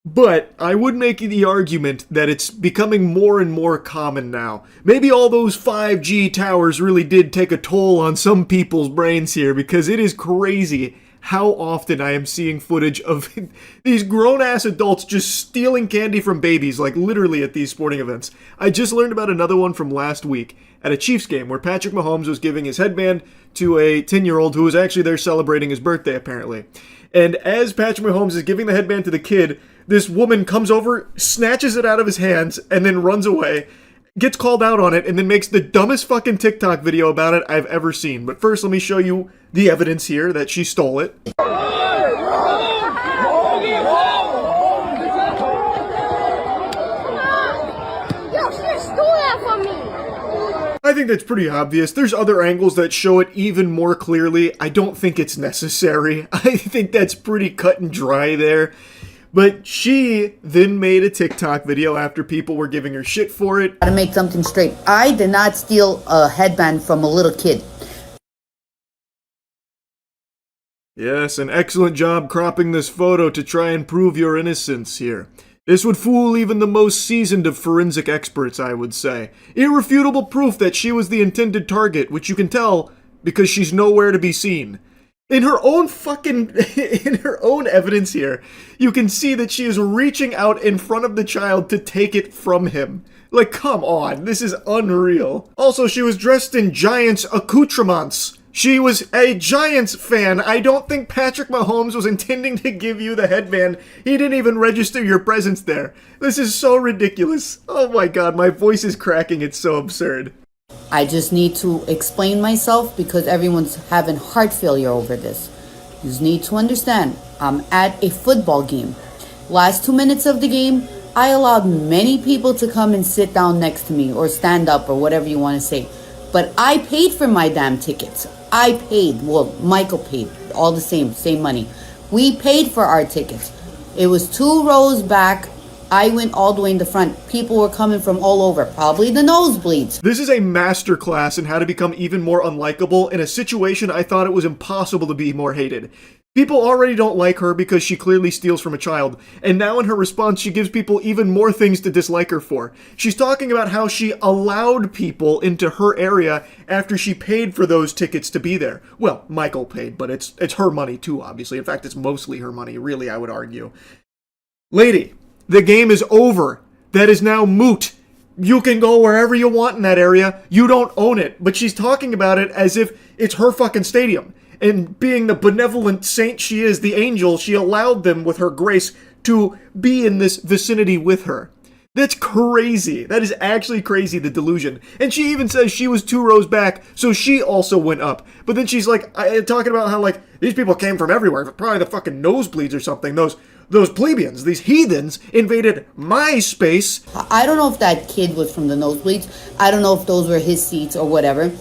but I would make the argument that it's becoming more and more common now. Maybe all those 5G towers really did take a toll on some people's brains here, because it is crazy how often I am seeing footage of these grown-ass adults just stealing candy from babies, like literally at these sporting events. I just learned about another one from last week at a Chiefs game where Patrick Mahomes was giving his headband to a 10-year-old who was actually there celebrating his birthday, apparently. And as Patrick Mahomes is giving the headband to the kid, this woman comes over, snatches it out of his hands, and then runs away, gets called out on it, and then makes the dumbest fucking TikTok video about it I've ever seen. But first, let me show you the evidence here that she stole it. Yo, she stole that from me! I think that's pretty obvious. There's other angles that show it even more clearly. I don't think it's necessary. I think that's pretty cut and dry there. But she then made a TikTok video after people were giving her shit for it. To make something straight, I did not steal a headband from a little kid. Yes, an excellent job cropping this photo to try and prove your innocence here. This would fool even the most seasoned of forensic experts, I would say. Irrefutable proof that she was the intended target, which you can tell because she's nowhere to be seen. In her own evidence here, you can see that she is reaching out in front of the child to take it from him. Like, come on, this is unreal. Also, she was dressed in Giants accoutrements. She was a Giants fan. I don't think Patrick Mahomes was intending to give you the headband. He didn't even register your presence there. This is so ridiculous. Oh my god, my voice is cracking. It's so absurd. I just need to explain myself because everyone's having heart failure over this. You just need to understand, I'm at a football game. Last 2 minutes of the game, I allowed many people to come and sit down next to me or stand up or whatever you want to say. But I paid for my damn tickets. I paid. Well, Michael paid. All the same money. We paid for our tickets. It was 2 rows back. I went all the way in the front. People were coming from all over, probably the nosebleeds. This is a masterclass in how to become even more unlikable in a situation I thought it was impossible to be more hated. People already don't like her because she clearly steals from a child, and now in her response she gives people even more things to dislike her for. She's talking about how she allowed people into her area after she paid for those tickets to be there. Well, Michael paid, but it's her money too, obviously. In fact, it's mostly her money, really, I would argue. Lady, the game is over. That is now moot. You can go wherever you want in that area. You don't own it. But she's talking about it as if it's her fucking stadium. And being the benevolent saint she is, the angel, she allowed them with her grace to be in this vicinity with her. That's crazy. That is actually crazy, the delusion. And she even says she was 2 rows back, so she also went up. But then she's like, talking about how, like, these people came from everywhere, probably the fucking nosebleeds or something. Those plebeians, these heathens, invaded my space. I don't know if that kid was from the nosebleeds. I don't know if those were his seats or whatever.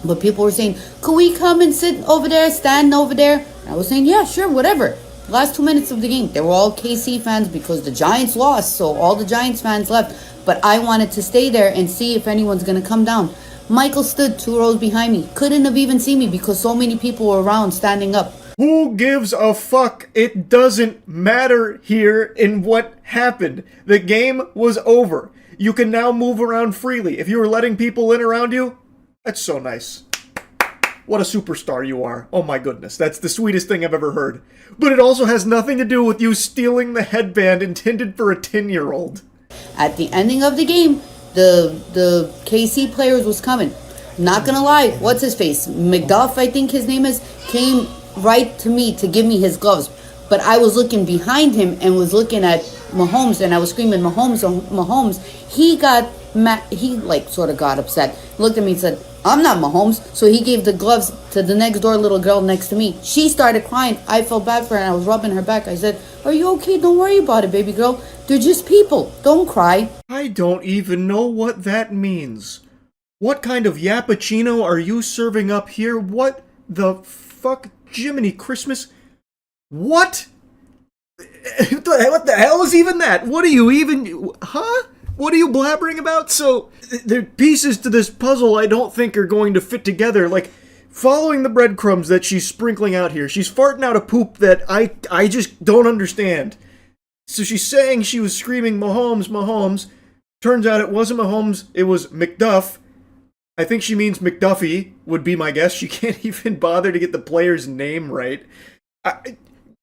But people were saying, could we come and sit over there, stand over there? And I was saying, yeah, sure, whatever. Last 2 minutes of the game, they were all KC fans because the Giants lost, so all the Giants fans left. But I wanted to stay there and see if anyone's going to come down. Michael stood 2 rows behind me. Couldn't have even seen me because so many people were around standing up. Who gives a fuck? It doesn't matter here in what happened. The game was over. You can now move around freely. If you were letting people in around you, that's so nice. What a superstar you are. Oh my goodness, that's the sweetest thing I've ever heard. But it also has nothing to do with you stealing the headband intended for a 10-year-old. At the ending of the game, the KC players was coming. Not gonna lie, what's his face? McDuff, I think his name is, came right to me to give me his gloves. But I was looking behind him and was looking at Mahomes, and I was screaming, Mahomes, Mahomes. He sort of got upset. Looked at me and said, I'm not Mahomes. So he gave the gloves to the next door little girl next to me. She started crying. I felt bad for her and I was rubbing her back. I said, are you okay? Don't worry about it, baby girl. They're just people. Don't cry. I don't even know what that means. What kind of yappuccino are you serving up here? What the fuck? Jiminy Christmas? What? What the hell is even that? What are you even... Huh? What are you blabbering about? So, the pieces to this puzzle I don't think are going to fit together. Like, following the breadcrumbs that she's sprinkling out here, she's farting out a poop that I just don't understand. So she's saying she was screaming, Mahomes, Mahomes. Turns out it wasn't Mahomes, it was McDuff. I think she means McDuffie, would be my guess. She can't even bother to get the player's name right.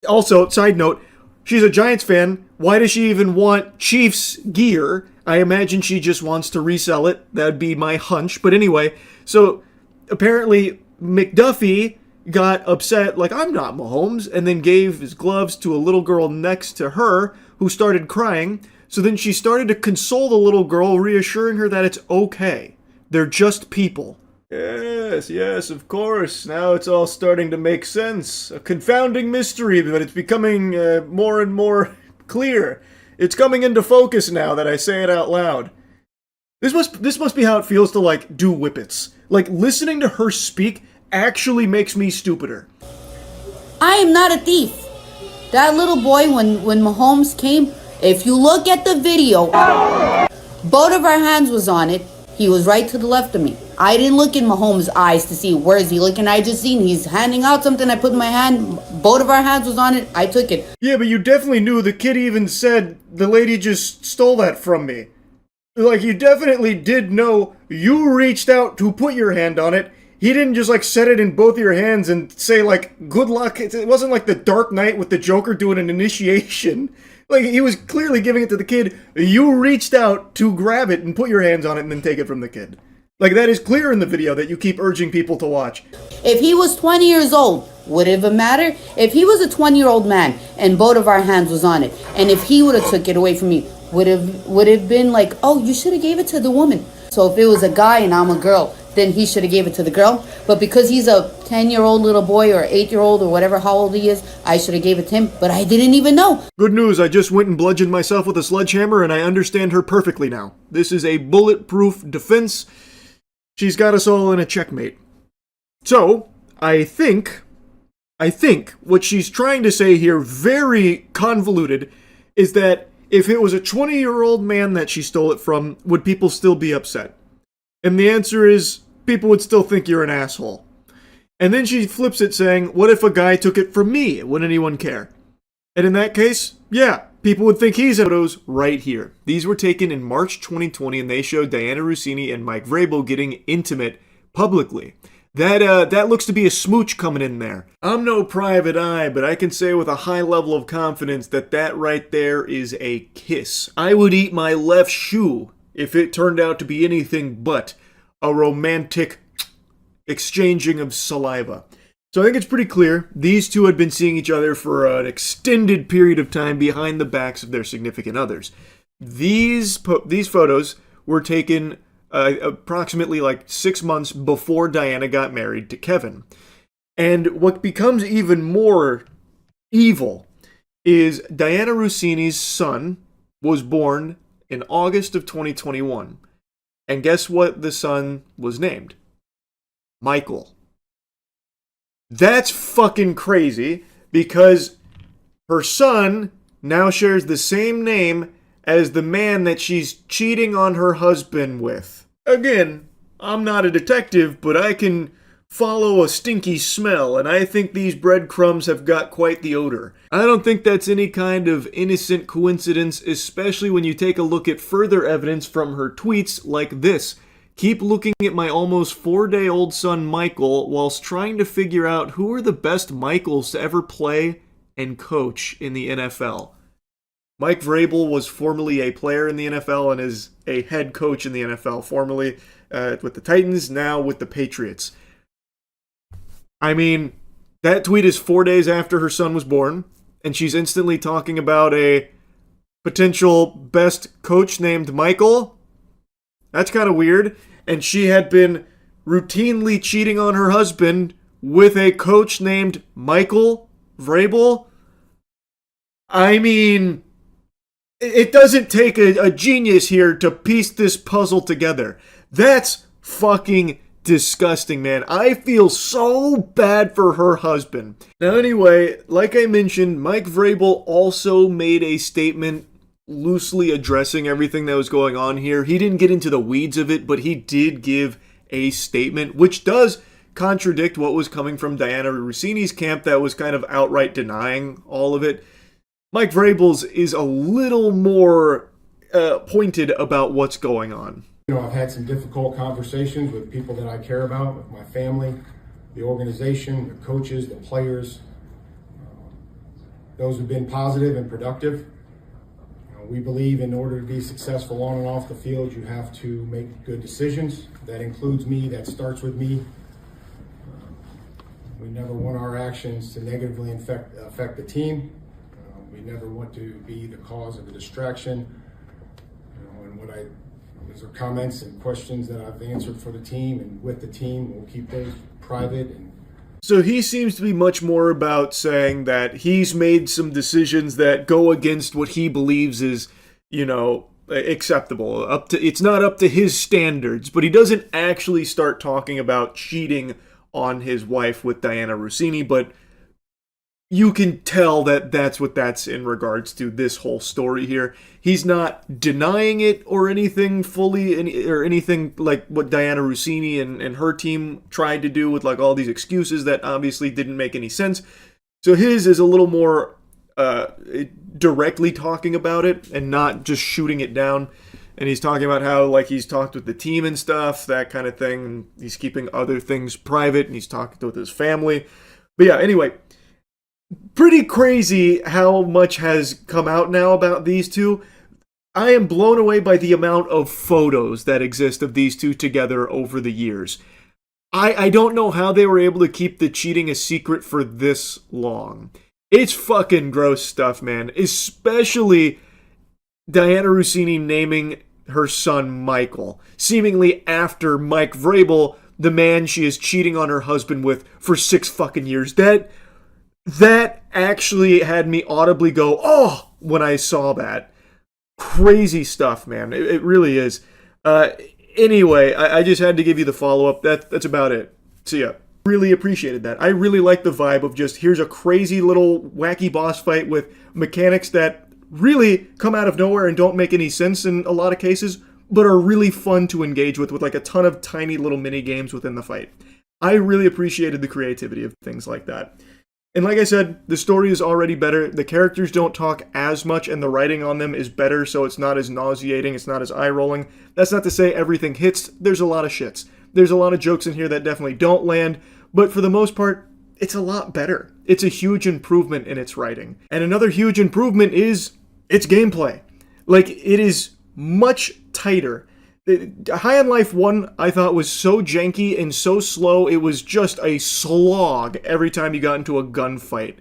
Also, side note, she's a Giants fan. Why does she even want Chiefs gear? I imagine she just wants to resell it. That'd be my hunch. But anyway, so apparently McDuffie got upset, like, I'm not Mahomes, and then gave his gloves to a little girl next to her who started crying. So then she started to console the little girl, reassuring her that it's okay. They're just people. Yes, of course. Now it's all starting to make sense. A confounding mystery, but it's becoming more and more clear. It's coming into focus now that I say it out loud. This must be how it feels to, like, do whippets. Like, listening to her speak actually makes me stupider. I am not a thief. That little boy, when Mahomes came, if you look at the video, both of our hands was on it. He was right to the left of me. I didn't look in Mahomes' eyes to see where is he looking. I just seen he's handing out something. I put my hand, both of our hands was on it. I took it. Yeah, but you definitely knew. The kid even said the lady just stole that from me. Like, you definitely did know. You reached out to put your hand on it. He didn't just, like, set it in both of your hands and say, like, good luck. It wasn't like the Dark Knight with the Joker doing an initiation. Like, he was clearly giving it to the kid. You reached out to grab it and put your hands on it and then take it from the kid. Like, that is clear in the video that you keep urging people to watch. If he was 20 years old, would it have mattered? If he was a 20-year-old man and both of our hands was on it, and if he would have took it away from me, would have been like, oh, you should have gave it to the woman. So if it was a guy and I'm a girl, then he should have gave it to the girl. But because he's a 10-year-old little boy or 8-year-old or whatever, how old he is, I should have gave it to him. But I didn't even know. Good news, I just went and bludgeoned myself with a sledgehammer and I understand her perfectly now. This is a bulletproof defense. She's got us all in a checkmate. So, I think what she's trying to say here, very convoluted, is that if it was a 20-year-old man that she stole it from, would people still be upset? And the answer is, people would still think you're an asshole. And then she flips it saying, what if a guy took it from me? Would anyone care? And in that case, yeah, people would think he's in photos right here. These were taken in March 2020, and they showed Diana Rossini and Mike Vrabel getting intimate publicly. That looks to be a smooch coming in there. I'm no private eye, but I can say with a high level of confidence that right there is a kiss. I would eat my left shoe if it turned out to be anything but a romantic exchanging of saliva. So I think it's pretty clear these two had been seeing each other for an extended period of time behind the backs of their significant others. These photos were taken approximately like 6 months before Diana got married to Kevin. And what becomes even more evil is Diana Rossini's son was born in August of 2021. And guess what the son was named? Michael. That's fucking crazy because her son now shares the same name as the man that she's cheating on her husband with. Again, I'm not a detective, but I can follow a stinky smell, and I think these breadcrumbs have got quite the odor. I don't think that's any kind of innocent coincidence, especially when you take a look at further evidence from her tweets like this. Keep looking at my almost 4-day-old son Michael whilst trying to figure out who are the best Michaels to ever play and coach in the NFL. Mike Vrabel was formerly a player in the NFL and is a head coach in the NFL, formerly with the Titans, now with the Patriots. I mean, that tweet is 4 days after her son was born, and she's instantly talking about a potential best coach named Michael. That's kind of weird. And she had been routinely cheating on her husband with a coach named Michael Vrabel. I mean, it doesn't take a genius here to piece this puzzle together. That's fucking disgusting, man. I feel so bad for her husband. Now anyway, like I mentioned, Mike Vrabel also made a statement loosely addressing everything that was going on here. He didn't get into the weeds of it, but he did give a statement which does contradict what was coming from Diana Rossini's camp that was kind of outright denying all of it. Mike Vrabel's is a little more pointed about what's going on. You know, I've had some difficult conversations with people that I care about, with my family, the organization, the coaches, the players. Those have been positive and productive. We believe in order to be successful on and off the field, you have to make good decisions. That includes me, that starts with me. We never want our actions to negatively affect the team. We never want to be the cause of a distraction. These are comments and questions that I've answered for the team and with the team. We'll keep those private. So he seems to be much more about saying that he's made some decisions that go against what he believes is, acceptable. It's not up to his standards, but he doesn't actually start talking about cheating on his wife with Diana Rossini, but you can tell that that's what that's in regards to this whole story here. He's not denying it or anything fully, or anything like what Diana Rossini and her team tried to do with like all these excuses that obviously didn't make any sense. So his is a little more directly talking about it and not just shooting it down. And he's talking about how like he's talked with the team and stuff, that kind of thing. He's keeping other things private and he's talking with his family. But yeah, anyway, pretty crazy how much has come out now about these two. I am blown away by the amount of photos that exist of these two together over the years. I don't know how they were able to keep the cheating a secret for this long. It's fucking gross stuff, man. Especially Diana Rossini naming her son Michael, seemingly after Mike Vrabel, the man she is cheating on her husband with for 6 fucking years. That actually had me audibly go, oh, when I saw that. Crazy stuff, man. It really is. Anyway, I just had to give you the follow-up. That's about it. See ya. Really appreciated that. I really like the vibe of just, here's a crazy little wacky boss fight with mechanics that really come out of nowhere and don't make any sense in a lot of cases, but are really fun to engage with like a ton of tiny little mini games within the fight. I really appreciated the creativity of things like that. And like I said, the story is already better. The characters don't talk as much, and the writing on them is better, so it's not as nauseating, it's not as eye-rolling. That's not to say everything hits. There's a lot of shits. There's a lot of jokes in here that definitely don't land, but for the most part, it's a lot better. It's a huge improvement in its writing. And another huge improvement is its gameplay. Like, it is much tighter. High on Life 1, I thought, was so janky and so slow, it was just a slog every time you got into a gunfight.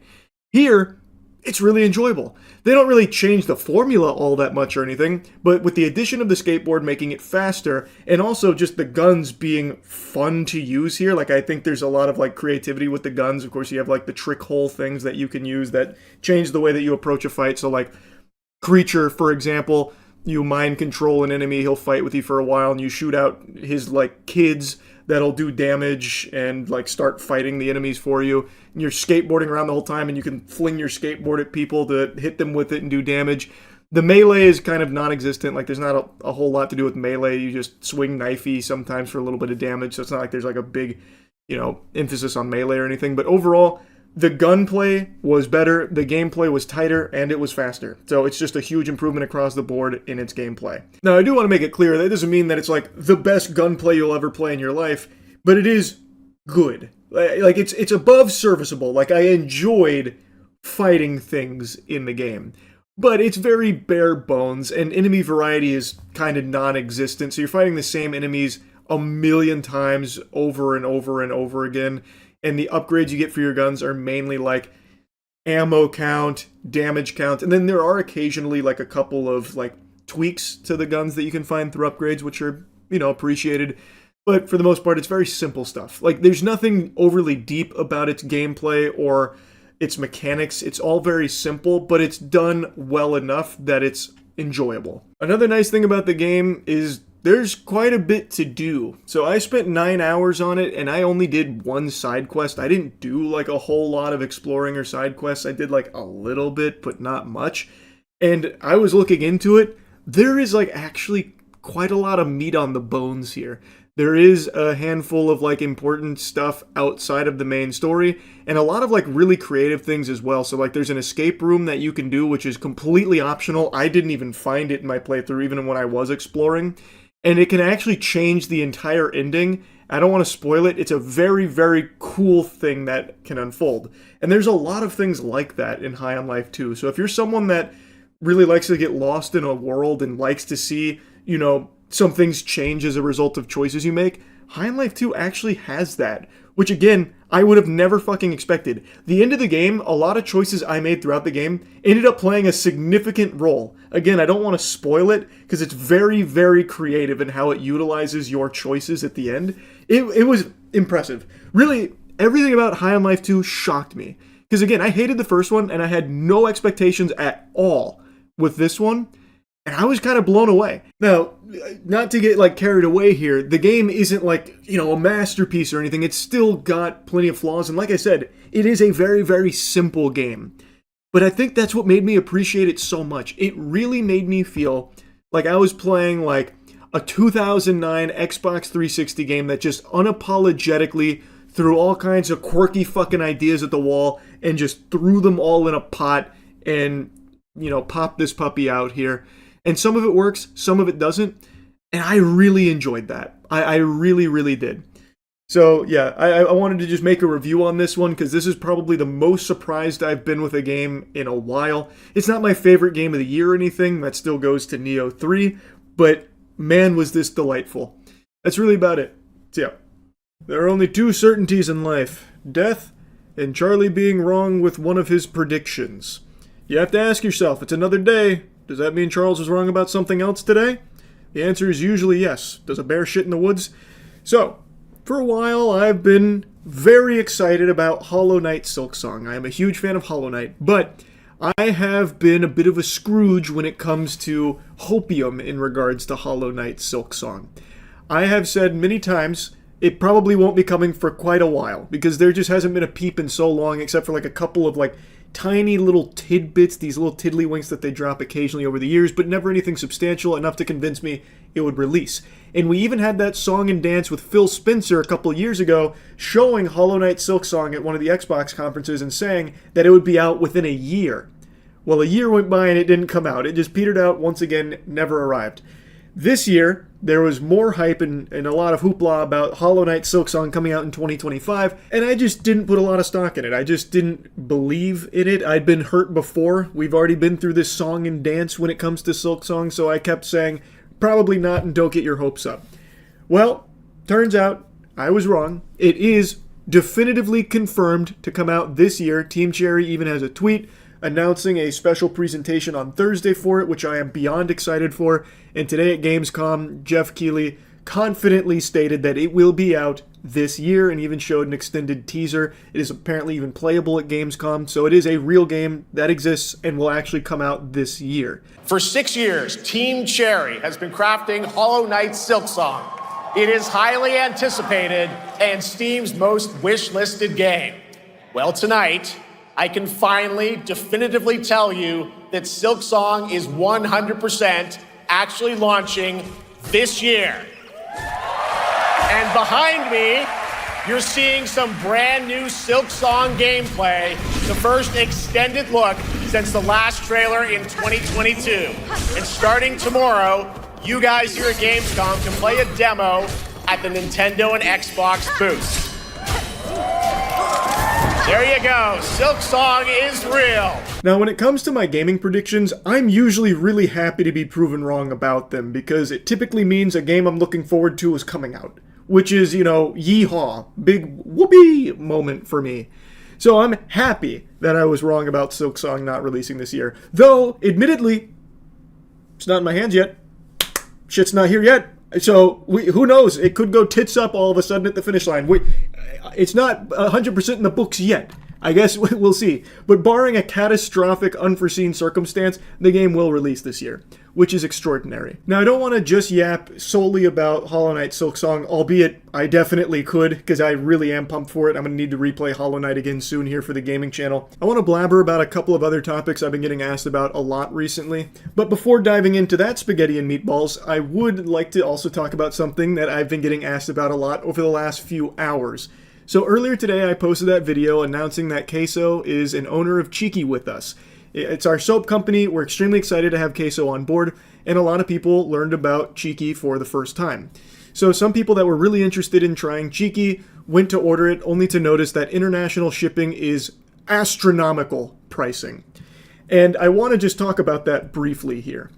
Here, it's really enjoyable. They don't really change the formula all that much or anything, but with the addition of the skateboard making it faster, and also just the guns being fun to use here, like, I think there's a lot of, like, creativity with the guns. Of course, you have, like, the trick hole things that you can use that change the way that you approach a fight. So, like, Creature, for example, you mind control an enemy, he'll fight with you for a while, and you shoot out his, like, kids that'll do damage and, like, start fighting the enemies for you. And you're skateboarding around the whole time, and you can fling your skateboard at people to hit them with it and do damage. The melee is kind of non-existent. Like, there's not a whole lot to do with melee. You just swing knifey sometimes for a little bit of damage, so it's not like there's, like, a big, you know, emphasis on melee or anything. But overall, the gunplay was better, the gameplay was tighter, and it was faster. So it's just a huge improvement across the board in its gameplay. Now, I do want to make it clear that doesn't mean that it's like the best gunplay you'll ever play in your life, but it is good. Like, it's above serviceable. Like, I enjoyed fighting things in the game. But it's very bare bones, and enemy variety is kind of non-existent, so you're fighting the same enemies a million times over and over and over again. And the upgrades you get for your guns are mainly like ammo count, damage count, and then there are occasionally like a couple of like tweaks to the guns that you can find through upgrades, which are, you know, appreciated. But for the most part, it's very simple stuff. Like, there's nothing overly deep about its gameplay or its mechanics. It's all very simple, but it's done well enough that it's enjoyable. Another nice thing about the game is there's quite a bit to do. So I spent 9 hours on it, and I only did one side quest. I didn't do like a whole lot of exploring or side quests. I did like a little bit, but not much. And I was looking into it. There is like actually quite a lot of meat on the bones here. There is a handful of like important stuff outside of the main story, and a lot of like really creative things as well. So like there's an escape room that you can do, which is completely optional. I didn't even find it in my playthrough, even when I was exploring. And it can actually change the entire ending. I don't want to spoil it. It's a very, very cool thing that can unfold. And there's a lot of things like that in High on Life 2. So if you're someone that really likes to get lost in a world and likes to see, you know, some things change as a result of choices you make, High on Life 2 actually has that. Which, again, I would have never fucking expected. The end of the game, a lot of choices I made throughout the game ended up playing a significant role. Again, I don't want to spoil it, because it's very, very creative in how it utilizes your choices at the end. It was impressive. Really, everything about High on Life 2 shocked me. Because, again, I hated the first one, and I had no expectations at all with this one. And I was kind of blown away. Now, not to get like carried away here, the game isn't like, you know, a masterpiece or anything. It's still got plenty of flaws. And like I said, it is a very, very simple game. But I think that's what made me appreciate it so much. It really made me feel like I was playing like a 2009 Xbox 360 game that just unapologetically threw all kinds of quirky fucking ideas at the wall and just threw them all in a pot and, you know, popped this puppy out here. And some of it works, some of it doesn't. And I really enjoyed that. I really, really did. So, yeah, I wanted to just make a review on this one, because this is probably the most surprised I've been with a game in a while. It's not my favorite game of the year or anything. That still goes to Neo 3. But, man, was this delightful. That's really about it. So, yeah. There are only two certainties in life. Death and Charlie being wrong with one of his predictions. You have to ask yourself, it's another day. Does that mean Charles was wrong about something else today? The answer is usually yes. Does a bear shit in the woods? So, for a while, I've been very excited about Hollow Knight Silksong. I am a huge fan of Hollow Knight, but I have been a bit of a Scrooge when it comes to hopium in regards to Hollow Knight Silksong. I have said many times it probably won't be coming for quite a while, because there just hasn't been a peep in so long, except for like a couple of like tiny little tidbits, these little tiddlywinks that they drop occasionally over the years, but never anything substantial enough to convince me it would release. And we even had that song and dance with Phil Spencer a couple years ago showing Hollow Knight Silksong at one of the Xbox conferences and saying that it would be out within a year. Well, a year went by and it didn't come out. It just petered out once again, never arrived. This year, there was more hype and a lot of hoopla about Hollow Knight Silksong coming out in 2025, and I just didn't put a lot of stock in it. I just didn't believe in it. I'd been hurt before. We've already been through this song and dance when it comes to Silksong, so I kept saying, probably not, and don't get your hopes up. Well, turns out I was wrong. It is definitively confirmed to come out this year. Team Cherry even has a tweet announcing a special presentation on Thursday for it, which I am beyond excited for. And today at Gamescom, Jeff Keighley confidently stated that it will be out this year and even showed an extended teaser. It is apparently even playable at Gamescom, so it is a real game that exists and will actually come out this year. For 6 years, Team Cherry has been crafting Hollow Knight Silksong. It is highly anticipated and Steam's most wish-listed game. Well, tonight, I can finally definitively tell you that Silksong is 100% actually launching this year. And behind me, you're seeing some brand new Silksong gameplay, the first extended look since the last trailer in 2022. And starting tomorrow, you guys here at Gamescom can play a demo at the Nintendo and Xbox booths. There you go, Silksong is real. Now, when it comes to my gaming predictions, I'm usually really happy to be proven wrong about them because it typically means a game I'm looking forward to is coming out. Which is, yeehaw, big whoopee moment for me. So I'm happy that I was wrong about Silksong not releasing this year. Though, admittedly, it's not in my hands yet. Shit's not here yet. So, who knows? It could go tits up all of a sudden at the finish line. It's not 100% in the books yet. I guess we'll see. But barring a catastrophic, unforeseen circumstance, the game will release this year, which is extraordinary. Now, I don't want to just yap solely about Hollow Knight Silksong, albeit I definitely could, because I really am pumped for it. I'm going to need to replay Hollow Knight again soon here for the gaming channel. I want to blabber about a couple of other topics I've been getting asked about a lot recently. But before diving into that spaghetti and meatballs, I would like to also talk about something that I've been getting asked about a lot over the last few hours. So earlier today, I posted that video announcing that Queso is an owner of Cheeky with us. It's our soap company. We're extremely excited to have Queso on board, and a lot of people learned about Cheeky for the first time. So some people that were really interested in trying Cheeky went to order it, only to notice that international shipping is astronomical pricing. And I want to just talk about that briefly here.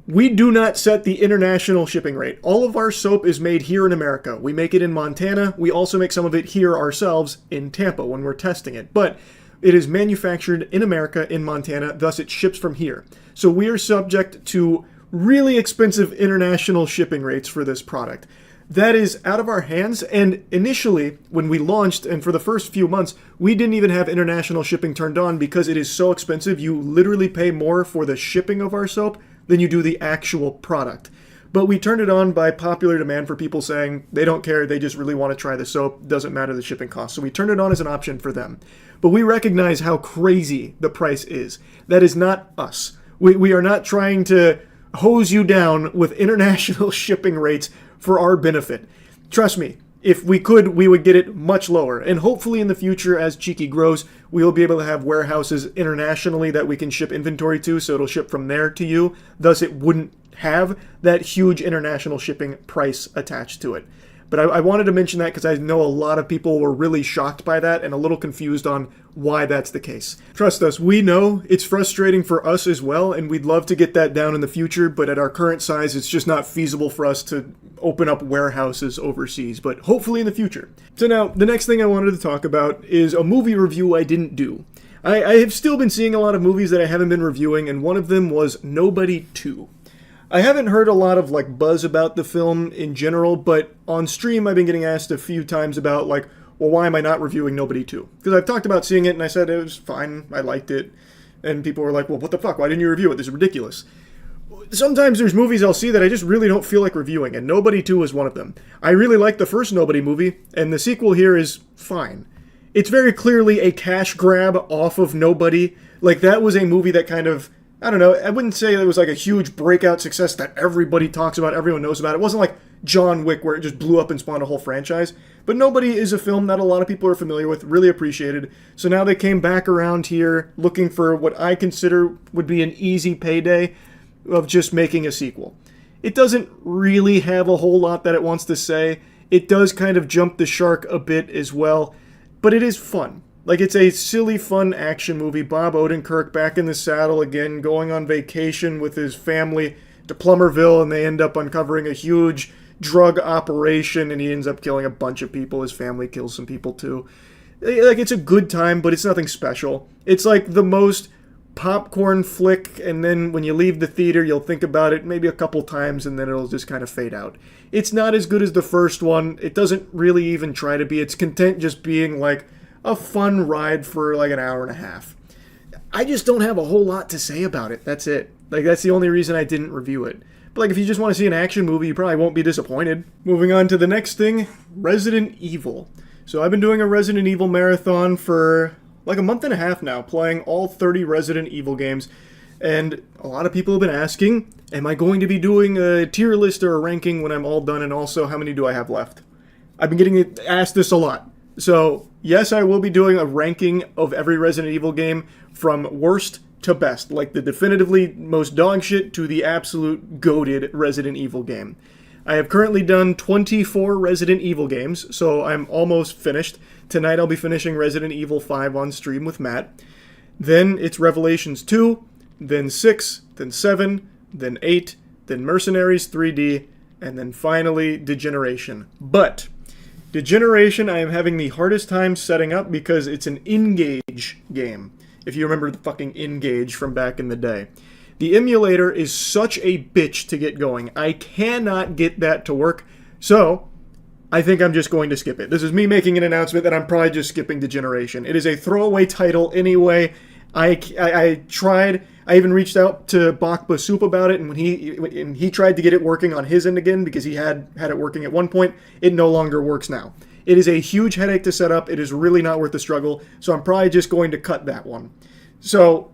We do not set the international shipping rate. All of our soap is made here in America. We make it in Montana. We also make some of it here ourselves in Tampa when we're testing it. But it is manufactured in America, in Montana, thus it ships from here. So we are subject to really expensive international shipping rates for this product. That is out of our hands, and initially, when we launched, and for the first few months, we didn't even have international shipping turned on because it is so expensive. You literally pay more for the shipping of our soap than you do the actual product. But we turned it on by popular demand for people saying they don't care, they just really want to try the soap, doesn't matter the shipping cost. So we turned it on as an option for them. But we recognize how crazy the price is. That is not us. We are not trying to hose you down with international shipping rates for our benefit. Trust me, if we could, we would get it much lower. And hopefully in the future, as Cheeky grows, we will be able to have warehouses internationally that we can ship inventory to, so it'll ship from there to you. Thus, it wouldn't have that huge international shipping price attached to it. But I wanted to mention that because I know a lot of people were really shocked by that and a little confused on why that's the case. Trust us, we know it's frustrating for us as well, and we'd love to get that down in the future, but at our current size, it's just not feasible for us to open up warehouses overseas, but hopefully in the future. So now, the next thing I wanted to talk about is a movie review I didn't do. I have still been seeing a lot of movies that I haven't been reviewing, and one of them was Nobody 2. I haven't heard a lot of buzz about the film in general, but on stream I've been getting asked a few times about well, why am I not reviewing Nobody 2? Because I've talked about seeing it and I said it was fine, I liked it, and people were like, well, what the fuck, why didn't you review it? This is ridiculous. Sometimes there's movies I'll see that I just really don't feel like reviewing, and Nobody 2 is one of them. I really liked the first Nobody movie, and the sequel here is fine. It's very clearly a cash grab off of Nobody. That was a movie that kind of I don't know, I wouldn't say it was like a huge breakout success that everybody talks about, everyone knows about. It wasn't like John Wick where it just blew up and spawned a whole franchise. But Nobody is a film that a lot of people are familiar with, really appreciated. So now they came back around here looking for what I consider would be an easy payday of just making a sequel. It doesn't really have a whole lot that it wants to say. It does kind of jump the shark a bit as well, but it is fun. Like, it's a silly, fun action movie. Bob Odenkirk back in the saddle again, going on vacation with his family to Plummerville, and they end up uncovering a huge drug operation, and he ends up killing a bunch of people. His family kills some people too. Like, it's a good time, but it's nothing special. It's like the most popcorn flick, and then when you leave the theater, you'll think about it maybe a couple times, and then it'll just kind of fade out. It's not as good as the first one. It doesn't really even try to be. It's content just being like a fun ride for like an hour and a half. I just don't have a whole lot to say about it. That's it. Like, that's the only reason I didn't review it. But like, if you just want to see an action movie, you probably won't be disappointed. Moving on to the next thing, Resident Evil. So I've been doing a Resident Evil marathon for like a month and a half now, playing all 30 Resident Evil games. And a lot of people have been asking, am I going to be doing a tier list or a ranking when I'm all done? And also, how many do I have left? I've been getting asked this a lot. So yes, I will be doing a ranking of every Resident Evil game from worst to best, like the definitively most dog shit to the absolute goated Resident Evil game. I have currently done 24 Resident Evil games, so I'm almost finished. Tonight I'll be finishing Resident Evil 5 on stream with Matt. Then it's Revelations 2, then 6, then 7, then 8, then Mercenaries 3D, and then finally Degeneration. But Degeneration I am having the hardest time setting up because it's an N-Gage game, if you remember the fucking N-Gage from back in the day. The emulator is such a bitch to get going. I cannot get that to work, so I think I'm just going to skip it. This is me making an announcement that I'm probably just skipping Degeneration. It is a throwaway title anyway. I tried. I even reached out to Bakba Soup about it, and when he tried to get it working on his end again, because he had it working at one point, it no longer works now. It is a huge headache to set up. It is really not worth the struggle, so I'm probably just going to cut that one. So,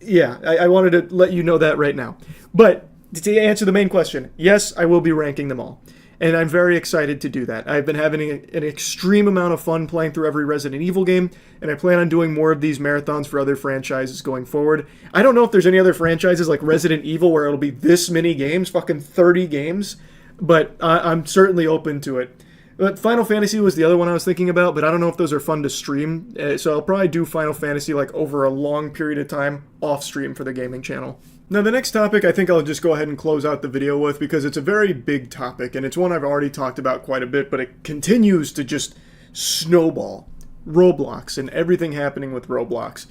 yeah, I wanted to let you know that right now. But to answer the main question, yes, I will be ranking them all. And I'm very excited to do that. I've been having an extreme amount of fun playing through every Resident Evil game, and I plan on doing more of these marathons for other franchises going forward. I don't know if there's any other franchises like Resident Evil where it'll be this many games, fucking 30 games, but I'm certainly open to it. But Final Fantasy was the other one I was thinking about, but I don't know if those are fun to stream, so I'll probably do Final Fantasy like over a long period of time off stream for the gaming channel. Now the next topic I think I'll just go ahead and close out the video with because it's a very big topic and it's one I've already talked about quite a bit, but it continues to just snowball. Roblox and everything happening with Roblox.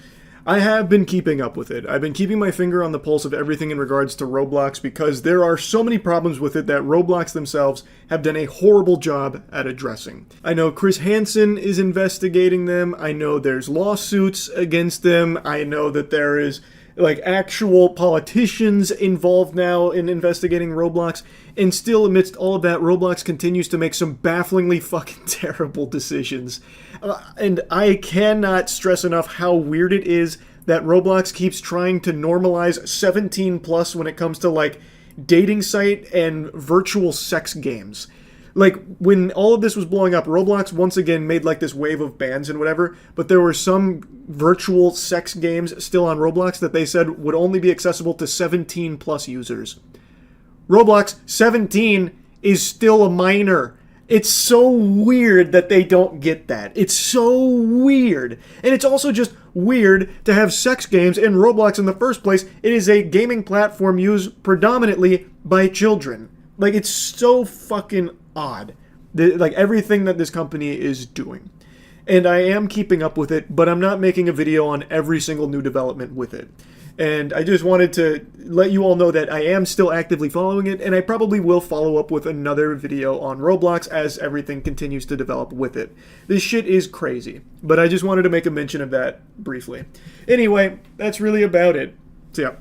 I have been keeping up with it. I've been keeping my finger on the pulse of everything in regards to Roblox because there are so many problems with it that Roblox themselves have done a horrible job at addressing. I know Chris Hansen is investigating them. I know there's lawsuits against them. I know that there is like actual politicians involved now in investigating Roblox, and still amidst all of that, Roblox continues to make some bafflingly fucking terrible decisions. And I cannot stress enough how weird it is that Roblox keeps trying to normalize 17 plus when it comes to like dating site and virtual sex games. Like, when all of this was blowing up, Roblox once again made like this wave of bans and whatever, but there were some virtual sex games still on Roblox that they said would only be accessible to 17 plus users. Roblox 17 is still a minor. It's so weird that they don't get that. It's so weird. And it's also just weird to have sex games in Roblox in the first place. It is a gaming platform used predominantly by children. Like, it's so fucking odd. Like, everything that this company is doing. And I am keeping up with it, but I'm not making a video on every single new development with it. And I just wanted to let you all know that I am still actively following it, and I probably will follow up with another video on Roblox as everything continues to develop with it. This shit is crazy, but I just wanted to make a mention of that briefly. Anyway, that's really about it. So yeah.